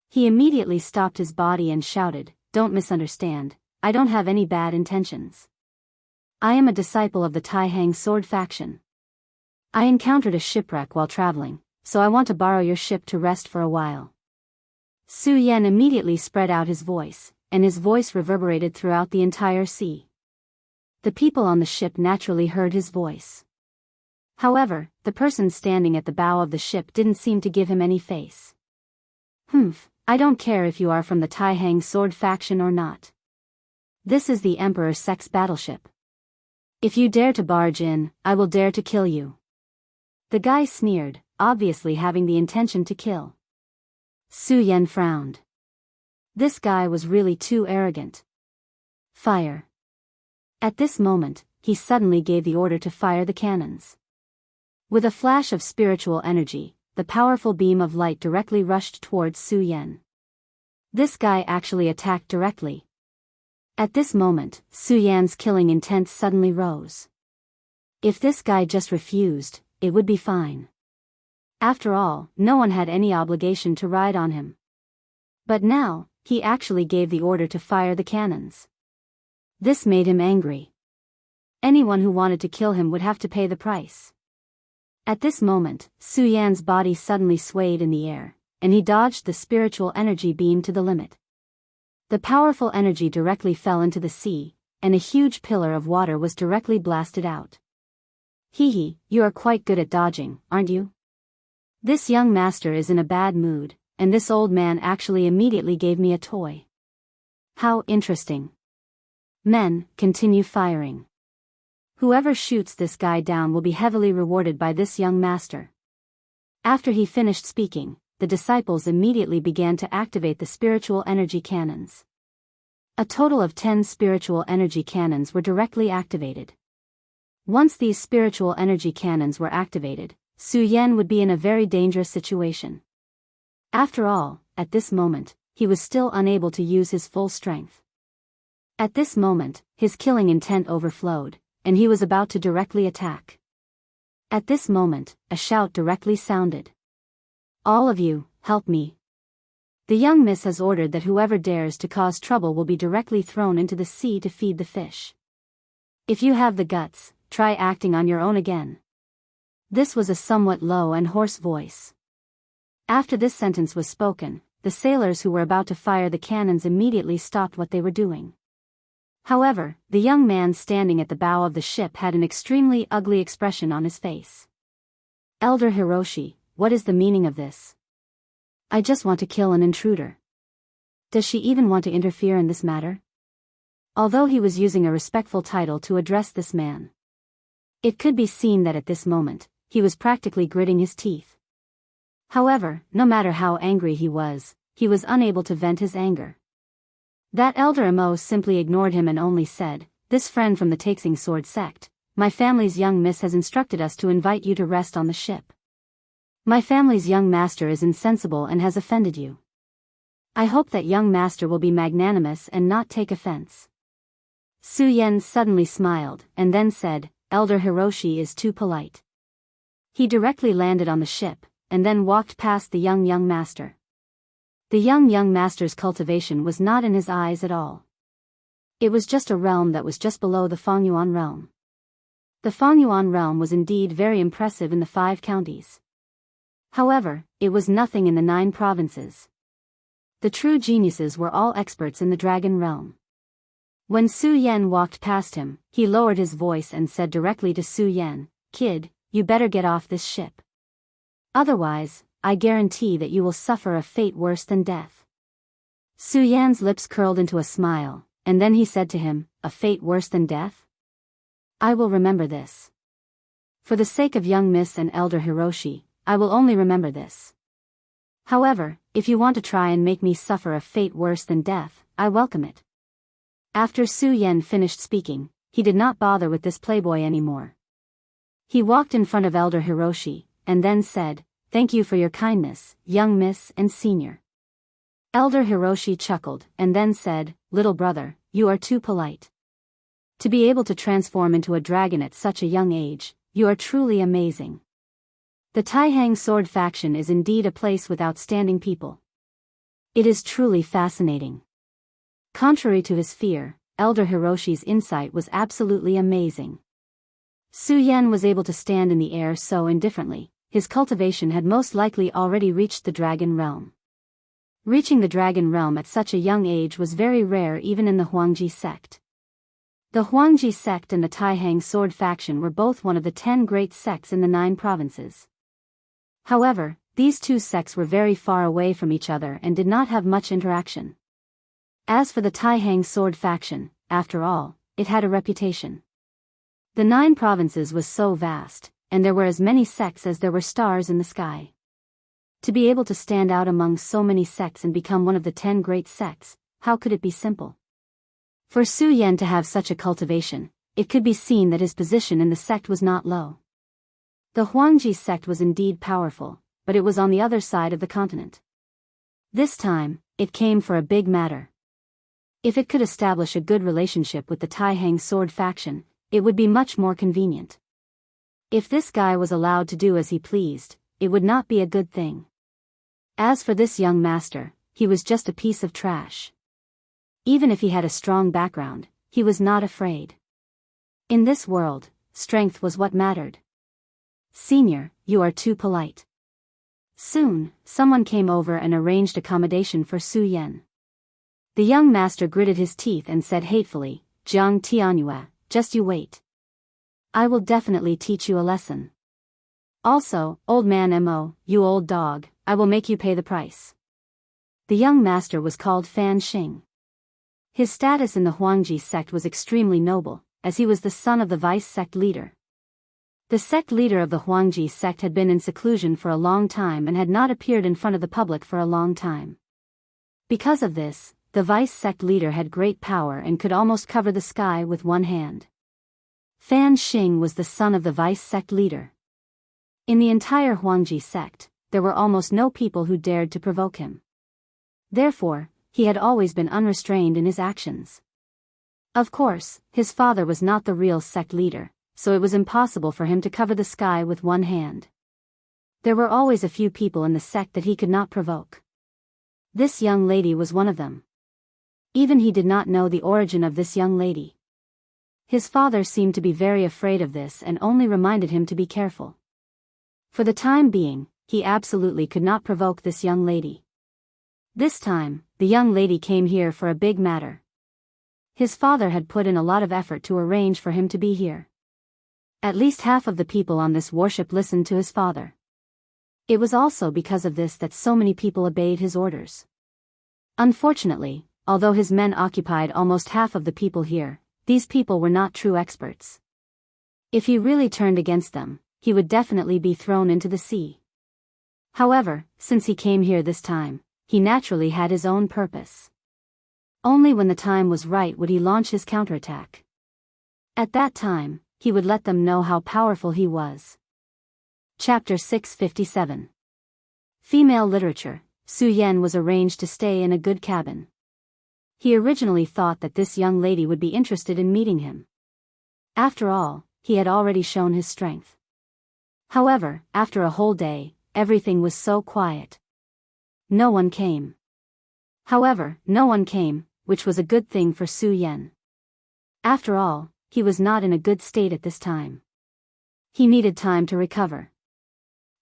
Speaker 1: He immediately stopped his body and shouted, "Don't misunderstand, I don't have any bad intentions. I am a disciple of the Taihang Sword faction. I encountered a shipwreck while traveling, so I want to borrow your ship to rest for a while." Su Yan immediately spread out his voice, and his voice reverberated throughout the entire sea. The people on the ship naturally heard his voice. However, the person standing at the bow of the ship didn't seem to give him any face. I don't care if you are from the Taihang Sword faction or not. This is the Emperor sect's battleship. If you dare to barge in, I will dare to kill you. The guy sneered, obviously having the intention to kill. Su Yan frowned. This guy was really too arrogant. Fire. At this moment, he suddenly gave the order to fire the cannons. With a flash of spiritual energy, the powerful beam of light directly rushed towards Su Yan. This guy actually attacked directly. At this moment, Su Yan's killing intent suddenly rose. If this guy just refused, it would be fine. After all, no one had any obligation to ride on him. But now, he actually gave the order to fire the cannons. This made him angry. Anyone who wanted to kill him would have to pay the price. At this moment, Su Yan's body suddenly swayed in the air, and he dodged the spiritual energy beam to the limit. The powerful energy directly fell into the sea, and a huge pillar of water was directly blasted out. Hee, you are quite good at dodging, aren't you? This young master is in a bad mood, and this old man actually immediately gave me a toy. How interesting. Men, continue firing. Whoever shoots this guy down will be heavily rewarded by this young master. After he finished speaking, the disciples immediately began to activate the spiritual energy cannons. A total of 10 spiritual energy cannons were directly activated. Once these spiritual energy cannons were activated, Su Yan would be in a very dangerous situation. After all, at this moment, he was still unable to use his full strength. At this moment, his killing intent overflowed, and he was about to directly attack. At this moment, a shout directly sounded. "All of you, help me. The young miss has ordered that whoever dares to cause trouble will be directly thrown into the sea to feed the fish. If you have the guts, try acting on your own again." This was a somewhat low and hoarse voice. After this sentence was spoken, the sailors who were about to fire the cannons immediately stopped what they were doing. However, the young man standing at the bow of the ship had an extremely ugly expression on his face. Elder Hiroshi, what is the meaning of this? I just want to kill an intruder. Does she even want to interfere in this matter? Although he was using a respectful title to address this man, it could be seen that at this moment, he was practically gritting his teeth. However, no matter how angry he was unable to vent his anger. That elder Mo simply ignored him and only said, "This friend from the Taxing Sword sect, my family's young miss has instructed us to invite you to rest on the ship. My family's young master is insensible and has offended you. I hope that young master will be magnanimous and not take offense." Su Yen suddenly smiled, and then said, "Elder Hiroshi is too polite." He directly landed on the ship, and then walked past the young master. The young master's cultivation was not in his eyes at all. It was just a realm that was just below the Fengyuan realm. The Fengyuan realm was indeed very impressive in the 5 counties. However, it was nothing in the 9 provinces. The true geniuses were all experts in the dragon realm. When Su Yen walked past him, he lowered his voice and said directly to Su Yen, "Kid, you better get off this ship. Otherwise, I guarantee that you will suffer a fate worse than death." Su Yan's lips curled into a smile, and then he said to him, "A fate worse than death? I will remember this. For the sake of young Miss and Elder Hiroshi, I will only remember this. However, if you want to try and make me suffer a fate worse than death, I welcome it." After Su Yen finished speaking, he did not bother with this playboy anymore. He walked in front of Elder Hiroshi, and then said, "Thank you for your kindness, young miss and senior." Elder Hiroshi chuckled, and then said, "Little brother, you are too polite. To be able to transform into a dragon at such a young age, you are truly amazing. The Taihang Sword faction is indeed a place with outstanding people. It is truly fascinating." Contrary to his fear, Elder Hiroshi's insight was absolutely amazing. Su Yen was able to stand in the air so indifferently. His cultivation had most likely already reached the dragon realm. Reaching the dragon realm at such a young age was very rare even in the Huangji sect. The Huangji sect and the Taihang Sword faction were both one of the 10 great sects in the 9 provinces. However, these 2 sects were very far away from each other and did not have much interaction. As for the Taihang Sword faction, after all, it had a reputation. The 9 provinces was so vast, and there were as many sects as there were stars in the sky. To be able to stand out among so many sects and become one of the 10 great sects, how could it be simple? For Su Yen to have such a cultivation, it could be seen that his position in the sect was not low. The Huangji sect was indeed powerful, but it was on the other side of the continent. This time, it came for a big matter. If it could establish a good relationship with the Taihang Sword faction, it would be much more convenient. If this guy was allowed to do as he pleased, it would not be a good thing. As for this young master, he was just a piece of trash. Even if he had a strong background, he was not afraid. In this world, strength was what mattered. "Senior, you are too polite." Soon, someone came over and arranged accommodation for Su Yen. The young master gritted his teeth and said hatefully, "Jiang Tianyue, just you wait. I will definitely teach you a lesson. Also, old man Mo, you old dog, I will make you pay the price." The young master was called Fan Xing. His status in the Huangji sect was extremely noble, as he was the son of the vice sect leader. The sect leader of the Huangji sect had been in seclusion for a long time and had not appeared in front of the public for a long time. Because of this, the vice sect leader had great power and could almost cover the sky with one hand. Fan Xing was the son of the vice sect leader. In the entire Huangji sect, there were almost no people who dared to provoke him. Therefore, he had always been unrestrained in his actions. Of course, his father was not the real sect leader, so it was impossible for him to cover the sky with one hand. There were always a few people in the sect that he could not provoke. This young lady was one of them. Even he did not know the origin of this young lady. His father seemed to be very afraid of this and only reminded him to be careful. For the time being, he absolutely could not provoke this young lady. This time, the young lady came here for a big matter. His father had put in a lot of effort to arrange for him to be here. At least half of the people on this warship listened to his father. It was also because of this that so many people obeyed his orders. Unfortunately, although his men occupied almost half of the people here, these people were not true experts. If he really turned against them, he would definitely be thrown into the sea. However, since he came here this time, he naturally had his own purpose. Only when the time was right would he launch his counterattack. At that time, he would let them know how powerful he was. Chapter 657. Female Literature. Su Yan was arranged to stay in a good cabin. He originally thought that this young lady would be interested in meeting him. After all, he had already shown his strength. However, after a whole day, everything was so quiet. No one came. However, no one came, which was a good thing for Su Yan. After all, he was not in a good state at this time. He needed time to recover.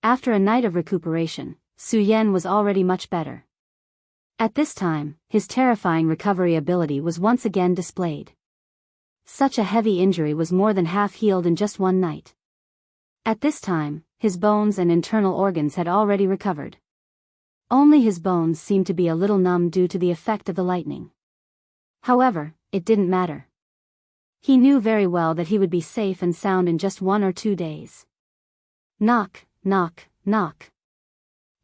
Speaker 1: After a night of recuperation, Su Yan was already much better. At this time, his terrifying recovery ability was once again displayed. Such a heavy injury was more than half healed in just one night. At this time, his bones and internal organs had already recovered. Only his bones seemed to be a little numb due to the effect of the lightning. However, it didn't matter. He knew very well that he would be safe and sound in just 1 or 2 days. Knock, knock, knock.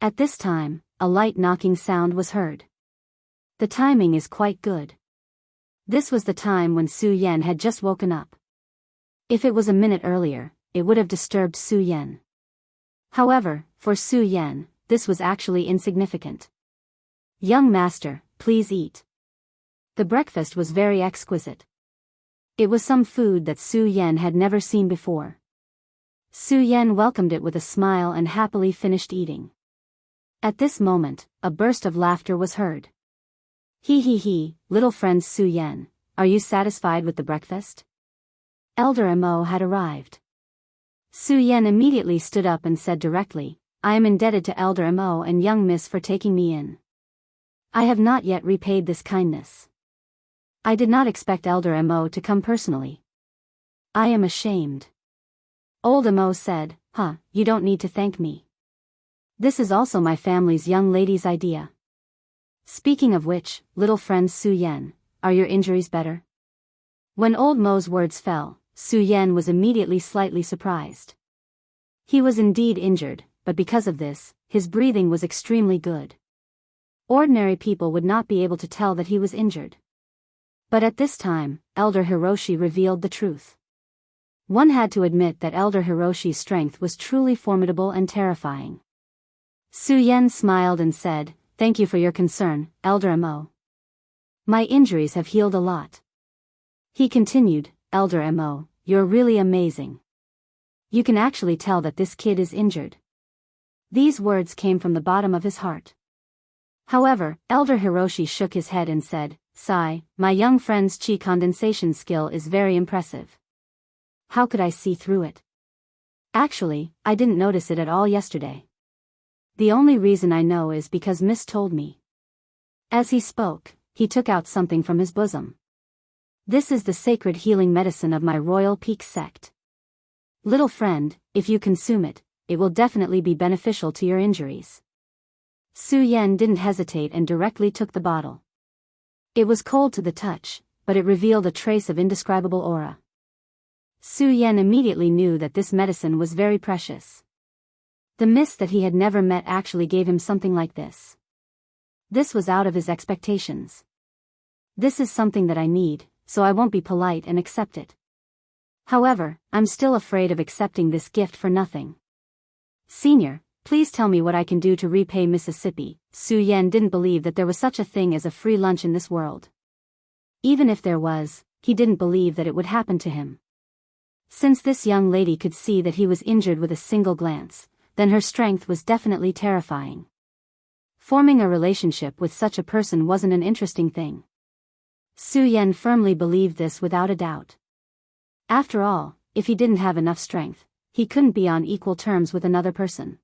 Speaker 1: At this time, a light knocking sound was heard. The timing is quite good. This was the time when Su Yan had just woken up. If it was a minute earlier, it would have disturbed Su Yan. However, for Su Yan, this was actually insignificant. Young master, please eat. The breakfast was very exquisite. It was some food that Su Yan had never seen before. Su Yan welcomed it with a smile and happily finished eating. At this moment, a burst of laughter was heard. He, little friend Su Yan, are you satisfied with the breakfast? Elder Mo had arrived. Su Yan immediately stood up and said directly, I am indebted to Elder Mo and young miss for taking me in. I have not yet repaid this kindness. I did not expect Elder Mo to come personally. I am ashamed. Old Mo said, you don't need to thank me. This is also my family's young lady's idea. Speaking of which, little friend Su Yan, are your injuries better? When Old Mo's words fell, Su Yan was immediately slightly surprised. He was indeed injured, but because of this, his breathing was extremely good. Ordinary people would not be able to tell that he was injured. But at this time, Elder Hiroshi revealed the truth. One had to admit that Elder Hiroshi's strength was truly formidable and terrifying. Su Yan smiled and said, Thank you for your concern, Elder Mo. My injuries have healed a lot. He continued, Elder Mo, you're really amazing. You can actually tell that this kid is injured. These words came from the bottom of his heart. However, Elder Hiroshi shook his head and said, Sigh, my young friend's chi condensation skill is very impressive. How could I see through it? Actually, I didn't notice it at all yesterday. The only reason I know is because Miss told me. As he spoke, he took out something from his bosom. This is the sacred healing medicine of my Royal Peak sect. Little friend, if you consume it, it will definitely be beneficial to your injuries. Su Yan didn't hesitate and directly took the bottle. It was cold to the touch, but it revealed a trace of indescribable aura. Su Yan immediately knew that this medicine was very precious. The mist that he had never met actually gave him something like this. This was out of his expectations. This is something that I need, so I won't be polite and accept it. However, I'm still afraid of accepting this gift for nothing. Senior, please tell me what I can do to repay Mississippi. Su Yan didn't believe that there was such a thing as a free lunch in this world. Even if there was, he didn't believe that it would happen to him. Since this young lady could see that he was injured with a single glance, then her strength was definitely terrifying. Forming a relationship with such a person wasn't an interesting thing. Su Yan firmly believed this without a doubt. After all, if he didn't have enough strength, he couldn't be on equal terms with another person.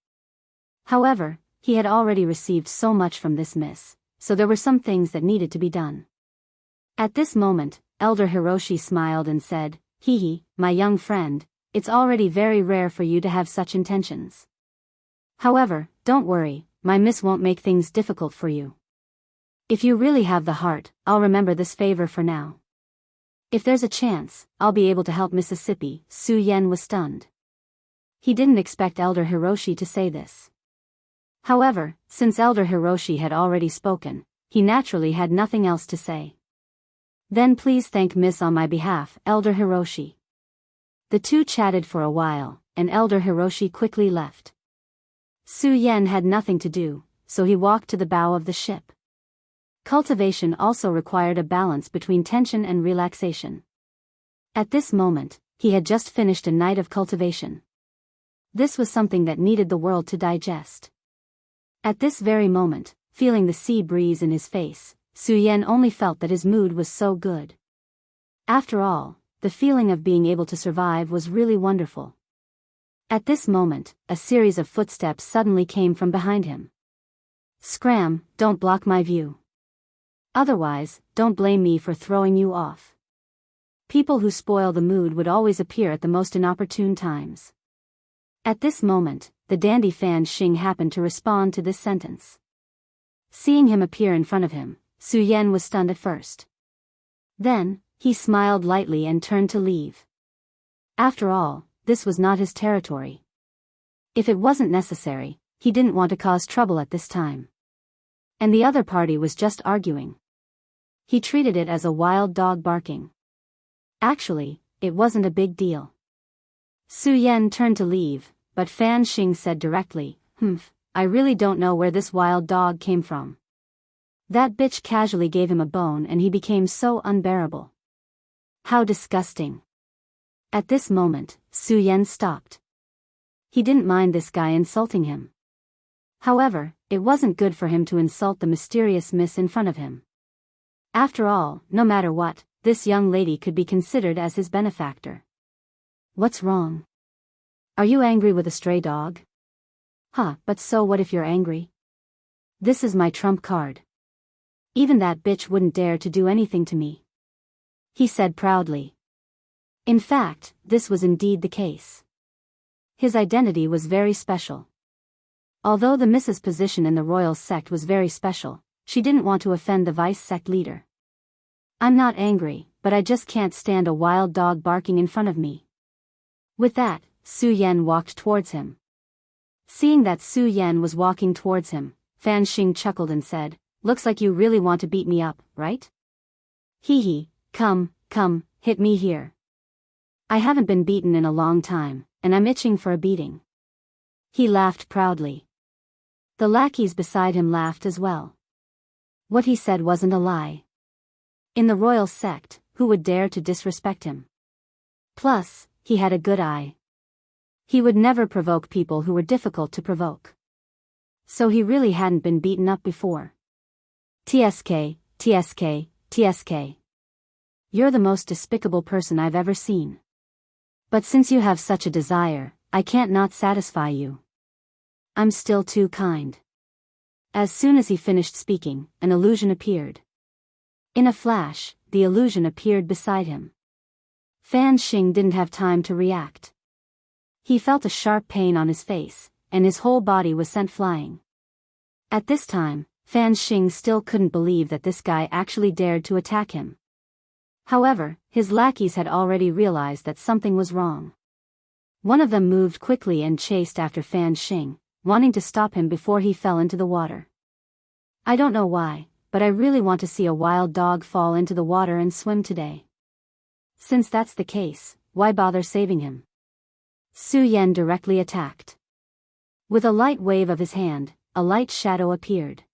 Speaker 1: However, he had already received so much from this miss, so there were some things that needed to be done. At this moment, Elder Hiroshi smiled and said, my young friend, it's already very rare for you to have such intentions. However, don't worry, my miss won't make things difficult for you. If you really have the heart, I'll remember this favor for now. If there's a chance, I'll be able to help Mississippi." Su Yan was stunned. He didn't expect Elder Hiroshi to say this. However, since Elder Hiroshi had already spoken, he naturally had nothing else to say. "Then please thank Miss on my behalf, Elder Hiroshi." The two chatted for a while, and Elder Hiroshi quickly left. Su Yan had nothing to do, so he walked to the bow of the ship. Cultivation also required a balance between tension and relaxation. At this moment, he had just finished a night of cultivation. This was something that needed the world to digest. At this very moment, feeling the sea breeze in his face, Su Yan only felt that his mood was so good. After all, the feeling of being able to survive was really wonderful. At this moment, a series of footsteps suddenly came from behind him. "Scram, don't block my view. Otherwise, don't blame me for throwing you off." People who spoil the mood would always appear at the most inopportune times. At this moment, the dandy Fan Xing happened to respond to this sentence. Seeing him appear in front of him, Su Yan was stunned at first. Then, he smiled lightly and turned to leave. After all, this was not his territory. If it wasn't necessary, he didn't want to cause trouble at this time. And the other party was just arguing. He treated it as a wild dog barking. Actually, it wasn't a big deal. Su Yan turned to leave, but Fan Xing said directly, I really don't know where this wild dog came from. That bitch casually gave him a bone and he became so unbearable. How disgusting." At this moment, Su Yan stopped. He didn't mind this guy insulting him. However, it wasn't good for him to insult the mysterious miss in front of him. After all, no matter what, this young lady could be considered as his benefactor. "What's wrong? Are you angry with a stray dog?" But so what if you're angry? This is my trump card. Even that bitch wouldn't dare to do anything to me," he said proudly. In fact, this was indeed the case. His identity was very special. Although the Mrs. position in the royal sect was very special, she didn't want to offend the vice sect leader. "I'm not angry, but I just can't stand a wild dog barking in front of me." With that, Su Yan walked towards him. Seeing that Su Yan was walking towards him, Fan Xing chuckled and said, "Looks like you really want to beat me up, right? Hee, come, hit me here. I haven't been beaten in a long time, and I'm itching for a beating." He laughed proudly. The lackeys beside him laughed as well. What he said wasn't a lie. In the royal sect, who would dare to disrespect him? Plus, he had a good eye. He would never provoke people who were difficult to provoke. So he really hadn't been beaten up before. TSK. You're the most despicable person I've ever seen. But since you have such a desire, I can't not satisfy you. I'm still too kind." As soon as he finished speaking, an illusion appeared. In a flash, the illusion appeared beside him. Fan Xing didn't have time to react. He felt a sharp pain on his face, and his whole body was sent flying. At this time, Fan Xing still couldn't believe that this guy actually dared to attack him. However, his lackeys had already realized that something was wrong. One of them moved quickly and chased after Fan Xing, wanting to stop him before he fell into the water. "I don't know why, but I really want to see a wild dog fall into the water and swim today. Since that's the case, why bother saving him?" Su Yan directly attacked. With a light wave of his hand, a light shadow appeared.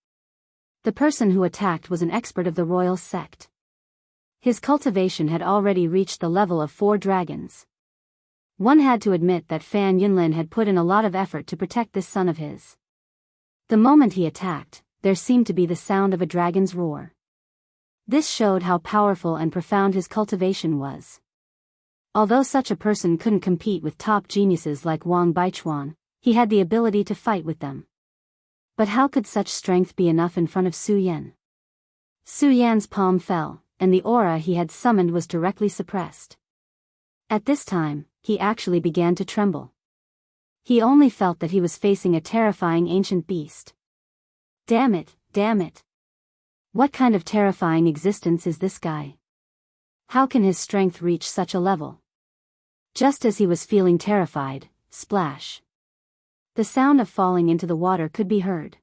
Speaker 1: The person who attacked was an expert of the royal sect. His cultivation had already reached the level of 4 dragons. One had to admit that Fan Yunlin had put in a lot of effort to protect this son of his. The moment he attacked, there seemed to be the sound of a dragon's roar. This showed how powerful and profound his cultivation was. Although such a person couldn't compete with top geniuses like Wang Baichuan, he had the ability to fight with them. But how could such strength be enough in front of Su Yan? Su Yan's palm fell, and the aura he had summoned was directly suppressed. At this time, he actually began to tremble. He only felt that he was facing a terrifying ancient beast. Damn it, damn it. What kind of terrifying existence is this guy? How can his strength reach such a level? Just as he was feeling terrified, splash. The sound of falling into the water could be heard.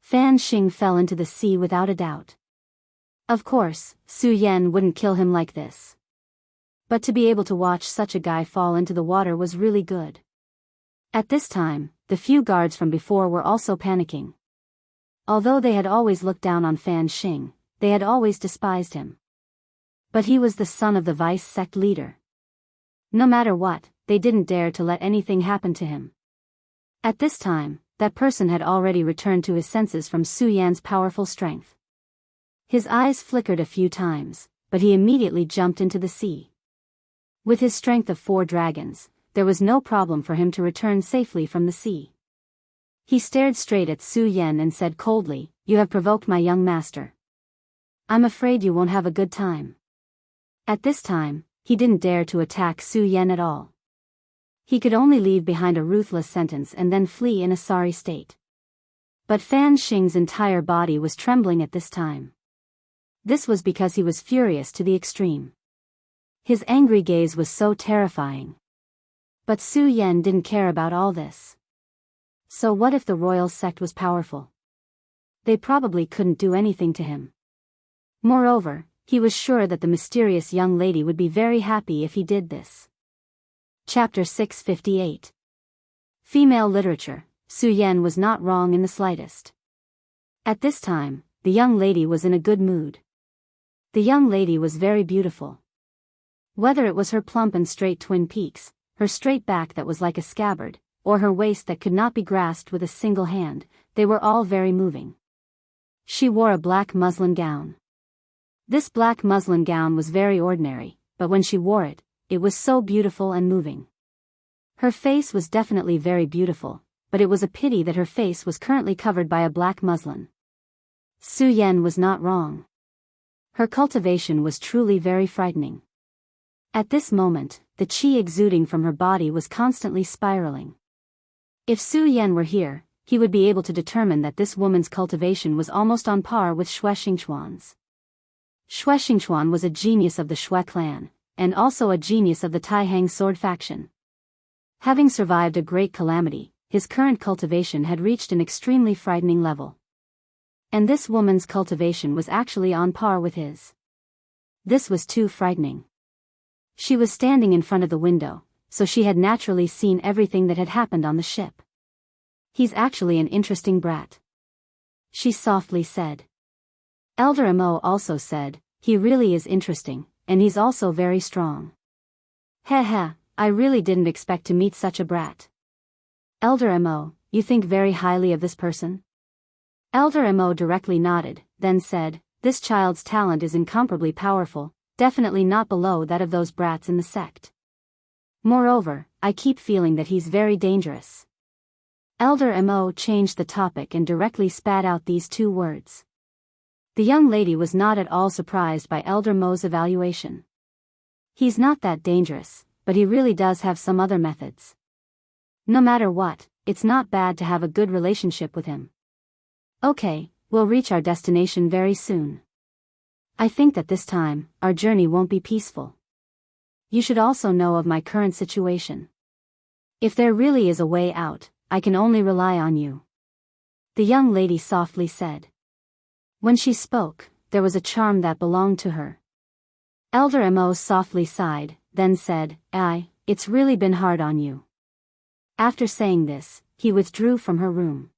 Speaker 1: Fan Xing fell into the sea without a doubt. Of course, Su Yan wouldn't kill him like this. But to be able to watch such a guy fall into the water was really good. At this time, the few guards from before were also panicking. Although they had always looked down on Fan Xing, they had always despised him. But he was the son of the vice sect leader. No matter what, they didn't dare to let anything happen to him. At this time, that person had already returned to his senses from Su Yan's powerful strength. His eyes flickered a few times, but he immediately jumped into the sea. With his strength of 4 dragons, there was no problem for him to return safely from the sea. He stared straight at Su Yan and said coldly, "You have provoked my young master. I'm afraid you won't have a good time." At this time, he didn't dare to attack Su Yan at all. He could only leave behind a ruthless sentence and then flee in a sorry state. But Fan Xing's entire body was trembling at this time. This was because he was furious to the extreme. His angry gaze was so terrifying. But Su Yan didn't care about all this. So what if the royal sect was powerful? They probably couldn't do anything to him. Moreover, he was sure that the mysterious young lady would be very happy if he did this. Chapter 658. Female Literature. Su Yan was not wrong in the slightest. At this time, the young lady was in a good mood. The young lady was very beautiful. Whether it was her plump and straight twin peaks, her straight back that was like a scabbard, or her waist that could not be grasped with a single hand, they were all very moving. She wore a black muslin gown. This black muslin gown was very ordinary, but when she wore it, it was so beautiful and moving. Her face was definitely very beautiful, but it was a pity that her face was currently covered by a black muslin. Su Yan was not wrong. Her cultivation was truly very frightening. At this moment, the qi exuding from her body was constantly spiraling. If Su Yan were here, he would be able to determine that this woman's cultivation was almost on par with Xue Xingchuan's. Xue Xingchuan was a genius of the Xue clan, and also a genius of the Taihang sword faction. Having survived a great calamity, his current cultivation had reached an extremely frightening level. And this woman's cultivation was actually on par with his. This was too frightening. She was standing in front of the window, so she had naturally seen everything that had happened on the ship. "He's actually an interesting brat," she softly said. Elder Mo also said, "He really is interesting, and he's also very strong." Heh, I really didn't expect to meet such a brat. Elder Mo, you think very highly of this person? Elder Mo directly nodded, then said, "This child's talent is incomparably powerful, definitely not below that of those brats in the sect. Moreover, I keep feeling that he's very dangerous." Elder Mo changed the topic and directly spat out these 2 words. The young lady was not at all surprised by Elder Mo's evaluation. He's not that dangerous, but he really does have some other methods. No matter what, it's not bad to have a good relationship with him. Okay, we'll reach our destination very soon. I think that this time, our journey won't be peaceful. You should also know of my current situation. If there really is a way out, I can only rely on you," the young lady softly said. When she spoke, there was a charm that belonged to her. Elder Mo softly sighed, then said, It's really been hard on you." After saying this, he withdrew from her room.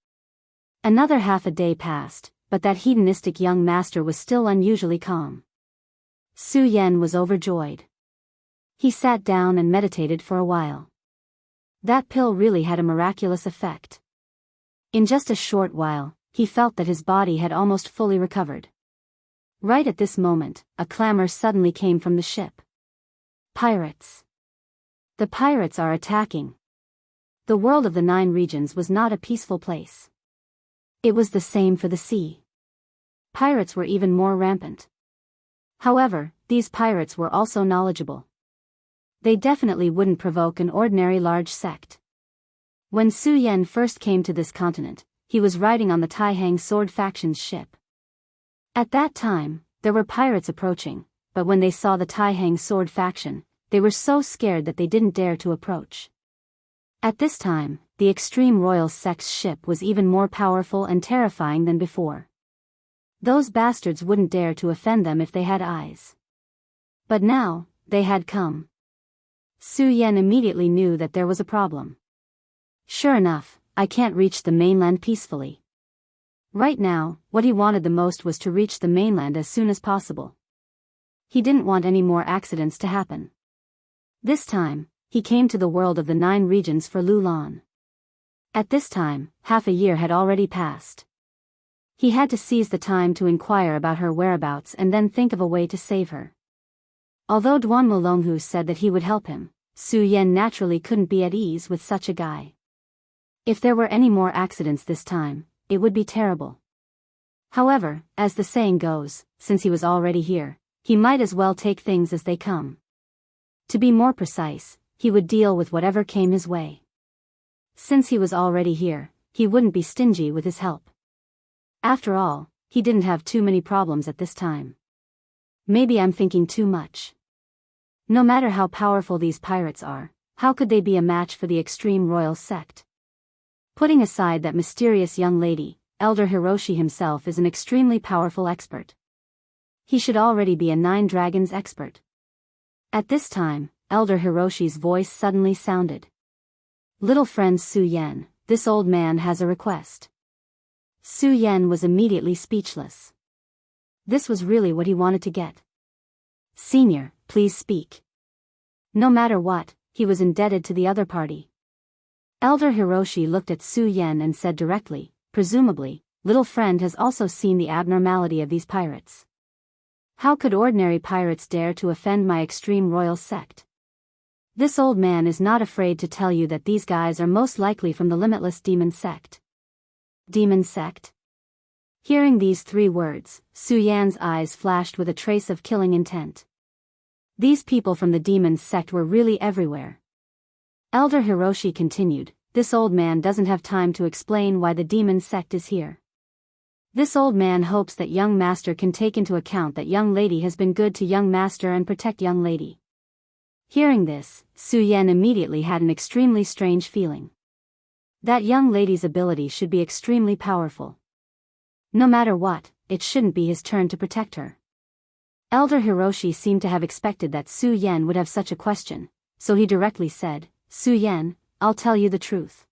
Speaker 1: Another half a day passed, but that hedonistic young master was still unusually calm. Su Yan was overjoyed. He sat down and meditated for a while. That pill really had a miraculous effect. In just a short while, he felt that his body had almost fully recovered. Right at this moment, a clamor suddenly came from the ship. Pirates! The pirates are attacking! The world of the 9 regions was not a peaceful place. It was the same for the sea. Pirates were even more rampant. However, these pirates were also knowledgeable. They definitely wouldn't provoke an ordinary large sect. When Su Yan first came to this continent, he was riding on the Taihang sword faction's ship. At that time, there were pirates approaching, but when they saw the Taihang sword faction, they were so scared that they didn't dare to approach. At this time, the extreme royal sect's ship was even more powerful and terrifying than before. Those bastards wouldn't dare to offend them if they had eyes. But now, they had come. Su Yan immediately knew that there was a problem. Sure enough, I can't reach the mainland peacefully. Right now, what he wanted the most was to reach the mainland as soon as possible. He didn't want any more accidents to happen. This time, he came to the world of the 9 regions for Lulan. At this time, half a year had already passed. He had to seize the time to inquire about her whereabouts and then think of a way to save her. Although Duan Mulonghu said that he would help him, Su Yan naturally couldn't be at ease with such a guy. If there were any more accidents this time, it would be terrible. However, as the saying goes, since he was already here, he might as well take things as they come. To be more precise, he would deal with whatever came his way. Since he was already here, he wouldn't be stingy with his help. After all, he didn't have too many problems at this time. Maybe I'm thinking too much. No matter how powerful these pirates are, how could they be a match for the extreme royal sect? Putting aside that mysterious young lady, Elder Hiroshi himself is an extremely powerful expert. He should already be a 9 dragons expert. At this time, Elder Hiroshi's voice suddenly sounded. Little friend Su Yan, this old man has a request. Su Yan was immediately speechless. This was really what he wanted to get. Senior, please speak. No matter what, he was indebted to the other party. Elder Hiroshi looked at Su Yan and said directly, presumably, little friend has also seen the abnormality of these pirates. How could ordinary pirates dare to offend my extreme royal sect? This old man is not afraid to tell you that these guys are most likely from the limitless demon sect. Demon sect? Hearing these 3 words, Su Yan's eyes flashed with a trace of killing intent. These people from the demon sect were really everywhere. Elder Hiroshi continued, this old man doesn't have time to explain why the demon sect is here. This old man hopes that young master can take into account that young lady has been good to young master and protect young lady. Hearing this, Su Yan immediately had an extremely strange feeling. That young lady's ability should be extremely powerful. No matter what, it shouldn't be his turn to protect her. Elder Hiroshi seemed to have expected that Su Yan would have such a question, so he directly said, Su Yan, I'll tell you the truth.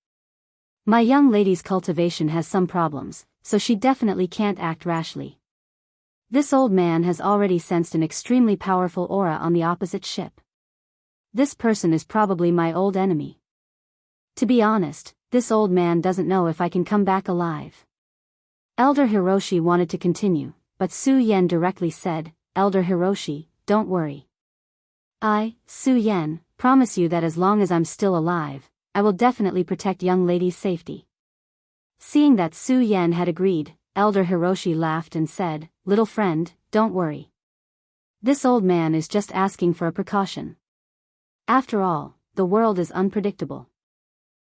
Speaker 1: My young lady's cultivation has some problems, so she definitely can't act rashly. This old man has already sensed an extremely powerful aura on the opposite ship. This person is probably my old enemy. To be honest, this old man doesn't know if I can come back alive. Elder Hiroshi wanted to continue, but Su Yan directly said, Elder Hiroshi, don't worry. I, Su Yan, promise you that as long as I'm still alive, I will definitely protect young lady's safety. Seeing that Su Yan had agreed, Elder Hiroshi laughed and said, little friend, don't worry. This old man is just asking for a precaution. After all, the world is unpredictable.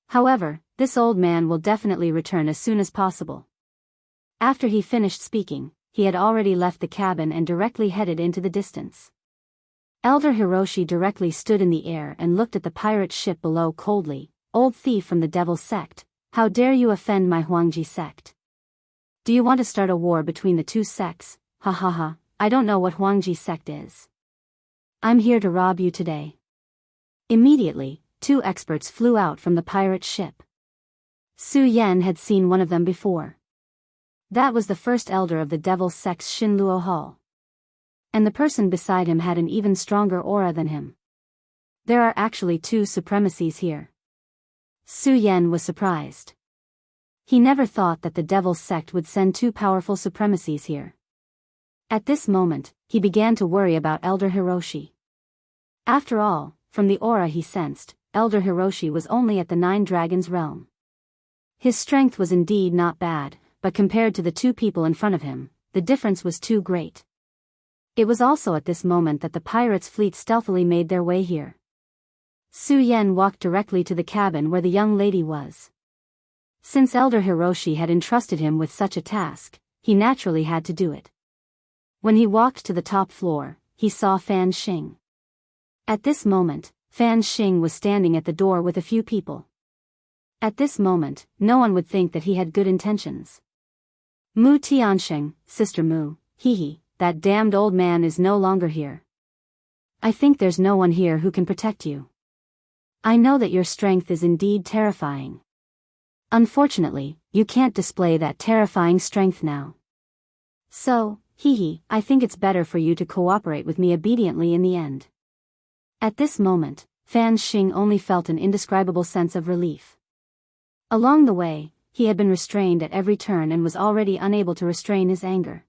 Speaker 1: However, this old man will definitely return as soon as possible. After he finished speaking, he had already left the cabin and directly headed into the distance. Elder Hiroshi directly stood in the air and looked at the pirate ship below coldly. Old thief from the devil sect, how dare you offend my Huangji sect? Do you want to start a war between the 2 sects? Ha ha ha, I don't know what Huangji sect is. I'm here to rob you today. Immediately, 2 experts flew out from the pirate ship. Su Yan had seen one of them before. That was the first elder of the devil sect's Shinluo Hall. And the person beside him had an even stronger aura than him. There are actually 2 supremacies here. Su Yan was surprised. He never thought that the devil sect would send 2 powerful supremacies here. At this moment, he began to worry about Elder Hiroshi. After all, from the aura he sensed, Elder Hiroshi was only at the 9 dragons realm. His strength was indeed not bad, but compared to the 2 people in front of him, the difference was too great. It was also at this moment that the pirates' fleet stealthily made their way here. Su Yan walked directly to the cabin where the young lady was. Since Elder Hiroshi had entrusted him with such a task, he naturally had to do it. When he walked to the top floor, he saw Fan Xing. At this moment, Fan Xing was standing at the door with a few people. At this moment, no one would think that he had good intentions. Mu Tiansheng, Sister Mu, hee, that damned old man is no longer here. I think there's no one here who can protect you. I know that your strength is indeed terrifying. Unfortunately, you can't display that terrifying strength now. So, I think it's better for you to cooperate with me obediently in the end. At this moment, Fan Xing only felt an indescribable sense of relief. Along the way, he had been restrained at every turn and was already unable to restrain his anger.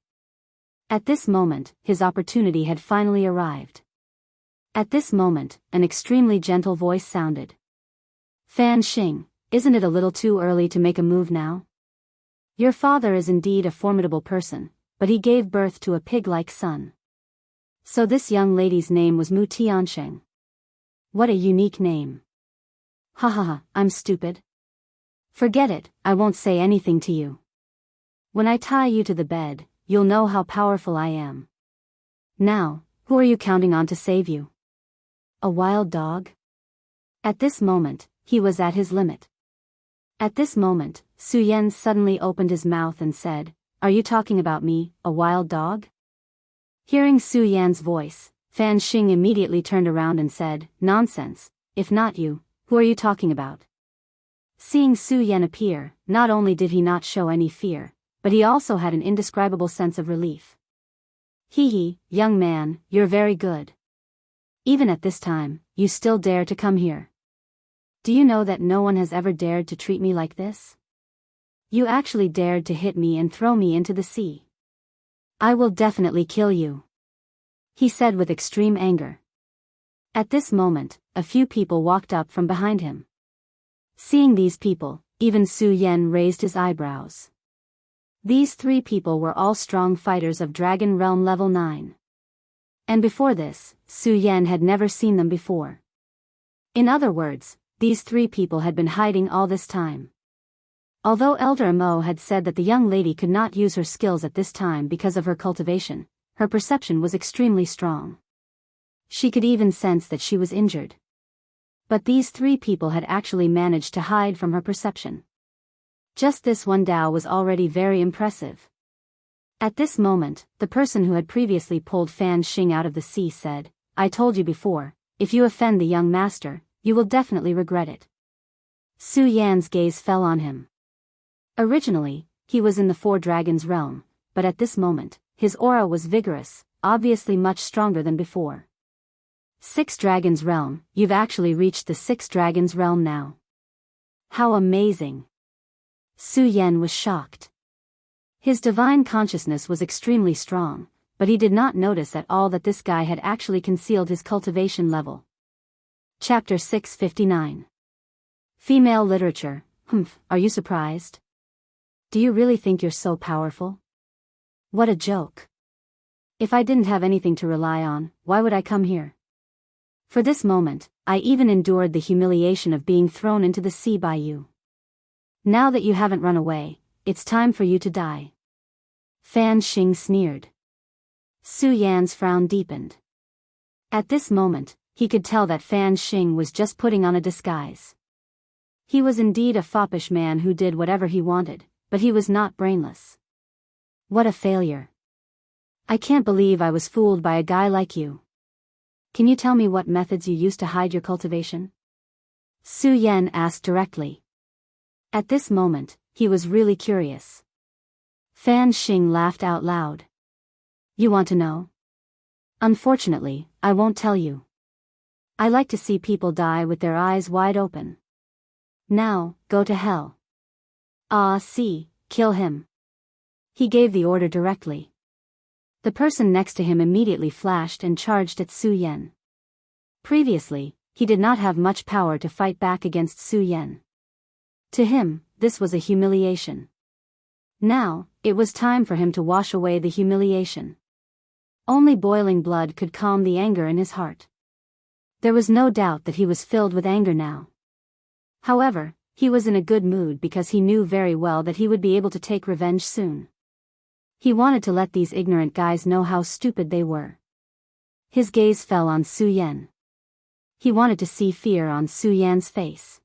Speaker 1: At this moment, his opportunity had finally arrived. At this moment, an extremely gentle voice sounded. Fan Xing, isn't it a little too early to make a move now? Your father is indeed a formidable person, but he gave birth to a pig-like son. So this young lady's name was Mu Tiansheng. What a unique name. Ha, I'm stupid. Forget it, I won't say anything to you. When I tie you to the bed, you'll know how powerful I am. Now, who are you counting on to save you? A wild dog? At this moment, he was at his limit. At this moment, Su Yan suddenly opened his mouth and said, Are you talking about me, a wild dog? Hearing Su Yan's voice, Fan Xing immediately turned around and said, Nonsense, if not you, who are you talking about? Seeing Su Yan appear, not only did he not show any fear, but he also had an indescribable sense of relief. Young man, you're very good. Even at this time, you still dare to come here. Do you know that no one has ever dared to treat me like this? You actually dared to hit me and throw me into the sea. I will definitely kill you, he said with extreme anger. At this moment, a few people walked up from behind him. Seeing these people, even Su Yan raised his eyebrows. These 3 people were all strong fighters of Dragon Realm level 9. And before this, Su Yan had never seen them before. In other words, these 3 people had been hiding all this time. Although Elder Mo had said that the young lady could not use her skills at this time because of her cultivation, her perception was extremely strong. She could even sense that she was injured. But these 3 people had actually managed to hide from her perception. Just this one Dao was already very impressive. At this moment, the person who had previously pulled Fan Xing out of the sea said, I told you before, if you offend the young master, you will definitely regret it. Su Yan's gaze fell on him. Originally, he was in the 4 Dragons realm, but at this moment, his aura was vigorous, obviously much stronger than before. 6 Dragons realm, you've actually reached the 6 Dragons realm now. How amazing! Su Yan was shocked. His divine consciousness was extremely strong, but he did not notice at all that this guy had actually concealed his cultivation level. Chapter 659. Female Literature. Are you surprised? Do you really think you're so powerful? What a joke. If I didn't have anything to rely on, why would I come here? For this moment, I even endured the humiliation of being thrown into the sea by you. Now that you haven't run away, it's time for you to die. Fan Xing sneered. Su Yan's frown deepened. At this moment, he could tell that Fan Xing was just putting on a disguise. He was indeed a foppish man who did whatever he wanted, but he was not brainless. What a failure. I can't believe I was fooled by a guy like you. Can you tell me what methods you used to hide your cultivation? Su Yan asked directly. At this moment, he was really curious. Fan Xing laughed out loud. You want to know? Unfortunately, I won't tell you. I like to see people die with their eyes wide open. Now, go to hell. See, kill him. He gave the order directly. The person next to him immediately flashed and charged at Su Yan. Previously, he did not have much power to fight back against Su Yan. To him, this was a humiliation. Now, it was time for him to wash away the humiliation. Only boiling blood could calm the anger in his heart. There was no doubt that he was filled with anger now. However, he was in a good mood because he knew very well that he would be able to take revenge soon. He wanted to let these ignorant guys know how stupid they were. His gaze fell on Su Yan. He wanted to see fear on Su Yan's face.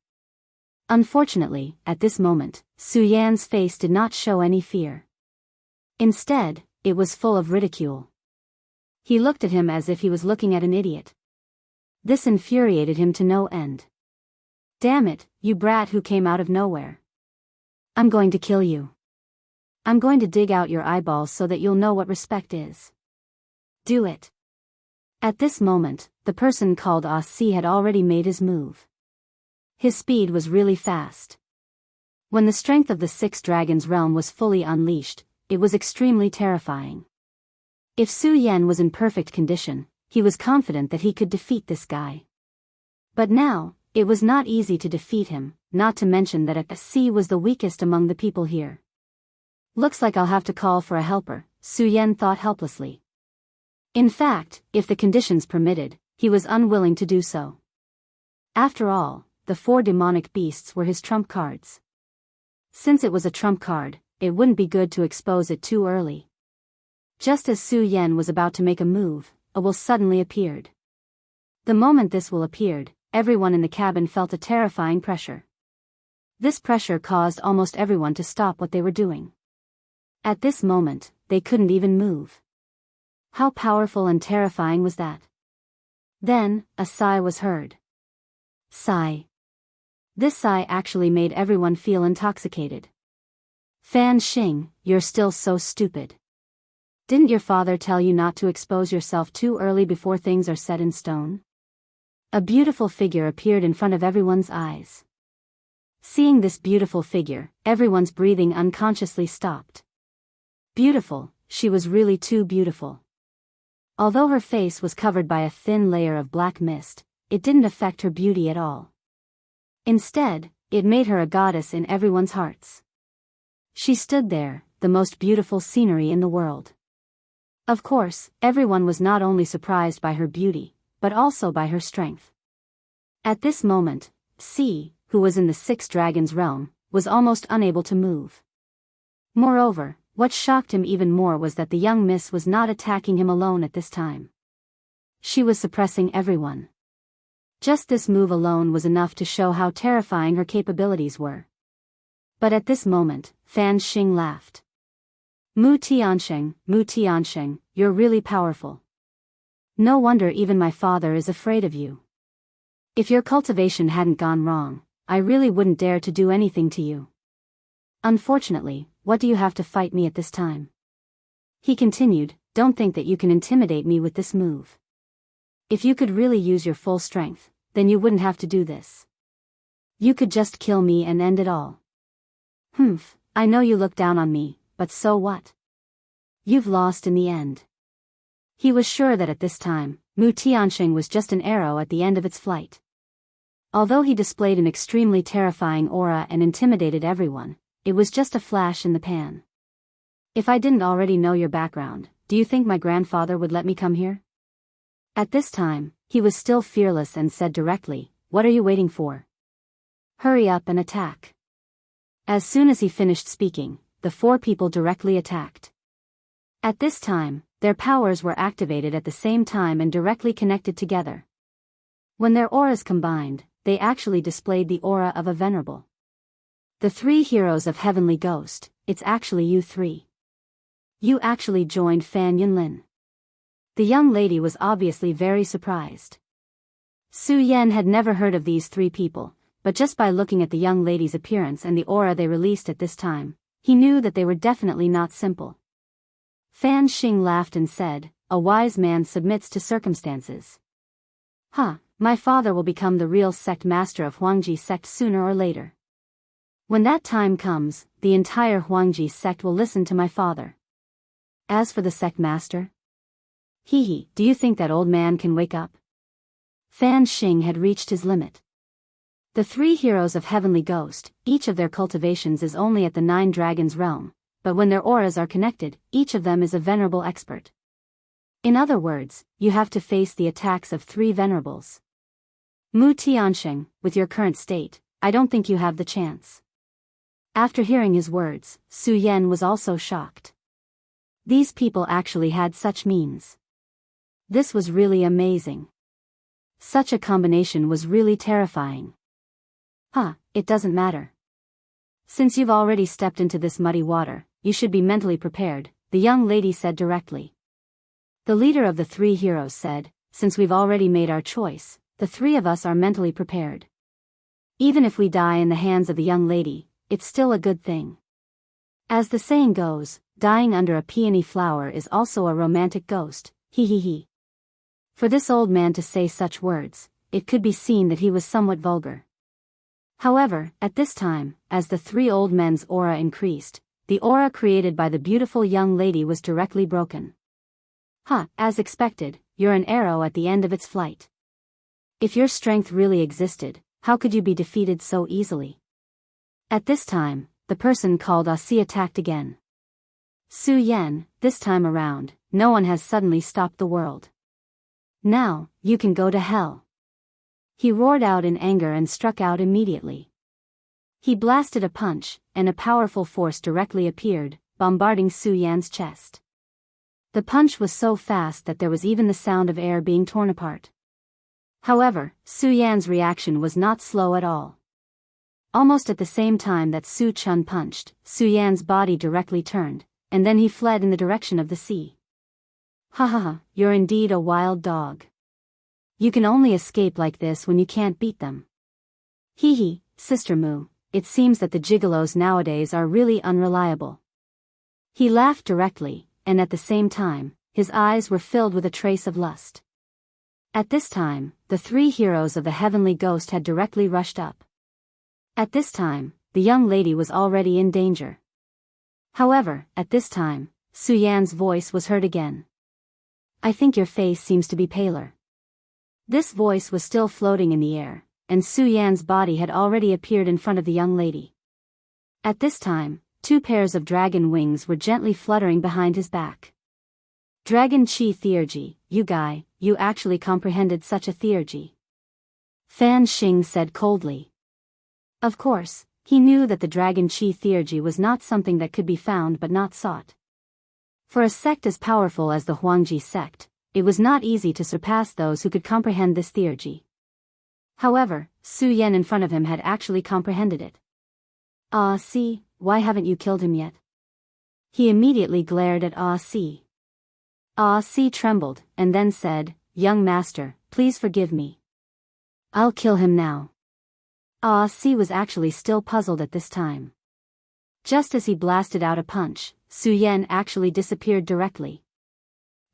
Speaker 1: Unfortunately, at this moment, Su Yan's face did not show any fear. Instead, it was full of ridicule. He looked at him as if he was looking at an idiot. This infuriated him to no end. Damn it, you brat who came out of nowhere. I'm going to kill you. I'm going to dig out your eyeballs so that you'll know what respect is. Do it. At this moment, the person called Asi had already made his move. His speed was really fast. When the strength of the Six Dragons realm was fully unleashed, it was extremely terrifying. If Su Yan was in perfect condition, he was confident that he could defeat this guy. But now, it was not easy to defeat him, not to mention that Asi was the weakest among the people here. Looks like I'll have to call for a helper, Su Yan thought helplessly. In fact, if the conditions permitted, he was unwilling to do so. After all, the 4 demonic beasts were his trump cards. Since it was a trump card, it wouldn't be good to expose it too early. Just as Su Yan was about to make a move, a will suddenly appeared. The moment this will appeared, everyone in the cabin felt a terrifying pressure. This pressure caused almost everyone to stop what they were doing. At this moment, they couldn't even move. How powerful and terrifying was that? Then, a sigh was heard. Sigh. This sigh actually made everyone feel intoxicated. Fan Xing, you're still so stupid. Didn't your father tell you not to expose yourself too early before things are set in stone? A beautiful figure appeared in front of everyone's eyes. Seeing this beautiful figure, everyone's breathing unconsciously stopped. Beautiful, she was really too beautiful. Although her face was covered by a thin layer of black mist, it didn't affect her beauty at all. Instead, it made her a goddess in everyone's hearts. She stood there, the most beautiful scenery in the world. Of course, everyone was not only surprised by her beauty, but also by her strength. At this moment, Si, who was in the Six Dragons realm, was almost unable to move. Moreover, what shocked him even more was that the young miss was not attacking him alone at this time. She was suppressing everyone. Just this move alone was enough to show how terrifying her capabilities were. But at this moment, Fan Xing laughed. Mu Tiansheng, you're really powerful. No wonder even my father is afraid of you. If your cultivation hadn't gone wrong, I really wouldn't dare to do anything to you. Unfortunately, what do you have to fight me at this time? He continued, don't think that you can intimidate me with this move. If you could really use your full strength, then you wouldn't have to do this. You could just kill me and end it all. Humph, I know you look down on me, but so what? You've lost in the end. He was sure that at this time, Mu Tianxing was just an arrow at the end of its flight. Although he displayed an extremely terrifying aura and intimidated everyone, it was just a flash in the pan. If I didn't already know your background, do you think my grandfather would let me come here? At this time, he was still fearless and said directly, what are you waiting for? Hurry up and attack. As soon as he finished speaking, the 4 people directly attacked. At this time, their powers were activated at the same time and directly connected together. When their auras combined, they actually displayed the aura of a venerable. The 3 heroes of Heavenly Ghost, it's actually you 3. You actually joined Fan Yunlin. The young lady was obviously very surprised. Su Yan had never heard of these 3 people, but just by looking at the young lady's appearance and the aura they released at this time, he knew that they were definitely not simple. Fan Xing laughed and said, a wise man submits to circumstances. My father will become the real sect master of Huangji sect sooner or later. When that time comes, the entire Huangji sect will listen to my father. As for the sect master? Do you think that old man can wake up? Fan Xing had reached his limit. The 3 heroes of Heavenly Ghost, each of their cultivations is only at the 9 Dragons realm, but when their auras are connected, each of them is a venerable expert. In other words, you have to face the attacks of 3 venerables. Mu Tiansheng, with your current state, I don't think you have the chance. After hearing his words, Su Yan was also shocked. These people actually had such means. This was really amazing. Such a combination was really terrifying. It doesn't matter. Since you've already stepped into this muddy water, you should be mentally prepared, the young lady said directly. The leader of the three heroes said, since we've already made our choice, the three of us are mentally prepared. Even if we die in the hands of the young lady, it's still a good thing. As the saying goes, dying under a peony flower is also a romantic ghost, he. For this old man to say such words, it could be seen that he was somewhat vulgar. However, at this time, as the three old men's aura increased, the aura created by the beautiful young lady was directly broken. As expected, you're an arrow at the end of its flight. If your strength really existed, how could you be defeated so easily? At this time, the person called Asi attacked again. Su Yan, this time around, no one has suddenly stopped the world. Now, you can go to hell. He roared out in anger and struck out immediately. He blasted a punch, and a powerful force directly appeared, bombarding Su Yan's chest. The punch was so fast that there was even the sound of air being torn apart. However, Su Yan's reaction was not slow at all. Almost at the same time that Su Chun punched, Su Yan's body directly turned, and then he fled in the direction of the sea. You're indeed a wild dog. You can only escape like this when you can't beat them. Sister Mu, it seems that the gigolos nowadays are really unreliable. He laughed directly, and at the same time, his eyes were filled with a trace of lust. At this time, the three heroes of the heavenly ghost had directly rushed up. At this time, the young lady was already in danger. However, at this time, Su Yan's voice was heard again. I think your face seems to be paler. This voice was still floating in the air, and Su Yan's body had already appeared in front of the young lady. At this time, two pairs of dragon wings were gently fluttering behind his back. Dragon Chi Theurgy, you guy, you actually comprehended such a theurgy. Fan Xing said coldly. Of course, he knew that the Dragon Chi Theurgy was not something that could be found but not sought. For a sect as powerful as the Huangji sect, it was not easy to surpass those who could comprehend this theurgy. However, Su Yan in front of him had actually comprehended it. See, why haven't you killed him yet? He immediately glared at Si. Si trembled, and then said, Young master, please forgive me. I'll kill him now. Si was actually still puzzled at this time. Just as he blasted out a punch, Su Yan actually disappeared directly.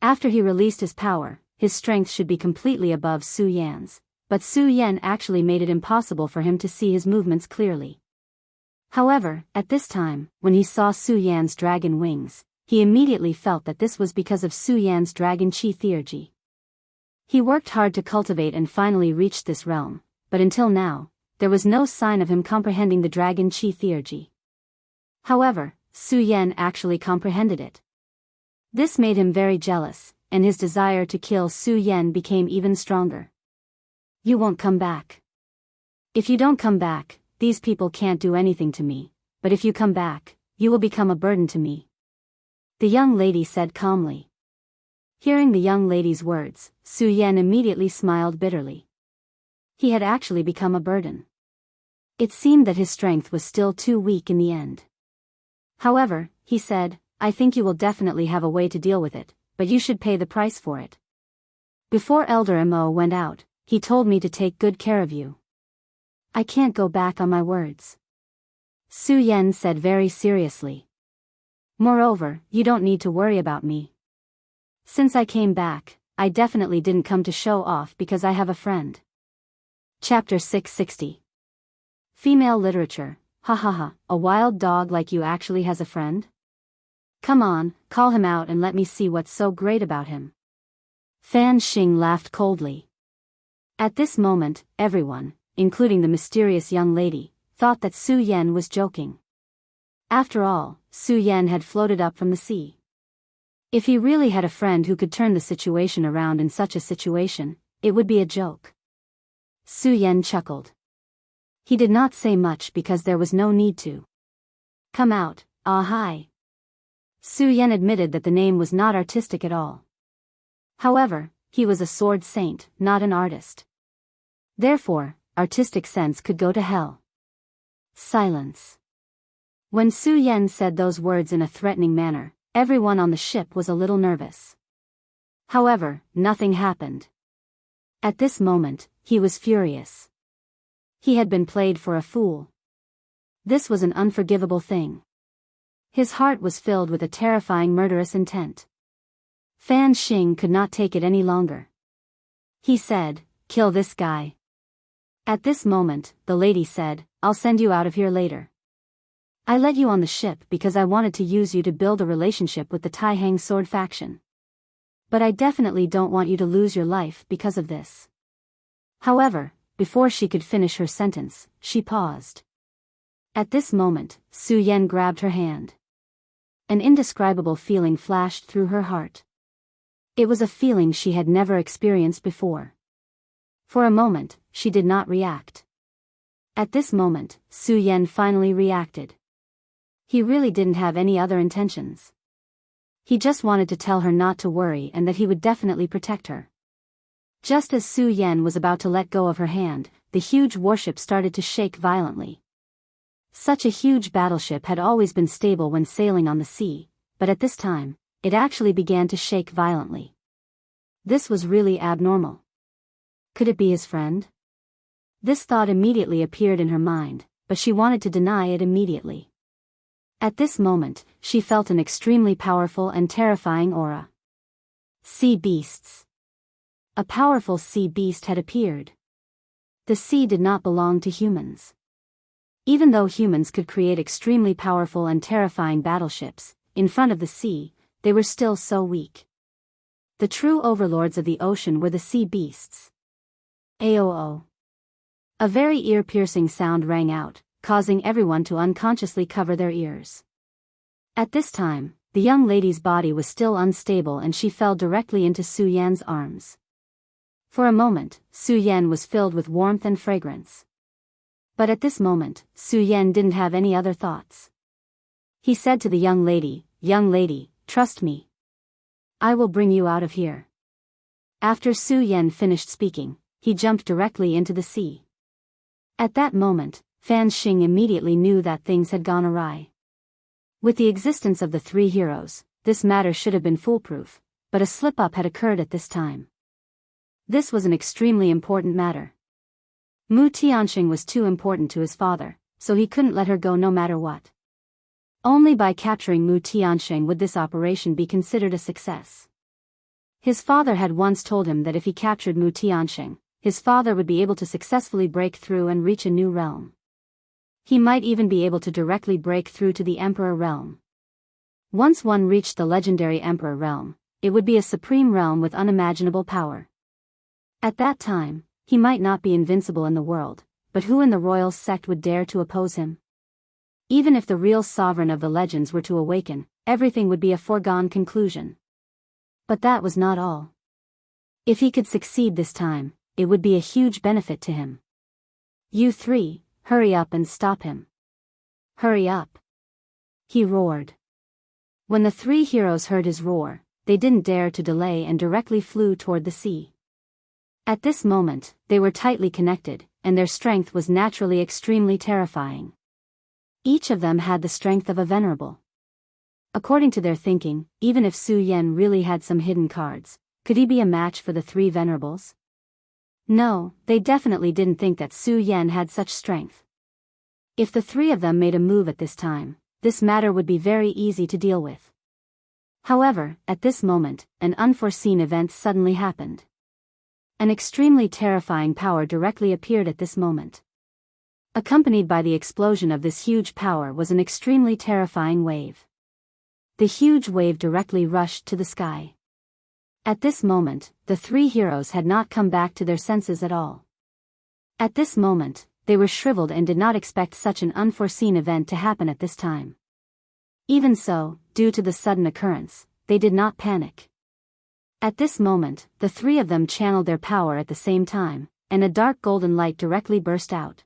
Speaker 1: After he released his power, his strength should be completely above Su Yan's, but Su Yan actually made it impossible for him to see his movements clearly. However, at this time, when he saw Su Yan's dragon wings, he immediately felt that this was because of Su Yan's Dragon Chi Theurgy. He worked hard to cultivate and finally reached this realm, but until now, there was no sign of him comprehending the Dragon Chi Theurgy. However, Su Yan actually comprehended it. This made him very jealous, and his desire to kill Su Yan became even stronger. You won't come back. If you don't come back, these people can't do anything to me, but if you come back, you will become a burden to me. The young lady said calmly. Hearing the young lady's words, Su Yan immediately smiled bitterly. He had actually become a burden. It seemed that his strength was still too weak in the end. However, he said, I think you will definitely have a way to deal with it, but you should pay the price for it. Before Elder Mo went out, he told me to take good care of you. I can't go back on my words. Su Yan said very seriously. Moreover, you don't need to worry about me. Since I came back, I definitely didn't come to show off because I have a friend. Chapter 660. Female literature, a wild dog like you actually has a friend? Come on, call him out and let me see what's so great about him. Fan Xing laughed coldly. At this moment, everyone, including the mysterious young lady, thought that Su Yan was joking. After all, Su Yan had floated up from the sea. If he really had a friend who could turn the situation around in such a situation, it would be a joke. Su Yan chuckled. He did not say much because there was no need to. Come out, ah hi. Su Yan admitted that the name was not artistic at all. However, he was a sword saint, not an artist. Therefore, artistic sense could go to hell. Silence. When Su Yan said those words in a threatening manner, everyone on the ship was a little nervous. However, nothing happened. At this moment, he was furious. He had been played for a fool. This was an unforgivable thing. His heart was filled with a terrifying murderous intent. Fan Xing could not take it any longer. He said, "Kill this guy." At this moment, the lady said, "I'll send you out of here later. I let you on the ship because I wanted to use you to build a relationship with the Taihang sword faction. But I definitely don't want you to lose your life because of this." However, before she could finish her sentence, she paused. At this moment, Su Yan grabbed her hand. An indescribable feeling flashed through her heart. It was a feeling she had never experienced before. For a moment, she did not react. At this moment, Su Yan finally reacted. He really didn't have any other intentions. He just wanted to tell her not to worry and that he would definitely protect her. Just as Su Yan was about to let go of her hand, the huge warship started to shake violently. Such a huge battleship had always been stable when sailing on the sea, but at this time, it actually began to shake violently. This was really abnormal. Could it be his friend? This thought immediately appeared in her mind, but she wanted to deny it immediately. At this moment, she felt an extremely powerful and terrifying aura. Sea beasts. A powerful sea beast had appeared. The sea did not belong to humans. Even though humans could create extremely powerful and terrifying battleships, in front of the sea, they were still so weak. The true overlords of the ocean were the sea beasts. Aoo. A very ear-piercing sound rang out, causing everyone to unconsciously cover their ears. At this time, the young lady's body was still unstable and she fell directly into Su Yan's arms. For a moment, Su Yan was filled with warmth and fragrance. But at this moment, Su Yan didn't have any other thoughts. He said to the young lady, "Young lady, trust me. I will bring you out of here." After Su Yan finished speaking, he jumped directly into the sea. At that moment, Fan Xing immediately knew that things had gone awry. With the existence of the three heroes, this matter should have been foolproof, but a slip-up had occurred at this time. This was an extremely important matter. Mu Tianxing was too important to his father, so he couldn't let her go no matter what. Only by capturing Mu Tianxing would this operation be considered a success. His father had once told him that if he captured Mu Tianxing, his father would be able to successfully break through and reach a new realm. He might even be able to directly break through to the Emperor realm. Once one reached the legendary Emperor realm, it would be a supreme realm with unimaginable power. At that time, he might not be invincible in the world, but who in the royal sect would dare to oppose him? Even if the real sovereign of the legends were to awaken, everything would be a foregone conclusion. But that was not all. If he could succeed this time, it would be a huge benefit to him. "You three, hurry up and stop him. Hurry up!" he roared. When the three heroes heard his roar, they didn't dare to delay and directly flew toward the sea. At this moment, they were tightly connected, and their strength was naturally extremely terrifying. Each of them had the strength of a venerable. According to their thinking, even if Su Yan really had some hidden cards, could he be a match for the three venerables? No, they definitely didn't think that Su Yan had such strength. If the three of them made a move at this time, this matter would be very easy to deal with. However, at this moment, an unforeseen event suddenly happened. An extremely terrifying power directly appeared at this moment. Accompanied by the explosion of this huge power was an extremely terrifying wave. The huge wave directly rushed to the sky. At this moment, the three heroes had not come back to their senses at all. At this moment, they were shriveled and did not expect such an unforeseen event to happen at this time. Even so, due to the sudden occurrence, they did not panic. At this moment, the three of them channeled their power at the same time, and a dark golden light directly burst out.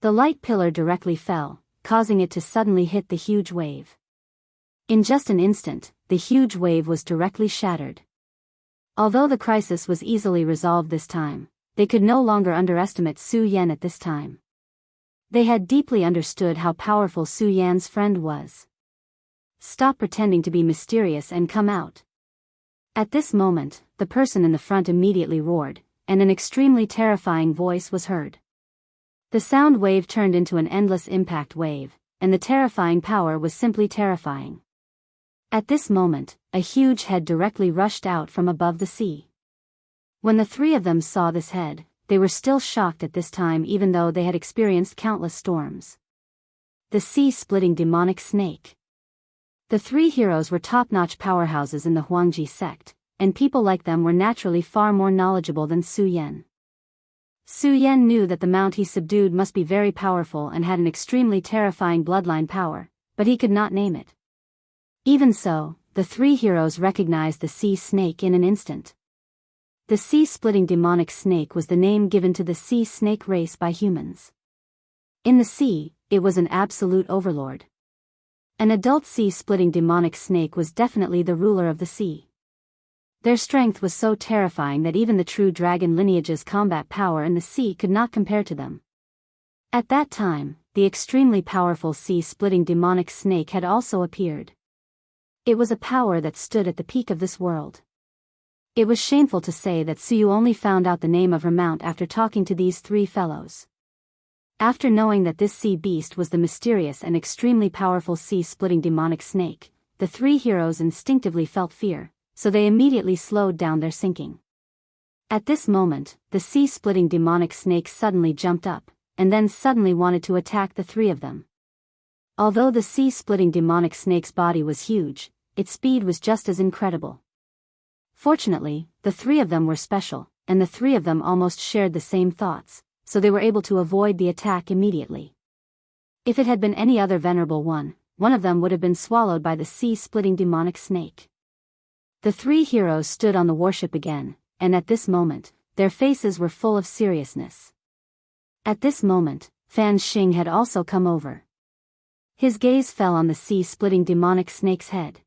Speaker 1: The light pillar directly fell, causing it to suddenly hit the huge wave. In just an instant, the huge wave was directly shattered. Although the crisis was easily resolved this time, they could no longer underestimate Su Yan at this time. They had deeply understood how powerful Su Yan's friend was. Stop pretending to be mysterious and come out. At this moment, the person in the front immediately roared, and an extremely terrifying voice was heard. The sound wave turned into an endless impact wave, and the terrifying power was simply terrifying. At this moment, a huge head directly rushed out from above the sea. When the three of them saw this head, they were still shocked at this time even though they had experienced countless storms. The sea-splitting demonic snake. The three heroes were top-notch powerhouses in the Huangji sect, and people like them were naturally far more knowledgeable than Su Yan. Su Yan knew that the mount he subdued must be very powerful and had an extremely terrifying bloodline power, but he could not name it. Even so, the three heroes recognized the sea snake in an instant. The sea-splitting demonic snake was the name given to the sea snake race by humans. In the sea, it was an absolute overlord. An adult sea-splitting demonic snake was definitely the ruler of the sea. Their strength was so terrifying that even the true dragon lineage's combat power in the sea could not compare to them. At that time, the extremely powerful sea-splitting demonic snake had also appeared. It was a power that stood at the peak of this world. It was shameful to say that Suyu only found out the name of her mount after talking to these three fellows. After knowing that this sea beast was the mysterious and extremely powerful sea-splitting demonic snake, the three heroes instinctively felt fear, so they immediately slowed down their sinking. At this moment, the sea-splitting demonic snake suddenly jumped up, and then suddenly wanted to attack the three of them. Although the sea-splitting demonic snake's body was huge, its speed was just as incredible. Fortunately, the three of them were special, and the three of them almost shared the same thoughts, so they were able to avoid the attack immediately. If it had been any other venerable one of them would have been swallowed by the sea-splitting demonic snake. The three heroes stood on the warship again, and at this moment, their faces were full of seriousness. At this moment, Fan Xing had also come over. His gaze fell on the sea-splitting demonic snake's head.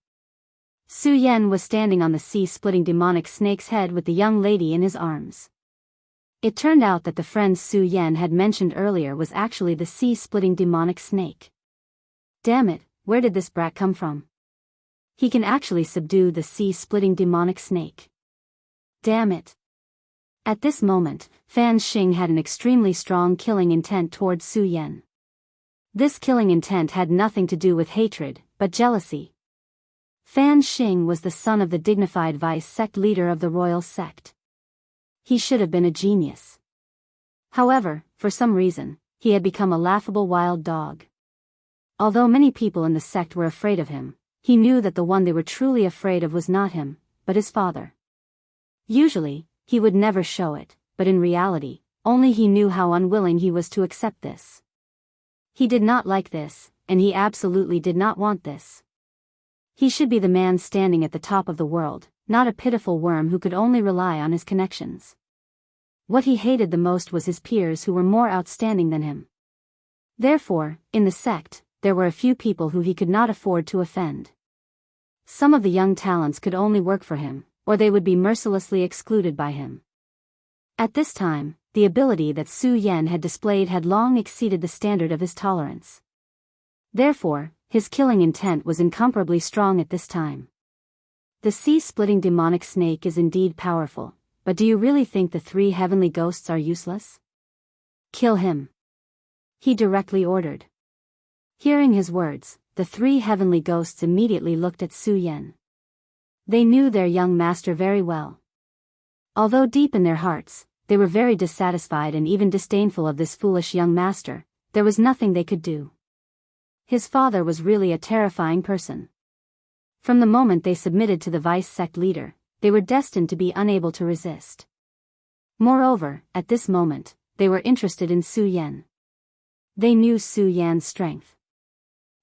Speaker 1: Su Yan was standing on the sea-splitting demonic snake's head with the young lady in his arms. It turned out that the friend Su Yan had mentioned earlier was actually the sea-splitting demonic snake. Damn it, where did this brat come from? He can actually subdue the sea-splitting demonic snake. Damn it. At this moment, Fan Xing had an extremely strong killing intent towards Su Yan. This killing intent had nothing to do with hatred, but jealousy. Fan Xing was the son of the dignified vice sect leader of the royal sect. He should have been a genius. However, for some reason, he had become a laughable wild dog. Although many people in the sect were afraid of him, he knew that the one they were truly afraid of was not him, but his father. Usually, he would never show it, but in reality, only he knew how unwilling he was to accept this. He did not like this, and he absolutely did not want this. He should be the man standing at the top of the world, not a pitiful worm who could only rely on his connections. What he hated the most was his peers who were more outstanding than him. Therefore, in the sect, there were a few people who he could not afford to offend. Some of the young talents could only work for him, or they would be mercilessly excluded by him. At this time, the ability that Su Yan had displayed had long exceeded the standard of his tolerance. Therefore, his killing intent was incomparably strong at this time. The sea-splitting demonic snake is indeed powerful, but do you really think the three heavenly ghosts are useless? Kill him. He directly ordered. Hearing his words, the three heavenly ghosts immediately looked at Su Yan. They knew their young master very well. Although deep in their hearts, they were very dissatisfied and even disdainful of this foolish young master, there was nothing they could do. His father was really a terrifying person. From the moment they submitted to the vice sect leader, they were destined to be unable to resist. Moreover, at this moment, they were interested in Su Yan. They knew Su Yan's strength.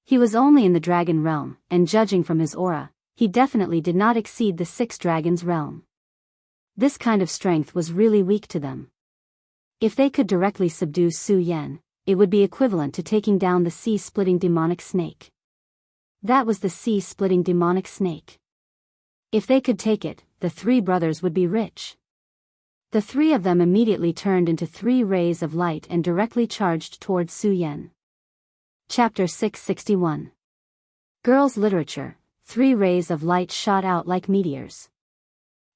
Speaker 1: He was only in the dragon realm, and judging from his aura, he definitely did not exceed the 6 dragons realm. This kind of strength was really weak to them. If they could directly subdue Su Yan, it would be equivalent to taking down the sea-splitting demonic snake. That was the sea-splitting demonic snake. If they could take it, the three brothers would be rich. The three of them immediately turned into 3 rays of light and directly charged towards Su Yan. Chapter 661. Girls' Literature. 3 rays of light shot out like meteors.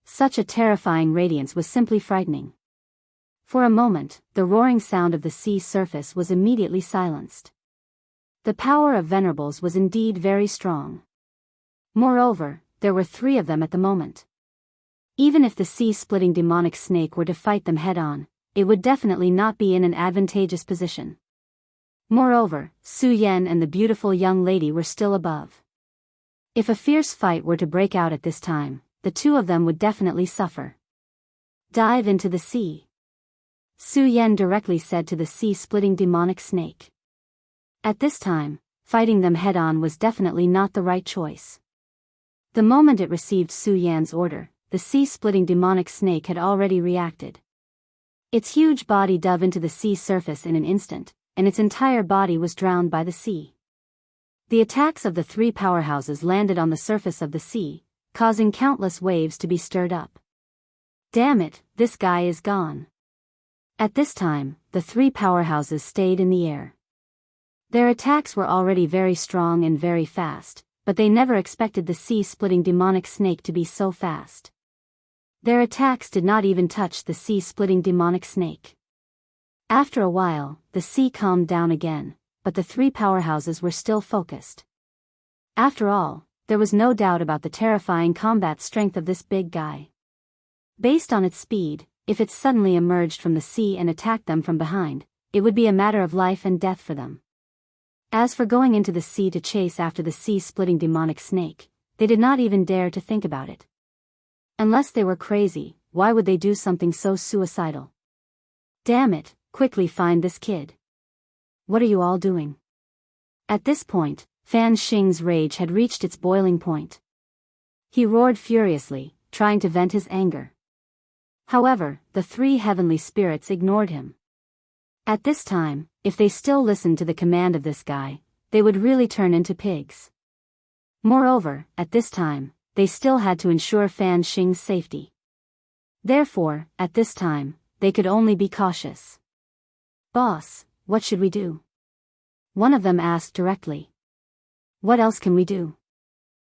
Speaker 1: Such a terrifying radiance was simply frightening. For a moment, the roaring sound of the sea surface was immediately silenced. The power of Venerables was indeed very strong. Moreover, there were 3 of them at the moment. Even if the sea-splitting demonic snake were to fight them head-on, it would definitely not be in an advantageous position. Moreover, Su Yan and the beautiful young lady were still above. If a fierce fight were to break out at this time, the 2 of them would definitely suffer. Dive into the sea, Su Yan directly said to the sea-splitting demonic snake. At this time, fighting them head-on was definitely not the right choice. The moment it received Su Yan's order, the sea-splitting demonic snake had already reacted. Its huge body dove into the sea surface in an instant, and its entire body was drowned by the sea. The attacks of the 3 powerhouses landed on the surface of the sea, causing countless waves to be stirred up. Damn it, this guy is gone. At this time, the 3 powerhouses stayed in the air. Their attacks were already very strong and very fast, but they never expected the sea-splitting demonic snake to be so fast. Their attacks did not even touch the sea-splitting demonic snake. After a while, the sea calmed down again, but the 3 powerhouses were still focused. After all, there was no doubt about the terrifying combat strength of this big guy. Based on its speed, if it suddenly emerged from the sea and attacked them from behind, it would be a matter of life and death for them. As for going into the sea to chase after the sea-splitting demonic snake, they did not even dare to think about it. Unless they were crazy, why would they do something so suicidal? Damn it, quickly find this kid. What are you all doing? At this point, Fan Xing's rage had reached its boiling point. He roared furiously, trying to vent his anger. However, the 3 heavenly spirits ignored him. At this time, if they still listened to the command of this guy, they would really turn into pigs. Moreover, at this time, they still had to ensure Fan Xing's safety. Therefore, at this time, they could only be cautious. Boss, what should we do? One of them asked directly. What else can we do?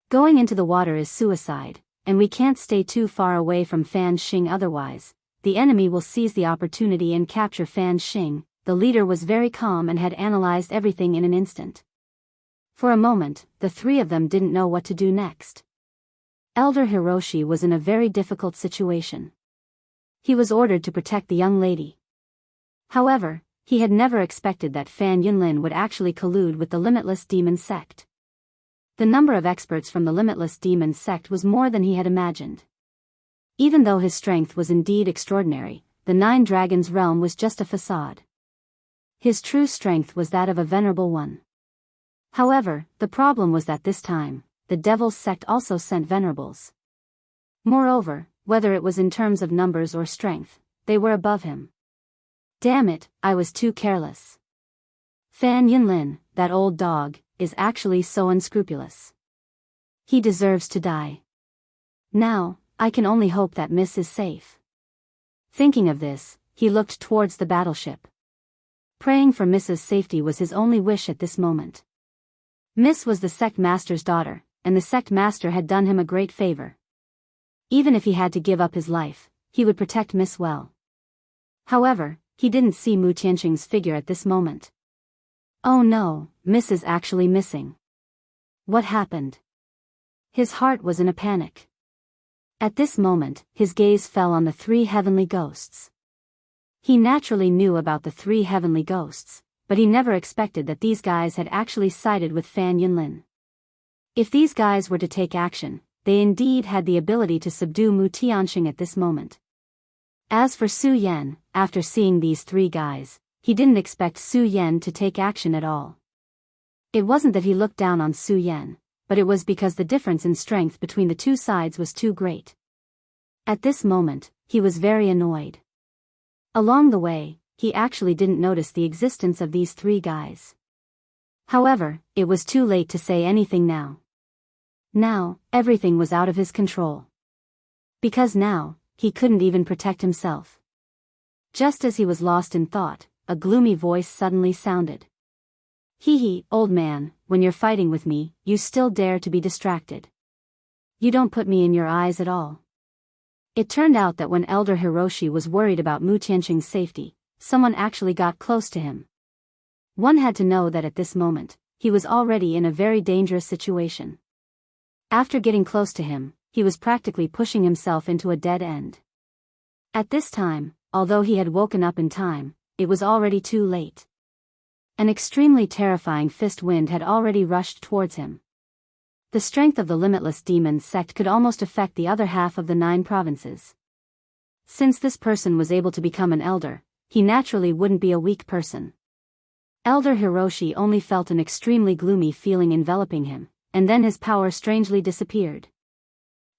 Speaker 1: Going into the water is suicide, and we can't stay too far away from Fan Xing otherwise. The enemy will seize the opportunity and capture Fan Xing. The leader was very calm and had analyzed everything in an instant. For a moment, the 3 of them didn't know what to do next. Elder Hiroshi was in a very difficult situation. He was ordered to protect the young lady. However, he had never expected that Fan Yunlin would actually collude with the Limitless Demon Sect. The number of experts from the Limitless Demon Sect was more than he had imagined. Even though his strength was indeed extraordinary, the 9 Dragons realm was just a facade. His true strength was that of a venerable one. However, the problem was that this time, the Devil's Sect also sent venerables. Moreover, whether it was in terms of numbers or strength, they were above him. Damn it, I was too careless. Fan Yunlin, that old dog, is actually so unscrupulous. He deserves to die. Now, I can only hope that Miss is safe. Thinking of this, he looked towards the battleship. Praying for Miss's safety was his only wish at this moment. Miss was the sect master's daughter, and the sect master had done him a great favor. Even if he had to give up his life, he would protect Miss well. However, he didn't see Mu Tianxing's figure at this moment. Oh no, Miss is actually missing. What happened? His heart was in a panic. At this moment, his gaze fell on the 3 heavenly ghosts. He naturally knew about the 3 heavenly ghosts, but he never expected that these guys had actually sided with Fan Yunlin. If these guys were to take action, they indeed had the ability to subdue Mu Tianxing at this moment. As for Su Yan, after seeing these 3 guys, he didn't expect Su Yan to take action at all. It wasn't that he looked down on Su Yan, but it was because the difference in strength between the 2 sides was too great. At this moment, he was very annoyed. Along the way, he actually didn't notice the existence of these three guys. However, it was too late to say anything now. Now, everything was out of his control. Because now, he couldn't even protect himself. Just as he was lost in thought, a gloomy voice suddenly sounded. Hee hee, old man, when you're fighting with me, you still dare to be distracted. You don't put me in your eyes at all. It turned out that when Elder Hiroshi was worried about Mu Tianxing's safety, someone actually got close to him. One had to know that at this moment, he was already in a very dangerous situation. After getting close to him, he was practically pushing himself into a dead end. At this time, although he had woken up in time, it was already too late. An extremely terrifying fist wind had already rushed towards him. The strength of the limitless demon sect could almost affect the other half of the 9 provinces. Since this person was able to become an elder, he naturally wouldn't be a weak person. Elder Hiroshi only felt an extremely gloomy feeling enveloping him, and then his power strangely disappeared.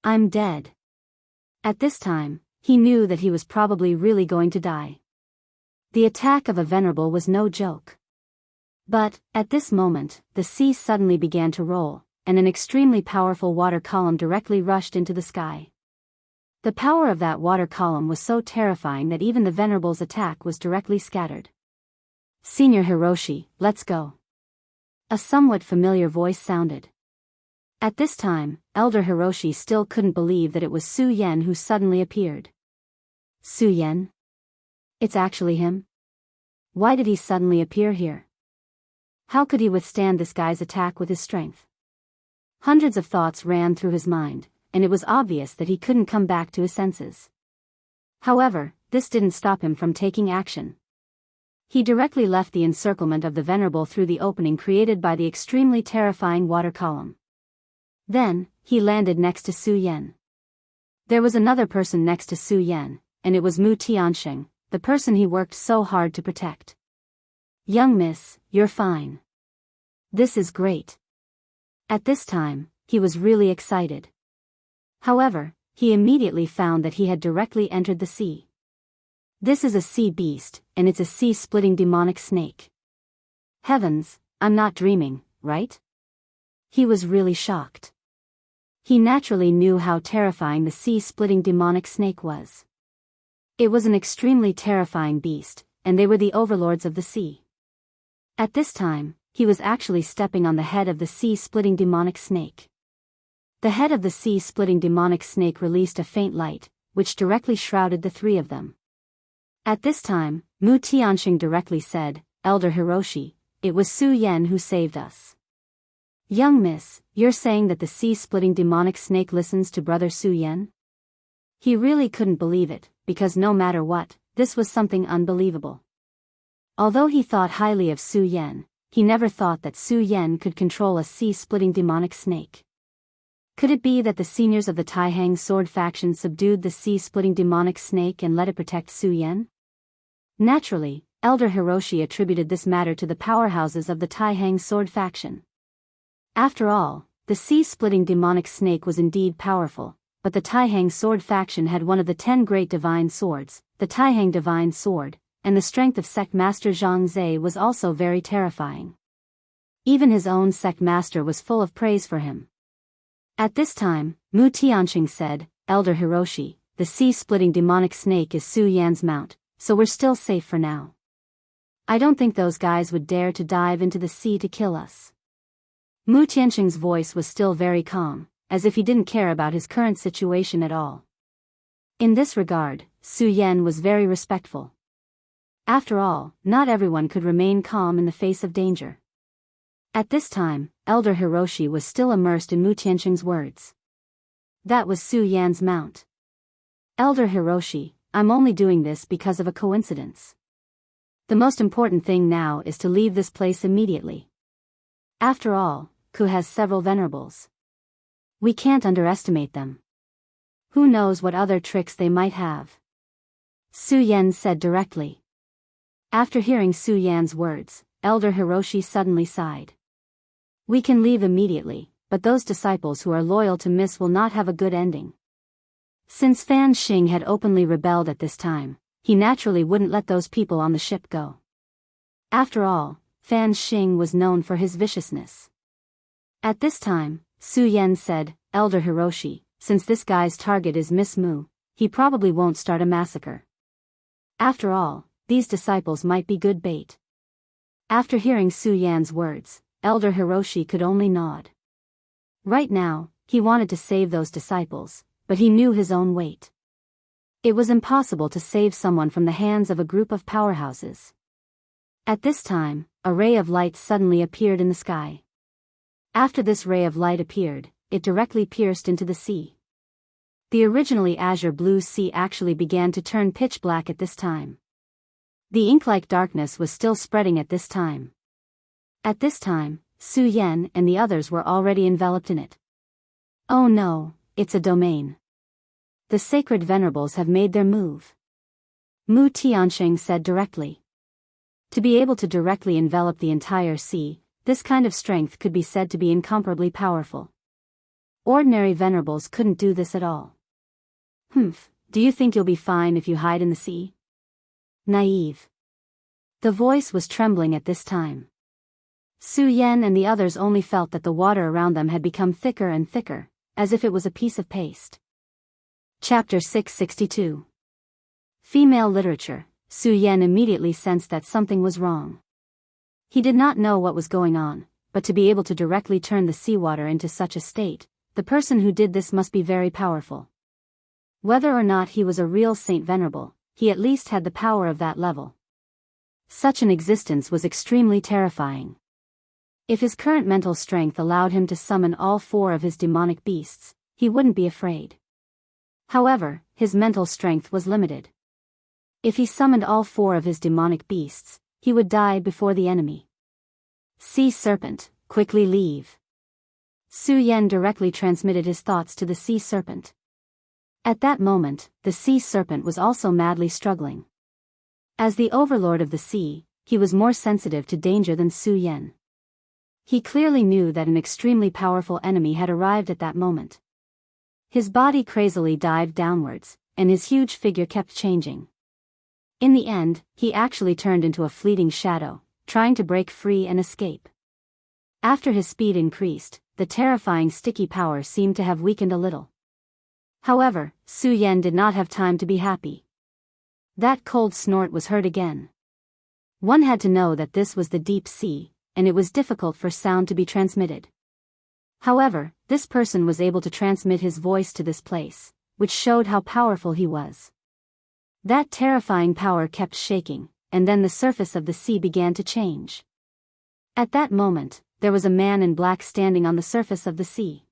Speaker 1: I'm dead. At this time, he knew that he was probably really going to die. The attack of a venerable was no joke. But, at this moment, the sea suddenly began to roll, and an extremely powerful water column directly rushed into the sky. The power of that water column was so terrifying that even the venerable's attack was directly scattered. Senior Hiroshi, let's go. A somewhat familiar voice sounded. At this time, Elder Hiroshi still couldn't believe that it was Su Yen who suddenly appeared. Su Yen? It's actually him? Why did he suddenly appear here? How could he withstand this guy's attack with his strength? Hundreds of thoughts ran through his mind, and it was obvious that he couldn't come back to his senses. However, this didn't stop him from taking action. He directly left the encirclement of the venerable through the opening created by the extremely terrifying water column. Then, he landed next to Su Yen. There was another person next to Su Yen, and it was Mu Tianxing, the person he worked so hard to protect. Young miss, you're fine. This is great. At this time, he was really excited. However, he immediately found that he had directly entered the sea. This is a sea beast, and it's a sea-splitting demonic snake. Heavens, I'm not dreaming, right? He was really shocked. He naturally knew how terrifying the sea-splitting demonic snake was. It was an extremely terrifying beast, and they were the overlords of the sea. At this time, he was actually stepping on the head of the sea-splitting demonic snake. The head of the sea-splitting demonic snake released a faint light, which directly shrouded the three of them. At this time, Mu Tianxing directly said, Elder Hiroshi, it was Su Yen who saved us. Young miss, you're saying that the sea-splitting demonic snake listens to Brother Su Yen? He really couldn't believe it, because no matter what, this was something unbelievable. Although he thought highly of Su Yen, he never thought that Su Yen could control a sea-splitting demonic snake. Could it be that the seniors of the Taihang sword faction subdued the sea-splitting demonic snake and let it protect Su Yen? Naturally, Elder Hiroshi attributed this matter to the powerhouses of the Taihang sword faction. After all, the sea-splitting demonic snake was indeed powerful, but the Taihang sword faction had one of the 10 great divine swords, the Taihang divine sword, and the strength of sect master Zhang was also very terrifying. Even his own sect master was full of praise for him. At this time, Mu Tianxing said, Elder Hiroshi, the sea-splitting demonic snake is Su Yan's mount, so we're still safe for now. I don't think those guys would dare to dive into the sea to kill us. Mu Tianxing's voice was still very calm, as if he didn't care about his current situation at all. In this regard, Su Yen was very respectful. After all, not everyone could remain calm in the face of danger. At this time, Elder Hiroshi was still immersed in Mu Tianxing's words. That was Su Yan's mount. Elder Hiroshi, I'm only doing this because of a coincidence. The most important thing now is to leave this place immediately. After all, Ku has several venerables. We can't underestimate them. Who knows what other tricks they might have? Su Yen said directly. After hearing Su Yan's words, Elder Hiroshi suddenly sighed. We can leave immediately, but those disciples who are loyal to Miss will not have a good ending. Since Fan Xing had openly rebelled at this time, he naturally wouldn't let those people on the ship go. After all, Fan Xing was known for his viciousness. At this time, Su Yan said, "Elder Hiroshi, since this guy's target is Miss Mu, he probably won't start a massacre. After all, these disciples might be good bait." After hearing Su Yan's words, Elder Hiroshi could only nod. Right now, he wanted to save those disciples, but he knew his own weight. It was impossible to save someone from the hands of a group of powerhouses. At this time, a ray of light suddenly appeared in the sky. After this ray of light appeared, it directly pierced into the sea. The originally azure blue sea actually began to turn pitch black at this time. The ink-like darkness was still spreading at this time. At this time, Su Yan and the others were already enveloped in it. "Oh no, it's a domain. The sacred venerables have made their move," Mu Tianxing said directly. To be able to directly envelop the entire sea, this kind of strength could be said to be incomparably powerful. Ordinary venerables couldn't do this at all. Do you think you'll be fine if you hide in the sea?" Naive. The voice was trembling at this time. Su Yan and the others only felt that the water around them had become thicker and thicker, as if it was a piece of paste. Chapter 662. Female Literature. Su Yan immediately sensed that something was wrong. He did not know what was going on, but to be able to directly turn the seawater into such a state, the person who did this must be very powerful. Whether or not he was a real Saint Venerable, he at least had the power of that level. Such an existence was extremely terrifying. If his current mental strength allowed him to summon all 4 of his demonic beasts, he wouldn't be afraid. However, his mental strength was limited. If he summoned all 4 of his demonic beasts, he would die before the enemy. "Sea Serpent, quickly leave." Su Yan directly transmitted his thoughts to the Sea Serpent. At that moment, the Sea Serpent was also madly struggling. As the overlord of the sea, he was more sensitive to danger than Su Yan. He clearly knew that an extremely powerful enemy had arrived at that moment. His body crazily dived downwards, and his huge figure kept changing. In the end, he actually turned into a fleeting shadow, trying to break free and escape. After his speed increased, the terrifying sticky power seemed to have weakened a little. However, Su Yan did not have time to be happy. That cold snort was heard again. One had to know that this was the deep sea, and it was difficult for sound to be transmitted. However, this person was able to transmit his voice to this place, which showed how powerful he was. That terrifying power kept shaking, and then the surface of the sea began to change. At that moment, there was a man in black standing on the surface of the sea.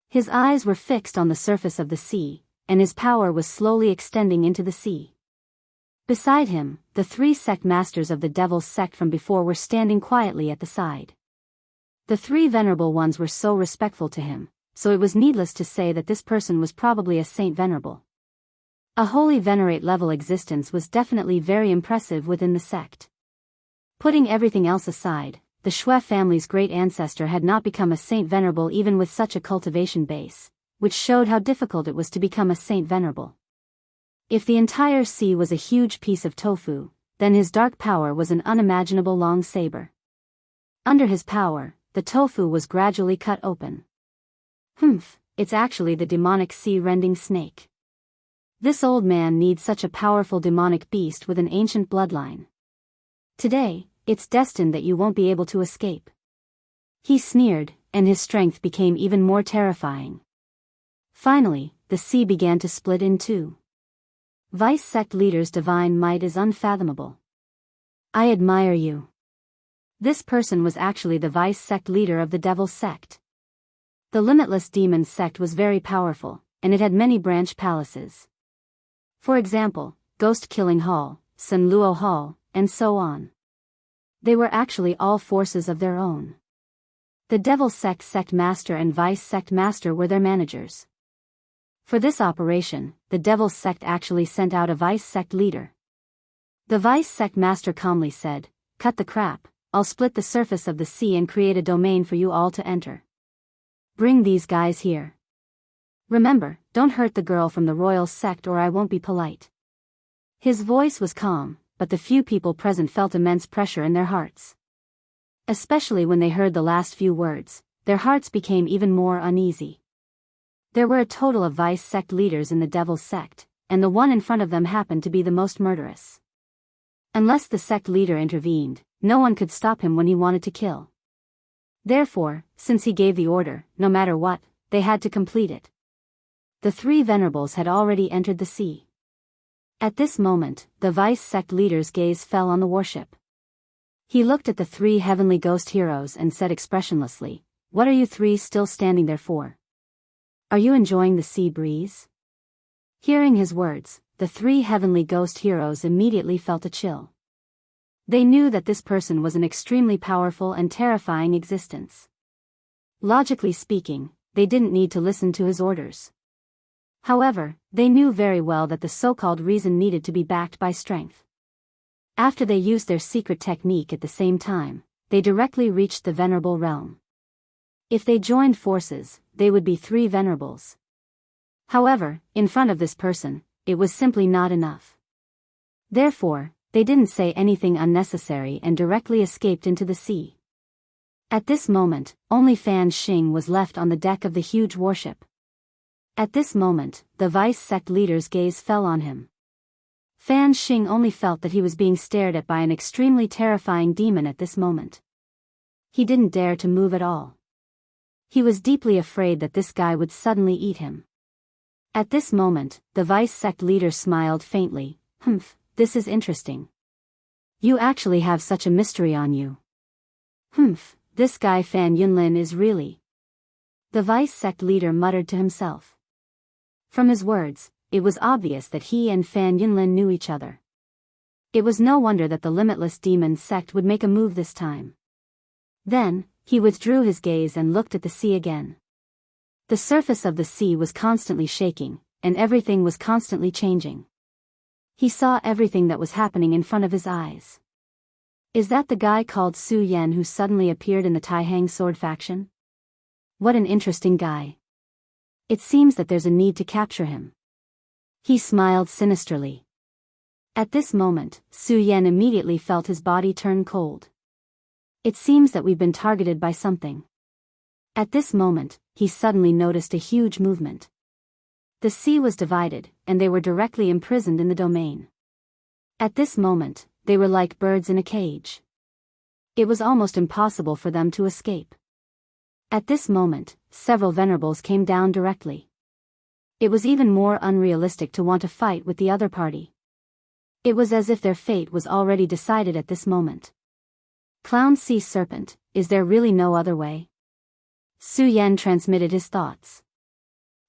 Speaker 1: His eyes were fixed on the surface of the sea, and his power was slowly extending into the sea. Beside him, the 3 sect masters of the Devil's sect from before were standing quietly at the side. The 3 venerable ones were so respectful to him, so it was needless to say that this person was probably a Saint Venerable. A holy venerate level existence was definitely very impressive within the sect. Putting everything else aside, the Xue family's great ancestor had not become a Saint Venerable even with such a cultivation base, which showed how difficult it was to become a Saint Venerable. If the entire sea was a huge piece of tofu, then his dark power was an unimaginable long saber. Under his power, the tofu was gradually cut open. It's actually the demonic sea-rending snake. This old man needs such a powerful demonic beast with an ancient bloodline. Today, it's destined that you won't be able to escape. He sneered, and his strength became even more terrifying. Finally, the sea began to split in 2. Vice sect leader's divine might is unfathomable. I admire you. This person was actually the vice sect leader of the Devil's sect. The Limitless Demon sect was very powerful, and it had many branch palaces. For example, Ghost Killing Hall, Sun Luo Hall, and so on. They were actually all forces of their own. The Devil's sect master and vice sect master were their managers. For this operation, the Devil's sect actually sent out a vice sect leader. The vice sect master calmly said, "Cut the crap, I'll split the surface of the sea and create a domain for you all to enter. Bring these guys here. Remember, don't hurt the girl from the royal sect or I won't be polite." His voice was calm, but the few people present felt immense pressure in their hearts. Especially when they heard the last few words, their hearts became even more uneasy. There were a total of vice sect leaders in the Devil's sect, and the one in front of them happened to be the most murderous. Unless the sect leader intervened, no one could stop him when he wanted to kill. Therefore, since he gave the order, no matter what, they had to complete it. The three venerables had already entered the sea. At this moment, the vice sect leader's gaze fell on the warship. He looked at the three heavenly ghost heroes and said expressionlessly, "What are you three still standing there for? Are you enjoying the sea breeze?" Hearing his words, the three heavenly ghost heroes immediately felt a chill. They knew that this person was an extremely powerful and terrifying existence. Logically speaking, they didn't need to listen to his orders. However, they knew very well that the so-called reason needed to be backed by strength. After they used their secret technique at the same time, they directly reached the venerable realm. If they joined forces, they would be three venerables. However, in front of this person, it was simply not enough. Therefore, they didn't say anything unnecessary and directly escaped into the sea. At this moment, only Fan Xing was left on the deck of the huge warship. At this moment, the vice sect leader's gaze fell on him. Fan Xing only felt that he was being stared at by an extremely terrifying demon at this moment. He didn't dare to move at all. He was deeply afraid that this guy would suddenly eat him. At this moment, the vice sect leader smiled faintly. "Humph, this is interesting. You actually have such a mystery on you. Humph, this guy Fan Yunlin is really..." The vice sect leader muttered to himself. From his words, it was obvious that he and Fan Yunlin knew each other. It was no wonder that the Limitless Demon sect would make a move this time. Then, he withdrew his gaze and looked at the sea again. The surface of the sea was constantly shaking, and everything was constantly changing. He saw everything that was happening in front of his eyes. Is that the guy called Su Yan who suddenly appeared in the Taihang sword faction? What an interesting guy. It seems that there's a need to capture him. He smiled sinisterly. At this moment, Su Yan immediately felt his body turn cold. It seems that we've been targeted by something. At this moment, he suddenly noticed a huge movement. The sea was divided, and they were directly imprisoned in the domain. At this moment, they were like birds in a cage. It was almost impossible for them to escape. At this moment, several venerables came down directly. It was even more unrealistic to want to fight with the other party. It was as if their fate was already decided at this moment. Clown Sea Serpent, is there really no other way? Su Yan transmitted his thoughts.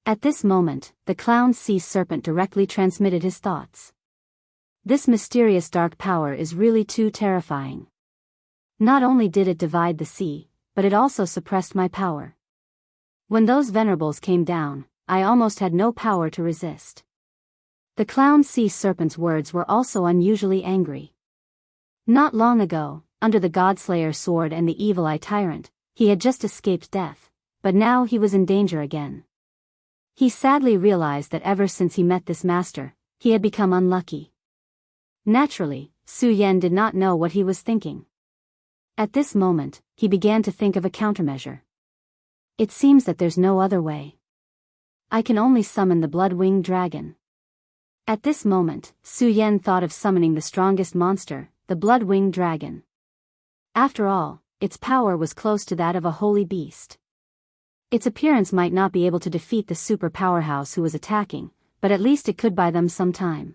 Speaker 1: At this moment, the Clown Sea Serpent directly transmitted his thoughts. This mysterious dark power is really too terrifying. Not only did it divide the sea, but it also suppressed my power. When those venerables came down, I almost had no power to resist. The Clown Sea Serpent's words were also unusually angry. Not long ago, under the Godslayer sword and the Evil Eye Tyrant, he had just escaped death, but now he was in danger again. He sadly realized that ever since he met this master, he had become unlucky. Naturally, Su Yan did not know what he was thinking. At this moment, he began to think of a countermeasure. It seems that there's no other way. I can only summon the blood-winged dragon. At this moment, Su Yan thought of summoning the strongest monster, the blood-winged dragon. After all, its power was close to that of a holy beast. Its appearance might not be able to defeat the super powerhouse who was attacking, but at least it could buy them some time.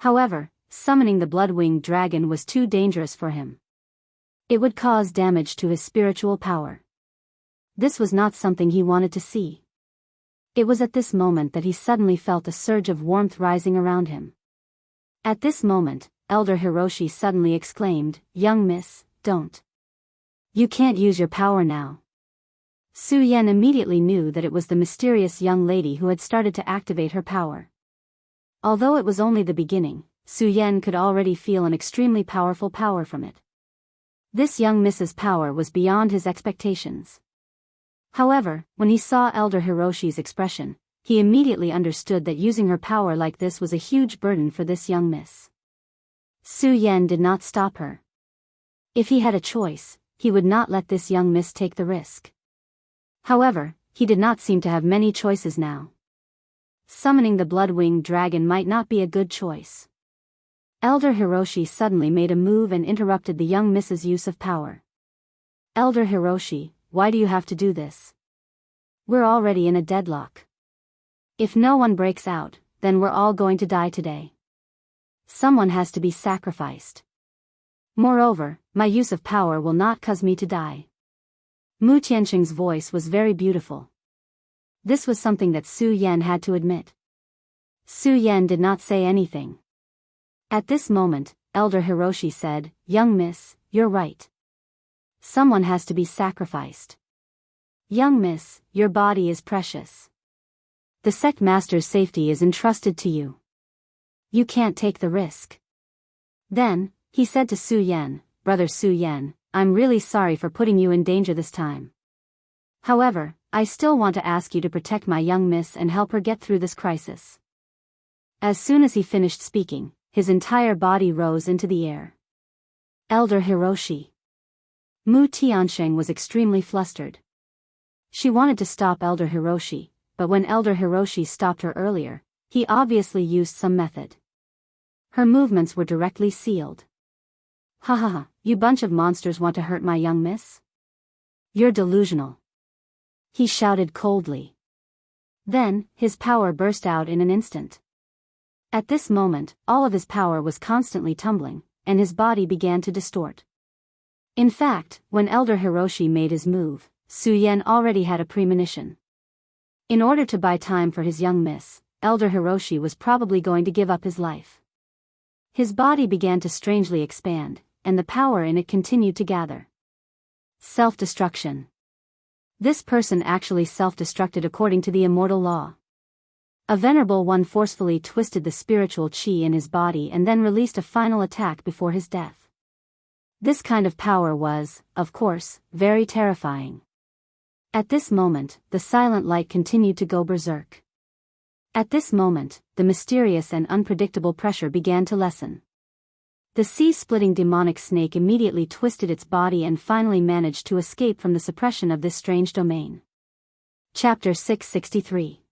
Speaker 1: However, summoning the blood-winged dragon was too dangerous for him. It would cause damage to his spiritual power. This was not something he wanted to see. It was at this moment that he suddenly felt a surge of warmth rising around him. At this moment, Elder Hiroshi suddenly exclaimed, "Young miss, don't. You can't use your power now." Su Yan immediately knew that it was the mysterious young lady who had started to activate her power. Although it was only the beginning, Su Yan could already feel an extremely powerful power from it. This young miss's power was beyond his expectations. However, when he saw Elder Hiroshi's expression, he immediately understood that using her power like this was a huge burden for this young miss. Su Yan did not stop her. If he had a choice, he would not let this young miss take the risk. However, he did not seem to have many choices now. Summoning the blood-winged dragon might not be a good choice. Elder Hiroshi suddenly made a move and interrupted the young miss's use of power. Elder Hiroshi, why do you have to do this? We're already in a deadlock. If no one breaks out, then we're all going to die today. Someone has to be sacrificed. Moreover, my use of power will not cause me to die. Mu Tianxing's voice was very beautiful. This was something that Su Yan had to admit. Su Yan did not say anything. At this moment, Elder Hiroshi said, "Young miss, you're right. Someone has to be sacrificed. Young miss, your body is precious. The sect master's safety is entrusted to you. You can't take the risk." Then, he said to Su Yan, "Brother Su Yan, I'm really sorry for putting you in danger this time. However, I still want to ask you to protect my young miss and help her get through this crisis." As soon as he finished speaking, his entire body rose into the air. Elder Hiroshi. Mu Tianxing was extremely flustered. She wanted to stop Elder Hiroshi, but when Elder Hiroshi stopped her earlier, he obviously used some method. Her movements were directly sealed. "Ha ha ha, you bunch of monsters want to hurt my young miss? You're delusional," he shouted coldly. Then, his power burst out in an instant. At this moment, all of his power was constantly tumbling, and his body began to distort. In fact, when Elder Hiroshi made his move, Su Yan already had a premonition. In order to buy time for his young miss, Elder Hiroshi was probably going to give up his life. His body began to strangely expand, and the power in it continued to gather. Self-destruction. This person actually self-destructed according to the immortal law. A venerable one forcefully twisted the spiritual qi in his body and then released a final attack before his death. This kind of power was, of course, very terrifying. At this moment, the silent light continued to go berserk. At this moment, the mysterious and unpredictable pressure began to lessen. The sea-splitting demonic snake immediately twisted its body and finally managed to escape from the suppression of this strange domain. Chapter 663.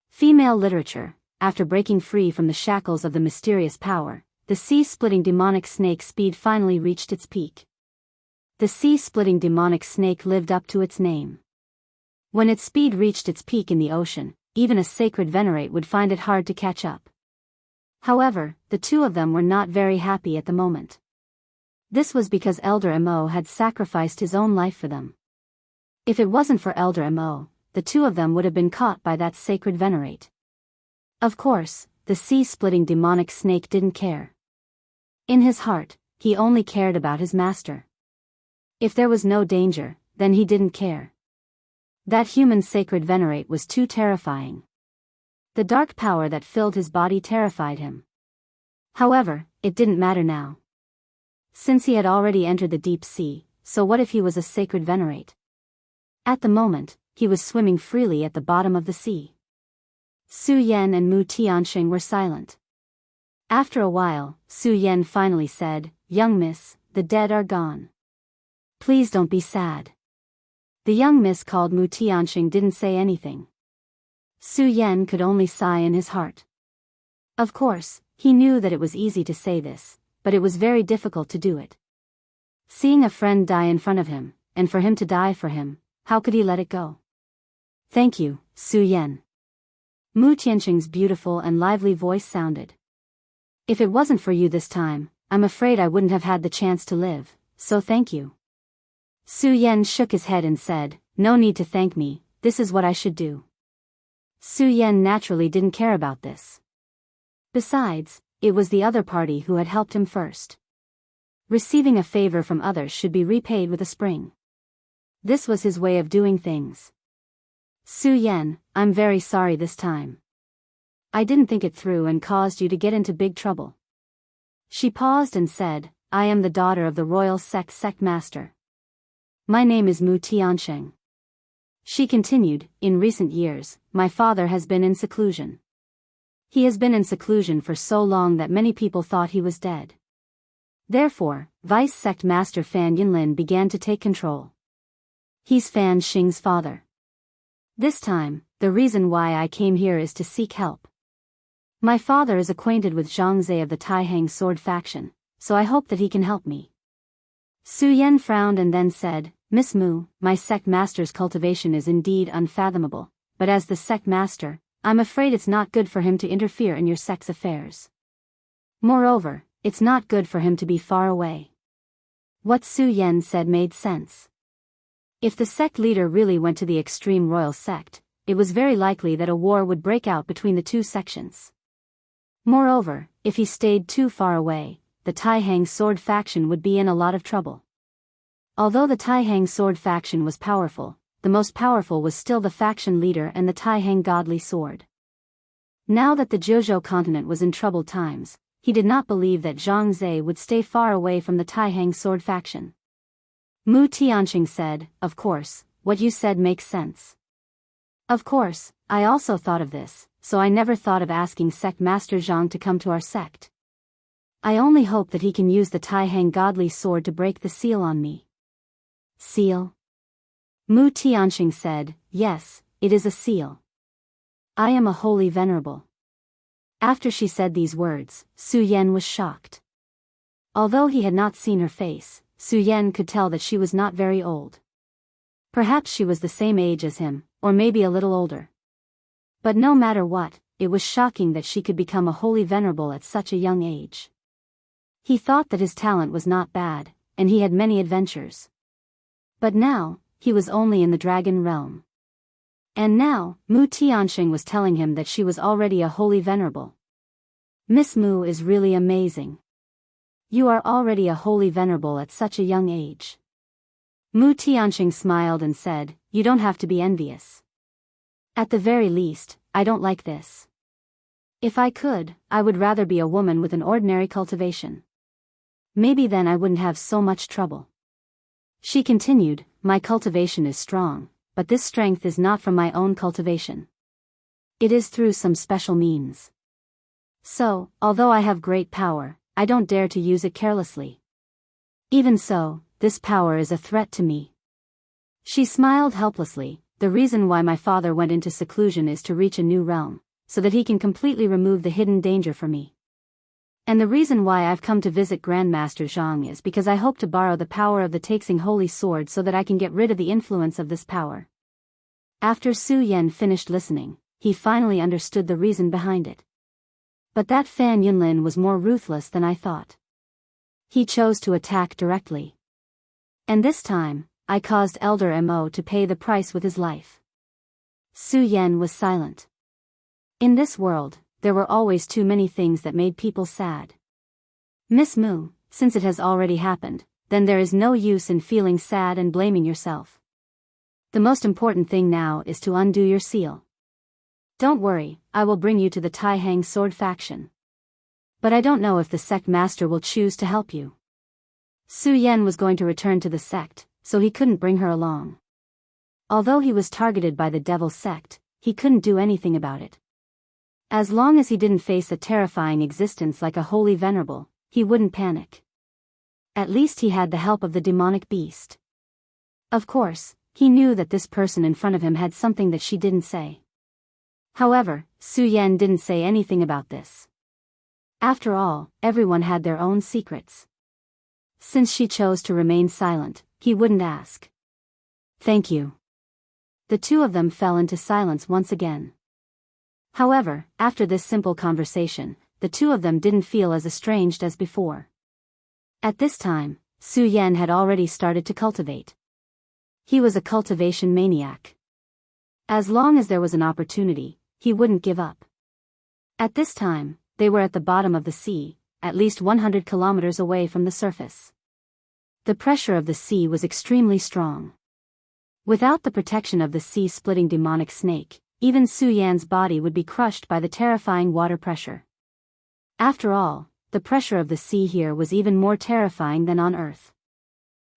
Speaker 1: Female literature. After breaking free from the shackles of the mysterious power, the sea-splitting demonic snake's speed finally reached its peak. The sea-splitting demonic snake lived up to its name. When its speed reached its peak in the ocean, even a sacred venerate would find it hard to catch up. However, the two of them were not very happy at the moment. This was because Elder Mo had sacrificed his own life for them. If it wasn't for Elder Mo, the two of them would have been caught by that sacred venerate. Of course, the sea-splitting demonic snake didn't care. In his heart, he only cared about his master. If there was no danger, then he didn't care. That human sacred venerate was too terrifying. The dark power that filled his body terrified him. However, it didn't matter now. Since he had already entered the deep sea, so what if he was a sacred venerate? At the moment, he was swimming freely at the bottom of the sea. Su Yan and Mu Tianxing were silent. After a while, Su Yan finally said, "Young miss, the dead are gone. Please don't be sad." The young miss called Mu Tianxing didn't say anything. Su Yan could only sigh in his heart. Of course, he knew that it was easy to say this, but it was very difficult to do it. Seeing a friend die in front of him, and for him to die for him, how could he let it go? "Thank you, Su Yan." Mu Tianxing's beautiful and lively voice sounded. "If it wasn't for you this time, I'm afraid I wouldn't have had the chance to live, so thank you." Su Yan shook his head and said, "No need to thank me, this is what I should do." Su Yan naturally didn't care about this. Besides, it was the other party who had helped him first. Receiving a favor from others should be repaid with a spring. This was his way of doing things. "Su Yan, I'm very sorry this time. I didn't think it through and caused you to get into big trouble." She paused and said, "I am the daughter of the royal sect master. My name is Mu Tianxing." She continued, in recent years, my father has been in seclusion. He has been in seclusion for so long that many people thought he was dead. Therefore, Vice Sect Master Fan Yinlin began to take control. He's Fan Xing's father. This time, the reason why I came here is to seek help. My father is acquainted with Zhang Zhe of the Taihang sword faction, so I hope that he can help me. Su Yan frowned and then said, Miss Mu, my sect master's cultivation is indeed unfathomable, but as the sect master, I'm afraid it's not good for him to interfere in your sect's affairs. Moreover, it's not good for him to be far away. What Su Yan said made sense. If the sect leader really went to the extreme royal sect, it was very likely that a war would break out between the two sections. Moreover, if he stayed too far away, the Taihang sword faction would be in a lot of trouble. Although the Taihang sword faction was powerful, the most powerful was still the faction leader and the Taihang godly sword. Now that the Jiuzhou continent was in troubled times, he did not believe that Zhang Zhe would stay far away from the Taihang sword faction. Mu Tianqing said, of course, what you said makes sense. Of course, I also thought of this, so I never thought of asking Sect Master Zhang to come to our sect. I only hope that he can use the Taihang godly sword to break the seal on me. Seal? Mu Tianqing said, yes, it is a seal. I am a holy venerable. After she said these words, Su Yan was shocked. Although he had not seen her face, Su Yan could tell that she was not very old. Perhaps she was the same age as him, or maybe a little older. But no matter what, it was shocking that she could become a holy venerable at such a young age. He thought that his talent was not bad, and he had many adventures. But now, he was only in the dragon realm. And now, Mu Tianqing was telling him that she was already a holy venerable. Miss Mu is really amazing. You are already a holy venerable at such a young age. Mu Tianqing smiled and said, you don't have to be envious. At the very least, I don't like this. If I could, I would rather be a woman with an ordinary cultivation. Maybe then I wouldn't have so much trouble. She continued, my cultivation is strong, but this strength is not from my own cultivation. It is through some special means. So, although I have great power, I don't dare to use it carelessly. Even so, this power is a threat to me. She smiled helplessly. The reason why my father went into seclusion is to reach a new realm, so that he can completely remove the hidden danger for me. And the reason why I've come to visit Grandmaster Zhang is because I hope to borrow the power of the Taixing Holy Sword so that I can get rid of the influence of this power. After Su Yan finished listening, he finally understood the reason behind it. But that Fan Yunlin was more ruthless than I thought. He chose to attack directly. And this time, I caused Elder Mo to pay the price with his life. Su Yan was silent. In this world, there were always too many things that made people sad. Miss Mu, since it has already happened, then there is no use in feeling sad and blaming yourself. The most important thing now is to undo your seal. Don't worry, I will bring you to the Taihang sword faction. But I don't know if the sect master will choose to help you. Su Yan was going to return to the sect, so he couldn't bring her along. Although he was targeted by the devil sect, he couldn't do anything about it. As long as he didn't face a terrifying existence like a holy venerable, he wouldn't panic. At least he had the help of the demonic beast. Of course, he knew that this person in front of him had something that she didn't say. However, Su Yan didn't say anything about this. After all, everyone had their own secrets. Since she chose to remain silent, he wouldn't ask. Thank you. The two of them fell into silence once again. However, after this simple conversation, the two of them didn't feel as estranged as before. At this time, Su Yan had already started to cultivate. He was a cultivation maniac. As long as there was an opportunity, he wouldn't give up. At this time, they were at the bottom of the sea, at least 100 kilometers away from the surface. The pressure of the sea was extremely strong. Without the protection of the sea-splitting demonic snake, even Su Yan's body would be crushed by the terrifying water pressure. After all, the pressure of the sea here was even more terrifying than on Earth.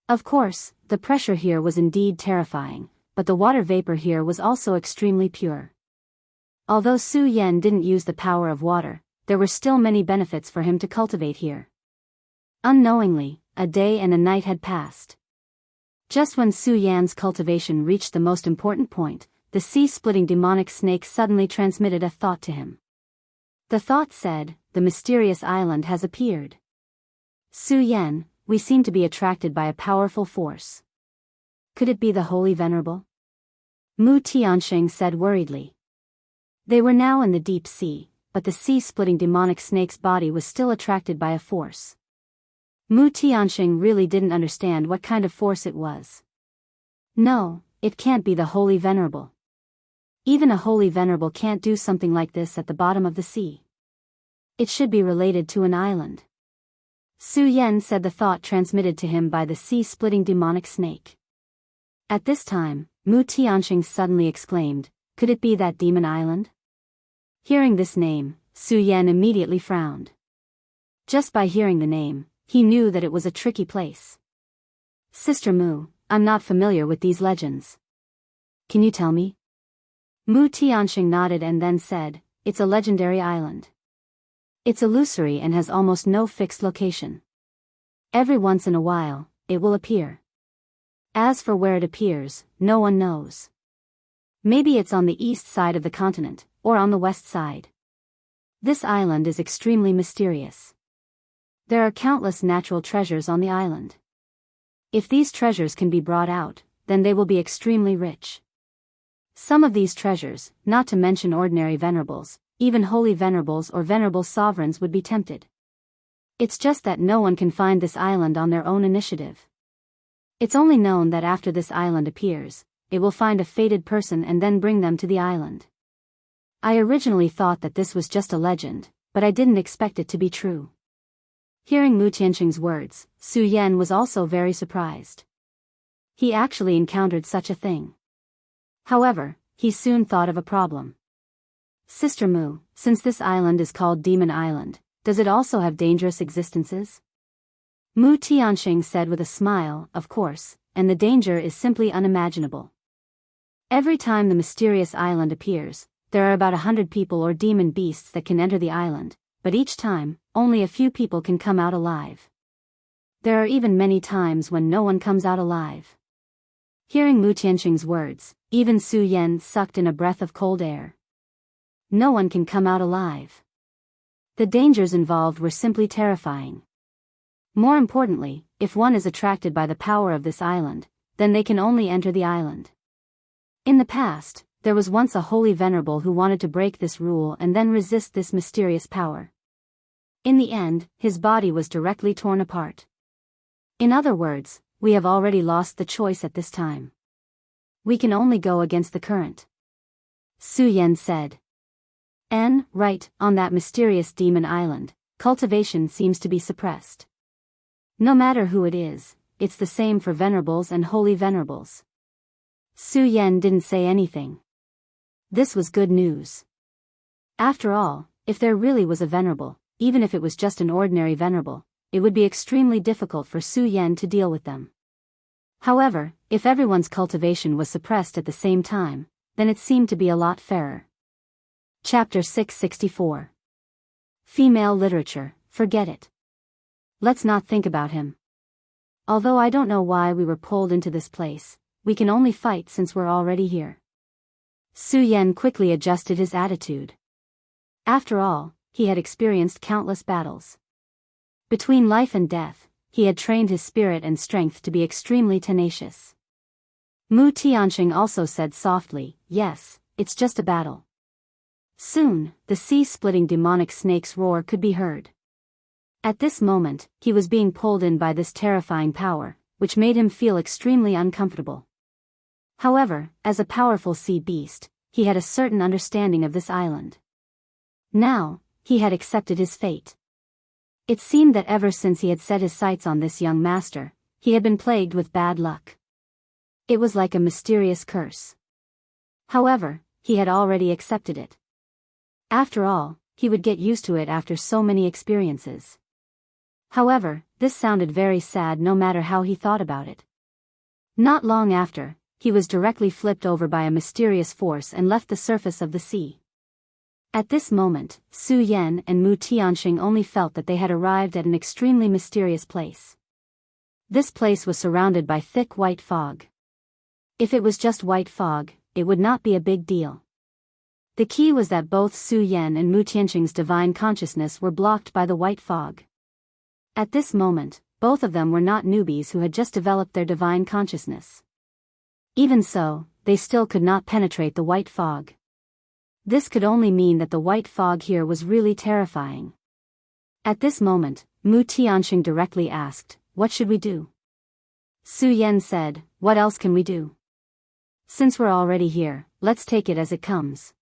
Speaker 1: Of course, the pressure here was indeed terrifying, but the water vapor here was also extremely pure. Although Su Yan didn't use the power of water, there were still many benefits for him to cultivate here. Unknowingly, a day and a night had passed. Just when Su Yan's cultivation reached the most important point, the sea-splitting demonic snake suddenly transmitted a thought to him. The thought said, "The mysterious island has appeared. Su Yan, we seem to be attracted by a powerful force. Could it be the Holy Venerable?" Mu Tianxing said worriedly. They were now in the deep sea, but the sea-splitting demonic snake's body was still attracted by a force. Mu Tianxing really didn't understand what kind of force it was. No, it can't be the Holy Venerable. Even a Holy Venerable can't do something like this at the bottom of the sea. It should be related to an island. Su Yan said the thought transmitted to him by the sea-splitting demonic snake. At this time, Mu Tianxing suddenly exclaimed, "Could it be that demon island?" Hearing this name, Su Yan immediately frowned. Just by hearing the name, he knew that it was a tricky place. "Sister Mu, I'm not familiar with these legends. Can you tell me?" Mu Tianxing nodded and then said, "It's a legendary island. It's illusory and has almost no fixed location. Every once in a while, it will appear. As for where it appears, no one knows. Maybe it's on the east side of the continent, or on the west side. This island is extremely mysterious. There are countless natural treasures on the island. If these treasures can be brought out, then they will be extremely rich. Some of these treasures, not to mention ordinary venerables, even holy venerables or venerable sovereigns would be tempted. It's just that no one can find this island on their own initiative. It's only known that after this island appears, it will find a fated person and then bring them to the island. I originally thought that this was just a legend, but I didn't expect it to be true." Hearing Mu Tianxing's words, Su Yan was also very surprised. He actually encountered such a thing. However, he soon thought of a problem. "Sister Mu, since this island is called Demon Island, does it also have dangerous existences?" Mu Tianxing said with a smile, "Of course, and the danger is simply unimaginable. Every time the mysterious island appears, there are about 100 people or demon beasts that can enter the island, but each time, only a few people can come out alive. There are even many times when no one comes out alive." Hearing Mu Tianxing's words, even Su Yan sucked in a breath of cold air. No one can come out alive. The dangers involved were simply terrifying. More importantly, if one is attracted by the power of this island, then they can only enter the island. In the past, there was once a holy venerable who wanted to break this rule and then resist this mysterious power. In the end, his body was directly torn apart. In other words, we have already lost the choice at this time. We can only go against the current. Su Yan said. Right, on that mysterious demon island, cultivation seems to be suppressed. No matter who it is, it's the same for venerables and holy venerables. Su Yan didn't say anything. This was good news. After all, if there really was a venerable, even if it was just an ordinary venerable, it would be extremely difficult for Su Yan to deal with them. However, if everyone's cultivation was suppressed at the same time, then it seemed to be a lot fairer. Chapter 664. Female literature, forget it. Let's not think about him. Although I don't know why we were pulled into this place, we can only fight since we're already here. Su Yan quickly adjusted his attitude. After all, he had experienced countless battles. Between life and death, he had trained his spirit and strength to be extremely tenacious. Mu Tianxing also said softly, "Yes, it's just a battle." Soon, the sea-splitting demonic snake's roar could be heard. At this moment, he was being pulled in by this terrifying power, which made him feel extremely uncomfortable. However, as a powerful sea beast, he had a certain understanding of this island. Now, he had accepted his fate. It seemed that ever since he had set his sights on this young master, he had been plagued with bad luck. It was like a mysterious curse. However, he had already accepted it. After all, he would get used to it after so many experiences. However, this sounded very sad no matter how he thought about it. Not long after, he was directly flipped over by a mysterious force and left the surface of the sea. At this moment, Su Yan and Mu Tianxing only felt that they had arrived at an extremely mysterious place. This place was surrounded by thick white fog. If it was just white fog, it would not be a big deal. The key was that both Su Yan and Mu Tianxing's divine consciousness were blocked by the white fog. At this moment, both of them were not newbies who had just developed their divine consciousness. Even so, they still could not penetrate the white fog. This could only mean that the white fog here was really terrifying. At this moment, Mu Tianxing directly asked, "What should we do?" Su Yan said, "What else can we do? Since we're already here, let's take it as it comes.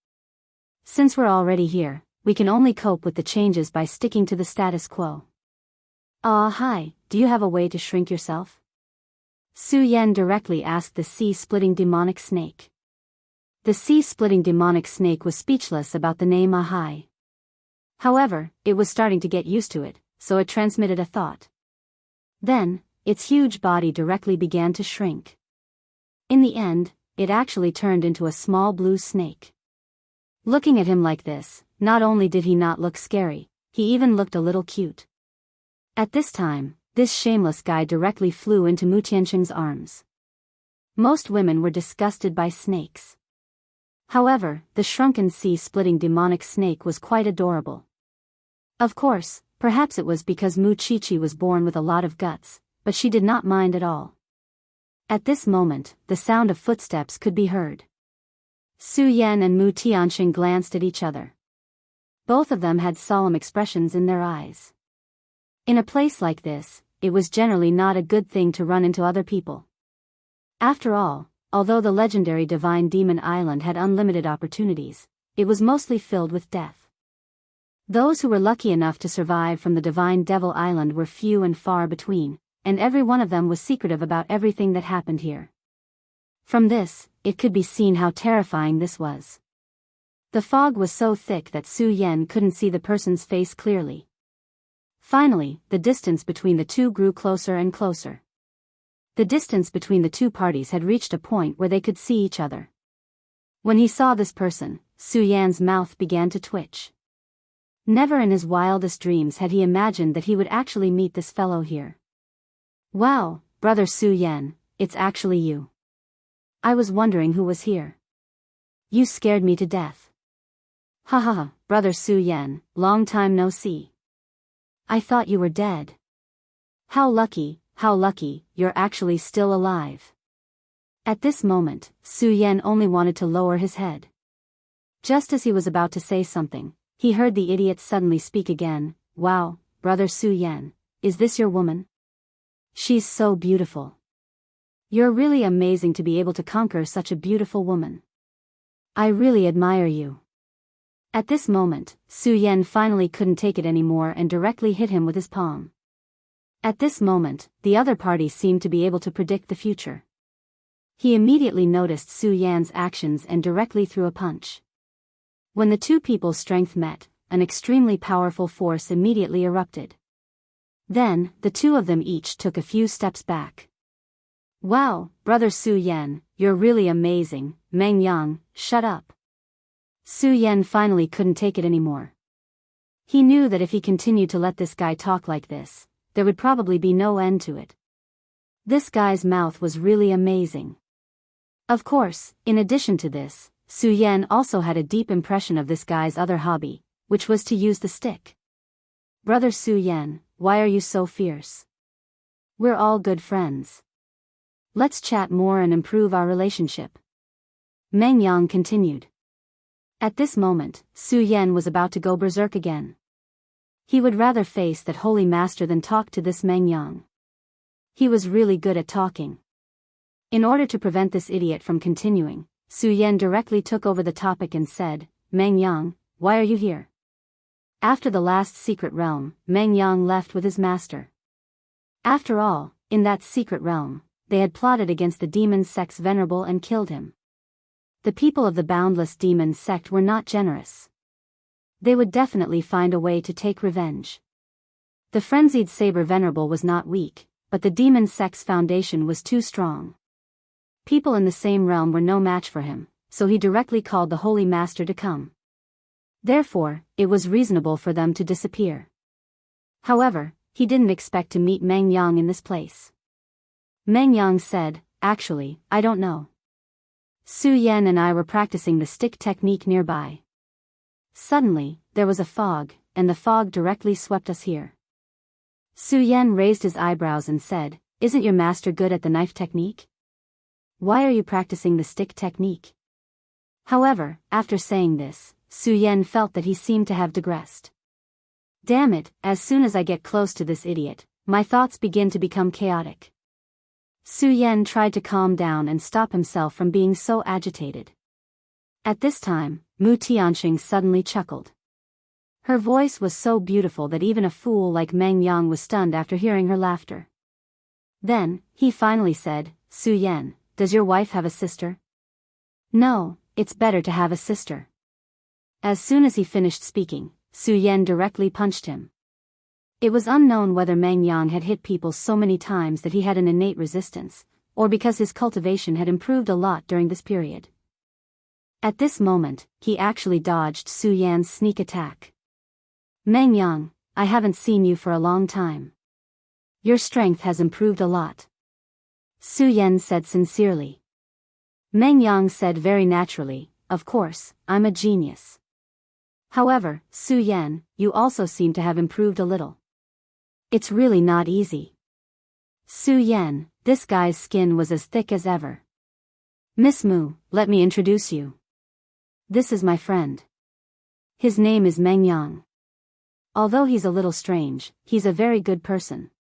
Speaker 1: Since we're already here, we can only cope with the changes by sticking to the status quo." Hi, do you have a way to shrink yourself?" Su Yan directly asked the sea-splitting demonic snake. The sea-splitting demonic snake was speechless about the name Ahai. However, it was starting to get used to it, so it transmitted a thought. Then, its huge body directly began to shrink. In the end, it actually turned into a small blue snake. Looking at him like this, not only did he not look scary, he even looked a little cute. At this time, this shameless guy directly flew into Mu Tianxing's arms. Most women were disgusted by snakes. However, the shrunken sea-splitting demonic snake was quite adorable. Of course, perhaps it was because Mu Chichi was born with a lot of guts, but she did not mind at all. At this moment, the sound of footsteps could be heard. Su Yan and Mu Tianxing glanced at each other. Both of them had solemn expressions in their eyes. In a place like this, it was generally not a good thing to run into other people. After all, although the legendary Divine Demon Island had unlimited opportunities, it was mostly filled with death. Those who were lucky enough to survive from the Divine Devil Island were few and far between, and every one of them was secretive about everything that happened here. From this, it could be seen how terrifying this was. The fog was so thick that Su Yan couldn't see the person's face clearly. Finally, the distance between the two grew closer and closer. The distance between the two parties had reached a point where they could see each other. When he saw this person, Su Yan's mouth began to twitch. Never in his wildest dreams had he imagined that he would actually meet this fellow here. "Wow, brother Su Yan, it's actually you. I was wondering who was here. You scared me to death." "Ha ha ha, brother Su Yan, long time no see. I thought you were dead. How lucky, you're actually still alive." At this moment, Su Yan only wanted to lower his head. Just as he was about to say something, he heard the idiot suddenly speak again. "Wow, brother Su Yan, is this your woman? She's so beautiful. You're really amazing to be able to conquer such a beautiful woman. I really admire you." At this moment, Su Yan finally couldn't take it anymore and directly hit him with his palm. At this moment, the other party seemed to be able to predict the future. He immediately noticed Su Yan's actions and directly threw a punch. When the two people's strength met, an extremely powerful force immediately erupted. Then, the two of them each took a few steps back. "Wow, brother Su Yan, you're really amazing." "Meng Yang, shut up." Su Yan finally couldn't take it anymore. He knew that if he continued to let this guy talk like this, there would probably be no end to it. This guy's mouth was really amazing. Of course, in addition to this, Su Yan also had a deep impression of this guy's other hobby, which was to use the stick. "Brother Su Yan, why are you so fierce? We're all good friends. Let's chat more and improve our relationship." Meng Yang continued. At this moment, Su Yan was about to go berserk again. He would rather face that holy master than talk to this Meng Yang. He was really good at talking. In order to prevent this idiot from continuing, Su Yan directly took over the topic and said, "Meng Yang, why are you here?" After the last secret realm, Meng Yang left with his master. After all, in that secret realm, they had plotted against the demon sect's venerable and killed him. The people of the boundless demon sect were not generous. They would definitely find a way to take revenge. The frenzied saber venerable was not weak, but the demon sect's foundation was too strong. People in the same realm were no match for him, so he directly called the Holy Master to come. Therefore, it was reasonable for them to disappear. However, he didn't expect to meet Meng Yang in this place. Meng Yang said, "Actually, I don't know. Su Yan and I were practicing the stick technique nearby. Suddenly, there was a fog, and the fog directly swept us here." Su Yan raised his eyebrows and said, "Isn't your master good at the knife technique? Why are you practicing the stick technique?" However, after saying this, Su Yan felt that he seemed to have digressed. Damn it, as soon as I get close to this idiot, my thoughts begin to become chaotic. Su Yan tried to calm down and stop himself from being so agitated. At this time, Mu Tianxing suddenly chuckled. Her voice was so beautiful that even a fool like Meng Yang was stunned after hearing her laughter. Then, he finally said, "Su Yan, does your wife have a sister?" "No, it's better to have a sister." As soon as he finished speaking, Su Yan directly punched him. It was unknown whether Meng Yang had hit people so many times that he had an innate resistance, or because his cultivation had improved a lot during this period. At this moment, he actually dodged Su Yan's sneak attack. "Meng Yang, I haven't seen you for a long time. Your strength has improved a lot," Su Yan said sincerely. Meng Yang said very naturally, "Of course, I'm a genius. However, Su Yan, you also seem to have improved a little. It's really not easy." Su Yan, this guy's skin was as thick as ever. "Miss Mu, let me introduce you. This is my friend. His name is Meng Yang. Although he's a little strange, he's a very good person.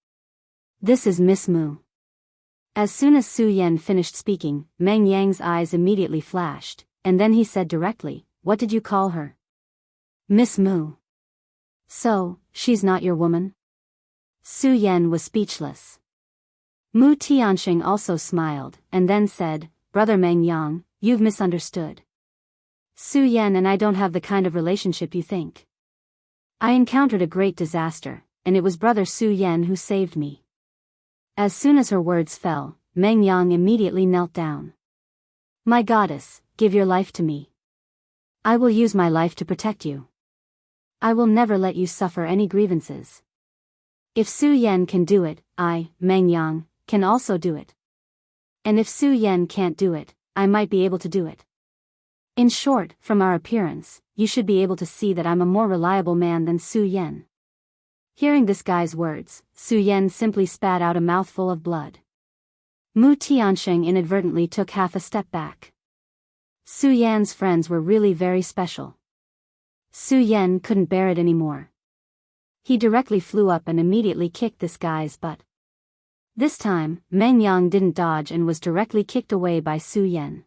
Speaker 1: This is Miss Mu." As soon as Su Yan finished speaking, Meng Yang's eyes immediately flashed, and then he said directly, "What did you call her?" "Miss Mu." "So, she's not your woman?" Su Yan was speechless. Mu Tianxing also smiled, and then said, "Brother Meng Yang, you've misunderstood. Su Yan and I don't have the kind of relationship you think. I encountered a great disaster, and it was brother Su Yan who saved me." As soon as her words fell, Meng Yang immediately knelt down. "My goddess, give your life to me. I will use my life to protect you. I will never let you suffer any grievances. If Su Yan can do it, I, Meng Yang, can also do it. And if Su Yan can't do it, I might be able to do it. In short, from our appearance, you should be able to see that I'm a more reliable man than Su Yan." Hearing this guy's words, Su Yan simply spat out a mouthful of blood. Mu Tianxing inadvertently took half a step back. Su Yan's friends were really very special. Su Yan couldn't bear it anymore. He directly flew up and immediately kicked this guy's butt. This time, Meng Yang didn't dodge and was directly kicked away by Su Yan.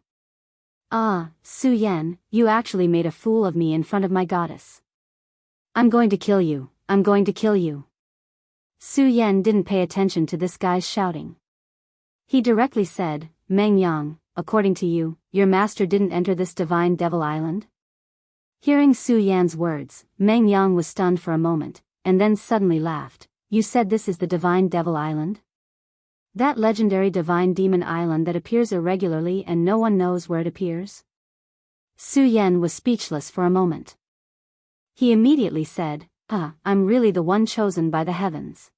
Speaker 1: "Ah, Su Yan, you actually made a fool of me in front of my goddess. I'm going to kill you, I'm going to kill you." Su Yan didn't pay attention to this guy's shouting. He directly said, "Meng Yang, according to you, your master didn't enter this divine devil island?" Hearing Su Yan's words, Meng Yang was stunned for a moment, and then suddenly laughed. "You said this is the divine devil island? That legendary divine demon island that appears irregularly and no one knows where it appears?" Su Yan was speechless for a moment. He immediately said, I'm really the one chosen by the heavens.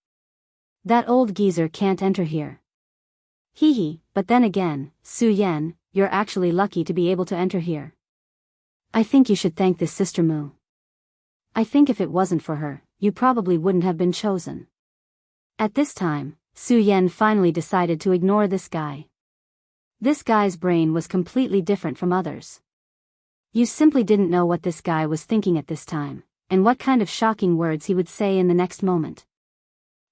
Speaker 1: That old geezer can't enter here. Hee, but then again, Su Yan, you're actually lucky to be able to enter here. I think you should thank this Sister Mu. I think if it wasn't for her, you probably wouldn't have been chosen." At this time, Su Yan finally decided to ignore this guy. This guy's brain was completely different from others. You simply didn't know what this guy was thinking at this time, and what kind of shocking words he would say in the next moment.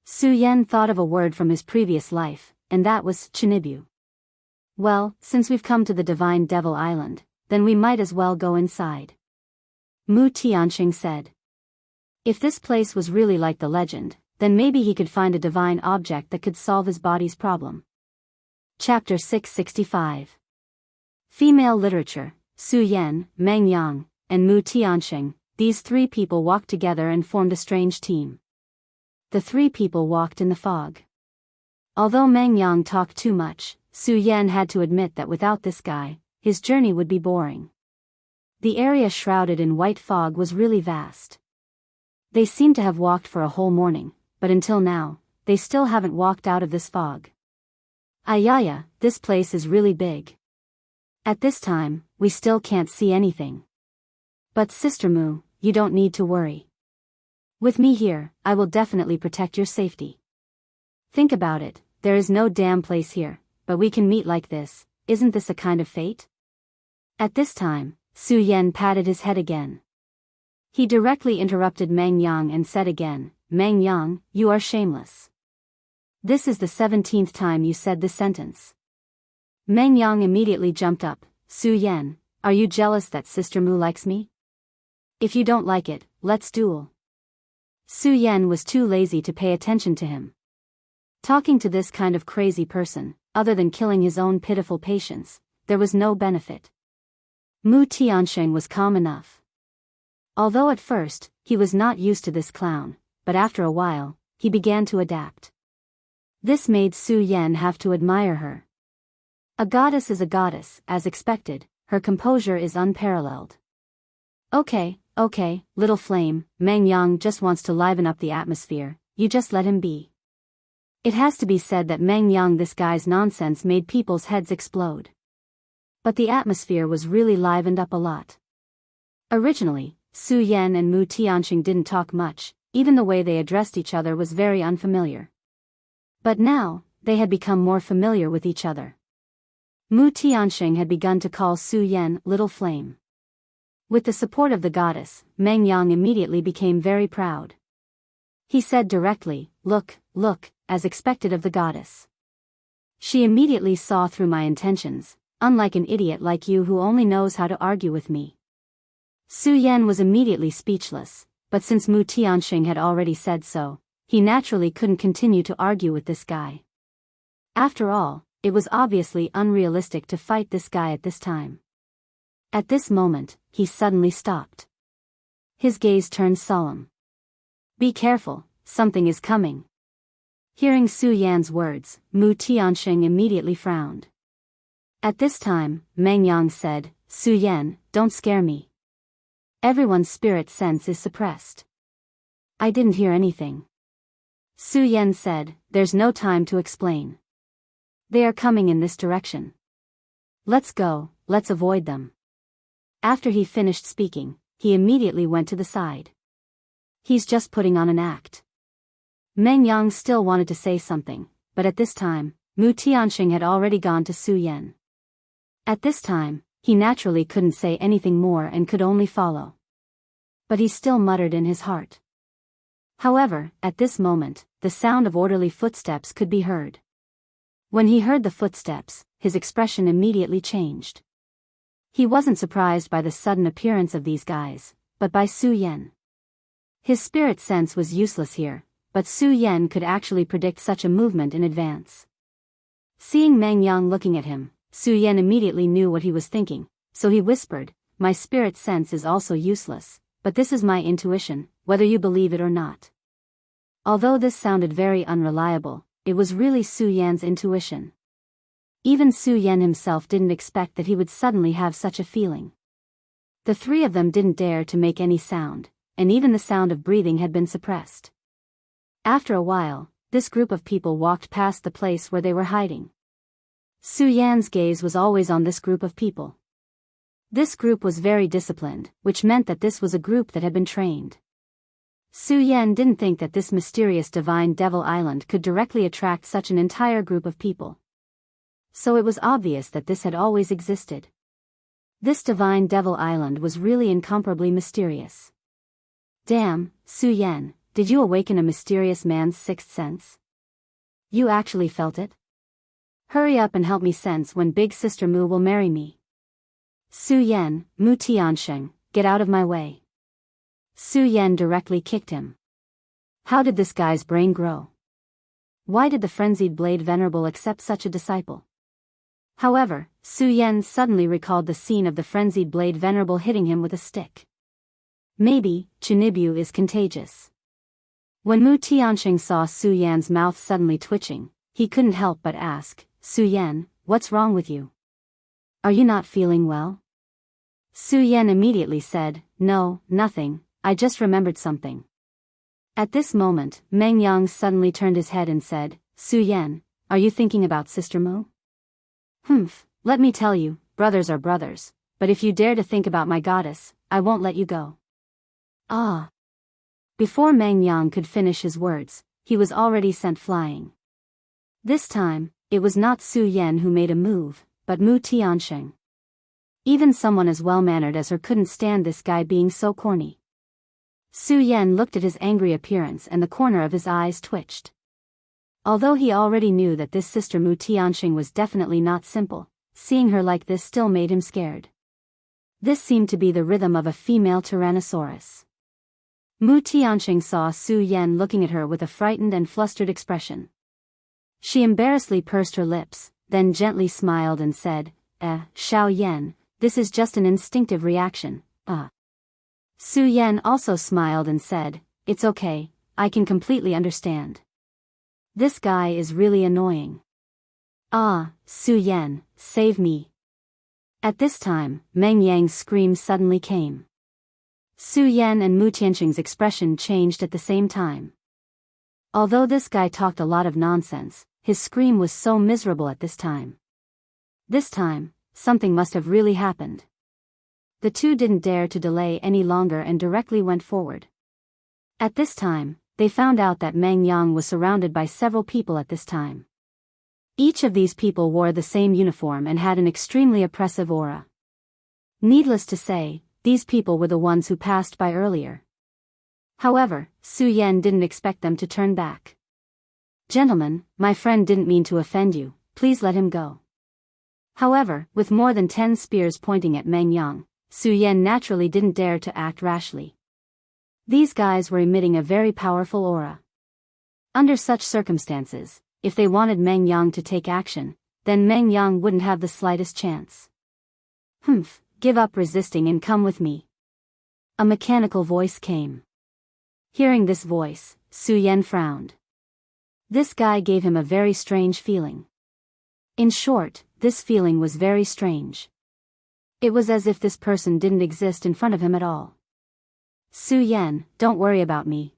Speaker 1: Su Yan thought of a word from his previous life, and that was Chinibu. Well, since we've come to the Divine Devil Island, then we might as well go inside. Mu Tianxing said. If this place was really like the legend, then maybe he could find a divine object that could solve his body's problem. Chapter 665. Female Literature. Su Yan, Meng Yang, and Mu Tianxing, these three people walked together and formed a strange team. The three people walked in the fog. Although Meng Yang talked too much, Su Yan had to admit that without this guy, his journey would be boring. The area shrouded in white fog was really vast. They seemed to have walked for a whole morning, but until now, they still haven't walked out of this fog. Ayaya, this place is really big. At this time, we still can't see anything. But Sister Mu, you don't need to worry. With me here, I will definitely protect your safety. Think about it, there is no damn place here, but we can meet like this, isn't this a kind of fate? At this time, Su Yan patted his head again. He directly interrupted Meng Yang and said again, Meng Yang, you are shameless. This is the 17th time you said this sentence. Meng Yang immediately jumped up. Su Yan, are you jealous that Sister Mu likes me? If you don't like it, let's duel. Su Yan was too lazy to pay attention to him. Talking to this kind of crazy person, other than killing his own pitiful patients, there was no benefit. Mu Tianxing was calm enough. Although at first, he was not used to this clown, but after a while, he began to adapt. This made Su Yan have to admire her. A goddess is a goddess, as expected, her composure is unparalleled. Okay, little flame, Meng Yang just wants to liven up the atmosphere, you just let him be. It has to be said that Meng Yang, this guy's nonsense made people's heads explode. But the atmosphere was really livened up a lot. Originally, Su Yan and Mu Tianxing didn't talk much, even the way they addressed each other was very unfamiliar. But now, they had become more familiar with each other. Mu Tianxing had begun to call Su Yan Little Flame. With the support of the goddess, Meng Yang immediately became very proud. He said directly, look, as expected of the goddess. She immediately saw through my intentions, unlike an idiot like you who only knows how to argue with me. Su Yan was immediately speechless, but since Mu Tianxing had already said so, he naturally couldn't continue to argue with this guy. After all, it was obviously unrealistic to fight this guy at this time. At this moment, he suddenly stopped. His gaze turned solemn. Be careful, something is coming. Hearing Su Yan's words, Mu Tianxing immediately frowned. At this time, Meng Yang said, Su Yan, don't scare me. Everyone's spirit sense is suppressed. I didn't hear anything. Su Yan said, there's no time to explain. They are coming in this direction. Let's go, let's avoid them. After he finished speaking, he immediately went to the side. He's just putting on an act. Meng Yang still wanted to say something, but at this time, Mu Tianxing had already gone to Su Yan. At this time, he naturally couldn't say anything more and could only follow. But he still muttered in his heart. However, at this moment, the sound of orderly footsteps could be heard. When he heard the footsteps, his expression immediately changed. He wasn't surprised by the sudden appearance of these guys, but by Su Yan. His spirit sense was useless here, but Su Yan could actually predict such a movement in advance. Seeing Meng Yang looking at him, Su Yan immediately knew what he was thinking, so he whispered, my spirit sense is also useless, but this is my intuition, whether you believe it or not. Although this sounded very unreliable, it was really Su Yan's intuition. Even Su Yan himself didn't expect that he would suddenly have such a feeling. The three of them didn't dare to make any sound, and even the sound of breathing had been suppressed. After a while, this group of people walked past the place where they were hiding. Su Yan's gaze was always on this group of people. This group was very disciplined, which meant that this was a group that had been trained. Su Yan didn't think that this mysterious divine devil island could directly attract such an entire group of people. So it was obvious that this had always existed. This divine devil island was really incomparably mysterious. Damn, Su Yan, did you awaken a mysterious man's sixth sense? You actually felt it? Hurry up and help me sense when Big Sister Mu will marry me. Su Yan, Mu Tianxing, get out of my way. Su Yan directly kicked him. How did this guy's brain grow? Why did the frenzied blade venerable accept such a disciple? However, Su Yan suddenly recalled the scene of the frenzied blade venerable hitting him with a stick. Maybe, Chinibu is contagious. When Mu Tianxing saw Su Yan's mouth suddenly twitching, he couldn't help but ask, Su Yan, what's wrong with you? Are you not feeling well? Su Yan immediately said, no, nothing, I just remembered something. At this moment, Meng Yang suddenly turned his head and said, Su Yan, are you thinking about Sister Mu? Humph, let me tell you, brothers are brothers, but if you dare to think about my goddess, I won't let you go. Ah. Before Meng Yang could finish his words, he was already sent flying. This time, it was not Su Yan who made a move, but Mu Tianxing. Even someone as well-mannered as her couldn't stand this guy being so corny. Su Yan looked at his angry appearance and the corner of his eyes twitched. Although he already knew that this sister Mu Tianxing was definitely not simple, seeing her like this still made him scared. This seemed to be the rhythm of a female tyrannosaurus. Mu Tianxing saw Su Yan looking at her with a frightened and flustered expression. She embarrassedly pursed her lips, then gently smiled and said, Xiao Yan, this is just an instinctive reaction, Su Yan also smiled and said, it's okay, I can completely understand. This guy is really annoying. Su Yan, save me. At this time, Meng Yang's scream suddenly came. Su Yan and Mu Tianxing's expression changed at the same time. Although this guy talked a lot of nonsense, his scream was so miserable at this time. This time, something must have really happened. The two didn't dare to delay any longer and directly went forward. At this time, they found out that Meng Yang was surrounded by several people at this time. Each of these people wore the same uniform and had an extremely oppressive aura. Needless to say, these people were the ones who passed by earlier. However, Su Yan didn't expect them to turn back. Gentlemen, my friend didn't mean to offend you, please let him go. However, with more than 10 spears pointing at Meng Yang, Su Yan naturally didn't dare to act rashly. These guys were emitting a very powerful aura. Under such circumstances, if they wanted Meng Yang to take action, then Meng Yang wouldn't have the slightest chance. Humph, give up resisting and come with me. A mechanical voice came. Hearing this voice, Su Yan frowned. This guy gave him a very strange feeling. In short, this feeling was very strange. It was as if this person didn't exist in front of him at all. Su Yan, don't worry about me.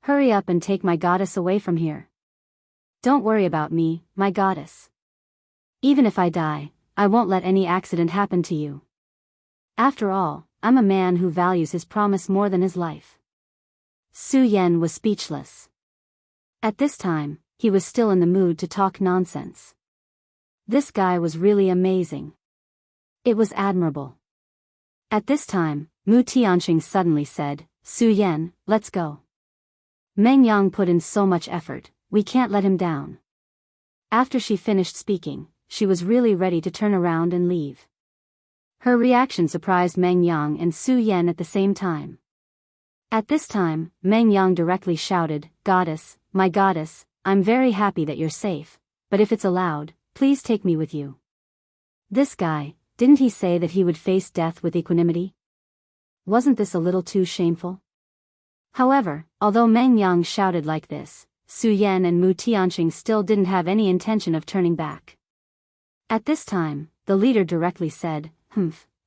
Speaker 1: Hurry up and take my goddess away from here. Don't worry about me, my goddess. Even if I die, I won't let any accident happen to you. After all, I'm a man who values his promise more than his life. Su Yan was speechless. At this time, he was still in the mood to talk nonsense. This guy was really amazing. It was admirable. At this time, Mu Tianxing suddenly said, Su Yan, let's go. Meng Yang put in so much effort, we can't let him down. After she finished speaking, she was really ready to turn around and leave. Her reaction surprised Meng Yang and Su Yan at the same time. At this time, Meng Yang directly shouted, Goddess, my goddess, I'm very happy that you're safe, but if it's allowed, please take me with you. This guy, didn't he say that he would face death with equanimity? Wasn't this a little too shameful? However, although Meng Yang shouted like this, Su Yan and Mu Tianxing still didn't have any intention of turning back. At this time, the leader directly said,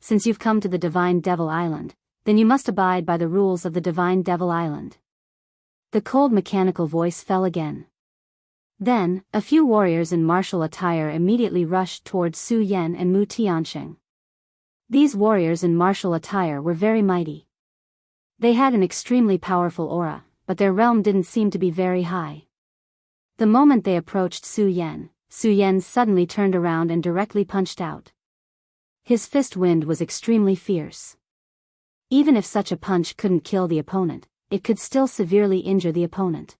Speaker 1: since you've come to the Divine Devil Island, then you must abide by the rules of the Divine Devil Island. The cold mechanical voice fell again. Then, a few warriors in martial attire immediately rushed towards Su Yan and Mu Tianxing. These warriors in martial attire were very mighty. They had an extremely powerful aura, but their realm didn't seem to be very high. The moment they approached Su Yan suddenly turned around and directly punched out. His fist wind was extremely fierce. Even if such a punch couldn't kill the opponent, it could still severely injure the opponent.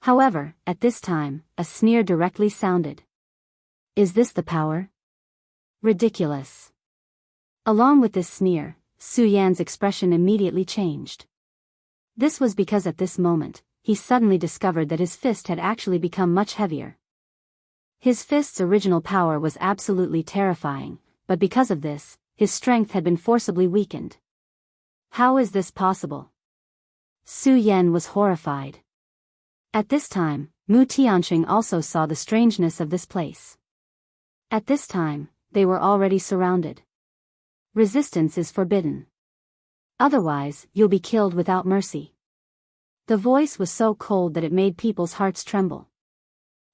Speaker 1: However, at this time, a sneer directly sounded. Is this the power? Ridiculous. Along with this sneer, Su Yan's expression immediately changed. This was because at this moment, he suddenly discovered that his fist had actually become much heavier. His fist's original power was absolutely terrifying, but because of this, his strength had been forcibly weakened. How is this possible? Su Yan was horrified. At this time, Mu Tianxing also saw the strangeness of this place. At this time, they were already surrounded. Resistance is forbidden. Otherwise, you'll be killed without mercy. The voice was so cold that it made people's hearts tremble.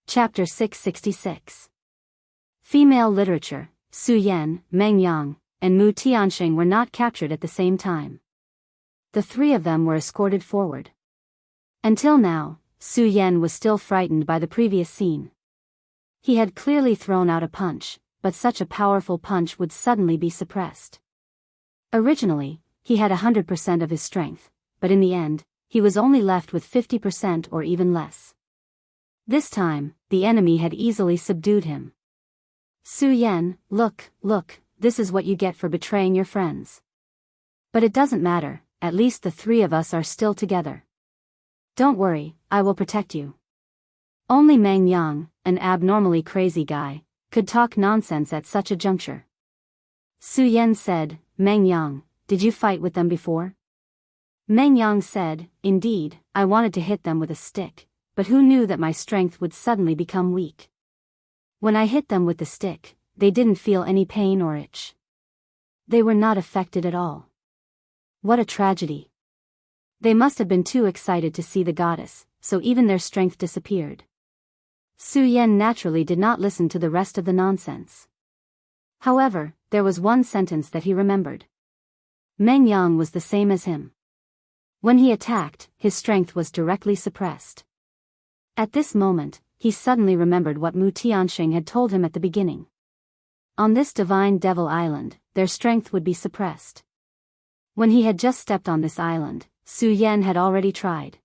Speaker 1: Chapter 666. Female literature. Su Yan, Meng Yang, and Mu Tianxing were not captured at the same time. The three of them were escorted forward. Until now, Su Yan was still frightened by the previous scene. He had clearly thrown out a punch, but such a powerful punch would suddenly be suppressed. Originally, he had 100% of his strength, but in the end, he was only left with 50% or even less. This time, the enemy had easily subdued him. Su Yan, look, this is what you get for betraying your friends. But it doesn't matter, at least the three of us are still together. Don't worry, I will protect you. Only Meng Yang, an abnormally crazy guy, could talk nonsense at such a juncture. Su Yan said, Meng Yang, did you fight with them before? Meng Yang said, indeed, I wanted to hit them with a stick, but who knew that my strength would suddenly become weak? When I hit them with the stick, they didn't feel any pain or itch. They were not affected at all. What a tragedy. They must have been too excited to see the goddess, so even their strength disappeared. Su Yan naturally did not listen to the rest of the nonsense. However, there was one sentence that he remembered. Meng Yang was the same as him. When he attacked, his strength was directly suppressed. At this moment, he suddenly remembered what Mu Tianxing had told him at the beginning. On this divine devil island, their strength would be suppressed. When he had just stepped on this island, Su Yan had already tried.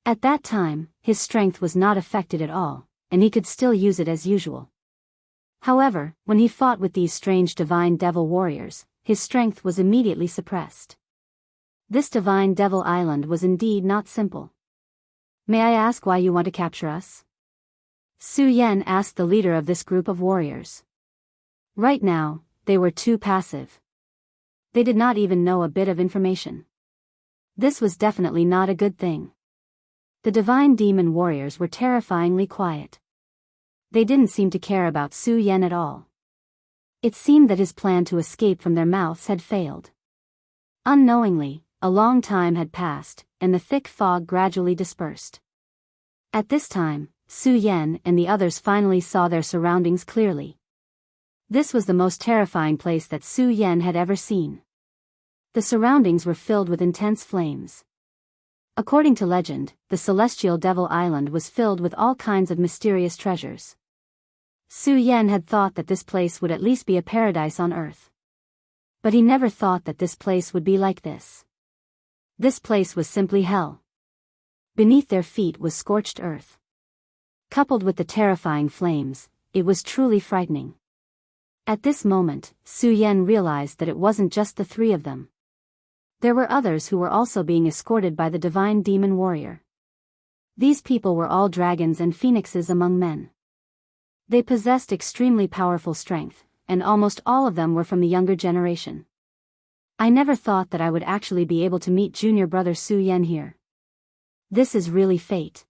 Speaker 1: At that time, his strength was not affected at all, and he could still use it as usual. However, when he fought with these strange divine devil warriors, his strength was immediately suppressed. This divine devil island was indeed not simple. May I ask why you want to capture us? Su Yan asked the leader of this group of warriors. Right now, they were too passive. They did not even know a bit of information. This was definitely not a good thing. The divine demon warriors were terrifyingly quiet. They didn't seem to care about Su Yan at all. It seemed that his plan to escape from their mouths had failed. Unknowingly, a long time had passed, and the thick fog gradually dispersed. At this time, Su Yan and the others finally saw their surroundings clearly. This was the most terrifying place that Su Yan had ever seen. The surroundings were filled with intense flames. According to legend, the celestial devil island was filled with all kinds of mysterious treasures. Su Yan had thought that this place would at least be a paradise on earth. But he never thought that this place would be like this. This place was simply hell. Beneath their feet was scorched earth. Coupled with the terrifying flames, it was truly frightening. At this moment, Su Yan realized that it wasn't just the three of them. There were others who were also being escorted by the divine demon warrior. These people were all dragons and phoenixes among men. They possessed extremely powerful strength, and almost all of them were from the younger generation. I never thought that I would actually be able to meet junior brother Su Yan here. This is really fate.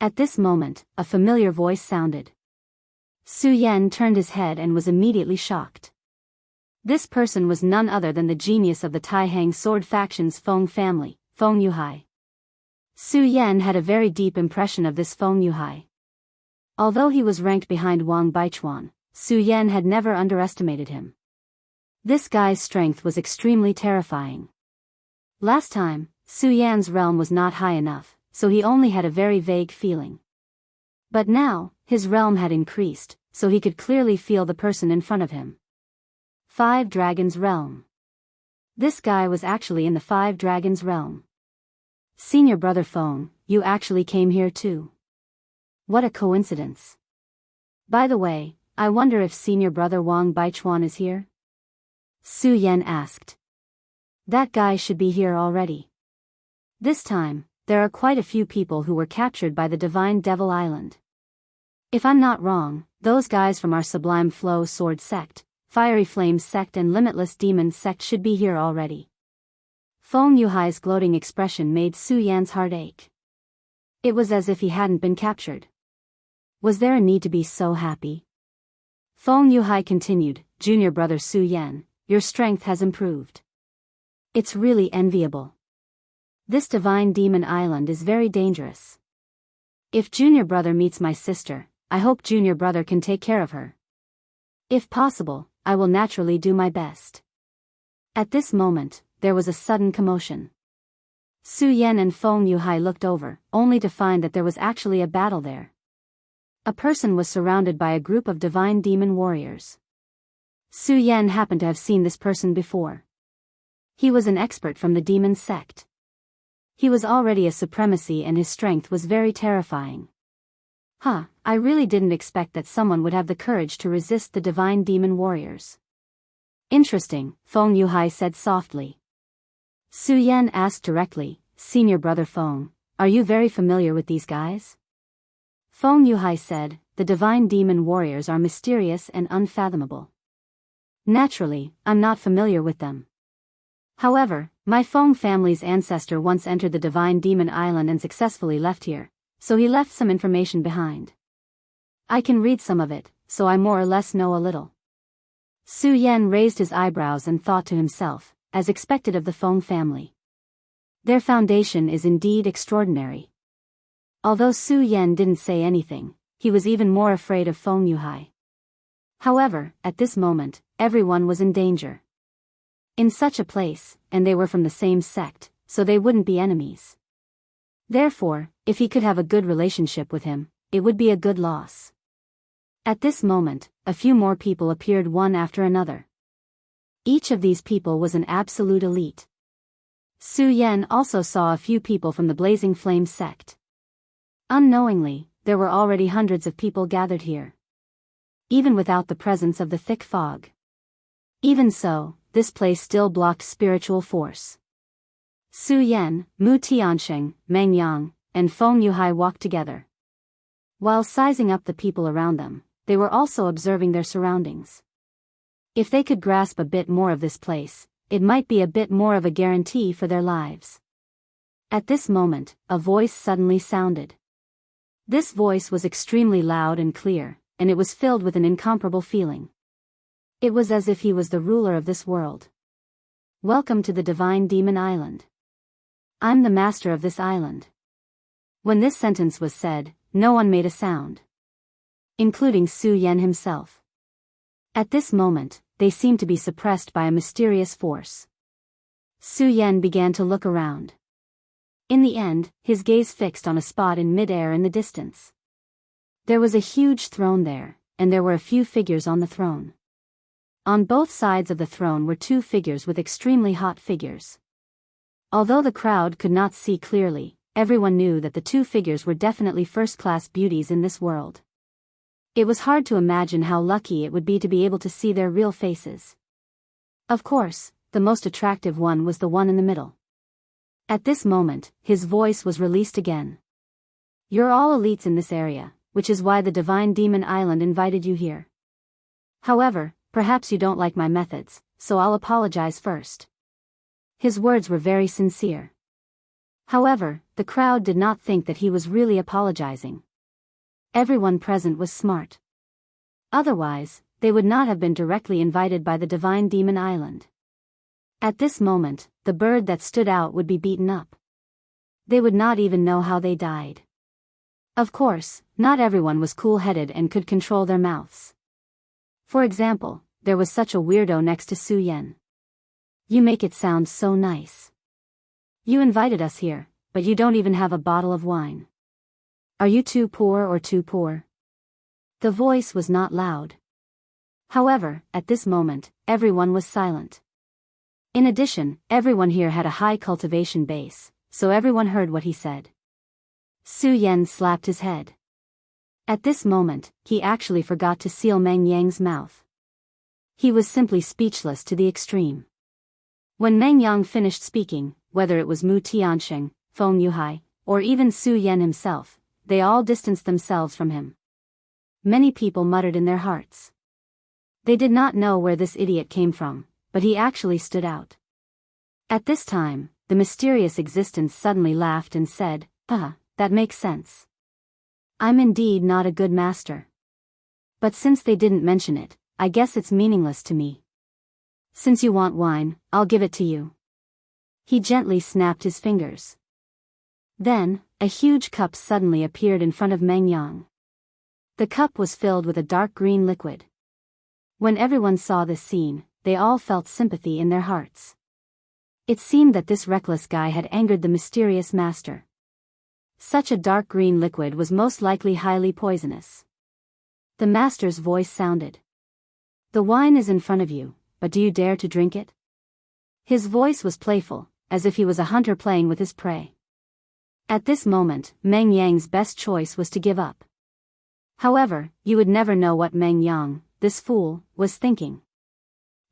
Speaker 1: At this moment, a familiar voice sounded. Su Yan turned his head and was immediately shocked. This person was none other than the genius of the Taihang sword faction's Feng family, Feng Yuhai. Su Yan had a very deep impression of this Feng Yuhai. Although he was ranked behind Wang Baichuan, Su Yan had never underestimated him. This guy's strength was extremely terrifying. Last time, Su Yan's realm was not high enough, so he only had a very vague feeling. But now, his realm had increased, so he could clearly feel the person in front of him. 5 Dragons Realm. This guy was actually in the 5 Dragons Realm. Senior brother Feng, you actually came here too. What a coincidence. By the way, I wonder if senior brother Wang Baichuan is here? Su Yan asked. That guy should be here already. This time, there are quite a few people who were captured by the Divine Devil Island. If I'm not wrong, those guys from our Sublime Flow Sword Sect, Fiery Flames Sect and Limitless Demon Sect should be here already. Feng Yuhai's gloating expression made Su Yan's heart ache. It was as if he hadn't been captured. Was there a need to be so happy? Feng Yuhai continued, Junior brother Su Yan, your strength has improved. It's really enviable. This divine demon island is very dangerous. If junior brother meets my sister, I hope junior brother can take care of her. If possible, I will naturally do my best. At this moment, there was a sudden commotion. Su Yan and Feng Yuhai looked over, only to find that there was actually a battle there. A person was surrounded by a group of divine demon warriors. Su Yan happened to have seen this person before. He was an expert from the demon sect. He was already a supremacy and his strength was very terrifying. I really didn't expect that someone would have the courage to resist the divine demon warriors. Interesting, Feng Yuhai said softly. Su Yan asked directly, Senior brother Feng, are you very familiar with these guys? Feng Yuhai said, the divine demon warriors are mysterious and unfathomable. Naturally, I'm not familiar with them. However, my Feng family's ancestor once entered the divine demon island and successfully left here, so he left some information behind. I can read some of it, so I more or less know a little. Su Yan raised his eyebrows and thought to himself, as expected of the Feng family. Their foundation is indeed extraordinary. Although Su Yan didn't say anything, he was even more afraid of Feng Yuhai. However, at this moment, everyone was in danger. In such a place, and they were from the same sect, so they wouldn't be enemies. Therefore, if he could have a good relationship with him, it would be a good loss. At this moment, a few more people appeared one after another. Each of these people was an absolute elite. Su Yan also saw a few people from the Blazing Flame sect. Unknowingly, there were already hundreds of people gathered here. Even without the presence of the thick fog. Even so, this place still blocked spiritual force. Su Yan, Mu Tiansheng, Meng Yang, and Feng Yuhai walked together. While sizing up the people around them, they were also observing their surroundings. If they could grasp a bit more of this place, it might be a bit more of a guarantee for their lives. At this moment, a voice suddenly sounded. This voice was extremely loud and clear, and it was filled with an incomparable feeling. It was as if he was the ruler of this world. Welcome to the Divine Demon Island. I'm the master of this island. When this sentence was said, no one made a sound. Including Su Yan himself. At this moment, they seemed to be suppressed by a mysterious force. Su Yan began to look around. In the end, his gaze fixed on a spot in mid-air in the distance. There was a huge throne there, and there were a few figures on the throne. On both sides of the throne were two figures with extremely hot figures. Although the crowd could not see clearly, everyone knew that the two figures were definitely first-class beauties in this world. It was hard to imagine how lucky it would be to be able to see their real faces. Of course, the most attractive one was the one in the middle. At this moment, his voice was released again. You're all elites in this area, which is why the Divine Demon Island invited you here. However, perhaps you don't like my methods, so I'll apologize first. His words were very sincere. However, the crowd did not think that he was really apologizing. Everyone present was smart. Otherwise, they would not have been directly invited by the Divine Demon Island. At this moment, the bird that stood out would be beaten up. They would not even know how they died. Of course, not everyone was cool-headed and could control their mouths. For example, there was such a weirdo next to Su Yan. You make it sound so nice. You invited us here, but you don't even have a bottle of wine. Are you too poor or too poor? The voice was not loud. However, at this moment, everyone was silent. In addition, everyone here had a high cultivation base, so everyone heard what he said. Su Yan slapped his head. At this moment, he actually forgot to seal Meng Yang's mouth. He was simply speechless to the extreme. When Meng Yang finished speaking, whether it was Mu Tiansheng, Feng Yuhai, or even Su Yan himself, they all distanced themselves from him. Many people muttered in their hearts. They did not know where this idiot came from, but he actually stood out. At this time, the mysterious existence suddenly laughed and said, that makes sense. I'm indeed not a good master. But since they didn't mention it, I guess it's meaningless to me. Since you want wine, I'll give it to you. He gently snapped his fingers. Then, a huge cup suddenly appeared in front of Meng Yang. The cup was filled with a dark green liquid. When everyone saw this scene, they all felt sympathy in their hearts. It seemed that this reckless guy had angered the mysterious master. Such a dark green liquid was most likely highly poisonous. The master's voice sounded. The wine is in front of you, but do you dare to drink it? His voice was playful, as if he was a hunter playing with his prey. At this moment, Meng Yang's best choice was to give up. However, you would never know what Meng Yang, this fool, was thinking.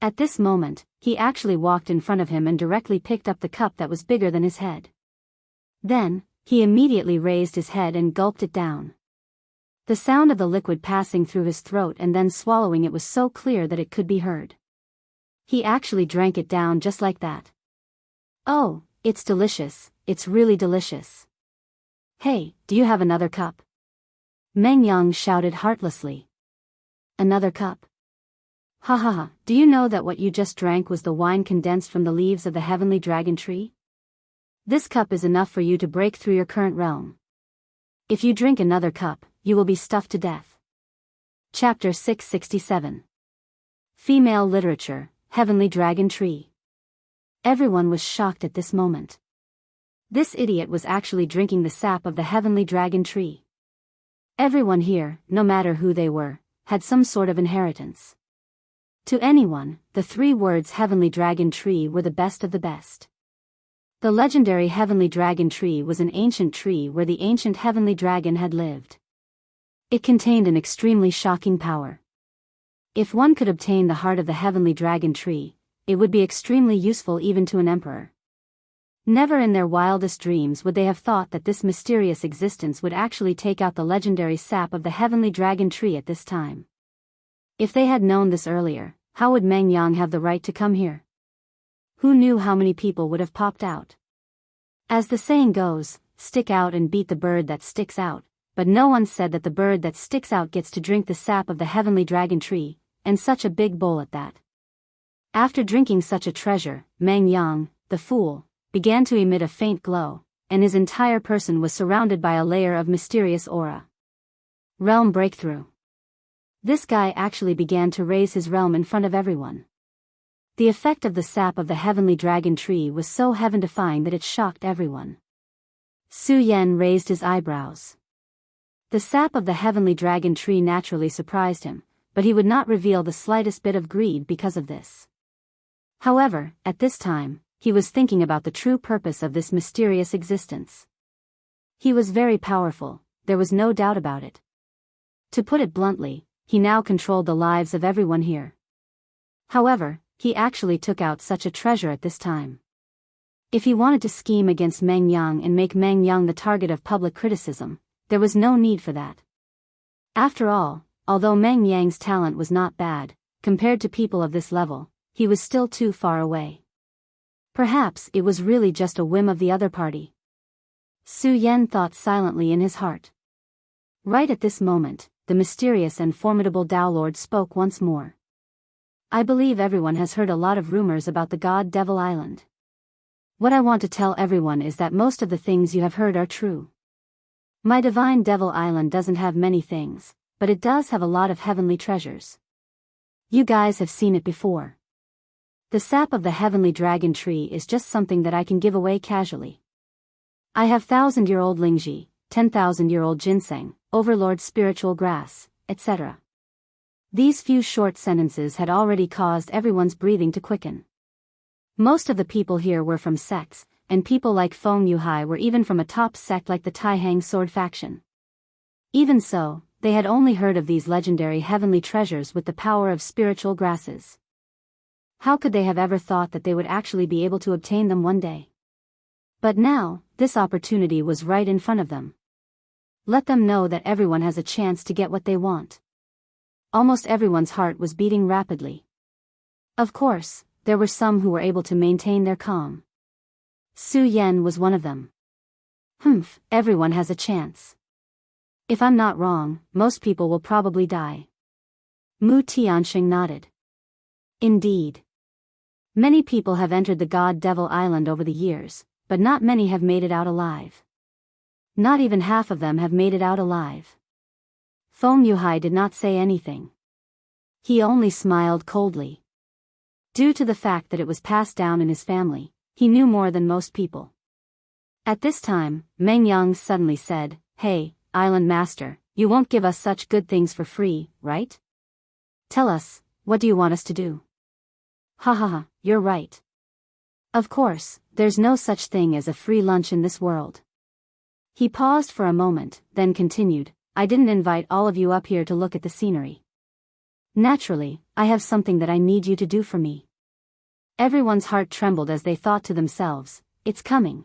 Speaker 1: At this moment, he actually walked in front of him and directly picked up the cup that was bigger than his head. Then, he immediately raised his head and gulped it down. The sound of the liquid passing through his throat and then swallowing it was so clear that it could be heard. He actually drank it down just like that. Oh, it's delicious, it's really delicious. Hey, do you have another cup? Meng Yang shouted heartlessly. Another cup? Ha ha ha, do you know that what you just drank was the wine condensed from the leaves of the heavenly dragon tree? This cup is enough for you to break through your current realm. If you drink another cup, you will be stuffed to death. Chapter 667. Female Literature, Heavenly Dragon Tree. Everyone was shocked at this moment. This idiot was actually drinking the sap of the heavenly dragon tree. Everyone here, no matter who they were, had some sort of inheritance. To anyone, the 3 words heavenly dragon tree were the best of the best. The legendary heavenly dragon tree was an ancient tree where the ancient heavenly dragon had lived. It contained an extremely shocking power. If one could obtain the heart of the heavenly dragon tree, it would be extremely useful even to an emperor. Never in their wildest dreams would they have thought that this mysterious existence would actually take out the legendary sap of the heavenly dragon tree at this time. If they had known this earlier, how would Meng Yang have the right to come here? Who knew how many people would have popped out? As the saying goes, stick out and beat the bird that sticks out, but no one said that the bird that sticks out gets to drink the sap of the heavenly dragon tree, and such a big bowl at that. After drinking such a treasure, Meng Yang, the fool, began to emit a faint glow, and his entire person was surrounded by a layer of mysterious aura. Realm breakthrough. This guy actually began to raise his realm in front of everyone. The effect of the sap of the heavenly dragon tree was so heaven-defying that it shocked everyone. Su Yan raised his eyebrows. The sap of the heavenly dragon tree naturally surprised him, but he would not reveal the slightest bit of greed because of this. However, at this time, he was thinking about the true purpose of this mysterious existence. He was very powerful, there was no doubt about it. To put it bluntly, he now controlled the lives of everyone here. However, he actually took out such a treasure at this time. If he wanted to scheme against Meng Yang and make Meng Yang the target of public criticism, there was no need for that. After all, although Meng Yang's talent was not bad, compared to people of this level, he was still too far away. Perhaps it was really just a whim of the other party. Su Yan thought silently in his heart. Right at this moment, the mysterious and formidable Daolord spoke once more. I believe everyone has heard a lot of rumors about the god Devil Island. What I want to tell everyone is that most of the things you have heard are true. My divine Devil Island doesn't have many things, but it does have a lot of heavenly treasures. You guys have seen it before. The sap of the heavenly dragon tree is just something that I can give away casually. I have 1,000-year-old Lingji, 10,000-year-old ginseng, Overlord spiritual grass, etc. These few short sentences had already caused everyone's breathing to quicken. Most of the people here were from sects, and people like Feng Yuhai were even from a top sect like the Taihang sword faction. Even so, they had only heard of these legendary heavenly treasures with the power of spiritual grasses. How could they have ever thought that they would actually be able to obtain them one day? But now, this opportunity was right in front of them. Let them know that everyone has a chance to get what they want. Almost everyone's heart was beating rapidly. Of course, there were some who were able to maintain their calm. Su Yan was one of them. Everyone has a chance. If I'm not wrong, most people will probably die. Mu Tianxing nodded. Indeed. Many people have entered the God Devil Island over the years, but not many have made it out alive. Not even half of them have made it out alive. Feng Yuhai did not say anything. He only smiled coldly. Due to the fact that it was passed down in his family, he knew more than most people. At this time, Meng Yang suddenly said, "Hey, Island Master, you won't give us such good things for free, right? Tell us, what do you want us to do?" "Ha ha ha, you're right. Of course, there's no such thing as a free lunch in this world." He paused for a moment, then continued, "I didn't invite all of you up here to look at the scenery. Naturally, I have something that I need you to do for me." Everyone's heart trembled as they thought to themselves, "It's coming."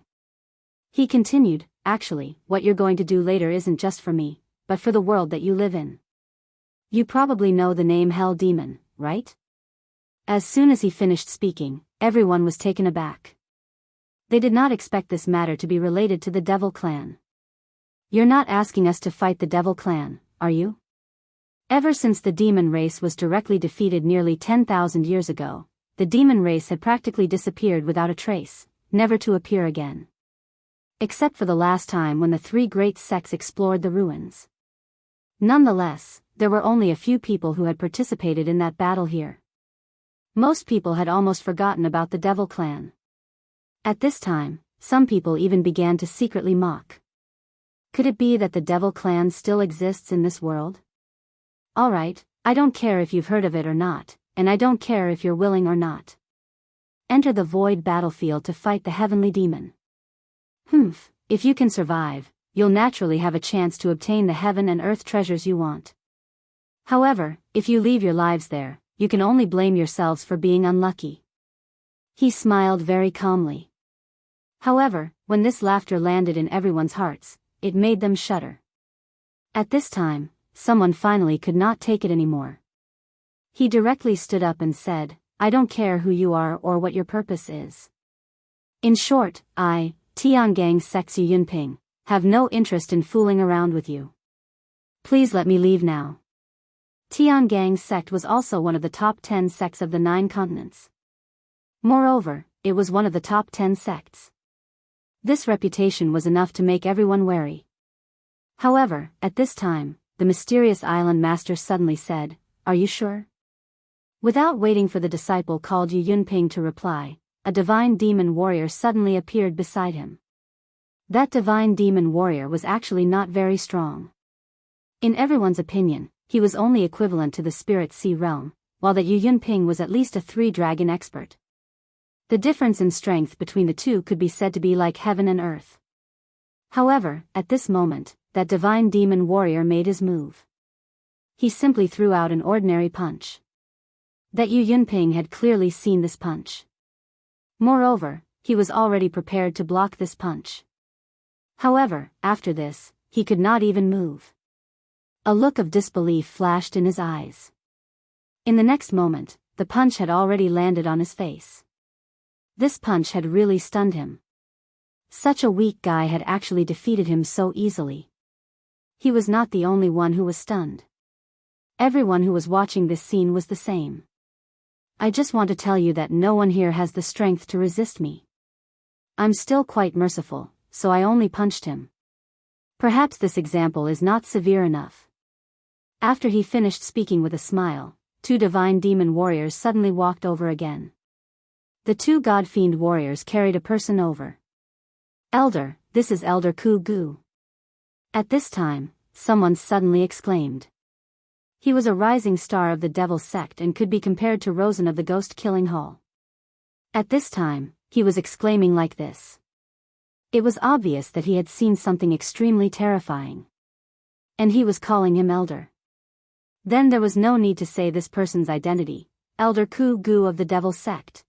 Speaker 1: He continued, "Actually, what you're going to do later isn't just for me, but for the world that you live in. You probably know the name Hell Demon, right?" As soon as he finished speaking, everyone was taken aback. They did not expect this matter to be related to the Devil Clan. "You're not asking us to fight the Devil Clan, are you?" Ever since the demon race was directly defeated nearly 10,000 years ago, the demon race had practically disappeared without a trace, never to appear again. Except for the last time when the three great sects explored the ruins. Nonetheless, there were only a few people who had participated in that battle here. Most people had almost forgotten about the Devil Clan. At this time, some people even began to secretly mock. Could it be that the Devil Clan still exists in this world? Alright, I don't care if you've heard of it or not, and I don't care if you're willing or not. Enter the void battlefield to fight the heavenly demon. If you can survive, you'll naturally have a chance to obtain the heaven and earth treasures you want. However, if you leave your lives there, you can only blame yourselves for being unlucky." He smiled very calmly. However, when this laughter landed in everyone's hearts, it made them shudder. At this time, someone finally could not take it anymore. He directly stood up and said, "I don't care who you are or what your purpose is. In short, I, Tiangang Sexy Yunping, have no interest in fooling around with you. Please let me leave now." Tiangang sect was also one of the top 10 sects of the 9 continents. Moreover, it was one of the top 10 sects. This reputation was enough to make everyone wary. However, at this time, the mysterious island master suddenly said, "Are you sure?" Without waiting for the disciple called Yu Yunping to reply, a divine demon warrior suddenly appeared beside him. That divine demon warrior was actually not very strong. In everyone's opinion, he was only equivalent to the Spirit Sea realm, while that Yu Yunping was at least a 3-dragon expert. The difference in strength between the two could be said to be like heaven and earth. However, at this moment, that divine demon warrior made his move. He simply threw out an ordinary punch. That Yu Yunping had clearly seen this punch. Moreover, he was already prepared to block this punch. However, after this, he could not even move. A look of disbelief flashed in his eyes. In the next moment, the punch had already landed on his face. This punch had really stunned him. Such a weak guy had actually defeated him so easily. He was not the only one who was stunned. Everyone who was watching this scene was the same. "I just want to tell you that no one here has the strength to resist me. I'm still quite merciful, so I only punched him. Perhaps this example is not severe enough." After he finished speaking with a smile, 2 divine demon warriors suddenly walked over again. The 2 god-fiend warriors carried a person over. "Elder, this is Elder Ku Gu." At this time, someone suddenly exclaimed. He was a rising star of the Devil sect and could be compared to Rosen of the Ghost-Killing Hall. At this time, he was exclaiming like this. It was obvious that he had seen something extremely terrifying. And he was calling him Elder. Then there was no need to say this person's identity, Elder Ku Gu of the Devil sect.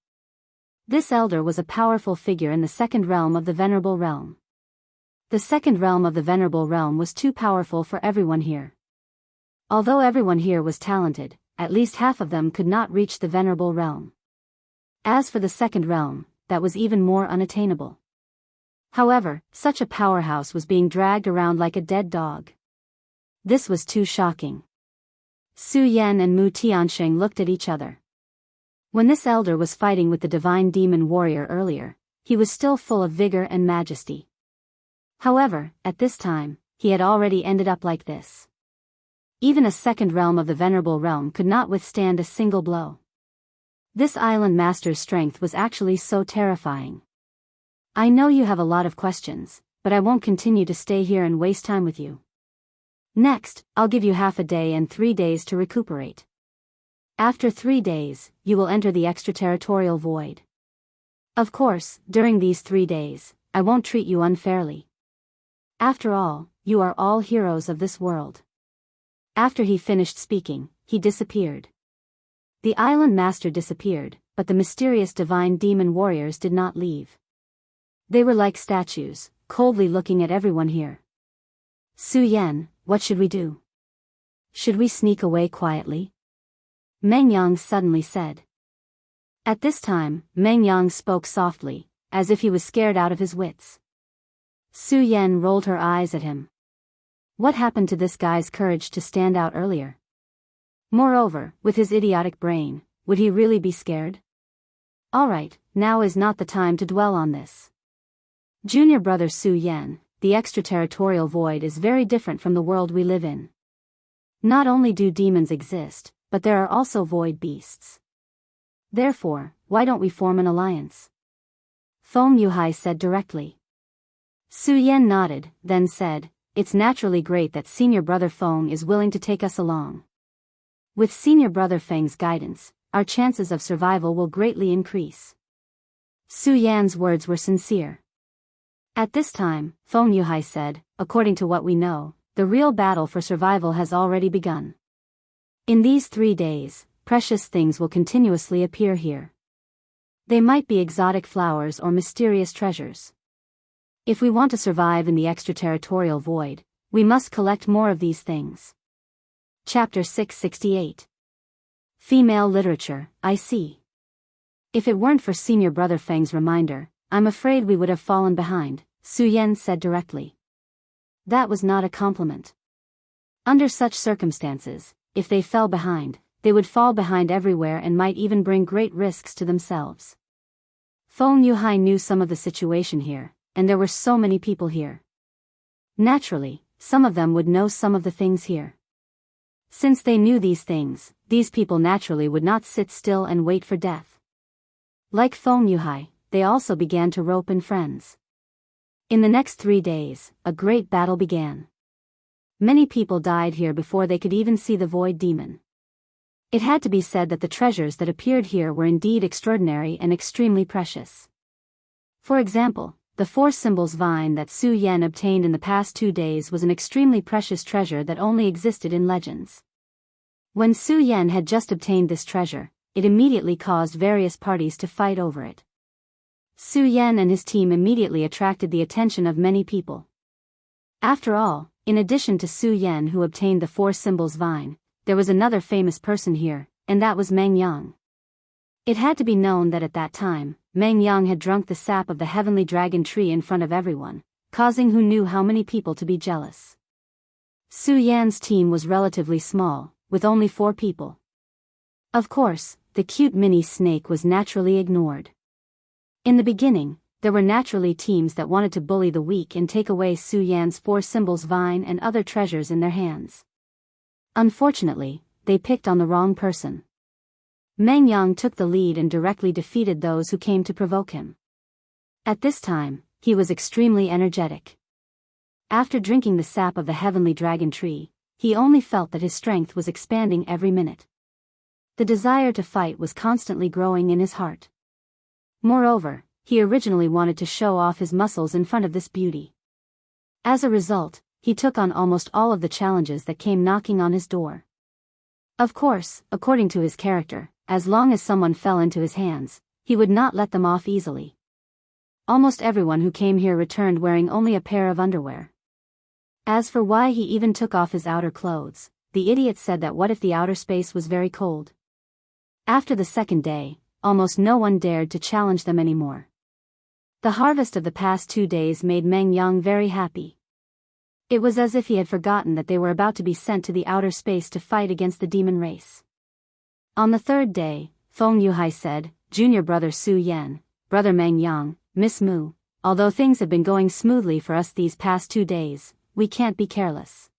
Speaker 1: This elder was a powerful figure in the second realm of the Venerable Realm. The second realm of the Venerable Realm was too powerful for everyone here. Although everyone here was talented, at least half of them could not reach the Venerable Realm. As for the second realm, that was even more unattainable. However, such a powerhouse was being dragged around like a dead dog. This was too shocking. Su Yan and Mu Tiansheng looked at each other. When this elder was fighting with the divine demon warrior earlier, he was still full of vigor and majesty. However, at this time, he had already ended up like this. Even a second realm of the venerable realm could not withstand a single blow. This island master's strength was actually so terrifying. I know you have a lot of questions, but I won't continue to stay here and waste time with you. Next, I'll give you half a day and 3 days to recuperate. After 3 days, you will enter the extraterritorial void. Of course, during these 3 days, I won't treat you unfairly. After all, you are all heroes of this world. After he finished speaking, he disappeared. The island master disappeared, but the mysterious divine demon warriors did not leave. They were like statues, coldly looking at everyone here. Su Yan, what should we do? Should we sneak away quietly? Meng Yang suddenly said. At this time, Meng Yang spoke softly, as if he was scared out of his wits. Su Yan rolled her eyes at him. What happened to this guy's courage to stand out earlier? Moreover, with his idiotic brain, would he really be scared? Alright, now is not the time to dwell on this. Junior brother Su Yan, the extraterritorial void is very different from the world we live in. Not only do demons exist, but there are also void beasts. Therefore, why don't we form an alliance? Feng Yuhai said directly. Su Yan nodded, then said, it's naturally great that senior brother Feng is willing to take us along. With senior brother Feng's guidance, our chances of survival will greatly increase. Su Yan's words were sincere. At this time, Feng Yuhai said, according to what we know, the real battle for survival has already begun. In these 3 days, precious things will continuously appear here. They might be exotic flowers or mysterious treasures. If we want to survive in the extraterritorial void, we must collect more of these things. Chapter 668. Female Literature, I see. If it weren't for senior brother Feng's reminder, I'm afraid we would have fallen behind, Su Yan said directly. That was not a compliment. Under such circumstances, if they fell behind, they would fall behind everywhere and might even bring great risks to themselves. Feng Yuhai knew some of the situation here, and there were so many people here. Naturally, some of them would know some of the things here. Since they knew these things, these people naturally would not sit still and wait for death. Like Feng Yuhai, they also began to rope in friends. In the next 3 days, a great battle began. Many people died here before they could even see the void demon. It had to be said that the treasures that appeared here were indeed extraordinary and extremely precious. For example, the 4 symbols vine that Su Yan obtained in the past 2 days was an extremely precious treasure that only existed in legends. When Su Yan had just obtained this treasure, it immediately caused various parties to fight over it. Su Yan and his team immediately attracted the attention of many people. After all, in addition to Su Yan who obtained the 4 symbols vine, there was another famous person here, and that was Meng Yang. It had to be known that at that time, Meng Yang had drunk the sap of the heavenly dragon tree in front of everyone, causing who knew how many people to be jealous. Su Yan's team was relatively small, with only 4 people. Of course, the cute mini snake was naturally ignored. In the beginning, there were naturally teams that wanted to bully the weak and take away Su Yan's 4 symbols vine and other treasures in their hands. Unfortunately, they picked on the wrong person. Meng Yang took the lead and directly defeated those who came to provoke him. At this time, he was extremely energetic. After drinking the sap of the heavenly dragon tree, he only felt that his strength was expanding every minute. The desire to fight was constantly growing in his heart. Moreover, he originally wanted to show off his muscles in front of this beauty. As a result, he took on almost all of the challenges that came knocking on his door. Of course, according to his character, as long as someone fell into his hands, he would not let them off easily. Almost everyone who came here returned wearing only a pair of underwear. As for why he even took off his outer clothes, the idiot said that what if the outer space was very cold? After the second day, almost no one dared to challenge them anymore. The harvest of the past 2 days made Meng Yang very happy. It was as if he had forgotten that they were about to be sent to the outer space to fight against the demon race. On the third day, Feng Yuhai said, "Junior brother Su Yan, brother Meng Yang, Miss Mu, although things have been going smoothly for us these past 2 days, we can't be careless.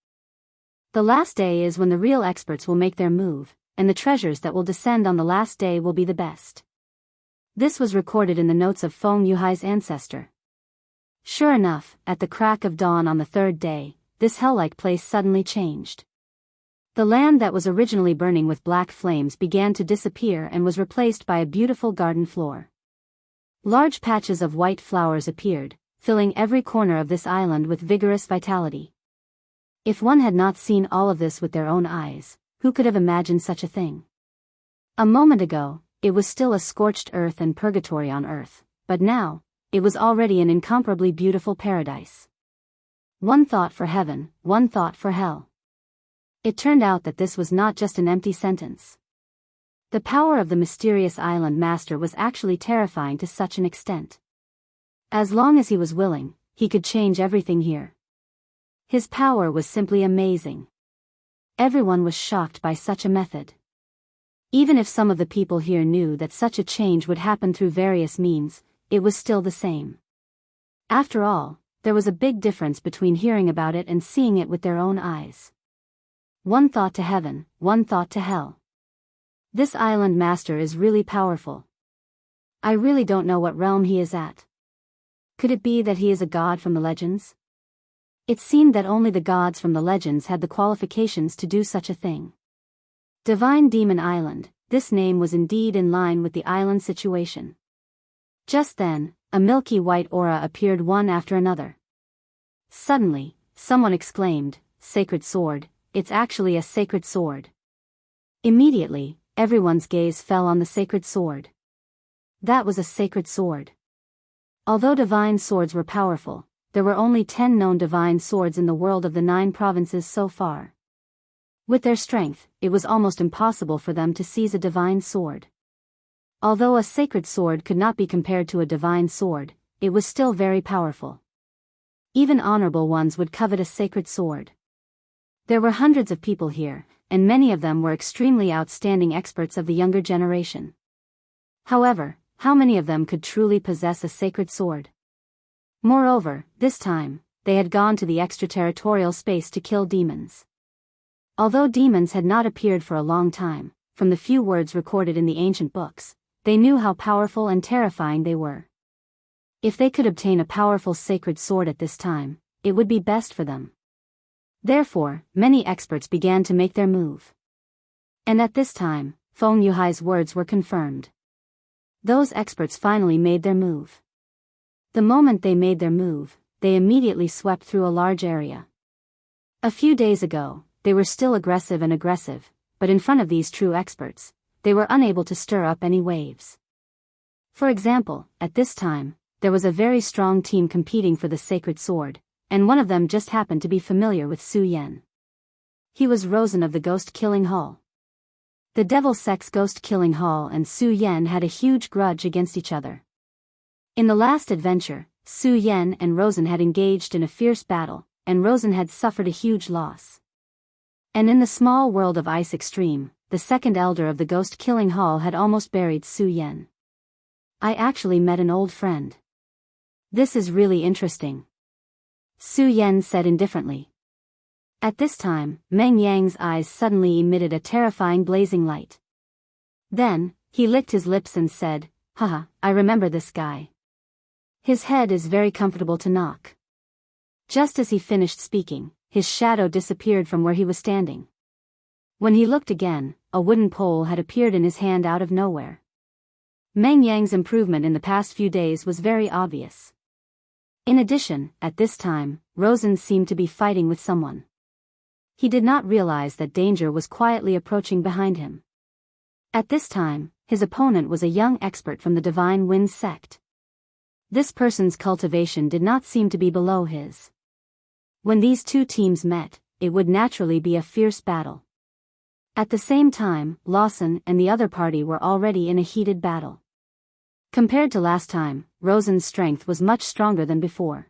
Speaker 1: The last day is when the real experts will make their move, and the treasures that will descend on the last day will be the best." This was recorded in the notes of Feng Yuhai's ancestor. Sure enough, at the crack of dawn on the third day, this hell-like place suddenly changed. The land that was originally burning with black flames began to disappear and was replaced by a beautiful garden floor. Large patches of white flowers appeared, filling every corner of this island with vigorous vitality. If one had not seen all of this with their own eyes, who could have imagined such a thing? A moment ago, it was still a scorched earth and purgatory on earth, but now, it was already an incomparably beautiful paradise. One thought for heaven, one thought for hell. It turned out that this was not just an empty sentence. The power of the mysterious island master was actually terrifying to such an extent. As long as he was willing, he could change everything here. His power was simply amazing. Everyone was shocked by such a method. Even if some of the people here knew that such a change would happen through various means, it was still the same. After all, there was a big difference between hearing about it and seeing it with their own eyes. One thought to heaven, one thought to hell. This island master is really powerful. I really don't know what realm he is at. Could it be that he is a god from the legends? It seemed that only the gods from the legends had the qualifications to do such a thing. Divine Demon Island, this name was indeed in line with the island situation. Just then, a milky white aura appeared one after another. Suddenly, someone exclaimed, "Sacred sword, it's actually a sacred sword." Immediately, everyone's gaze fell on the sacred sword. That was a sacred sword. Although divine swords were powerful, there were only 10 known divine swords in the world of the 9 provinces so far. With their strength, it was almost impossible for them to seize a divine sword. Although a sacred sword could not be compared to a divine sword, it was still very powerful. Even honorable ones would covet a sacred sword. There were hundreds of people here, and many of them were extremely outstanding experts of the younger generation. However, how many of them could truly possess a sacred sword? Moreover, this time, they had gone to the extraterritorial space to kill demons. Although demons had not appeared for a long time, from the few words recorded in the ancient books, they knew how powerful and terrifying they were. If they could obtain a powerful sacred sword at this time, it would be best for them. Therefore, many experts began to make their move. And at this time, Feng Yuhai's words were confirmed. Those experts finally made their move. The moment they made their move, they immediately swept through a large area. A few days ago, they were still aggressive, but in front of these true experts, they were unable to stir up any waves. For example, at this time, there was a very strong team competing for the sacred sword, and one of them just happened to be familiar with Su Yan. He was Rosen of the Ghost Killing Hall. The Devil Sex Ghost Killing Hall and Su Yan had a huge grudge against each other. In the last adventure, Su Yan and Rosen had engaged in a fierce battle, and Rosen had suffered a huge loss. And in the small world of Ice Extreme, the second elder of the Ghost Killing Hall had almost buried Su Yan. I actually met an old friend. This is really interesting, Su Yan said indifferently. At this time, Meng Yang's eyes suddenly emitted a terrifying blazing light. Then, he licked his lips and said, "Haha, I remember this guy. His head is very comfortable to knock." Just as he finished speaking, his shadow disappeared from where he was standing. When he looked again, a wooden pole had appeared in his hand out of nowhere. Meng Yang's improvement in the past few days was very obvious. In addition, at this time, Rosen seemed to be fighting with someone. He did not realize that danger was quietly approaching behind him. At this time, his opponent was a young expert from the Divine Wind sect. This person's cultivation did not seem to be below his. When these two teams met, it would naturally be a fierce battle. At the same time, Lawson and the other party were already in a heated battle. Compared to last time, Rosen's strength was much stronger than before.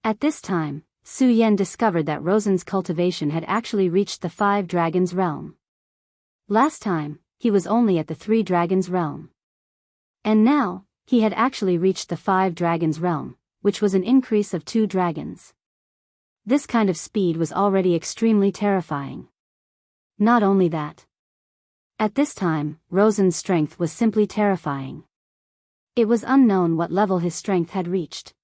Speaker 1: At this time, Su Yan discovered that Rosen's cultivation had actually reached the 5 dragons realm. Last time, he was only at the 3 dragons realm. And now, he had actually reached the 5 dragons realm, which was an increase of 2 dragons. This kind of speed was already extremely terrifying. Not only that. At this time, Rosen's strength was simply terrifying. It was unknown what level his strength had reached.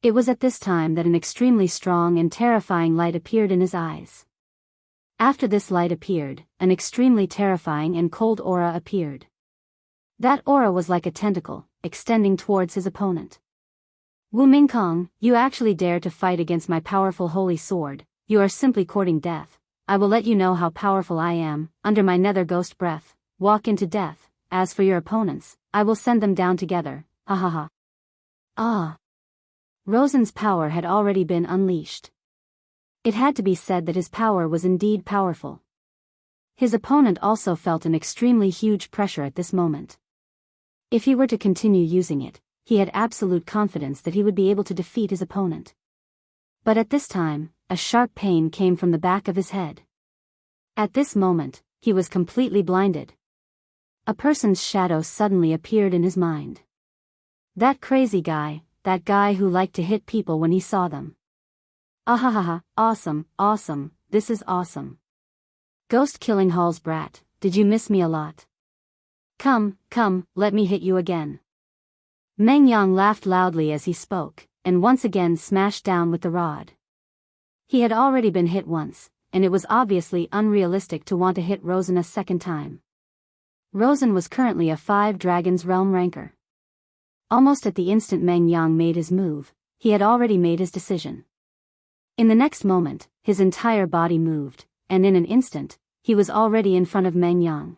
Speaker 1: It was at this time that an extremely strong and terrifying light appeared in his eyes. After this light appeared, an extremely terrifying and cold aura appeared. That aura was like a tentacle, extending towards his opponent. Wu Mingkong, you actually dare to fight against my powerful holy sword. You are simply courting death. I will let you know how powerful I am. Under my nether ghost breath, walk into death. As for your opponents, I will send them down together. Ha ha ha. Ah. Rosen's power had already been unleashed. It had to be said that his power was indeed powerful. His opponent also felt an extremely huge pressure at this moment. If he were to continue using it, he had absolute confidence that he would be able to defeat his opponent. But at this time, a sharp pain came from the back of his head. At this moment, he was completely blinded. A person's shadow suddenly appeared in his mind. That crazy guy, that guy who liked to hit people when he saw them. Ahahaha, awesome, awesome, this is awesome. Ghost Killing Hall's brat, did you miss me a lot? Come, let me hit you again. Meng Yang laughed loudly as he spoke, and once again smashed down with the rod. He had already been hit once, and it was obviously unrealistic to want to hit Rosen a second time. Rosen was currently a 5 dragons realm ranker. Almost at the instant Meng Yang made his move, he had already made his decision. In the next moment, his entire body moved, and in an instant, he was already in front of Meng Yang.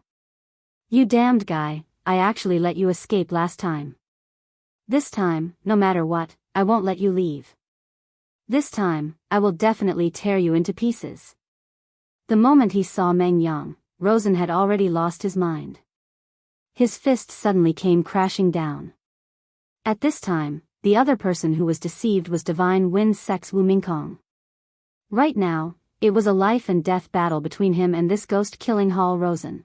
Speaker 1: You damned guy, I actually let you escape last time. This time, no matter what, I won't let you leave. This time, I will definitely tear you into pieces. The moment he saw Meng Yang, Rosen had already lost his mind. His fist suddenly came crashing down. At this time, the other person who was deceived was Divine Wind's sex Wu Mingkong. Right now, it was a life and death battle between him and this ghost killing Hall Rosen.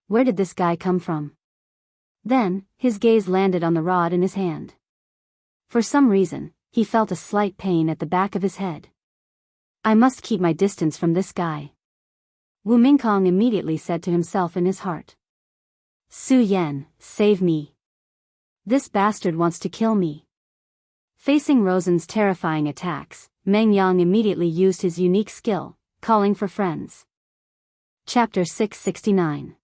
Speaker 1: Where did this guy come from? Then, his gaze landed on the rod in his hand. For some reason, he felt a slight pain at the back of his head. I must keep my distance from this guy. Wu Mingkong immediately said to himself in his heart. Su Yan, save me. This bastard wants to kill me. Facing Rosen's terrifying attacks, Meng Yang immediately used his unique skill, calling for friends. Chapter 669.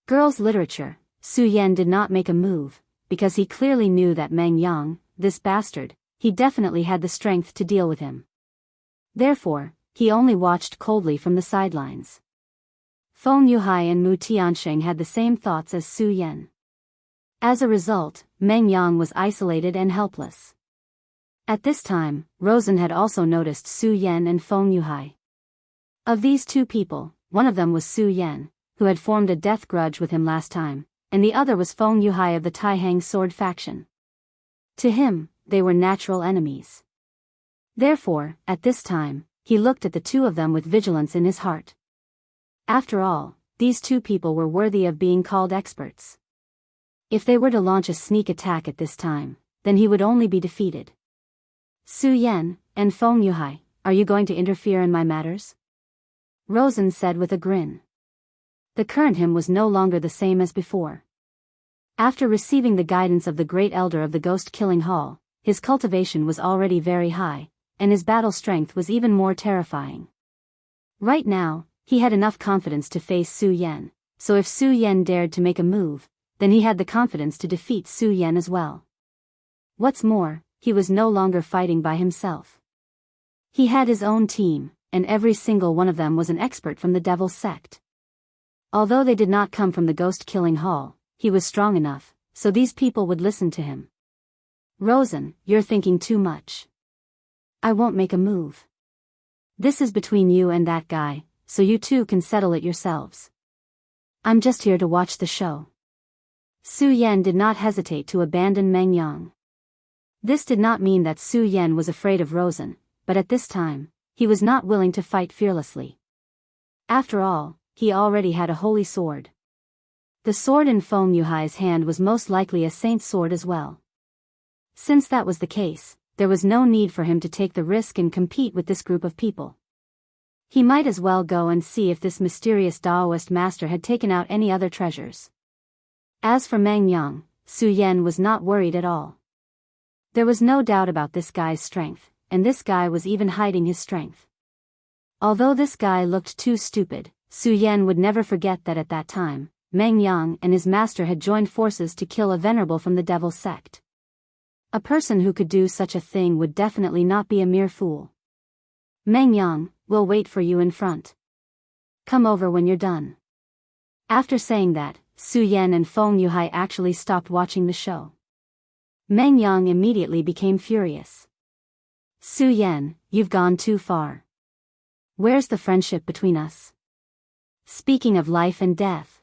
Speaker 1: Girls' Literature. Su Yan did not make a move, because he clearly knew that Meng Yang, this bastard, he definitely had the strength to deal with him. Therefore, he only watched coldly from the sidelines. Feng Yuhai and Mu Tiansheng had the same thoughts as Su Yan. As a result, Meng Yang was isolated and helpless. At this time, Rosen had also noticed Su Yan and Feng Yuhai. Of these 2 people, one of them was Su Yan, who had formed a death grudge with him last time, and the other was Feng Yuhai of the Taihang sword faction. To him, they were natural enemies. Therefore, at this time, he looked at the 2 of them with vigilance in his heart. After all, these 2 people were worthy of being called experts. If they were to launch a sneak attack at this time, then he would only be defeated. Su Yan and Feng Yuhai, are you going to interfere in my matters? Rosen said with a grin. The current him was no longer the same as before. After receiving the guidance of the Great Elder of the Ghost Killing Hall, his cultivation was already very high, and his battle strength was even more terrifying. Right now, he had enough confidence to face Su Yan, so if Su Yan dared to make a move, then he had the confidence to defeat Su Yan as well. What's more, he was no longer fighting by himself. He had his own team, and every single one of them was an expert from the Devil's Sect. Although they did not come from the Ghost Killing Hall, he was strong enough, so these people would listen to him. Rosen, you're thinking too much. I won't make a move. This is between you and that guy, so you 2 can settle it yourselves. I'm just here to watch the show. Su Yan did not hesitate to abandon Meng Yang. This did not mean that Su Yan was afraid of Rosen, but at this time, he was not willing to fight fearlessly. After all, he already had a holy sword. The sword in Feng Yuhai's hand was most likely a saint's sword as well. Since that was the case, there was no need for him to take the risk and compete with this group of people. He might as well go and see if this mysterious Daoist master had taken out any other treasures. As for Meng Yang, Su Yan was not worried at all. There was no doubt about this guy's strength, and this guy was even hiding his strength. Although this guy looked too stupid, Su Yan would never forget that at that time, Meng Yang and his master had joined forces to kill a venerable from the devil sect. A person who could do such a thing would definitely not be a mere fool. Meng Yang, we'll wait for you in front. Come over when you're done. After saying that, Su Yan and Feng Yuhai actually stopped watching the show. Meng Yang immediately became furious. Su Yan, you've gone too far. Where's the friendship between us? Speaking of life and death,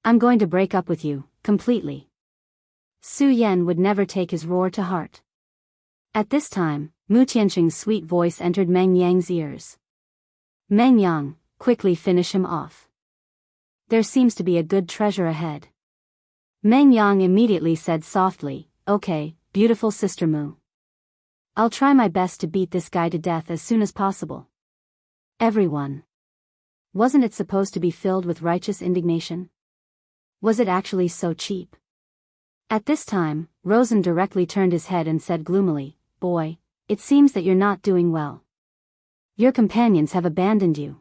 Speaker 1: I'm going to break up with you, completely. Su Yan would never take his roar to heart. At this time, Mu Tianqing's sweet voice entered Meng Yang's ears. Meng Yang, quickly finish him off. There seems to be a good treasure ahead. Meng Yang immediately said softly, okay, beautiful sister Mu. I'll try my best to beat this guy to death as soon as possible. Everyone. Wasn't it supposed to be filled with righteous indignation? Was it actually so cheap? At this time, Rosen directly turned his head and said gloomily, boy, it seems that you're not doing well. Your companions have abandoned you.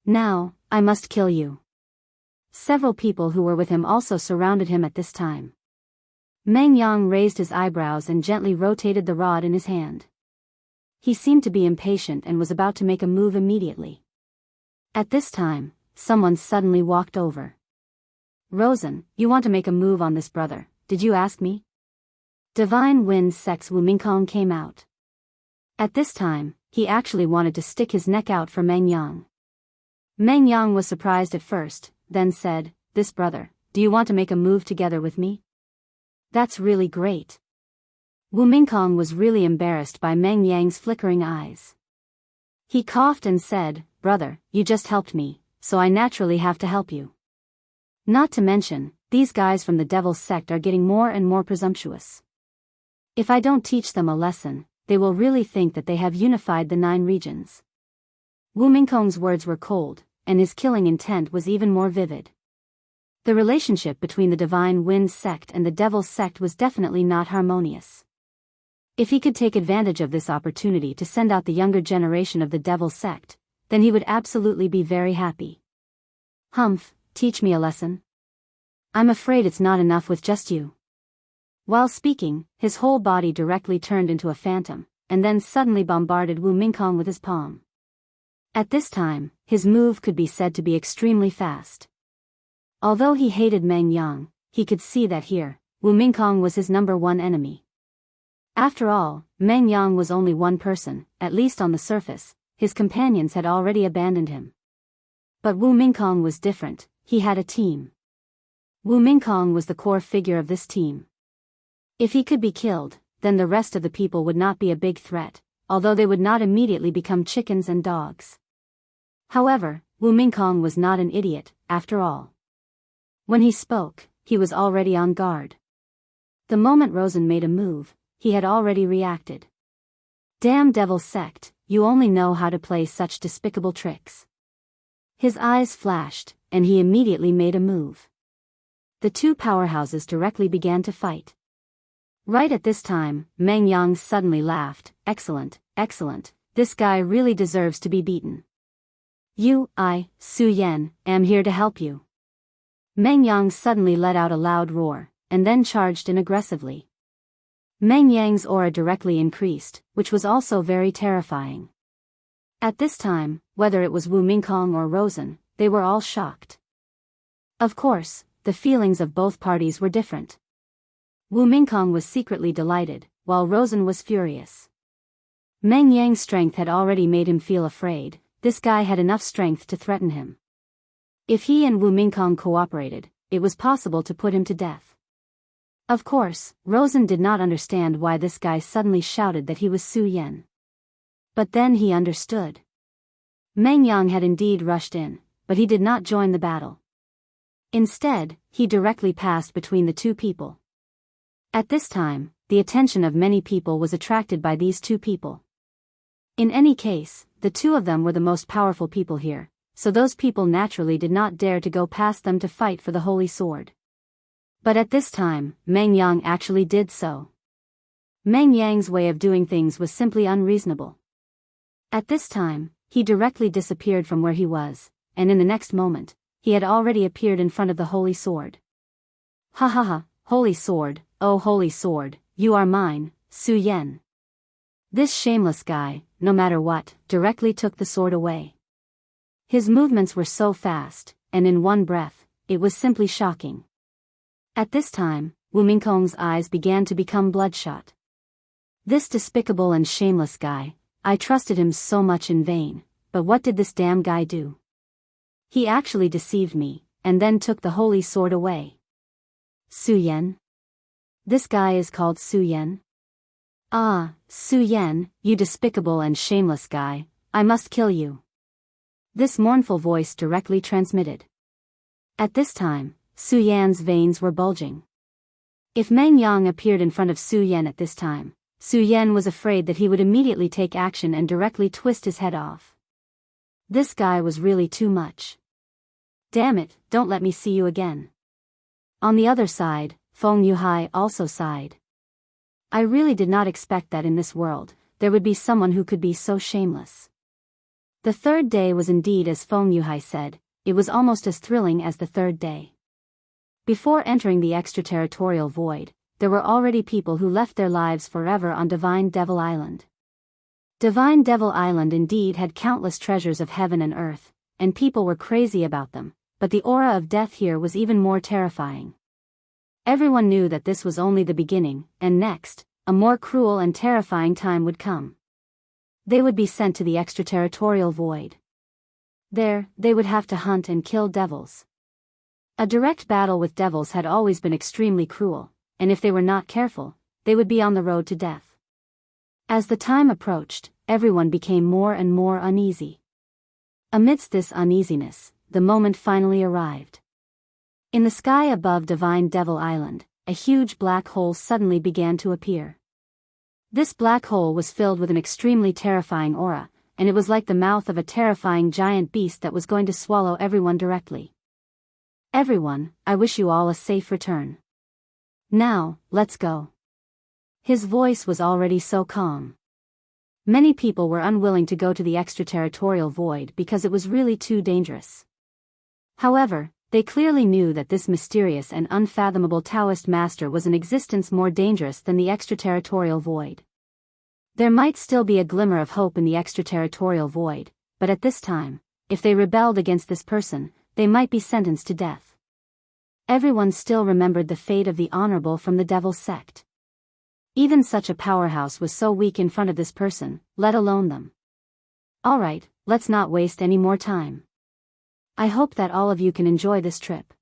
Speaker 1: Now, I must kill you. Several people who were with him also surrounded him at this time. Meng Yang raised his eyebrows and gently rotated the rod in his hand. He seemed to be impatient and was about to make a move immediately. At this time, someone suddenly walked over. Rosen, you want to make a move on this brother, did you ask me? Divine Wind Sect's Wu Mingkong came out. At this time, he actually wanted to stick his neck out for Meng Yang. Meng Yang was surprised at first, then said, this brother, do you want to make a move together with me? That's really great. Wu Mingkong was really embarrassed by Meng Yang's flickering eyes. He coughed and said, brother, you just helped me, so I naturally have to help you. Not to mention, these guys from the devil's sect are getting more and more presumptuous. If I don't teach them a lesson, they will really think that they have unified the 9 regions. Wu Mingkong's words were cold, and his killing intent was even more vivid. The relationship between the Divine Wind sect and the Devil's sect was definitely not harmonious. If he could take advantage of this opportunity to send out the younger generation of the Devil's sect, then he would absolutely be very happy. Humph, teach me a lesson. I'm afraid it's not enough with just you. While speaking, his whole body directly turned into a phantom, and then suddenly bombarded Wu Mingkong with his palm. At this time, his move could be said to be extremely fast. Although he hated Meng Yang, he could see that here, Wu Mingkong was his number 1 enemy. After all, Meng Yang was only one person, at least on the surface, his companions had already abandoned him. But Wu Mingkong was different, he had a team. Wu Mingkong was the core figure of this team. If he could be killed, then the rest of the people would not be a big threat, although they would not immediately become chickens and dogs. However, Wu Mingkong was not an idiot, after all. When he spoke, he was already on guard. The moment Rosen made a move, he had already reacted. Damn devil sect, you only know how to play such despicable tricks. His eyes flashed, and he immediately made a move. The 2 powerhouses directly began to fight. Right at this time, Meng Yang suddenly laughed, excellent, excellent, this guy really deserves to be beaten. Su Yan, am here to help you. Meng Yang suddenly let out a loud roar, and then charged in aggressively. Meng Yang's aura directly increased, which was also very terrifying. At this time, whether it was Wu Mingkong or Rosen, they were all shocked. Of course, the feelings of both parties were different. Wu Mingkong was secretly delighted, while Rosen was furious. Meng Yang's strength had already made him feel afraid, this guy had enough strength to threaten him. If he and Wu Mingkong cooperated, it was possible to put him to death. Of course, Rosen did not understand why this guy suddenly shouted that he was Su Yan. But then he understood. Meng Yang had indeed rushed in, but he did not join the battle. Instead, he directly passed between the two people. At this time, the attention of many people was attracted by these two people. In any case, the two of them were the most powerful people here, so those people naturally did not dare to go past them to fight for the holy sword. But at this time, Meng Yang actually did so. Meng Yang's way of doing things was simply unreasonable. At this time, he directly disappeared from where he was, and in the next moment, he had already appeared in front of the holy sword. Ha ha ha, holy sword, oh holy sword, you are mine, Su Yan. This shameless guy, no matter what, directly took the sword away. His movements were so fast, and in one breath, it was simply shocking. At this time, Wu Mingkong's eyes began to become bloodshot. This despicable and shameless guy, I trusted him so much in vain, but what did this damn guy do? He actually deceived me, and then took the holy sword away. Su Yan? This guy is called Su Yan? Ah, Su Yan, you despicable and shameless guy, I must kill you. This mournful voice directly transmitted. At this time, Su Yan's veins were bulging. If Meng Yang appeared in front of Su Yan at this time, Su Yan was afraid that he would immediately take action and directly twist his head off. This guy was really too much. Damn it, don't let me see you again. On the other side, Feng Yuhai also sighed. I really did not expect that in this world, there would be someone who could be so shameless. The third day was indeed as Feng Yuhai said, it was almost as thrilling as the third day. Before entering the extraterritorial void, there were already people who left their lives forever on Divine Devil Island. Divine Devil Island indeed had countless treasures of heaven and earth, and people were crazy about them, but the aura of death here was even more terrifying. Everyone knew that this was only the beginning, and next, a more cruel and terrifying time would come. They would be sent to the extraterritorial void. There, they would have to hunt and kill devils. A direct battle with devils had always been extremely cruel, and if they were not careful, they would be on the road to death. As the time approached, everyone became more and more uneasy. Amidst this uneasiness, the moment finally arrived. In the sky above Divine Devil Island, a huge black hole suddenly began to appear. This black hole was filled with an extremely terrifying aura, and it was like the mouth of a terrifying giant beast that was going to swallow everyone directly. Everyone, I wish you all a safe return. Now, let's go. His voice was already so calm. Many people were unwilling to go to the extraterritorial void because it was really too dangerous. However, they clearly knew that this mysterious and unfathomable Daoist master was in existence more dangerous than the extraterritorial void. There might still be a glimmer of hope in the extraterritorial void, but at this time, if they rebelled against this person, they might be sentenced to death. Everyone still remembered the fate of the honorable from the Devil's sect. Even such a powerhouse was so weak in front of this person, let alone them. Alright, let's not waste any more time. I hope that all of you can enjoy this trip.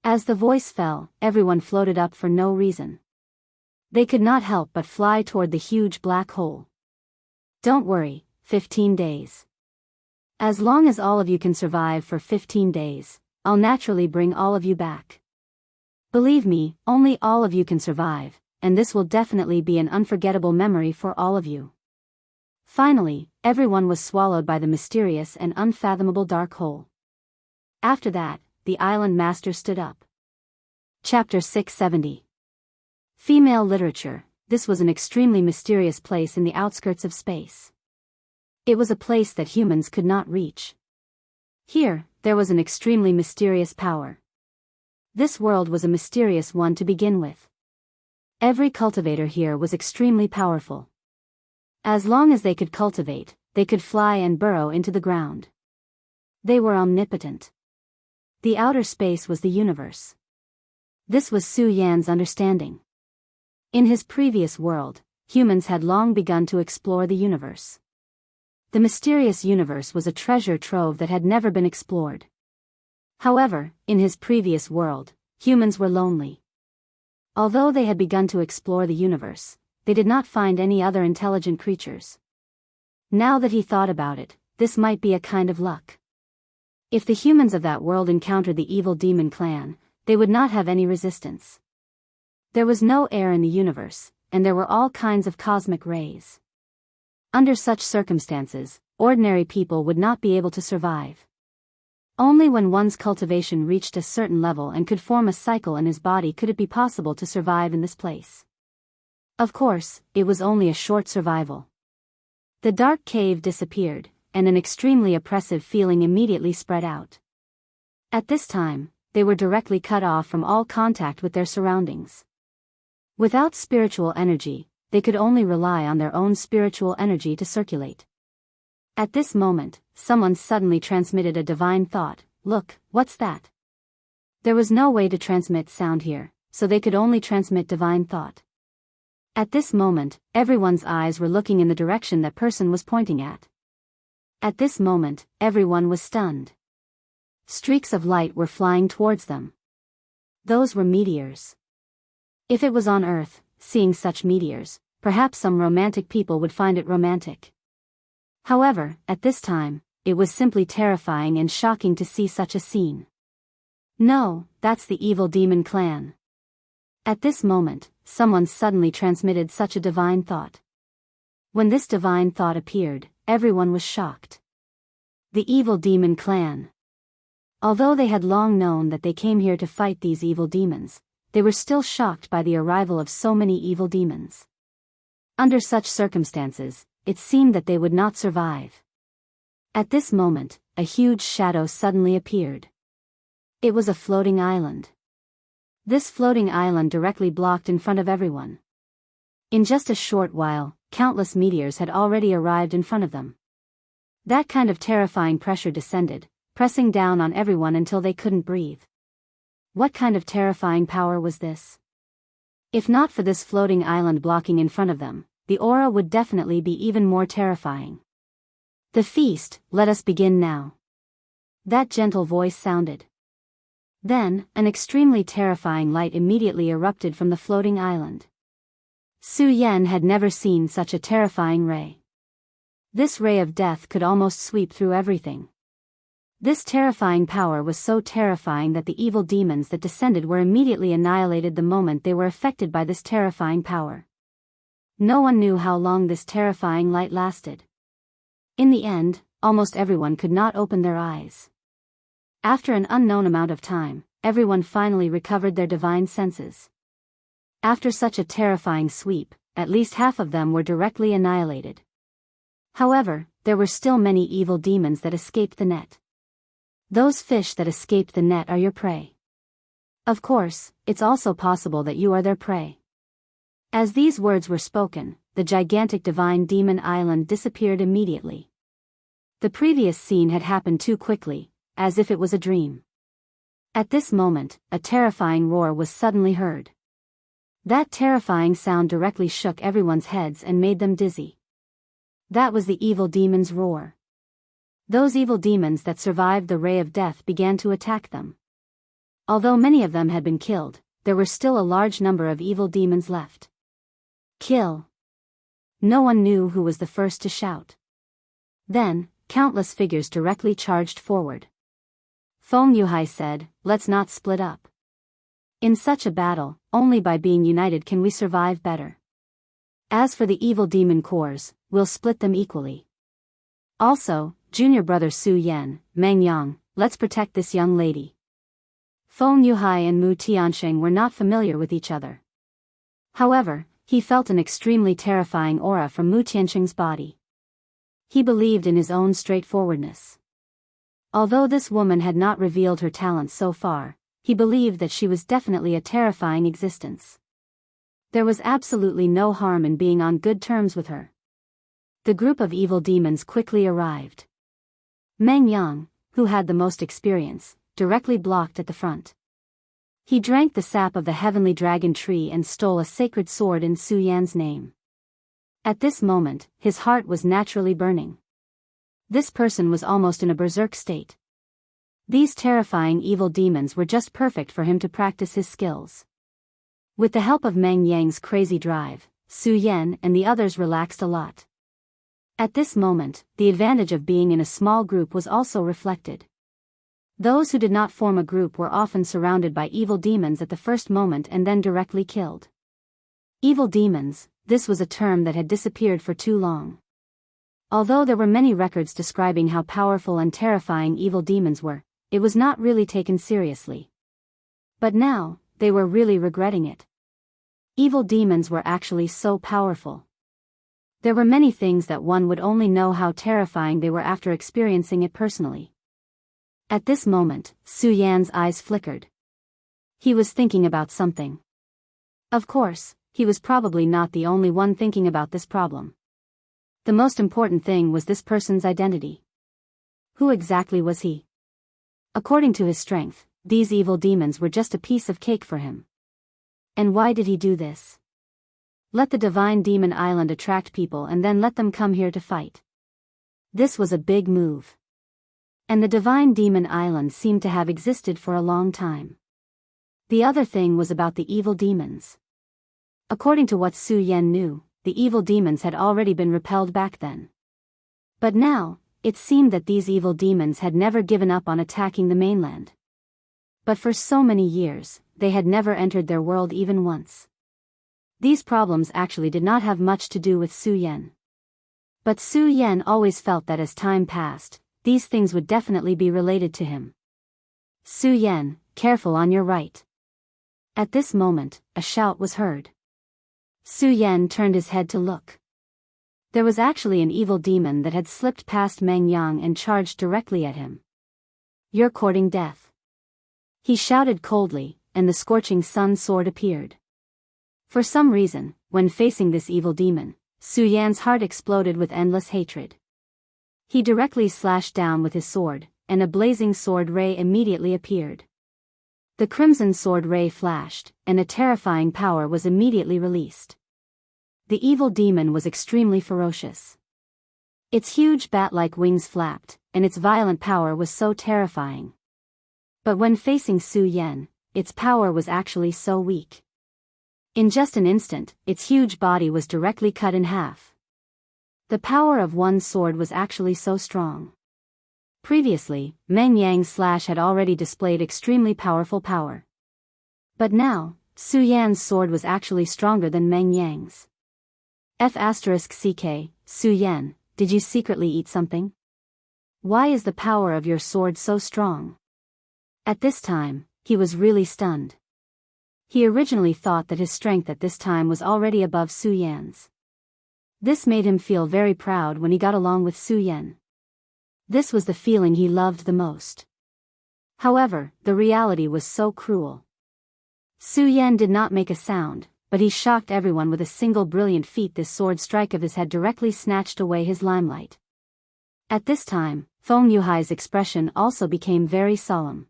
Speaker 1: As the voice fell, everyone floated up for no reason. They could not help but fly toward the huge black hole. Don't worry, 15 days. As long as all of you can survive for 15 days, I'll naturally bring all of you back. Believe me, only all of you can survive, and this will definitely be an unforgettable memory for all of you. Finally, everyone was swallowed by the mysterious and unfathomable dark hole. After that, the island master stood up. Chapter 670. Female literature. This was an extremely mysterious place in the outskirts of space. It was a place that humans could not reach. Here, there was an extremely mysterious power. This world was a mysterious one to begin with. Every cultivator here was extremely powerful. As long as they could cultivate, they could fly and burrow into the ground. They were omnipotent. The outer space was the universe. This was Su Yan's understanding. In his previous world, humans had long begun to explore the universe. The mysterious universe was a treasure trove that had never been explored. However, in his previous world, humans were lonely. Although they had begun to explore the universe, they did not find any other intelligent creatures. Now that he thought about it, this might be a kind of luck. If the humans of that world encountered the evil demon clan, they would not have any resistance. There was no air in the universe, and there were all kinds of cosmic rays. Under such circumstances, ordinary people would not be able to survive. Only when one's cultivation reached a certain level and could form a cycle in his body could it be possible to survive in this place. Of course, it was only a short survival. The dark cave disappeared, and an extremely oppressive feeling immediately spread out. At this time, they were directly cut off from all contact with their surroundings. Without spiritual energy, they could only rely on their own spiritual energy to circulate. At this moment, someone suddenly transmitted a divine thought. Look, what's that? There was no way to transmit sound here, so they could only transmit divine thought. At this moment, everyone's eyes were looking in the direction that person was pointing at. At this moment, everyone was stunned. Streaks of light were flying towards them. Those were meteors. If it was on Earth, seeing such meteors, perhaps some romantic people would find it romantic. However, at this time, it was simply terrifying and shocking to see such a scene. No, that's the evil demon clan. At this moment, someone suddenly transmitted such a divine thought. When this divine thought appeared, everyone was shocked. The evil demon clan. Although they had long known that they came here to fight these evil demons, they were still shocked by the arrival of so many evil demons. Under such circumstances, it seemed that they would not survive. At this moment, a huge shadow suddenly appeared. It was a floating island. This floating island directly blocked in front of everyone. In just a short while, countless meteors had already arrived in front of them. That kind of terrifying pressure descended, pressing down on everyone until they couldn't breathe. What kind of terrifying power was this? If not for this floating island blocking in front of them, the aura would definitely be even more terrifying. The feast, let us begin now. That gentle voice sounded. Then, an extremely terrifying light immediately erupted from the floating island. Su Yan had never seen such a terrifying ray. This ray of death could almost sweep through everything. This terrifying power was so terrifying that the evil demons that descended were immediately annihilated the moment they were affected by this terrifying power. No one knew how long this terrifying light lasted. In the end, almost everyone could not open their eyes. After an unknown amount of time, everyone finally recovered their divine senses. After such a terrifying sweep, at least half of them were directly annihilated. However, there were still many evil demons that escaped the net. Those fish that escaped the net are your prey. Of course, it's also possible that you are their prey. As these words were spoken, the gigantic divine demon island disappeared immediately. The previous scene had happened too quickly, as if it was a dream. At this moment, a terrifying roar was suddenly heard. That terrifying sound directly shook everyone's heads and made them dizzy. That was the evil demon's roar. Those evil demons that survived the ray of death began to attack them. Although many of them had been killed, there were still a large number of evil demons left. Kill! No one knew who was the first to shout. Then, countless figures directly charged forward. Feng Yuhai said, "Let's not split up. In such a battle, only by being united can we survive better. As for the evil demon cores, we'll split them equally. Also, junior brother Su Yan, Meng Yang, let's protect this young lady." Feng Yuhai and Mu Tiansheng were not familiar with each other. However, he felt an extremely terrifying aura from Mu Tiansheng's body. He believed in his own straightforwardness. Although this woman had not revealed her talents so far, he believed that she was definitely a terrifying existence. There was absolutely no harm in being on good terms with her. The group of evil demons quickly arrived. Meng Yang, who had the most experience, directly blocked at the front. He drank the sap of the heavenly dragon tree and stole a sacred sword in Su Yan's name. At this moment, his heart was naturally burning. This person was almost in a berserk state. These terrifying evil demons were just perfect for him to practice his skills. With the help of Meng Yang's crazy drive, Su Yan and the others relaxed a lot. At this moment, the advantage of being in a small group was also reflected. Those who did not form a group were often surrounded by evil demons at the first moment and then directly killed. Evil demons, this was a term that had disappeared for too long. Although there were many records describing how powerful and terrifying evil demons were, it was not really taken seriously. But now, they were really regretting it. Evil demons were actually so powerful. There were many things that one would only know how terrifying they were after experiencing it personally. At this moment, Su Yan's eyes flickered. He was thinking about something. Of course, he was probably not the only one thinking about this problem. The most important thing was this person's identity. Who exactly was he? According to his strength, these evil demons were just a piece of cake for him. And why did he do this? Let the Divine Demon Island attract people and then let them come here to fight. This was a big move. And the Divine Demon Island seemed to have existed for a long time. The other thing was about the evil demons. According to what Su Yan knew, the evil demons had already been repelled back then. But now, it seemed that these evil demons had never given up on attacking the mainland. But for so many years, they had never entered their world even once. These problems actually did not have much to do with Su Yan. But Su Yan always felt that as time passed, these things would definitely be related to him. Su Yan, careful on your right. At this moment, a shout was heard. Su Yan turned his head to look. There was actually an evil demon that had slipped past Meng Yang and charged directly at him. You're courting death. He shouted coldly, and the scorching sun sword appeared. For some reason, when facing this evil demon, Su Yan's heart exploded with endless hatred. He directly slashed down with his sword, and a blazing sword ray immediately appeared. The crimson sword ray flashed, and a terrifying power was immediately released. The evil demon was extremely ferocious. Its huge bat-like wings flapped, and its violent power was so terrifying. But when facing Su Yan, its power was actually so weak. In just an instant, its huge body was directly cut in half. The power of one sword was actually so strong. Previously, Meng Yang's slash had already displayed extremely powerful power. But now, Su Yan's sword was actually stronger than Meng Yang's. F***ck, Su Yan, did you secretly eat something? Why is the power of your sword so strong? At this time, he was really stunned. He originally thought that his strength at this time was already above Su Yan's. This made him feel very proud when he got along with Su Yan. This was the feeling he loved the most. However, the reality was so cruel. Su Yan did not make a sound, but he shocked everyone with a single brilliant feat. This sword strike of his had directly snatched away his limelight. At this time, Feng Yuhai's expression also became very solemn.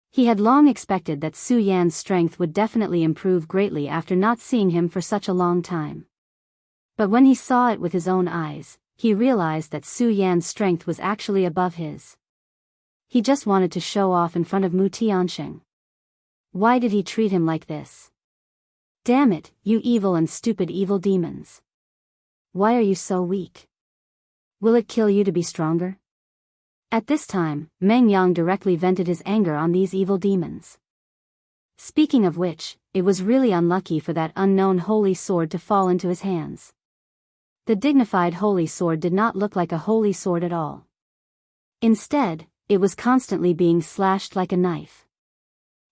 Speaker 1: He had long expected that Su Yan's strength would definitely improve greatly after not seeing him for such a long time. But when he saw it with his own eyes, he realized that Su Yan's strength was actually above his. He just wanted to show off in front of Mu Tianxing. Why did he treat him like this? Damn it, you evil and stupid evil demons. Why are you so weak? Will it kill you to be stronger? At this time, Meng Yang directly vented his anger on these evil demons. Speaking of which, it was really unlucky for that unknown holy sword to fall into his hands. The dignified holy sword did not look like a holy sword at all. Instead, it was constantly being slashed like a knife.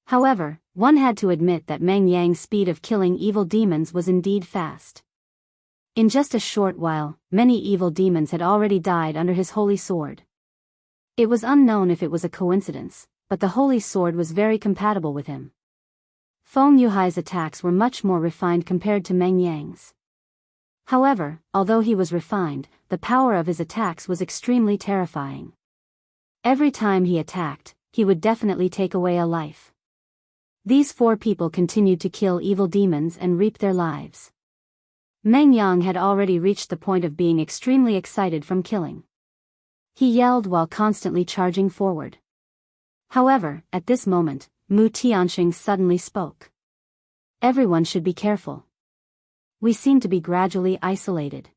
Speaker 1: However, one had to admit that Meng Yang's speed of killing evil demons was indeed fast. In just a short while, many evil demons had already died under his holy sword. It was unknown if it was a coincidence, but the holy sword was very compatible with him. Feng Yuhai's attacks were much more refined compared to Meng Yang's. However, although he was refined, the power of his attacks was extremely terrifying. Every time he attacked, he would definitely take away a life. These four people continued to kill evil demons and reap their lives. Meng Yang had already reached the point of being extremely excited from killing. He yelled while constantly charging forward. However, at this moment, Mu Tianxing suddenly spoke. Everyone should be careful. We seem to be gradually isolated.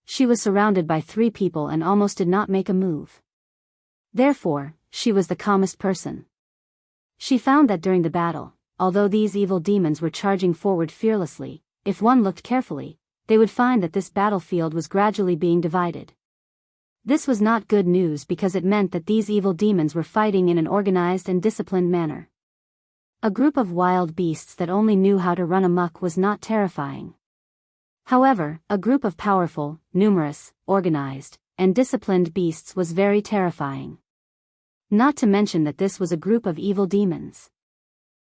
Speaker 1: She was surrounded by 3 people and almost did not make a move. Therefore, she was the calmest person. She found that during the battle, although these evil demons were charging forward fearlessly, if one looked carefully, they would find that this battlefield was gradually being divided. This was not good news because it meant that these evil demons were fighting in an organized and disciplined manner. A group of wild beasts that only knew how to run amok was not terrifying. However, a group of powerful, numerous, organized, and disciplined beasts was very terrifying. Not to mention that this was a group of evil demons.